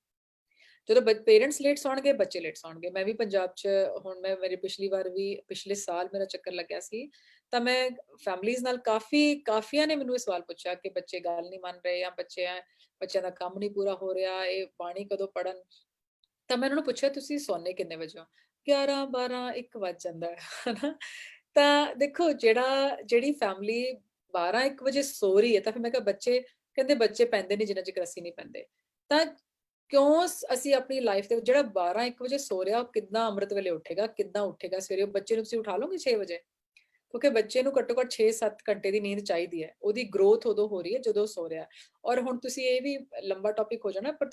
ਜਦੋਂ ਪੇਰੈਂਟਸ ਲੇਟ ਸੌਣਗੇ ਬੱਚੇ ਲੇਟ ਸੌਣਗੇ। ਮੈਂ ਵੀ ਪੰਜਾਬ 'ਚ, ਹੁਣ ਮੈਂ ਮੇਰੀ ਪਿਛਲੇ ਸਾਲ ਮੇਰਾ ਚੱਕਰ ਲੱਗਿਆ ਸੀ, ਤਾਂ ਮੈਂ ਫੈਮਲੀਜ਼ ਨਾਲ ਕਾਫੀਆਂ ਨੇ ਮੈਨੂੰ ਇਹ ਸਵਾਲ ਪੁੱਛਿਆ ਕਿ ਬੱਚੇ ਗੱਲ ਨਹੀਂ ਮੰਨ ਰਹੇ, ਜਾਂ ਬੱਚਿਆਂ ਦਾ ਕੰਮ ਨਹੀਂ ਪੂਰਾ ਹੋ ਰਿਹਾ, ਇਹ ਬਾਣੀ ਕਦੋਂ ਪੜਨ। ਤਾਂ ਮੈਂ ਉਹਨਾਂ ਨੂੰ ਪੁੱਛਿਆ ਤੁਸੀਂ ਸੌਂਦੇ ਕਿੰਨੇ ਵਜੇ ਹੋ? 11 12 1 ਵੱਜ ਜਾਂਦਾ ਹੈ, ਹਨਾ। ਤਾਂ ਦੇਖੋ ਜਿਹੜੀ ਫੈਮਿਲੀ 12 1 ਵਜੇ ਸੋ ਰਹੀ ਹੈ, ਤਾਂ ਫਿਰ ਮੈਂ ਕਿਹਾ ਕਹਿੰਦੇ ਬੱਚੇ ਪੈਂਦੇ ਨਹੀਂ ਜਿੰਨਾ ਚਿਰ ਅਸੀਂ ਨਹੀਂ ਪੈਂਦੇ। ਤਾਂ ਕਿਉਂ ਅਸੀਂ ਆਪਣੀ ਲਾਈਫ ਦੇ ਜਿਹੜਾ 12 1 ਵਜੇ ਸੋ ਰਿਹਾ, ਉਹ ਕਿੱਦਾਂ ਅੰਮ੍ਰਿਤ ਵੇਲੇ ਉੱਠੇਗਾ, ਕਿੱਦਾਂ ਉੱਠੇਗਾ ਸਵੇਰੇ? ਉਹ ਬੱਚੇ ਨੂੰ ਤੁਸੀਂ ਉਠਾ ਲਓਗੇ 6 ਵਜੇ? ਕਿਉਂਕਿ ਬੱਚੇ ਨੂੰ ਘੱਟੋ ਘੱਟ 6-7 ਘੰਟੇ ਦੀ ਨੀਂਦ ਚਾਹੀਦੀ ਹੈ, ਉਹਦੀ ਗਰੋਥ ਉਦੋਂ ਹੋ ਰਹੀ ਹੈ ਜਦੋਂ ਸੋ ਰਿਹਾ। ਔਰ ਹੁਣ ਤੁਸੀਂ, ਇਹ ਵੀ ਲੰਬਾ ਟੌਪਿਕ ਹੋ ਜਾਣਾ, ਪਰ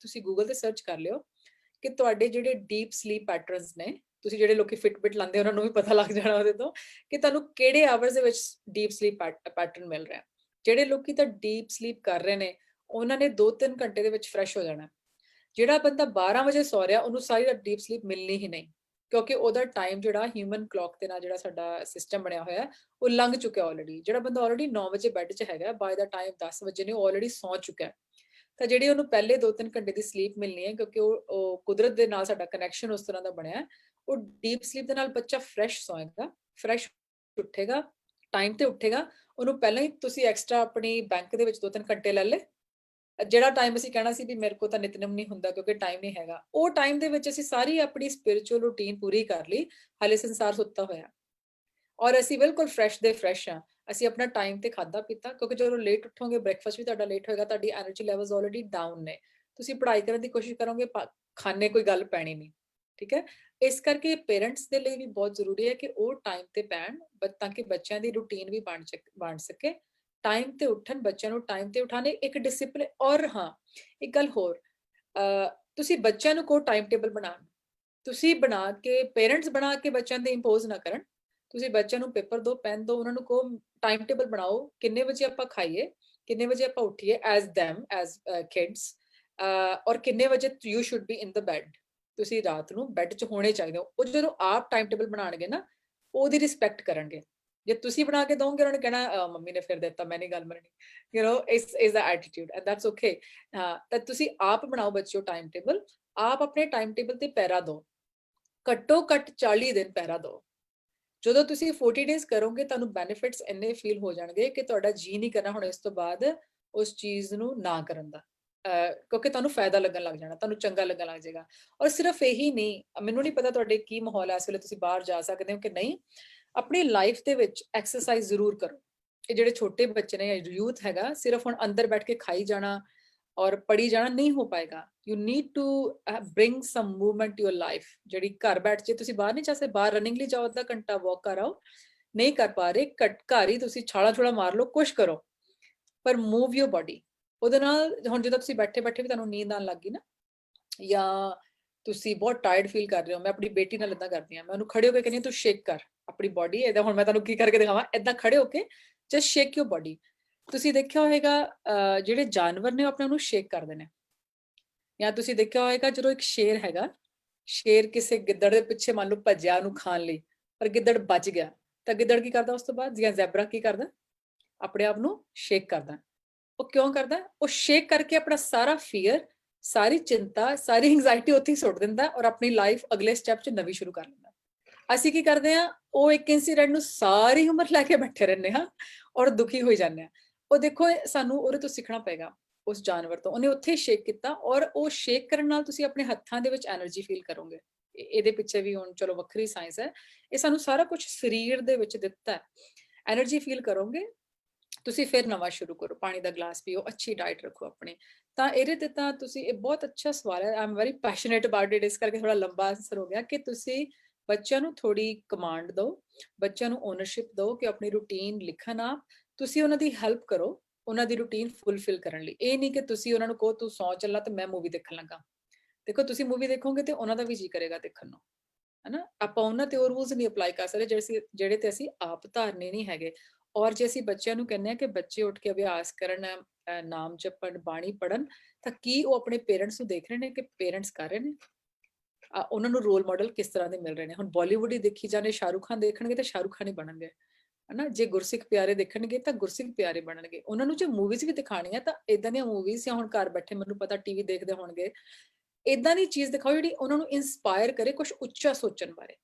ਤੁਸੀਂ ਗੂਗਲ ਤੇ ਸਰਚ ਕਰ ਲਿਓ ਕਿ ਤੁਹਾਡੇ ਜਿਹੜੇ ਡੀਪ ਸਲੀਪ ਪੈਟਰਨਸ ਨੇ, ਤੁਸੀਂ ਜਿਹੜੇ ਲੋਕੀ ਫਿਟਬਿਟ ਲਾਉਂਦੇ ਉਹਨਾਂ ਨੂੰ ਵੀ ਪਤਾ ਲੱਗ ਜਾਣਾ ਉਹਦੇ ਤੋਂ ਕਿ ਤੁਹਾਨੂੰ ਕਿਹੜੇ ਆਵਰਸ ਦੇ ਵਿੱਚ ਡੀਪ ਸਲੀਪ ਪੈਟਰਨ ਮਿਲ ਰਿਹਾ। ਜਿਹੜੇ ਲੋਕੀ ਤਾਂ ਡੀਪ ਸਲੀਪ ਕਰ ਰਹੇ ਨੇ, ਉਹਨਾਂ ਨੇ 2-3 ਘੰਟੇ ਦੇ ਵਿੱਚ ਫਰੈਸ਼ ਹੋ ਜਾਣਾ। ਜਿਹੜਾ ਬੰਦਾ 12 ਵਜੇ ਸੌ ਰਿਹਾ, ਉਹਨੂੰ ਸਾਰੀ ਰਾਤ ਡੀਪ ਸਲੀਪ ਮਿਲਣੀ ਹੀ ਨਹੀਂ, ਕਿਉਂਕਿ ਉਹਦਾ ਟਾਈਮ ਜਿਹੜਾ ਹਿਊਮਨ ਕਲੌਕ ਦੇ ਨਾਲ ਜਿਹੜਾ ਸਾਡਾ ਸਿਸਟਮ ਬਣਿਆ ਹੋਇਆ, ਉਹ ਲੰਘ ਚੁੱਕਿਆ ਆਲਰੇਡੀ। ਜਿਹੜਾ ਬੰਦਾ ਆਲਰੇਡੀ 9 ਵਜੇ ਬੈੱਡ 'ਚ ਹੈਗਾ, ਬਾਏ ਦਾ ਟਾਈਮ 10 ਵਜੇ ਨੇ ਉਹ ਆਲਰੇਡੀ ਸੌ ਚੁੱਕਾ। ਤਾਂ ਜਿਹੜੀ ਉਹਨੂੰ ਪਹਿਲੇ 2-3 ਘੰਟੇ ਦੀ ਸਲੀਪ ਮਿਲਣੀ ਹੈ, ਕਿਉਂਕਿ ਉਹ ਕੁਦਰਤ ਦੇ ਨਾਲ ਸਾਡਾ ਕਨੈਕਸ਼ਨ ਉਸ ਤਰ੍ਹਾਂ ਦਾ ਬਣਿਆ, ਉਹ ਡੀਪ ਸਲੀਪ ਦੇ ਨਾਲ ਬੱਚਾ ਫਰੈਸ਼ ਸੌਏਗਾ, ਫਰੈਸ਼ ਉੱਠੇਗਾ, ਟਾਈਮ ਤੇ ਉੱਠੇਗਾ। ਉਹਨੂੰ ਪਹਿਲਾਂ ਹੀ ਤੁਸੀਂ ਐਕਸਟਰਾ ਆਪਣੀ ਬੈਂਕ ਦੇ ਵਿੱਚ 2-3 ਘੰਟੇ ਲੈ ਲਏ। ਜਿਹੜਾ ਟਾਈਮ ਅਸੀਂ ਕਹਿਣਾ ਸੀ ਵੀ ਮੇਰੇ ਕੋਲ ਤਾਂ ਨਿਤਨੇਮ ਨਹੀਂ ਹੁੰਦਾ ਕਿਉਂਕਿ ਟਾਈਮ ਨਹੀਂ ਹੈਗਾ, ਉਹ ਟਾਈਮ ਦੇ ਵਿੱਚ ਅਸੀਂ ਸਾਰੀ ਆਪਣੀ ਸਪਿਰਿਚੁਅਲ ਰੂਟੀਨ ਪੂਰੀ ਕਰ ਲਈ, ਹਾਲੇ ਸੰਸਾਰ ਸੁੱਤਾ ਹੋਇਆ ਔਰ ਅਸੀਂ ਬਿਲਕੁਲ ਫਰੈਸ਼ ਦੇ ਫਰੈਸ਼ ਹਾਂ। ਅਸੀਂ ਆਪਣਾ ਟਾਈਮ ਤੇ ਖਾਦਾ ਪੀਤਾ, ਕਿਉਂਕਿ ਜਦੋਂ ਲੇਟ ਉੱਠੋਗੇ ਬ੍ਰੇਕਫਾਸਟ ਵੀ ਤੁਹਾਡਾ ਲੇਟ ਹੋਏਗਾ, ਤੁਹਾਡੀ એનર્ਜੀ ਲੈਵਲਸ ਆਲਰੇਡੀ ਡਾਊਨ ਨੇ, ਤੁਸੀਂ ਪੜ੍ਹਾਈ ਕਰਨ ਦੀ ਕੋਸ਼ਿਸ਼ ਕਰੋਗੇ, ਖਾਣੇ ਕੋਈ ਗੱਲ ਪੈਣੀ ਨਹੀਂ, ਠੀਕ ਹੈ। ਇਸ ਕਰਕੇ ਪੇਰੈਂਟਸ ਦੇ ਲਈ ਵੀ ਬਹੁਤ ਜ਼ਰੂਰੀ ਹੈ ਕਿ ਉਹ ਟਾਈਮ ਤੇ ਪੈਣ, ਤਾਂ ਕਿ ਬੱਚਿਆਂ ਦੀ ਰੂਟੀਨ ਵੀ ਬਣ ਸਕੇ, ਟਾਈਮ ਤੇ ਉੱਠਣ, ਬੱਚਿਆਂ ਨੂੰ ਟਾਈਮ ਤੇ ਉਠਾਣੇ, ਇੱਕ ਡਿਸਿਪਲਿਨ। ਔਰ ਹਾਂ, ਇੱਕ ਗੱਲ ਹੋਰ, ਤੁਸੀਂ ਬੱਚਿਆਂ ਨੂੰ ਕੋ ਟਾਈਮ ਟੇਬਲ ਬਣਾਉਣ, ਤੁਸੀਂ ਬਣਾ ਕੇ, ਪੇਰੈਂਟਸ ਬਣਾ ਕੇ ਬੱਚਿਆਂ ਤੇ ਇੰਪੋਜ਼ ਨਾ ਕਰਨ। ਤੁਸੀਂ ਬੱਚਿਆਂ ਨੂੰ ਪੇਪਰ ਦਿਓ, ਪੈਨ ਦਿਓ, ਉਹਨਾਂ ਨੂੰ ਕੋ ਟਾਈਮ ਟੇਬਲ ਬਣਾਓ, ਕਿੰਨੇ ਵਜੇ ਆਪਾਂ ਖਾਈਏ, ਕਿੰਨੇ ਵਜੇ ਆਪਾਂ ਉੱਠੀਏ ਐਜ਼ ਕਿਡਸ, ਔਰ ਕਿੰਨੇ ਵਜੇ you should be in the bed, ਤੁਸੀਂ ਰਾਤ ਨੂੰ ਬੈੱਡ 'ਚ ਹੋਣੇ ਚਾਹੀਦੇ ਹੋ। ਉਹ ਜਦੋਂ ਆਪ ਟਾਈਮ ਟੇਬਲ ਬਣਾਉਣਗੇ ਨਾ, ਉਹਦੀ ਰਿਸਪੈਕਟ ਕਰਨਗੇ। ਜੇ ਤੁਸੀਂ ਬਣਾ ਕੇ ਦੋਗੇ, ਉਹਨਾਂ ਨੇ ਕਹਿਣਾ ਮੰਮੀ ਨੇ ਫਿਰ ਦਿੱਤਾ, ਮੈਂ ਨਹੀਂ ਗੱਲ ਮੰਨਣੀ, ਯੂ ਨੋ, ਇਸ ਦਾ ਐਟੀਟਿਊਡ, ਐਂਡ ਦੈਟਸ ਓਕੇ। ਤਾਂ ਤੁਸੀਂ ਆਪ ਬਣਾਓ ਬੱਚਿਓ ਟਾਈਮ ਟੇਬਲ, ਆਪ ਆਪਣੇ ਟਾਈਮ ਟੇਬਲ ਤੇ ਪਹਿਰਾ ਦਿਓ, ਘੱਟੋ ਘੱਟ 40 ਦਿਨ ਪਹਿਰਾ ਦਿਓ। ਜਦੋਂ ਤੁਸੀਂ 40 ਡੇਜ਼ ਕਰੋਗੇ, ਤੁਹਾਨੂੰ ਬੈਨੀਫਿਟਸ ਇੰਨੇ ਫੀਲ ਹੋ ਜਾਣਗੇ ਕਿ ਤੁਹਾਡਾ ਜੀ ਨਹੀਂ ਕਰਨਾ ਹੁਣ ਇਸ ਤੋਂ ਬਾਅਦ ਉਸ ਚੀਜ਼ ਨੂੰ ਨਾ ਕਰਨ ਦਾ, ਕਿਉਂਕਿ ਤੁਹਾਨੂੰ ਫਾਇਦਾ ਲੱਗਣ ਲੱਗ ਜਾਣਾ, ਤੁਹਾਨੂੰ ਚੰਗਾ ਲੱਗਣ ਲੱਗ ਜਾਏਗਾ। ਔਰ ਸਿਰਫ ਇਹੀ ਨਹੀਂ, ਮੈਨੂੰ ਨਹੀਂ ਪਤਾ ਤੁਹਾਡੇ ਕੀ ਮਾਹੌਲ ਹੈ ਇਸ ਵੇਲੇ, ਤੁਸੀਂ ਬਾਹਰ ਜਾ ਸਕਦੇ ਹੋ ਕਿ ਨਹੀਂ, ਆਪਣੀ ਲਾਈਫ ਦੇ ਵਿੱਚ ਐਕਸਰਸਾਈਜ਼ ਜ਼ਰੂਰ ਕਰੋ। ਇਹ ਜਿਹੜੇ ਛੋਟੇ ਬੱਚੇ ਨੇ, ਯੂਥ ਹੈਗਾ, ਸਿਰਫ ਹੁਣ ਅੰਦਰ ਬੈਠ ਕੇ ਖਾਈ ਜਾਣਾ ਔਰ ਪੜੀ ਜਾਣਾ ਨਹੀਂ ਹੋ ਪਾਏਗਾ। You need to bring some movement to your life. ਜਿਹੜੀ ਘਰ ਬੈਠ ਜੇ ਤੁਸੀਂ ਬਾਹਰ ਨਹੀਂ ਜਾ ਸਕਦੇ, ਬਾਹਰ ਰਨਿੰਗ ਲਈ ਜਾਓ, ਅੱਧਾ ਘੰਟਾ ਵਾਕ ਕਰ ਆਓ, ਨਹੀਂ ਕਰ ਪਾ ਰਹੇ, ਘਰ ਹੀ ਤੁਸੀਂ ਛਾਲਾ ਮਾਰ ਲਓ, ਕੁਛ ਕਰੋ, ਪਰ ਮੂਵ ਯੋਰ ਬਾਡੀ। ਉਹਦੇ ਨਾਲ ਹੁਣ ਜਦੋਂ ਤੁਸੀਂ ਬੈਠੇ ਵੀ ਤੁਹਾਨੂੰ ਨੀਂਦ ਆਉਣ ਲੱਗ ਗਈ ਨਾ, ਜਾਂ ਤੁਸੀਂ ਬਹੁਤ ਟਾਇਰਡ ਫੀਲ ਕਰ ਰਹੇ ਹੋ, ਮੈਂ ਆਪਣੀ ਬੇਟੀ ਨਾਲ ਏਦਾਂ ਕਰਦੀ ਹਾਂ, ਮੈਂ ਉਹਨੂੰ ਖੜੇ ਹੋ ਕੇ ਕਹਿੰਦੀ ਤੂੰ ਸ਼ੇਕ ਕਰ ਆਪਣੀ ਬਾਡੀ। ਏਦਾਂ ਹੁਣ ਮੈਂ ਤੁਹਾਨੂੰ ਕੀ ਕਰਕੇ ਦਿਖਾਵਾਂ, ਏਦਾਂ ਖੜੇ ਹੋ ਕੇ ਜਸਟ ਸ਼ੇਕ ਯੋਰ ਬਾਡੀ। ਤੁਸੀਂ ਦੇਖਿਆ ਹੋਏਗਾ ਜਿਹੜੇ ਜਾਨਵਰ ਨੇ ਆਪਣੇ ਉਹਨੂੰ ਸ਼ੇਕ ਕਰਦੇ ਨੇ, ਜਾਂ ਤੁਸੀਂ ਦੇਖਿਆ ਹੋਏਗਾ ਜਦੋਂ ਇੱਕ ਸ਼ੇਰ ਹੈਗਾ, ਸ਼ੇਰ ਕਿਸੇ ਗਿੱਦੜ ਦੇ ਪਿੱਛੇ ਮੰਨ ਲਓ ਭੱਜਿਆ ਉਹਨੂੰ ਖਾਣ ਲਈ, ਪਰ ਗਿੱਦੜ ਬਚ ਗਿਆ, ਤਾਂ ਗਿੱਦੜ ਕੀ ਕਰਦਾ ਉਸ ਤੋਂ ਬਾਅਦ, ਜਾਂ ਜ਼ੈਬਰਾ ਕੀ ਕਰਦਾ, ਆਪਣੇ ਆਪ ਨੂੰ ਸ਼ੇਕ ਕਰਦਾ। ਉਹ ਕਿਉਂ ਕਰਦਾ? ਉਹ ਸ਼ੇਕ ਕਰਕੇ ਆਪਣਾ ਸਾਰਾ ਫੀਅਰ, ਸਾਰੀ ਚਿੰਤਾ, ਸਾਰੀ ਐਂਗਜ਼ਾਇਟੀ ਉੱਥੇ ਹੀ ਸੁੱਟ ਦਿੰਦਾ ਔਰ ਆਪਣੀ ਲਾਈਫ ਅਗਲੇ ਸਟੈਪ 'ਚ ਨਵੀਂ ਸ਼ੁਰੂ ਕਰ ਲੈਂਦਾ। ਅਸੀਂ ਕੀ ਕਰਦੇ ਹਾਂ, ਉਹ ਇੱਕ ਇਨਸੀਡੈਂਟ ਨੂੰ ਸਾਰੀ ਉਮਰ ਲੈ ਕੇ ਬੈਠੇ ਰਹਿੰਦੇ ਹਾਂ ਔਰ ਦੁਖੀ ਹੋਈ ਜਾਂਦੇ ਹਾਂ। ਉਹ ਦੇਖੋ, ਸਾਨੂੰ ਉਹਦੇ ਤੋਂ ਸਿੱਖਣਾ ਪਏਗਾ, ਉਸ ਜਾਨਵਰ ਤੋਂ। ਉਹਨੇ ਉੱਥੇ ਸ਼ੇਕ ਕੀਤਾ, ਔਰ ਉਹ ਸ਼ੇਕ ਕਰਨ ਨਾਲ ਤੁਸੀਂ ਆਪਣੇ ਹੱਥਾਂ ਦੇ ਵਿੱਚ એનર્ਜੀ ਫੀਲ ਕਰੋਗੇ। ਇਹਦੇ ਪਿੱਛੇ ਵੀ ਹੁਣ ਚਲੋ ਵੱਖਰੀ ਸਾਇੰਸ ਹੈ, ਇਹ ਸਾਨੂੰ ਸਾਰਾ ਕੁਝ ਸਰੀਰ ਦੇ ਵਿੱਚ ਦਿੱਤਾ ਹੈ। એનર્ਜੀ ਫੀਲ ਕਰੋਗੇ ਤੁਸੀਂ, ਫਿਰ ਨਵਾਂ ਸ਼ੁਰੂ ਕਰੋ, ਪਾਣੀ ਦਾ ਗਲਾਸ ਪੀਓ, ਅੱਛੀ ਡਾਈਟ ਰੱਖੋ ਆਪਣੀ। ਤਾਂ ਇਹਦੇ ਤੇ ਤਾਂ ਤੁਸੀਂ, ਇਹ ਬਹੁਤ ਅੱਛਾ ਸਵਾਲ ਹੈ, I am very passionate about it, ਇਸ ਕਰਕੇ ਥੋੜਾ ਲੰਬਾ ਆਨਸਰ ਹੋ ਗਿਆ ਕਿ ਤੁਸੀਂ ਬੱਚਿਆਂ ਨੂੰ ਥੋੜੀ ਕਮਾਂਡ ਦਿਓ, ਬੱਚਿਆਂ ਨੂੰ ਓਨਰਸ਼ਿਪ ਦਿਓ ਕਿ ਆਪਣੀ ਰੂਟੀਨ ਲਿਖਣ ਆਪ, ਤੁਸੀਂ ਉਹਨਾਂ ਦੀ ਹੈਲਪ ਕਰੋ ਉਹਨਾਂ ਦੀ ਰੂਟੀਨ ਫੁੱਲਫਿਲ ਕਰਨ ਲਈ। ਇਹ ਨਹੀਂ ਕਿ ਤੁਸੀਂ ਉਹਨਾਂ ਨੂੰ ਕਹੋ ਤੂੰ ਸੌਂ ਚੱਲਾ ਤੇ ਮੈਂ ਮੂਵੀ ਦੇਖਣ ਲੱਗਾ। ਦੇਖੋ ਤੁਸੀਂ ਮੂਵੀ ਦੇਖੋਗੇ ਤੇ ਉਹਨਾਂ ਦਾ ਵੀ ਜੀ ਕਰੇਗਾ ਦੇਖਣ ਨੂੰ, ਹਨਾ। ਆਪਾਂ ਉਹਨਾਂ ਤੇ ਉਹ ਰੂਲਸ ਨਹੀਂ ਅਪਲਾਈ ਕਰ ਸਕਦੇ ਜਿਹੜੇ ਤੇ ਅਸੀਂ ਆਪ ਧਾਰਨੇ ਨਹੀਂ ਹੈਗੇ। ਔਰ ਜੇ ਅਸੀਂ ਬੱਚਿਆਂ ਨੂੰ ਕਹਿੰਦੇ ਆ ਕਿ ਬੱਚੇ ਉੱਠ ਕੇ ਅਭਿਆਸ ਕਰਨ, ਨਾਮ ਜਪਣ, ਬਾਣੀ ਪੜਨ, ਤਾਂ ਕੀ ਉਹ ਆਪਣੇ ਪੇਰੈਂਟਸ ਨੂੰ ਦੇਖ ਰਹੇ ਨੇ ਕਿ ਪੇਰੈਂਟਸ ਕਰ ਰਹੇ ਨੇ? ਉਹਨਾਂ ਨੂੰ ਰੋਲ ਮਾਡਲ ਕਿਸ ਤਰ੍ਹਾਂ ਦੇ ਮਿਲ ਰਹੇ ਨੇ? ਹੁਣ ਬਾਲੀਵੁੱਡ ਹੀ ਦੇਖੀ ਜਾਣੇ, ਸ਼ਾਹਰੁਖ ਖਾਨ ਦੇਖਣਗੇ ਤਾਂ ਸ਼ਾਹਰੁਖ ਖਾਨ ਹੀ ਬਣਨਗੇ, ਹਨਾ। ਜੇ ਗੁਰਸਿੱਖ ਪਿਆਰੇ ਦੇਖਣਗੇ ਤਾਂ ਗੁਰਸਿੱਖ ਪਿਆਰੇ ਬਣਨਗੇ। ਉਹਨਾਂ ਨੂੰ ਜੇ ਮੂਵੀਜ਼ ਵੀ ਦਿਖਾਣੀਆਂ ਤਾਂ ਇਦਾਂ ਦੀਆਂ ਮੂਵੀਜ਼, ਜਾਂ ਹੁਣ ਘਰ ਬੈਠੇ ਮੈਨੂੰ ਪਤਾ ਟੀਵੀ ਦੇਖਦੇ ਹੋਣਗੇ, ਇਦਾਂ ਦੀ ਚੀਜ਼ ਦਿਖਾਓ ਜਿਹੜੀ ਉਹਨਾਂ ਨੂੰ ਇਨਸਪਾਇਰ ਕਰੇ ਕੁਝ ਉੱਚਾ ਸੋਚਣ ਬਾਰੇ,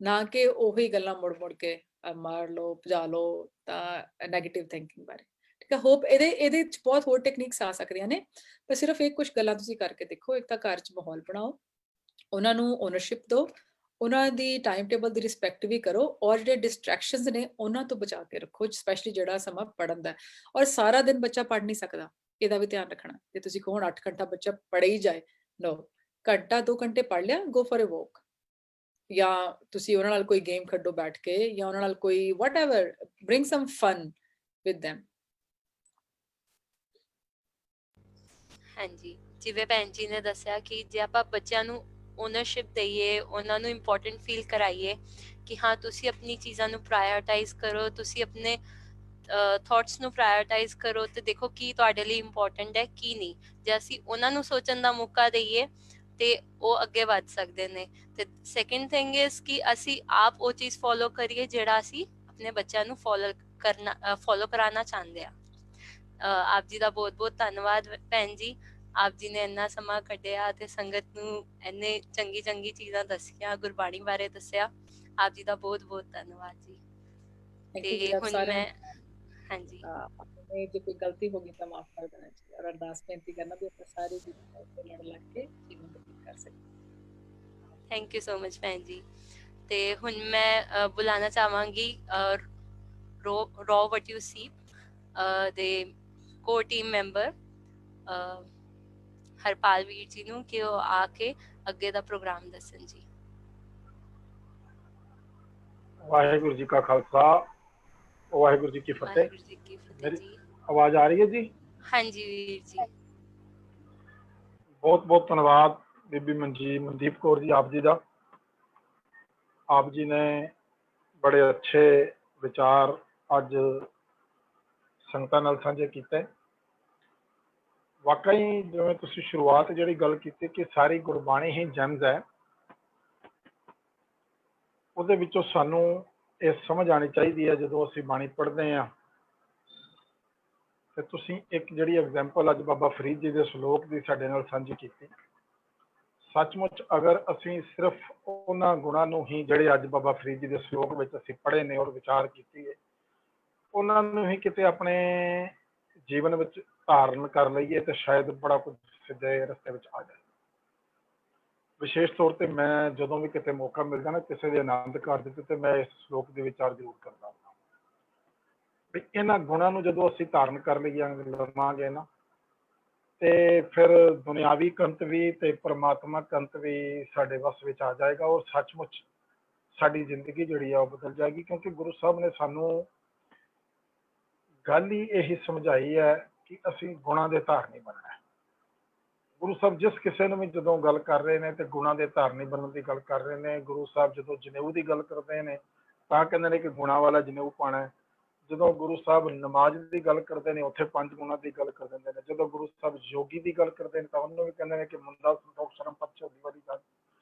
ਨਾ ਕਿ ਉਹੀ ਗੱਲਾਂ ਮੁੜ ਕੇ ਮਾਰ ਲਓ, ਭਜਾ ਲਓ, ਤਾਂ ਨੈਗੇਟਿਵ ਥਿੰਕਿੰਗ ਬਾਰੇ। ਠੀਕ ਹੈ। ਹੋਪ ਇਹਦੇ ਚ ਬਹੁਤ ਹੋਰ ਟੈਕਨੀਕਸ ਆ ਸਕਦੀਆਂ ਨੇ, ਪਰ ਸਿਰਫ ਇਹ ਕੁਝ ਗੱਲਾਂ ਤੁਸੀਂ ਕਰਕੇ ਦੇਖੋ। ਇੱਕ ਤਾਂ ਘਰ 'ਚ ਮਾਹੌਲ ਬਣਾਓ, ਉਹਨਾਂ ਨੂੰ ਓਨਰਸ਼ਿਪ ਦਿਓ, ਉਹਨਾਂ ਦੀ ਟਾਈਮ ਟੇਬਲ ਦੀ ਰਿਸਪੈਕਟ ਵੀ ਕਰੋ, ਔਰ ਜਿਹੜੇ ਡਿਸਟਰੈਕਸ਼ਨਸ ਨੇ ਉਹਨਾਂ ਤੋਂ ਬਚਾ ਕੇ ਰੱਖੋ, ਸਪੈਸ਼ਲੀ ਜਿਹੜਾ ਸਮਾਂ ਪੜ੍ਹਨ ਦਾ। ਔਰ ਸਾਰਾ ਦਿਨ ਬੱਚਾ ਪੜ੍ਹ ਨਹੀਂ ਸਕਦਾ, ਇਹਦਾ ਵੀ ਧਿਆਨ ਰੱਖਣਾ। ਜੇ ਤੁਸੀਂ ਕਹੋ ਹੁਣ 8 ਘੰਟਾ ਬੱਚਾ ਪੜ੍ਹ ਹੀ ਜਾਏ, ਨੋ, ਘੰਟਾ 2 ਘੰਟੇ ਪੜ੍ਹ ਲਿਆ, ਗੋ ਫॉर ਅ ਵਾਕ, ਜਾਂ ਤੁਸੀਂ ਉਹਨਾਂ ਨਾਲ ਕੋਈ ਗੇਮ ਖੇਡੋ ਬੈਠ ਕੇ, ਜਾਂ ਉਹਨਾਂ ਨਾਲ ਕੋਈ whatever, bring some fun with them। ਹਾਂਜੀ, ਜਿਵੇਂ ਭੈਣ ਜੀ ਨੇ ਦੱਸਿਆ ਕਿ ਜੇ ਆਪਾਂ ਬੱਚਿਆਂ ਨੂੰ ਓਨਰਸ਼ਿਪ ਦਈਏ, ਉਹਨਾਂ ਨੂੰ ਇੰਪੋਰਟੈਂਟ ਫੀਲ ਕਰਾਈਏ ਕਿ ਹਾਂ ਤੁਸੀਂ ਆਪਣੀ ਚੀਜ਼ਾਂ ਨੂੰ ਪ੍ਰਾਇੋਰਟਾਈਜ਼ ਕਰੋ, ਤੁਸੀਂ ਆਪਣੇ ਥਾਟਸ ਨੂੰ ਪ੍ਰਾਇੋਰਟਾਈਜ਼ ਕਰੋ, ਤੇ ਦੇਖੋ ਕੀ ਤੁਹਾਡੇ ਲਈ ਇੰਪੋਰਟੈਂਟ ਹੈ ਕੀ ਨਹੀਂ। ਜੇ ਅਸੀਂ ਉਹਨਾਂ ਨੂੰ ਸੋਚਣ ਦਾ ਮੌਕਾ ਦਈਏ ਤੇ ਉਹ ਅੱਗੇ ਵੱਧ ਸਕਦੇ ਨੇ। ਤੇ ਸੈਕੰਡ ਥਿੰਗ ਇਜ਼ ਕਿ ਅਸੀਂ ਆਪ ਉਹ ਚੀਜ਼ ਫੋਲੋ ਕਰੀਏ ਜਿਹੜਾ ਅਸੀਂ ਆਪਣੇ ਬੱਚਿਆਂ ਨੂੰ ਫੋਲੋ ਕਰਾਉਣਾ ਚਾਹੁੰਦੇ ਆ। ਆਪ ਜੀ ਦਾ ਬਹੁਤ ਬਹੁਤ ਧੰਨਵਾਦ ਭੈਣ ਜੀ, ਆਪ ਜੀ ਨੇ ਇੰਨਾ ਸਮਾਂ ਕੱਢਿਆ ਤੇ ਸੰਗਤ ਨੂੰ ਇੰਨੇ ਚੰਗੀ ਚੰਗੀ ਚੀਜ਼ਾਂ ਦੱਸੀਆਂ, ਗੁਰਬਾਣੀ ਬਾਰੇ ਦੱਸਿਆ। ਆਪ ਜੀ ਦਾ ਬਹੁਤ ਬਹੁਤ ਧੰਨਵਾਦ ਜੀ। ਤੇ ਹੁਣ ਮੈਂ, ਹਾਂਜੀ, ਜੇ ਕੋਈ ਗਲਤੀ ਹੋ ਗਈ ਤਾਂ ਮਾਫ ਕਰ ਦੇਣਾ ਜੀ, ਔਰ ਅਰਦਾਸ ਬੇਨਤੀ ਕਰਨਾ ਵੀ ਆਪਾਂ ਸਾਰੇ ਜੀ ਲੜ ਲੱਗ ਕੇ ਜੀਵਨ ਬਤੀਤ ਕਰ ਸਕੀਏ। ਥੈਂਕ ਯੂ ਸੋ ਮਚ ਭੈਣ ਜੀ। ਤੇ ਹੁਣ ਮੈਂ ਬੁਲਾਉਣਾ ਚਾਹਾਂਗੀ ਰੋ ਵਟ ਯੂ ਸੀ ਦੇ ਕੋ ਟੀਮ ਮੈਂਬਰ ਹਰਪਾਲ ਵੀਰ ਜੀ ਨੂੰ, ਕਿ ਉਹ ਆ ਕੇ ਅੱਗੇ ਦਾ ਪ੍ਰੋਗਰਾਮ ਦੱਸਣ ਜੀ। ਵਾਹਿਗੁਰੂ ਜੀ ਕਾ ਖਾਲਸਾ, ਵਾਹਿਗੁਰੂ ਜੀ ਕੀ ਫਤਿਹ। ਵਾਹਿਗੁਰੂ ਜੀ ਕੀ ਫਤਿਹ ਮੇਰੀ ਜੀ। ਆਵਾਜ਼ ਆ ਰਹੀ ਹੈ ਜੀ? ਹਾਂਜੀ ਵੀਰ ਜੀ। ਬਹੁਤ ਬਹੁਤ ਧੰਨਵਾਦ ਬੀਬੀ ਮਨਦੀਪ ਕੌਰ ਜੀ, ਆਪ ਜੀ ਦਾ। ਆਪ ਜੀ ਨੇ ਬੜੇ ਅੱਛੇ ਵਿਚਾਰ ਅੱਜ ਸੰਗਤਾਂ ਨਾਲ ਸਾਂਝੇ ਕੀਤੇ। ਵਾਕਈ ਜਿਵੇਂ ਤੁਸੀਂ ਸ਼ੁਰੂਆਤ ਜਿਹੜੀ ਗੱਲ ਕੀਤੀ ਕਿ ਸਾਰੀ ਗੁਰਬਾਣੀ ਹੀ ਜੈਮਸ ਹੈ, ਉਹਦੇ ਵਿੱਚੋਂ ਸਾਨੂੰ ਇਹ ਸਮਝ ਆਉਣੀ ਚਾਹੀਦੀ ਹੈ ਜਦੋਂ ਅਸੀਂ ਬਾਣੀ ਪੜ੍ਹਦੇ ਹਾਂ। ਤੇ ਤੁਸੀਂ ਇੱਕ ਜਿਹੜੀ ਐਗਜ਼ਾਮਪਲ ਅੱਜ ਬਾਬਾ ਫਰੀਦ ਜੀ ਦੇ ਸ਼ਲੋਕ ਦੀ ਸਾਡੇ ਨਾਲ ਸਾਂਝੀ ਕੀਤੀ, ਸੱਚਮੁੱਚ ਅਗਰ ਅਸੀਂ ਸਿਰਫ ਉਹਨਾਂ ਗੁਣਾਂ ਨੂੰ ਹੀ ਜਿਹੜੇ ਅੱਜ ਬਾਬਾ ਫਰੀਦ ਜੀ ਦੇ ਸ਼ਲੋਕ ਵਿੱਚ ਅਸੀਂ ਪੜ੍ਹੇ ਨੇ ਔਰ ਵਿਚਾਰ ਕੀਤੀ ਹੈ, ਉਹਨਾਂ ਨੂੰ ਹੀ ਕਿਤੇ ਆਪਣੇ ਜੀਵਨ ਵਿੱਚ ਧਾਰਨ ਕਰ ਲਈਏ ਤੇ ਸ਼ਾਇਦ ਬੜਾ ਕੁਝ ਸਿੱਧੇ ਰਸਤੇ ਵਿੱਚ ਆ ਜਾਏ। ਵਿਸ਼ੇਸ਼ ਤੌਰ ਤੇ ਮੈਂ ਜਦੋਂ ਵੀ ਕਿਤੇ ਮੌਕਾ ਮਿਲਦਾ ਨਾ ਕਿਸੇ ਦੇ ਆਨੰਦ ਕਾਰਜ ਤੇ ਮੈਂ ਇਸ ਸ਼ਲੋਕ ਦੇ ਵਿਚਾਰ ਜ਼ਰੂਰ ਕਰਦਾ ਹਾਂ ਵੀ ਇਹਨਾਂ ਗੁਣਾਂ ਨੂੰ ਜਦੋਂ ਅਸੀਂ ਧਾਰਨ ਕਰ ਲਵਾਂਗੇ ਨਾ, ਤੇ ਫਿਰ ਦੁਨਿਆਵੀ ਕੰਤ ਵੀ ਤੇ ਪਰਮਾਤਮਾ ਕੰਤ ਵੀ ਸਾਡੇ ਵੱਸ ਵਿੱਚ ਆ ਜਾਏਗਾ, ਔਰ ਸੱਚਮੁੱਚ ਸਾਡੀ ਜ਼ਿੰਦਗੀ ਜਿਹੜੀ ਆ ਉਹ ਬਦਲ ਜਾਏਗੀ। ਕਿਉਂਕਿ ਗੁਰੂ ਸਾਹਿਬ ਨੇ ਸਾਨੂੰ ਗੱਲ ਹੀ ਇਹੀ ਸਮਝਾਈ ਹੈ ਕਿ ਅਸੀਂ ਗੁਣਾਂ ਦੇ ਧਾਰਨੀ ਬਣਨਾ ਹੈ। ਗੁਰੂ ਸਾਹਿਬ ਜਿਸ ਕਿਸੇ ਨੂੰ ਵੀ ਜਦੋਂ ਗੱਲ ਕਰ ਰਹੇ ਨੇ ਤੇ ਗੁਣਾਂ ਦੇ ਧਾਰਨੀ ਬਣਨ ਦੀ ਗੱਲ ਕਰ ਰਹੇ ਨੇ। ਗੁਰੂ ਸਾਹਿਬ ਜਦੋਂ ਜਨੇਊ ਦੀ ਗੱਲ ਕਰਦੇ ਨੇ ਤਾਂ ਕਹਿੰਦੇ ਨੇ ਕਿ ਗੁਣਾਂ ਵਾਲਾ ਜਨੇਊ ਪਾਉਣਾ ਹੈ। ਜਦੋਂ ਗੁਰੂ ਸਾਹਿਬ ਨਮਾਜ਼ ਦੀ ਗੱਲ ਕਰਦੇ ਨੇ ਉੱਥੇ 5 ਗੁਣਾਂ ਦੀ ਗੱਲ ਕਰ ਦਿੰਦੇ ਨੇ। ਜਦੋਂ ਗੁਰੂ ਸਾਹਿਬ ਯੋਗੀ ਦੀ ਗੱਲ ਕਰਦੇ ਨੇ ਤਾਂ ਉਹਨੂੰ ਵੀ ਕਹਿੰਦੇ ਨੇ ਕਿ ਮੁੰਡਾ ਸੰਤੋਖ ਸ਼ਰਮ ਪੱਛ ਹੋਦੀ ਵਾਲੀ ਗੱਲ।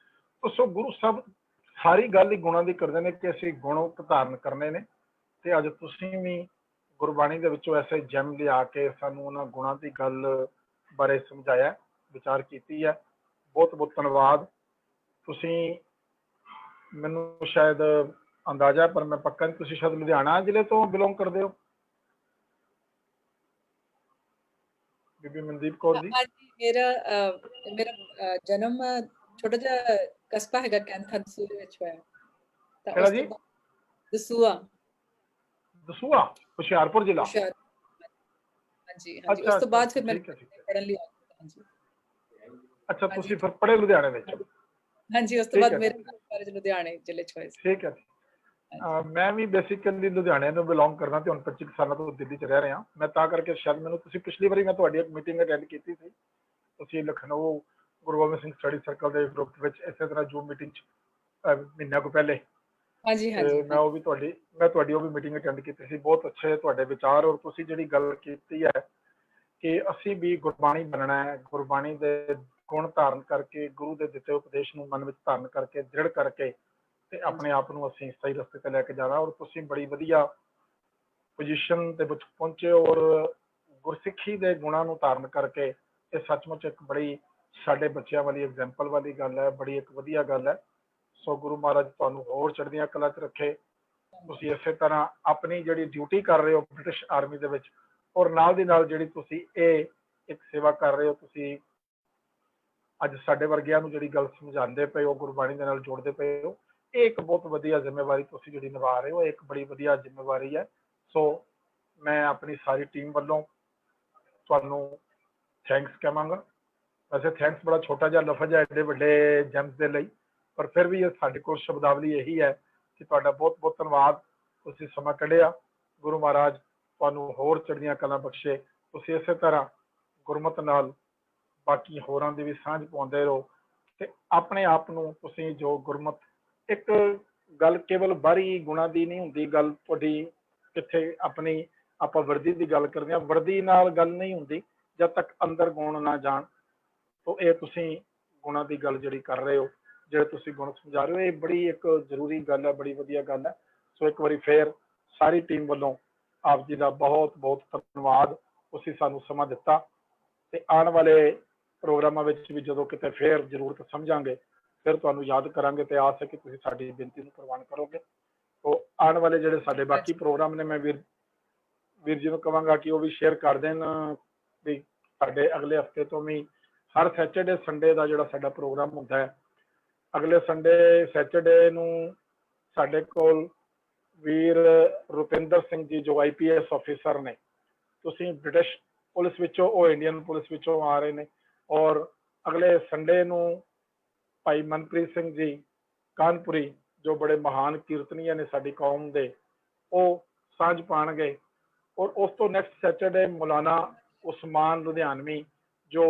ਸੋ ਗੁਰੂ ਸਾਹਿਬ ਸਾਰੀ ਗੱਲ ਹੀ ਗੁਣਾਂ ਦੀ ਕਰਦੇ ਨੇ ਕਿ ਅਸੀਂ ਗੁਣ ਧਾਰਨ ਕਰਨੇ ਨੇ। ਤੇ ਅੱਜ ਤੁਸੀਂ ਵੀ ਗੁਰਬਾਣੀ ਦੇ ਵਿੱਚੋਂ ਐਸੇ ਜੈਮ ਲਿਆ ਕੇ ਸਾਨੂੰ ਉਹਨਾਂ ਗੁਣਾਂ ਦੀ ਗੱਲ ਬਾਰੇ ਸਮਝਾਇਆ, ਵਿਚਾਰ ਕੀਤੀ ਹੈ। ਬਹੁਤ ਬਹੁਤ ਧੰਨਵਾਦ। ਤੁਸੀਂ ਮੈਨੂੰ ਸ਼ਾਇਦ ਅੰਦਾਜ਼ਾ ਪਰ ਮੈਂ ਪੱਕਾ ਨਹੀਂ, ਤੁਸੀਂ ਸ਼ਾਇਦ ਲੁਧਿਆਣਾ ਜ਼ਿਲ੍ਹੇ ਤੋਂ ਬਿਲੋਂਗ ਕਰਦੇ ਹੋ ਬੀਬੀ ਮਨਦੀਪ ਕੌਰ ਜੀ? ਹਾਂਜੀ, ਮੇਰਾ ਜਨਮ ਛੋਟਾ ਜਿਹਾ ਕਸਬਾ ਹੈਗਾ ਕੈਂਥਾ ਦਸੂਆ ਦੇ ਵਿੱਚ ਹੋਇਆ। ਤਾਂ ਕਿਹੜਾ ਉਸ ਜੀ? ਤੋਂ ਬਾਅਦ ਦਸੂਆ, ਹੁਸ਼ਿਆਰਪੁਰ ਜ਼ਿਲ੍ਹਾ। ਹਾਂਜੀ ਹਾਂਜੀ, ਉਸ ਅੱਛਾ ਤੋਂ ਬਾਅਦ ਫਿਰ ਮੈਂ ਠੀਕ ਹੈ, ਠੀਕ ਹੈ। ਪੜ੍ਹਨ ਲਈ ਹਾਂਜੀ। ਅੱਛਾ, ਤੁਸੀਂ ਫਿਰ ਪੜ੍ਹੇ ਲੁਧਿਆਣੇ ਵਿੱਚ? ਹਾਂਜੀ, ਉਸ ਤੋਂ ਬਾਅਦ ਮੇਰੇ ਕਾਲਜ ਲੁਧਿਆਣੇ ਜ਼ਿਲ੍ਹੇ ਚ ਹੋਏ ਸੀ। ਠੀਕ ਹੈ। ਮੈਂ ਵੀ ਬੇਸਿਕਲੀ ਲੁਧਿਆਣੇ ਨੂੰ ਬਿਲੋਂਗ ਕਰਦਾ ਤੇ ਹੁਣ 25 ਸਾਲਾਂ ਤੋਂ ਦਿੱਲੀ 'ਚ ਰਹਿ ਰਿਹਾ। ਮੈਂ ਤਾਂ ਕਰਕੇ ਸ਼ਾਇਦ ਮੈਨੂੰ ਤੁਸੀਂ ਪਿਛਲੀ ਵਾਰੀ ਮੈਂ ਤੁਹਾਡੀ ਇੱਕ ਮੀਟਿੰਗ ਅਟੈਂਡ ਕੀਤੀ ਸੀ, ਤੁਸੀਂ ਲਖਨਊ ਗੁਰੂ ਗੋਬਿੰਦ ਸਿੰਘ ਸਟੱਡੀ ਸਰਕਲ ਦੇ ਗਰੁੱਪ ਵਿੱਚ ਇਸੇ ਤਰ੍ਹਾਂ ਜੂਮ ਮੀਟਿੰਗ 'ਚ ਮਹੀਨਾ ਕੁ ਪਹਿਲੇ ਹਾਂਜੀ ਤੇ ਹਾਂਜੀ ਮੈਂ ਉਹ ਵੀ ਤੁਹਾਡੀ ਉਹ ਵੀ ਮੀਟਿੰਗ ਅਟੈਂਡ ਕੀਤੀ ਸੀ। ਬਹੁਤ ਅੱਛੇ ਤੁਹਾਡੇ ਵਿਚਾਰ, ਔਰ ਤੁਸੀਂ ਜਿਹੜੀ ਗੱਲ ਕੀਤੀ ਹੈ ਕਿ ਅਸੀਂ ਵੀ ਗੁਰਬਾਣੀ ਬਣਨਾ ਹੈ, ਗੁਰਬਾਣੀ ਦੇ ਗੁਣ ਧਾਰਨ ਕਰਕੇ, ਗੁਰੂ ਦੇ ਦਿੱਤੇ ਉਪਦੇਸ਼ ਨੂੰ ਮਨ ਵਿੱਚ ਧਾਰਨ ਕਰਕੇ, ਦ੍ਰਿੜ ਕਰਕੇ ਤੇ ਆਪਣੇ ਆਪ ਨੂੰ ਅਸੀਂ ਸਹੀ ਰਸਤੇ ਤੇ ਲੈ ਕੇ ਜਾਣਾ। ਔਰ ਤੁਸੀਂ ਬੜੀ ਵਧੀਆ ਪੋਜੀਸ਼ਨ ਦੇ ਵਿੱਚ ਪਹੁੰਚੇ, ਔਰ ਗੁਰਸਿੱਖੀ ਦੇ ਗੁਣਾਂ ਨੂੰ ਧਾਰਨ ਕਰਕੇ ਇਹ ਸੱਚਮੁੱਚ ਇੱਕ ਬੜੀ ਸਾਡੇ ਬੱਚਿਆਂ ਵਾਲੀ ਐਗਜ਼ਾਮਪਲ ਵਾਲੀ ਗੱਲ ਹੈ, ਬੜੀ ਇੱਕ ਵਧੀਆ ਗੱਲ ਹੈ। ਸੋ ਗੁਰੂ ਮਹਾਰਾਜ ਤੁਹਾਨੂੰ ਹੋਰ ਚੜ੍ਹਦੀਆਂ ਕਲਾ 'ਚ ਰੱਖੇ। ਤੁਸੀਂ ਇਸੇ ਤਰ੍ਹਾਂ ਆਪਣੀ ਜਿਹੜੀ ਡਿਊਟੀ ਕਰ ਰਹੇ ਹੋ ਬ੍ਰਿਟਿਸ਼ ਆਰਮੀ ਦੇ ਵਿੱਚ, ਔਰ ਨਾਲ ਦੀ ਨਾਲ ਜਿਹੜੀ ਤੁਸੀਂ ਇਹ ਇੱਕ ਸੇਵਾ ਕਰ ਰਹੇ ਹੋ, ਤੁਸੀਂ ਅੱਜ ਸਾਡੇ ਵਰਗਿਆਂ ਨੂੰ ਜਿਹੜੀ ਗੱਲ ਸਮਝਾਉਂਦੇ ਪਏ ਹੋ, ਗੁਰਬਾਣੀ ਦੇ ਨਾਲ ਜੋੜਦੇ ਪਏ ਹੋ, ਇਹ ਇੱਕ ਬਹੁਤ ਵਧੀਆ ਜ਼ਿੰਮੇਵਾਰੀ ਤੁਸੀਂ ਜਿਹੜੀ ਨਿਭਾ ਰਹੇ ਹੋ, ਇਹ ਇੱਕ ਬੜੀ ਵਧੀਆ ਜ਼ਿੰਮੇਵਾਰੀ ਹੈ। ਸੋ ਮੈਂ ਆਪਣੀ ਸਾਰੀ ਟੀਮ ਵੱਲੋਂ ਤੁਹਾਨੂੰ ਥੈਂਕਸ ਕਹਾਂਗਾ। ਵੈਸੇ ਥੈਂਕਸ ਬੜਾ ਛੋਟਾ ਜਿਹਾ ਲਫ਼ਜ਼ ਹੈ ਐਡੇ ਵੱਡੇ ਜੈਮਸ ਦੇ ਲਈ, ਪਰ ਫਿਰ ਵੀ ਇਹ ਸਾਡੇ ਕੋਲ ਸ਼ਬਦਾਵਲੀ ਇਹੀ ਹੈ ਕਿ ਤੁਹਾਡਾ ਬਹੁਤ ਬਹੁਤ ਧੰਨਵਾਦ, ਤੁਸੀਂ ਸਮਾਂ ਕੱਢਿਆ। ਗੁਰੂ ਮਹਾਰਾਜ ਤੁਹਾਨੂੰ ਹੋਰ ਚੜ੍ਹਦੀਆਂ ਕਲਾਂ ਬਖਸ਼ੇ। ਤੁਸੀਂ ਇਸੇ ਤਰ੍ਹਾਂ ਗੁਰਮਤ ਨਾਲ ਬਾਕੀ ਹੋਰਾਂ ਦੀ ਵੀ ਸਾਂਝ ਪਾਉਂਦੇ ਰਹੋ ਤੇ ਆਪਣੇ ਆਪ ਨੂੰ ਤੁਸੀਂ ਜੋ ਗੁਰਮਤ, ਇੱਕ ਗੱਲ ਕੇਵਲ ਬਾਹਰੀ ਗੁਣਾਂ ਦੀ ਨਹੀਂ ਹੁੰਦੀ, ਗੱਲ ਤੁਹਾਡੀ ਕਿੱਥੇ ਆਪਣੀ ਆਪਾਂ ਵਰਦੀ ਦੀ ਗੱਲ ਕਰਦੇ ਹਾਂ, ਵਰਦੀ ਨਾਲ ਗੱਲ ਨਹੀਂ ਹੁੰਦੀ ਜਦ ਤੱਕ ਅੰਦਰ ਗੁਣ ਨਾ ਜਾਣ। ਤੋ ਇਹ ਤੁਸੀਂ ਗੁਣਾਂ ਦੀ ਗੱਲ ਜਿਹੜੀ ਕਰ ਰਹੇ ਹੋ, ਜਿਹੜੇ ਤੁਸੀਂ ਗੁਣ ਸਮਝਾ ਰਹੇ ਹੋ, ਇਹ ਬੜੀ ਇੱਕ ਜ਼ਰੂਰੀ ਗੱਲ ਹੈ, ਬੜੀ ਵਧੀਆ ਗੱਲ ਹੈ। ਸੋ ਇੱਕ ਵਾਰੀ ਫੇਰ ਸਾਰੀ ਟੀਮ ਵੱਲੋਂ ਆਪ ਜੀ ਦਾ ਬਹੁਤ ਬਹੁਤ ਧੰਨਵਾਦ। ਤੁਸੀਂ ਸਾਨੂੰ ਸਮਾਂ ਦਿੱਤਾ ਤੇ ਆਉਣ ਵਾਲੇ ਪ੍ਰੋਗਰਾਮਾਂ ਵਿੱਚ ਵੀ ਜਦੋਂ ਕਿਤੇ ਫੇਰ ਜ਼ਰੂਰਤ ਸਮਝਾਂਗੇ ਫਿਰ ਤੁਹਾਨੂੰ ਯਾਦ ਕਰਾਂਗੇ ਤੇ ਆਸ ਹੈ ਕਿ ਤੁਸੀਂ ਸਾਡੀ ਬੇਨਤੀ ਨੂੰ ਪ੍ਰਵਾਨ ਕਰੋਗੇ। ਤੋ ਆਉਣ ਵਾਲੇ ਜਿਹੜੇ ਸਾਡੇ ਬਾਕੀ ਪ੍ਰੋਗਰਾਮ ਨੇ, ਮੈਂ ਵੀਰ ਜੀ ਨੂੰ ਕਹਾਂਗਾ ਕਿ ਉਹ ਵੀ ਸ਼ੇਅਰ ਕਰ ਦੇਣ ਵੀ ਸਾਡੇ ਅਗਲੇ ਹਫਤੇ ਤੋਂ ਵੀ ਹਰ ਸੈਚਰਡੇ ਸੰਡੇ ਦਾ ਜਿਹੜਾ ਸਾਡਾ ਪ੍ਰੋਗਰਾਮ ਹੁੰਦਾ ਹੈ, ਅਗਲੇ ਸੈਚਰਡੇ ਨੂੰ ਸਾਡੇ ਕੋਲ ਵੀਰ ਰੁਪਿੰਦਰ ਸਿੰਘ ਜੀ ਜੋ IPS ਆਫਿਸਰ ਨੇ, ਤੁਸੀਂ ਬ੍ਰਿਟਿਸ਼ ਪੁਲਿਸ ਵਿੱਚੋਂ, ਉਹ ਇੰਡੀਅਨ ਪੁਲਿਸ ਵਿੱਚੋਂ ਆ ਰਹੇ ਨੇ। ਔਰ ਅਗਲੇ ਸੰਡੇ ਨੂੰ ਭਾਈ ਮਨਪ੍ਰੀਤ ਸਿੰਘ ਜੀ ਕਾਨਪੁਰੀ ਜੋ ਬੜੇ ਮਹਾਨ ਕੀਰਤਨੀਏ ਨੇ ਸਾਡੀ ਕੌਮ ਦੇ, ਉਹ ਸਾਂਝ ਪਾਣਗੇ। ਔਰ ਉਸ ਤੋਂ ਨੈਕਸਟ ਸੈਚਰਡੇ ਮੌਲਾਨਾ ਉਸਮਾਨ ਲੁਧਿਆਣਵੀ ਜੋ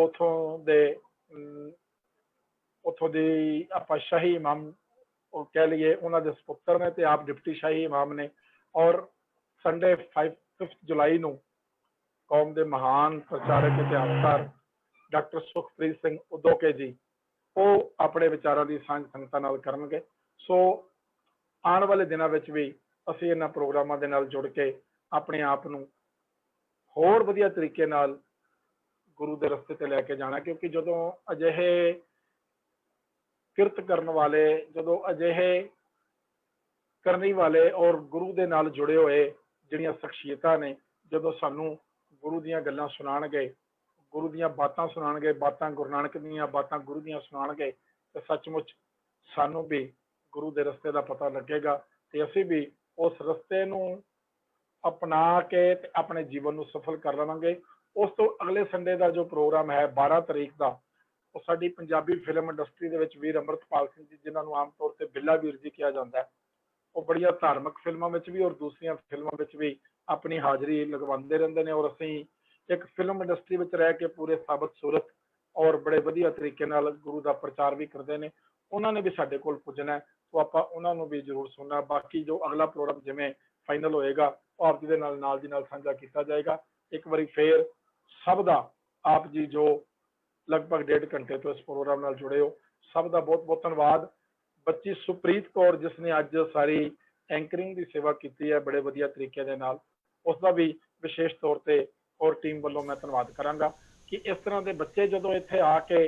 ਉੱਥੋਂ ਦੀ ਆਪਾਂ ਸ਼ਾਹੀ ਇਮਾਮ ਉਹ ਕਹਿ ਲਈਏ, ਉਹਨਾਂ ਦੇ ਸਪੁੱਤਰ ਨੇ ਤੇ ਆਪ ਡਿਪਟੀ ਸ਼ਾਹੀ ਇਮਾਮ ਨੇ। ਔਰ ਸੰਡੇ 5 ਜੁਲਾਈ ਨੂੰ ਕੌਮ ਦੇ ਮਹਾਨ ਪ੍ਰਚਾਰਕ ਇਤਿਹਾਸਕਾਰ ਡਾਕਟਰ ਸੁਖਪ੍ਰੀਤ ਸਿੰਘ ਉਦੋਕੇ ਜੀ, ਉਹ ਆਪਣੇ ਵਿਚਾਰਾਂ ਦੀ ਸਾਂਝ ਸੰਗਤਾਂ ਨਾਲ ਕਰਨਗੇ। ਸੋ ਆਉਣ ਵਾਲੇ ਦਿਨਾਂ ਵਿੱਚ ਵੀ ਅਸੀਂ ਇਹਨਾਂ ਪ੍ਰੋਗਰਾਮਾਂ ਦੇ ਨਾਲ ਜੁੜ ਕੇ ਆਪਣੇ ਆਪ ਨੂੰ ਹੋਰ ਵਧੀਆ ਤਰੀਕੇ ਨਾਲ ਗੁਰੂ ਦੇ ਰਸਤੇ ਤੇ ਲੈ ਕੇ ਜਾਣਾ, ਕਿਉਂਕਿ ਜਦੋਂ ਅਜਿਹੇ ਕਿਰਤ ਕਰਨ ਵਾਲੇ, ਜਦੋਂ ਅਜਿਹੇ ਕਰਨੀ ਵਾਲੇ ਔਰ ਗੁਰੂ ਦੇ ਨਾਲ ਜੁੜੇ ਹੋਏ ਜਿਹੜੀਆਂ ਸ਼ਖਸੀਅਤਾਂ ਨੇ, ਜਦੋਂ ਸਾਨੂੰ ਗੁਰੂ ਦੀਆਂ ਗੱਲਾਂ ਸੁਣਾਉਣਗੇ, ਗੁਰੂ ਦੀਆਂ ਬਾਤਾਂ ਸੁਣਾਉਣਗੇ, ਬਾਤਾਂ ਗੁਰੂ ਨਾਨਕ ਦੀਆਂ ਬਾਤਾਂ ਗੁਰੂ ਦੀਆਂ ਸੁਣਾਉਣਗੇ, ਤੇ ਸੱਚਮੁੱਚ ਸਾਨੂੰ ਵੀ ਗੁਰੂ ਦੇ ਰਸਤੇ ਦਾ ਪਤਾ ਲੱਗੇਗਾ ਤੇ ਅਸੀਂ ਵੀ ਉਸ ਰਸਤੇ ਨੂੰ ਅਪਣਾ ਕੇ ਤੇ ਆਪਣੇ ਜੀਵਨ ਨੂੰ ਸਫਲ ਕਰ ਲਵਾਂਗੇ। ਉਸ ਤੋਂ ਅਗਲੇ ਸੰਡੇ ਦਾ ਜੋ ਪ੍ਰੋਗਰਾਮ ਹੈ 12 ਤਰੀਕ ਦਾ, ਉਹ ਸਾਡੀ ਪੰਜਾਬੀ ਫਿਲਮ ਇੰਡਸਟਰੀ ਦੇ ਵਿੱਚ ਵੀਰ ਅੰਮ੍ਰਿਤਪਾਲ ਸਿੰਘ ਜੀ, ਜਿਨ੍ਹਾਂ ਨੂੰ ਆਮ ਤੌਰ ਤੇ ਬਿੱਲਾ ਵੀਰ ਜੀ ਕਿਹਾ ਜਾਂਦਾ ਹੈ, ਉਹ ਬੜੀਆਂ ਧਾਰਮਿਕ ਫਿਲਮਾਂ ਵਿੱਚ ਵੀ ਔਰ ਦੂਸਰੀਆਂ ਫਿਲਮਾਂ ਵਿੱਚ ਵੀ ਆਪਣੀ ਹਾਜ਼ਰੀ ਲਗਵਾਉਂਦੇ ਰਹਿੰਦੇ ਨੇ। ਔਰ ਅਸੀਂ ਇੱਕ ਫਿਲਮ ਇੰਡਸਟਰੀ ਵਿੱਚ ਰਹਿ ਕੇ ਪੂਰੇ ਸਾਬਤ ਸੂਰਤ ਔਰ ਬੜੇ ਵਧੀਆ ਤਰੀਕੇ ਨਾਲ ਗੁਰੂ ਦਾ ਪ੍ਰਚਾਰ ਵੀ ਕਰਦੇ ਨੇ। ਉਹਨਾਂ ਨੇ ਵੀ ਸਾਡੇ ਕੋਲ ਪੁੱਜਣਾ, ਸੋ ਆਪਾਂ ਉਹਨਾਂ ਨੂੰ ਵੀ ਜ਼ਰੂਰ ਸੁਣਨਾ। ਬਾਕੀ ਜੋ ਅਗਲਾ ਪ੍ਰੋਗਰਾਮ ਜਿਵੇਂ ਫਾਈਨਲ ਹੋਏਗਾ ਉਹ ਆਪ ਜੀ ਦੇ ਨਾਲ ਦੀ ਨਾਲ ਸਾਂਝਾ ਕੀਤਾ ਜਾਏਗਾ। ਇੱਕ ਵਾਰੀ ਫੇਰ ਸਭ ਦਾ ਆਪ ਜੀ ਜੋ ਲਗਭਗ 1.5 ਘੰਟੇ ਤੋਂ ਇਸ ਪ੍ਰੋਗਰਾਮ ਨਾਲ ਜੁੜੇ ਹੋ, ਸਭ ਦਾ ਬਹੁਤ ਬਹੁਤ ਧੰਨਵਾਦ। ਬੱਚੀ ਸੁਪ੍ਰੀਤ ਕੌਰ ਜਿਸ ਨੇ ਅੱਜ ਸਾਰੀ ਐਂਕਰਿੰਗ ਦੀ ਸੇਵਾ ਕੀਤੀ ਹੈ ਬੜੇ ਵਧੀਆ ਤਰੀਕੇ ਦੇ ਨਾਲ, ਉਸ ਦਾ ਵੀ ਵਿਸ਼ੇਸ਼ ਤੌਰ ਤੇ ਔਰ ਟੀਮ ਵੱਲੋਂ ਮੈਂ ਧੰਨਵਾਦ ਕਰਾਂਗਾ ਕਿ ਇਸ ਤਰ੍ਹਾਂ ਦੇ ਬੱਚੇ ਜਦੋਂ ਇੱਥੇ ਆ ਕੇ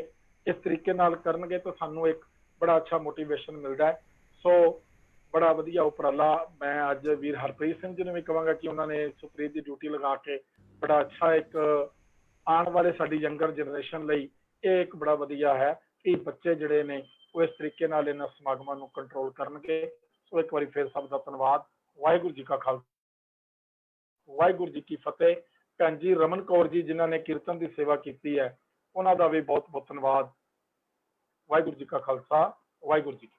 ਇਸ ਤਰੀਕੇ ਨਾਲ ਕਰਨਗੇ ਤਾਂ ਸਾਨੂੰ ਇੱਕ ਬੜਾ ਅੱਛਾ ਮੋਟੀਵੇਸ਼ਨ ਮਿਲਦਾ ਹੈ। ਸੋ ਬੜਾ ਵਧੀਆ ਉਪਰਾਲਾ। ਮੈਂ ਅੱਜ ਵੀਰ ਹਰਪ੍ਰੀਤ ਸਿੰਘ ਜੀ ਨੂੰ ਵੀ ਕਹਾਂਗਾ ਕਿ ਉਹਨਾਂ ਨੇ ਸੁਪ੍ਰੀਤ ਦੀ ਡਿਊਟੀ ਲਗਾ ਕੇ ਬੜਾ ਅੱਛਾ ਇੱਕ ਆਉਣ ਵਾਲੇ ਸਾਡੀ ਯੰਗਰ ਜਨਰੇਸ਼ਨ ਲਈ ਇਹ ਇੱਕ ਬੜਾ ਵਧੀਆ ਹੈ ਕਿ ਬੱਚੇ ਜਿਹੜੇ ਨੇ ਉਹ ਇਸ ਤਰੀਕੇ ਨਾਲ ਇਹਨਾਂ ਸਮਾਗਮਾਂ ਨੂੰ ਕੰਟਰੋਲ ਕਰਨਗੇ। ਸੋ ਇੱਕ ਵਾਰੀ ਫਿਰ ਸਭ ਦਾ ਧੰਨਵਾਦ। ਵਾਹਿਗੁਰੂ ਜੀ ਕਾ ਖਾਲਸਾ, ਵਾਹਿਗੁਰੂ ਜੀ ਕੀ ਫਤਿਹ। ਭੈਣ ਜੀ ਰਮਨ ਕੌਰ ਜੀ ਜਿਨ੍ਹਾਂ ਨੇ ਕੀਰਤਨ ਦੀ ਸੇਵਾ ਕੀਤੀ ਹੈ, ਉਹਨਾਂ ਦਾ ਵੀ ਬਹੁਤ ਬਹੁਤ ਧੰਨਵਾਦ। ਵਾਹਿਗੁਰੂ ਜੀ ਕਾ ਖਾਲਸਾ, ਵਾਹਿਗੁਰੂ ਜੀ ਕੀ